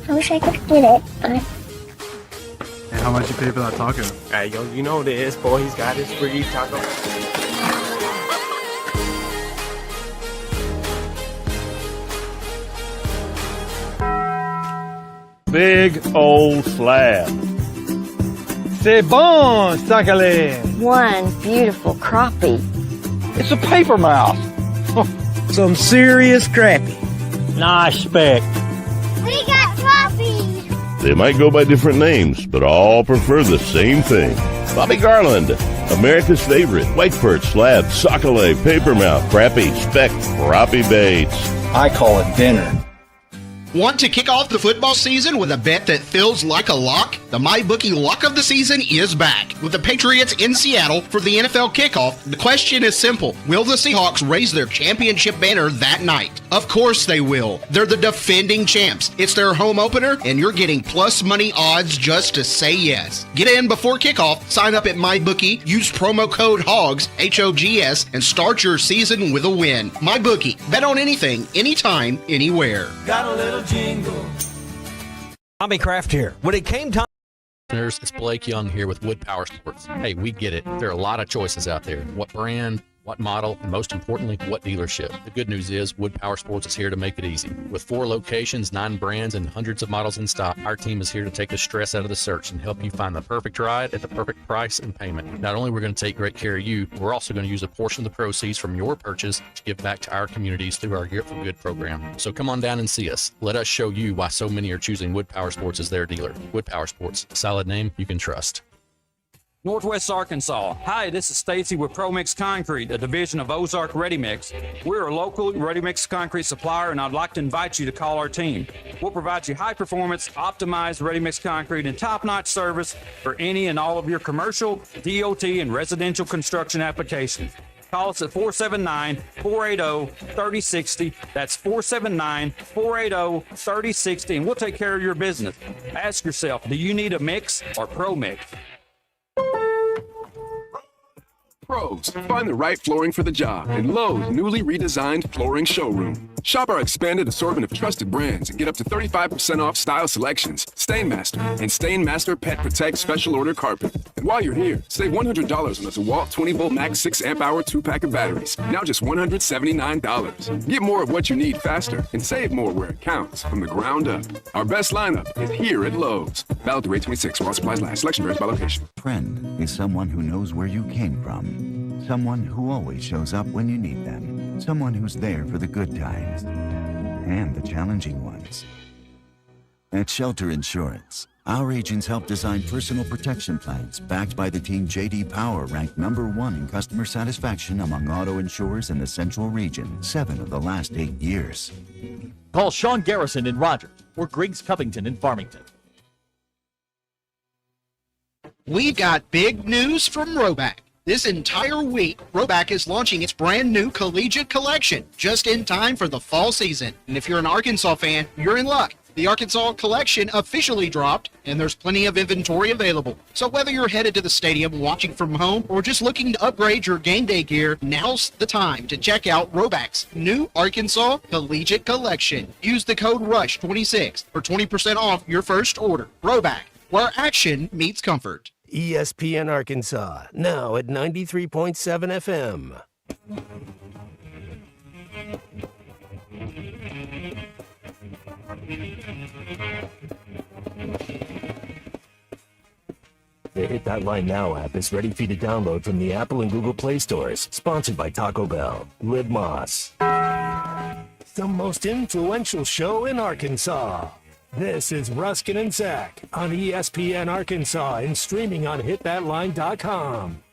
Speaker 33: I wish I could get it, but...
Speaker 34: And how much you pay for that taco?
Speaker 31: Hey, yo, you know this, boy. He's got his free taco.
Speaker 28: Big old slab.
Speaker 31: C'est bon, sacale.
Speaker 33: One beautiful crappie.
Speaker 31: It's a paper mouse. Some serious crappie. Nice speck.
Speaker 33: We got crappie.
Speaker 35: They might go by different names, but all prefer the same thing. Bobby Garland, America's favorite. White perch, slab, sockeye, papermouth, crappie, speck, crappie baits.
Speaker 31: I call it dinner.
Speaker 24: Want to kick off the football season with a bet that feels like a lock? The MyBookie lock of the season is back. With the Patriots in Seattle for the NFL kickoff, the question is simple. Will the Seahawks raise their championship banner that night? Of course they will. They're the defending champs. It's their home opener, and you're getting plus money odds just to say yes. Get in before kickoff, sign up at MyBookie, use promo code HOGS, H-O-G-S, and start your season with a win. MyBookie. Bet on anything, anytime, anywhere.
Speaker 31: Got a little jingle.
Speaker 8: Tommy Kraft here. When it came time...
Speaker 15: Listeners, it's Blake Young here with Wood Power Sports. Hey, we get it. There are a lot of choices out there. What brand, what model, and most importantly, what dealership. The good news is Wood Power Sports is here to make it easy. With 4 locations, 9 brands, and hundreds of models in stock, our team is here to take the stress out of the search and help you find the perfect ride at the perfect price and payment. Not only are we going to take great care of you, we're also going to use a portion of the proceeds from your purchase to give back to our communities through our Gear for Good program. So come on down and see us. Let us show you why so many are choosing Wood Power Sports as their dealer. Wood Power Sports, a solid name you can trust.
Speaker 1: Northwest Arkansas. Hi, this is Stacy with ProMix Concrete, a division of Ozark Ready Mix. We're a local ready mix concrete supplier, and I'd like to invite you to call our team. We'll provide you high performance, optimized ready mix concrete and top-notch service for any and all of your commercial, DOT, and residential construction applications. Call us at 479-480-3060. That's 479-480-3060, and we'll take care of your business. Ask yourself, do you need a mix or ProMix?
Speaker 2: Pros, find the right flooring for the job in Lowe's newly redesigned flooring showroom. Shop our expanded assortment of trusted brands and get up to 35% off style selections, Stainmaster, and Stainmaster Pet Protect Special Order Carpet. And while you're here, save $100 on a DeWalt 20-volt max 6-amp-hour 2-pack of batteries, now just $179. Get more of what you need faster and save more where it counts from the ground up. Our best lineup is here at Lowe's. Valid through 8/26 while supplies last. Selection varies by location.
Speaker 3: Friend is someone who knows where you came from. Someone who always shows up when you need them. Someone who's there for the good times and the challenging ones. At Shelter Insurance, our agents help design personal protection plans backed by the team J.D. Power ranked #1 in customer satisfaction among auto insurers in the Central Region 7 of the last 8 years.
Speaker 13: Call Sean Garrison in Rogers or Griggs Covington in Farmington.
Speaker 24: We've got big news from Roback. This entire week, Roback is launching its brand new collegiate collection, just in time for the fall season. And if you're an Arkansas fan, you're in luck. The Arkansas collection officially dropped, and there's plenty of inventory available. So whether you're headed to the stadium, watching from home, or just looking to upgrade your game day gear, now's the time to check out Roback's new Arkansas collegiate collection. Use the code RUSH26 for 20% off your first order. Roback, where action meets comfort.
Speaker 5: ESPN Arkansas, now at 93.7 FM. The Hit That Line Now app is ready for you to download from the Apple and Google Play stores. Sponsored by Taco Bell. Liv Moss. The most influential show in Arkansas. This is Ruscin and Zach on ESPN Arkansas and streaming on hitthatline.com.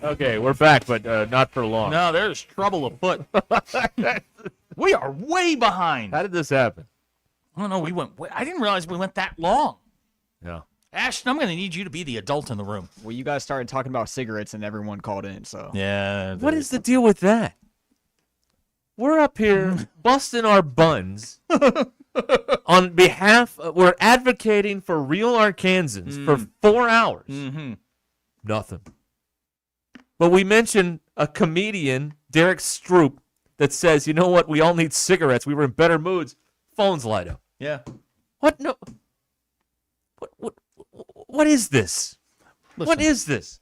Speaker 29: Okay, we're back, but not for long.
Speaker 13: No, there's trouble afoot. We are way behind.
Speaker 29: How did this happen?
Speaker 13: I don't know. I didn't realize we went that long.
Speaker 29: Yeah.
Speaker 13: Ashton, I'm going to need you to be the adult in the room.
Speaker 4: Well, you guys started talking about cigarettes and everyone called in, so.
Speaker 13: Yeah.
Speaker 29: What is the deal with that? We're up here busting our buns on behalf we're advocating for real Arkansans for 4 hours.
Speaker 13: Mm-hmm.
Speaker 29: Nothing. But we mentioned a comedian, Derek Stroop, that says, you know what, we all need cigarettes. We were in better moods. Phones light up.
Speaker 13: Yeah.
Speaker 29: What? No. What is this?
Speaker 13: Listen,
Speaker 29: what is this?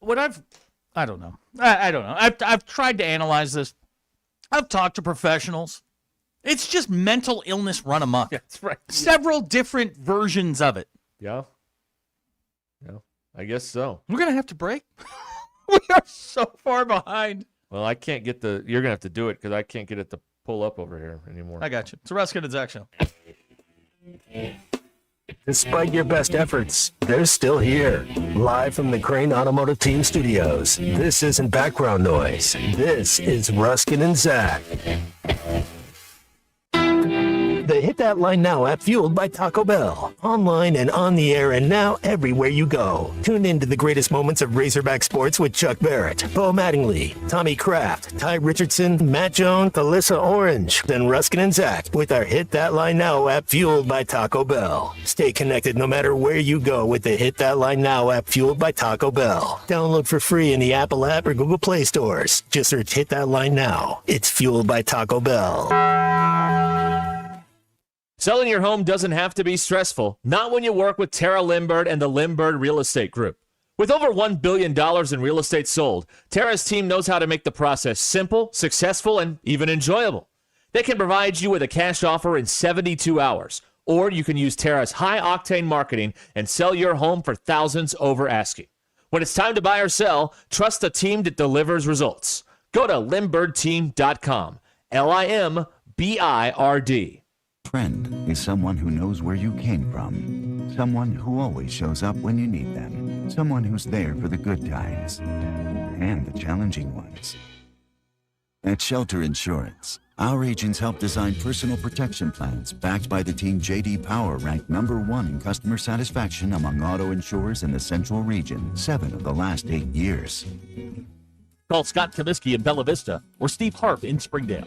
Speaker 13: I don't know. I don't know. I've tried to analyze this. I've talked to professionals. It's just mental illness run amok.
Speaker 29: That's right.
Speaker 13: Several different versions of it.
Speaker 29: Yeah. Yeah. I guess so.
Speaker 13: We're going to have to break. We are so far behind.
Speaker 29: Well, I can't get you're going to have to do it because I can't get it to pull up over here anymore.
Speaker 13: I got you. It's a Ruscin and Zach show.
Speaker 5: Despite your best efforts, they're still here. Live from the Crane Automotive Team Studios. This isn't background noise. This is Ruscin and Zach. The Hit That Line Now app, fueled by Taco Bell. Online and on the air and now everywhere you go. Tune in to the greatest moments of Razorback sports with Chuck Barrett, Bo Mattingly, Tommy Kraft, Ty Richardson, Matt Jones, Alyssa Orange, then Ruscin and Zach with our Hit That Line Now app, fueled by Taco Bell. Stay connected no matter where you go with the Hit That Line Now app, fueled by Taco Bell. Download for free in the Apple app or Google Play stores. Just search Hit That Line Now. It's fueled by Taco Bell.
Speaker 29: Selling your home doesn't have to be stressful. Not when you work with Tara Lindbergh and the Lindbergh Real Estate Group. With over $1 billion in real estate sold, Terra's team knows how to make the process simple, successful, and even enjoyable. They can provide you with a cash offer in 72 hours, or you can use Terra's high-octane marketing and sell your home for thousands over asking. When it's time to buy or sell, trust a team that delivers results. Go to LimbirdTeam.com. LIMBIRD.
Speaker 3: Friend is someone who knows where you came from. Someone who always shows up when you need them. Someone who's there for the good times and the challenging ones. At Shelter Insurance, our agents help design personal protection plans backed by the team J.D. Power ranked #1 in customer satisfaction among auto insurers in the Central Region 7 of the last 8 years.
Speaker 13: Call Scott Comiskey in Bella Vista or Steve Harp in Springdale.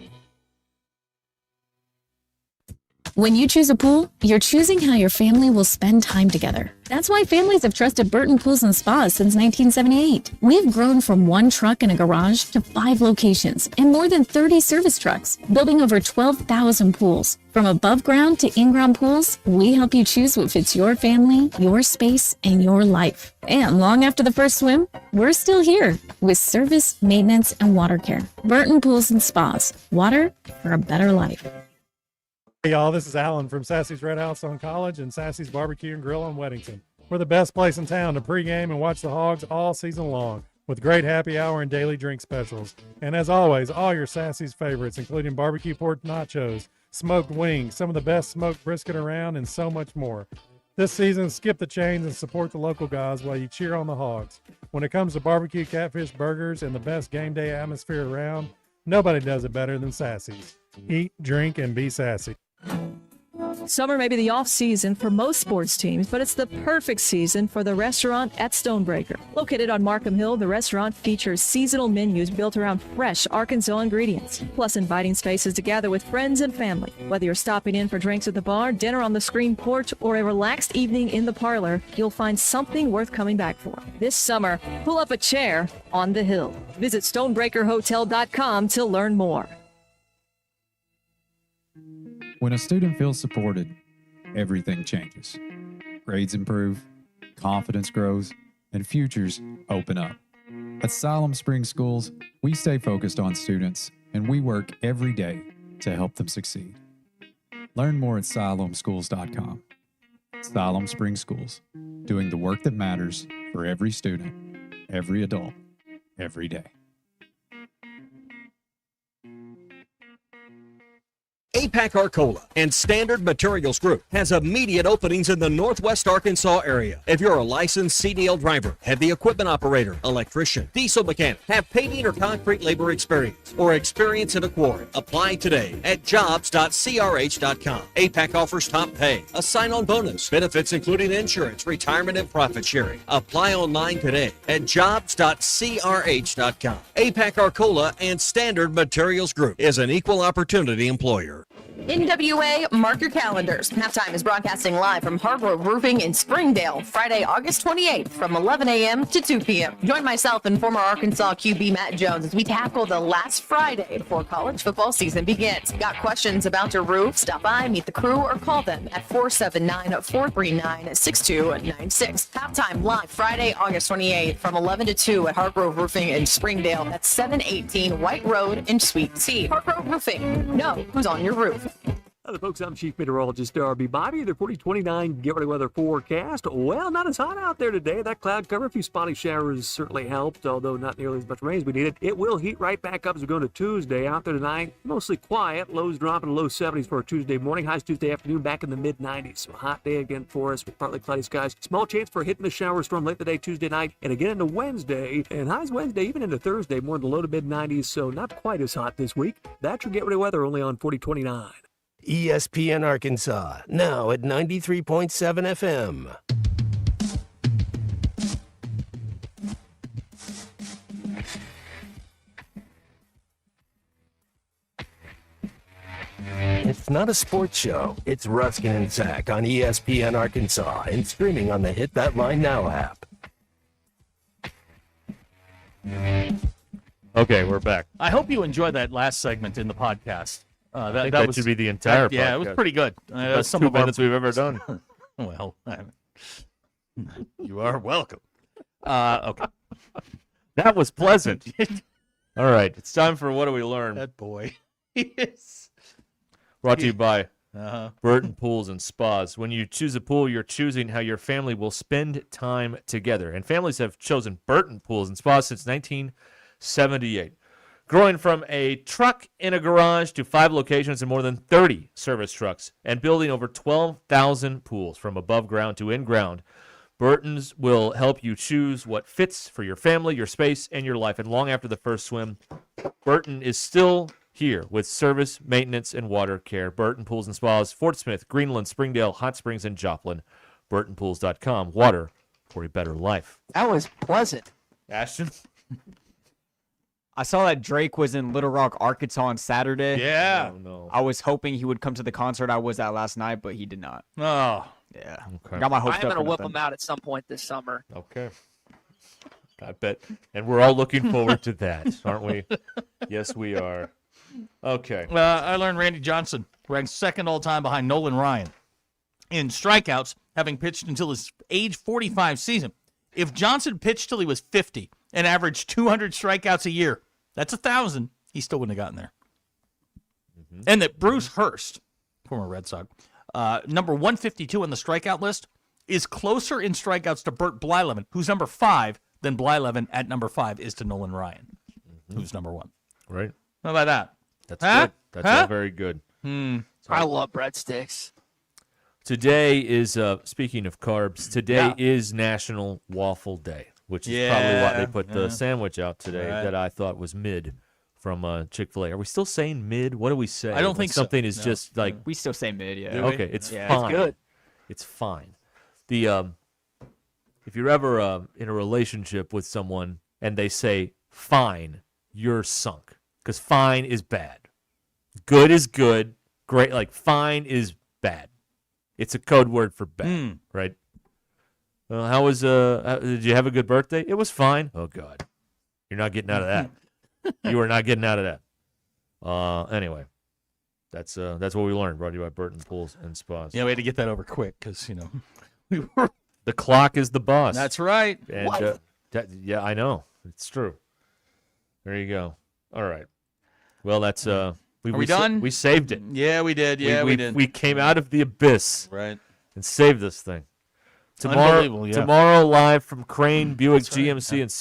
Speaker 30: When you choose a pool, you're choosing how your family will spend time together. That's why families have trusted Burton Pools and Spas since 1978. We've grown from 1 truck in a garage to 5 locations and more than 30 service trucks, building over 12,000 pools. From above ground to in-ground pools, we help you choose what fits your family, your space, and your life. And long after the first swim, we're still here with service, maintenance, and water care. Burton Pools and Spas. Water for a better life.
Speaker 6: Hey y'all, this is Alan from Sassy's Red House on College and Sassy's Barbecue and Grill on Weddington. We're the best place in town to pregame and watch the Hogs all season long with great happy hour and daily drink specials. And as always, all your Sassy's favorites, including barbecue pork nachos, smoked wings, some of the best smoked brisket around, and so much more. This season, skip the chains and support the local guys while you cheer on the Hogs. When it comes to barbecue, catfish, burgers, and the best game day atmosphere around, nobody does it better than Sassy's. Eat, drink, and be sassy.
Speaker 9: Summer may be the off-season for most sports teams, but it's the perfect season for the restaurant at Stonebreaker. Located on Markham Hill, the restaurant features seasonal menus built around fresh Arkansas ingredients, plus inviting spaces to gather with friends and family. Whether you're stopping in for drinks at the bar, dinner on the screen porch, or a relaxed evening in the parlor, you'll find something worth coming back for. This summer, pull up a chair on the hill. Visit StonebreakerHotel.com to learn more.
Speaker 10: When a student feels supported, everything changes. Grades improve, confidence grows, and futures open up. At Siloam Springs Schools, we stay focused on students, and we work every day to help them succeed. Learn more at SiloamSchools.com. Siloam Springs Schools, doing the work that matters for every student, every adult, every day.
Speaker 8: APAC Arcola and Standard Materials Group has immediate openings in the Northwest Arkansas area. If you're a licensed CDL driver, heavy equipment operator, electrician, diesel mechanic, have paving or concrete labor experience, or experience in a quarry, apply today at jobs.crh.com. APAC offers top pay, a sign-on bonus, benefits including insurance, retirement, and profit sharing. Apply online today at jobs.crh.com. APAC Arcola and Standard Materials Group is an equal opportunity employer.
Speaker 11: NWA, mark your calendars. Halftime is broadcasting live from Hargrove Roofing in Springdale, Friday, August 28th from 11 a.m. to 2 p.m. Join myself and former Arkansas QB Matt Jones as we tackle the last Friday before college football season begins. Got questions about your roof? Stop by, meet the crew, or call them at 479-439-6296. Halftime live Friday, August 28th from 11 to 2 at Hargrove Roofing in Springdale. That's 718 White Road in Suite C. Hargrove Roofing. Know who's on your roof.
Speaker 12: Hello, folks. I'm Chief Meteorologist Darby Bobby. The 4029 get ready weather forecast. Well, not as hot out there today. That cloud cover, a few spotty showers certainly helped, although not nearly as much rain as we needed. It will heat right back up as we go into Tuesday. Out there tonight, mostly quiet. Lows dropping to low 70s for a Tuesday morning. Highs Tuesday afternoon back in the mid 90s. So hot day again for us with partly cloudy skies. Small chance for hitting the shower storm late in the day Tuesday night and again into Wednesday. And highs Wednesday even into Thursday more in the low to mid 90s. So not quite as hot this week. That's your get ready weather only on 4029.
Speaker 5: ESPN Arkansas, now at 93.7 FM. It's not a sports show. It's Ruscin and Zach on ESPN Arkansas and streaming on the Hit That Line Now app.
Speaker 29: Okay, we're back.
Speaker 13: I hope you enjoyed that last segment in the podcast.
Speaker 29: I think that should be the entire podcast.
Speaker 13: Yeah, it was pretty good.
Speaker 29: That's some 2 minutes we've ever done.
Speaker 13: Well, you are welcome.
Speaker 29: Okay. That was pleasant. All right. It's time for What Do We Learn?
Speaker 13: That boy. Yes.
Speaker 29: Brought to you by
Speaker 13: Uh-huh.
Speaker 29: Burton Pools and Spas. When you choose a pool, you're choosing how your family will spend time together. And families have chosen Burton Pools and Spas since 1978. Growing from a truck in a garage to 5 locations and more than 30 service trucks, and building over 12,000 pools from above ground to in ground, Burton's will help you choose what fits for your family, your space, and your life. And long after the first swim, Burton is still here with service, maintenance, and water care. Burton Pools and Spas, Fort Smith, Greenland, Springdale, Hot Springs, and Joplin. BurtonPools.com. Water for a better life.
Speaker 7: That was pleasant.
Speaker 29: Ashton?
Speaker 4: I saw that Drake was in Little Rock, Arkansas on Saturday.
Speaker 13: Yeah.
Speaker 29: Oh, no.
Speaker 4: I was hoping he would come to the concert I was at last night, but he did not.
Speaker 13: Oh.
Speaker 4: Yeah.
Speaker 29: Okay.
Speaker 4: Got my hopes
Speaker 7: I'm
Speaker 4: up.
Speaker 7: going to
Speaker 4: for
Speaker 7: whip
Speaker 4: nothing.
Speaker 7: them out at some point this summer.
Speaker 29: Okay. I bet. And we're all looking forward to that, aren't we? Yes, we are. Okay.
Speaker 13: I learned Randy Johnson ranked second all time behind Nolan Ryan in strikeouts, having pitched until his age 45 season. If Johnson pitched till he was 50 and averaged 200 strikeouts a year, that's 1,000. He still wouldn't have gotten there. And that Bruce Hurst, former Red Sox, number 152 on the strikeout list, is closer in strikeouts to Bert Blyleven, who's number 5, than Blyleven at number 5 is to Nolan Ryan, who's number 1.
Speaker 29: Right.
Speaker 13: How about that?
Speaker 29: That's
Speaker 13: Huh?
Speaker 29: good. That's all very good.
Speaker 7: I love breadsticks.
Speaker 29: Today is, speaking of carbs, today is National Waffle Day, which is probably why they put the sandwich out today that I thought was mid from Chick-fil-A. Are we still saying mid? What do we say?
Speaker 13: I don't
Speaker 29: When
Speaker 13: think
Speaker 29: something
Speaker 13: so.
Speaker 29: is
Speaker 13: No.
Speaker 29: just like...
Speaker 4: We still say mid, yeah.
Speaker 29: Okay, it's
Speaker 4: Yeah,
Speaker 29: fine.
Speaker 7: It's good.
Speaker 29: It's fine. The if you're ever in a relationship with someone and they say fine, you're sunk, because fine is bad. Good is good. Great, like fine is bad. It's a code word for bad, right? Well, how was did you have a good birthday? It was fine. Oh God, you're not getting out of that. You are not getting out of that. Anyway, that's what we learned. Brought to you by Burton Pools and Spas.
Speaker 13: Yeah, we had to get that over quick because, we were.
Speaker 29: The clock is the boss.
Speaker 13: That's right.
Speaker 29: And, yeah, I know. It's true. There you go. All right. Well, that's
Speaker 13: Are we done?
Speaker 29: We saved it.
Speaker 13: Yeah, we did. Yeah, we did.
Speaker 29: We came out of the abyss.
Speaker 13: Right.
Speaker 29: And saved this thing.
Speaker 13: Unbelievable, yeah.
Speaker 29: Tomorrow live from Crane Buick GMC and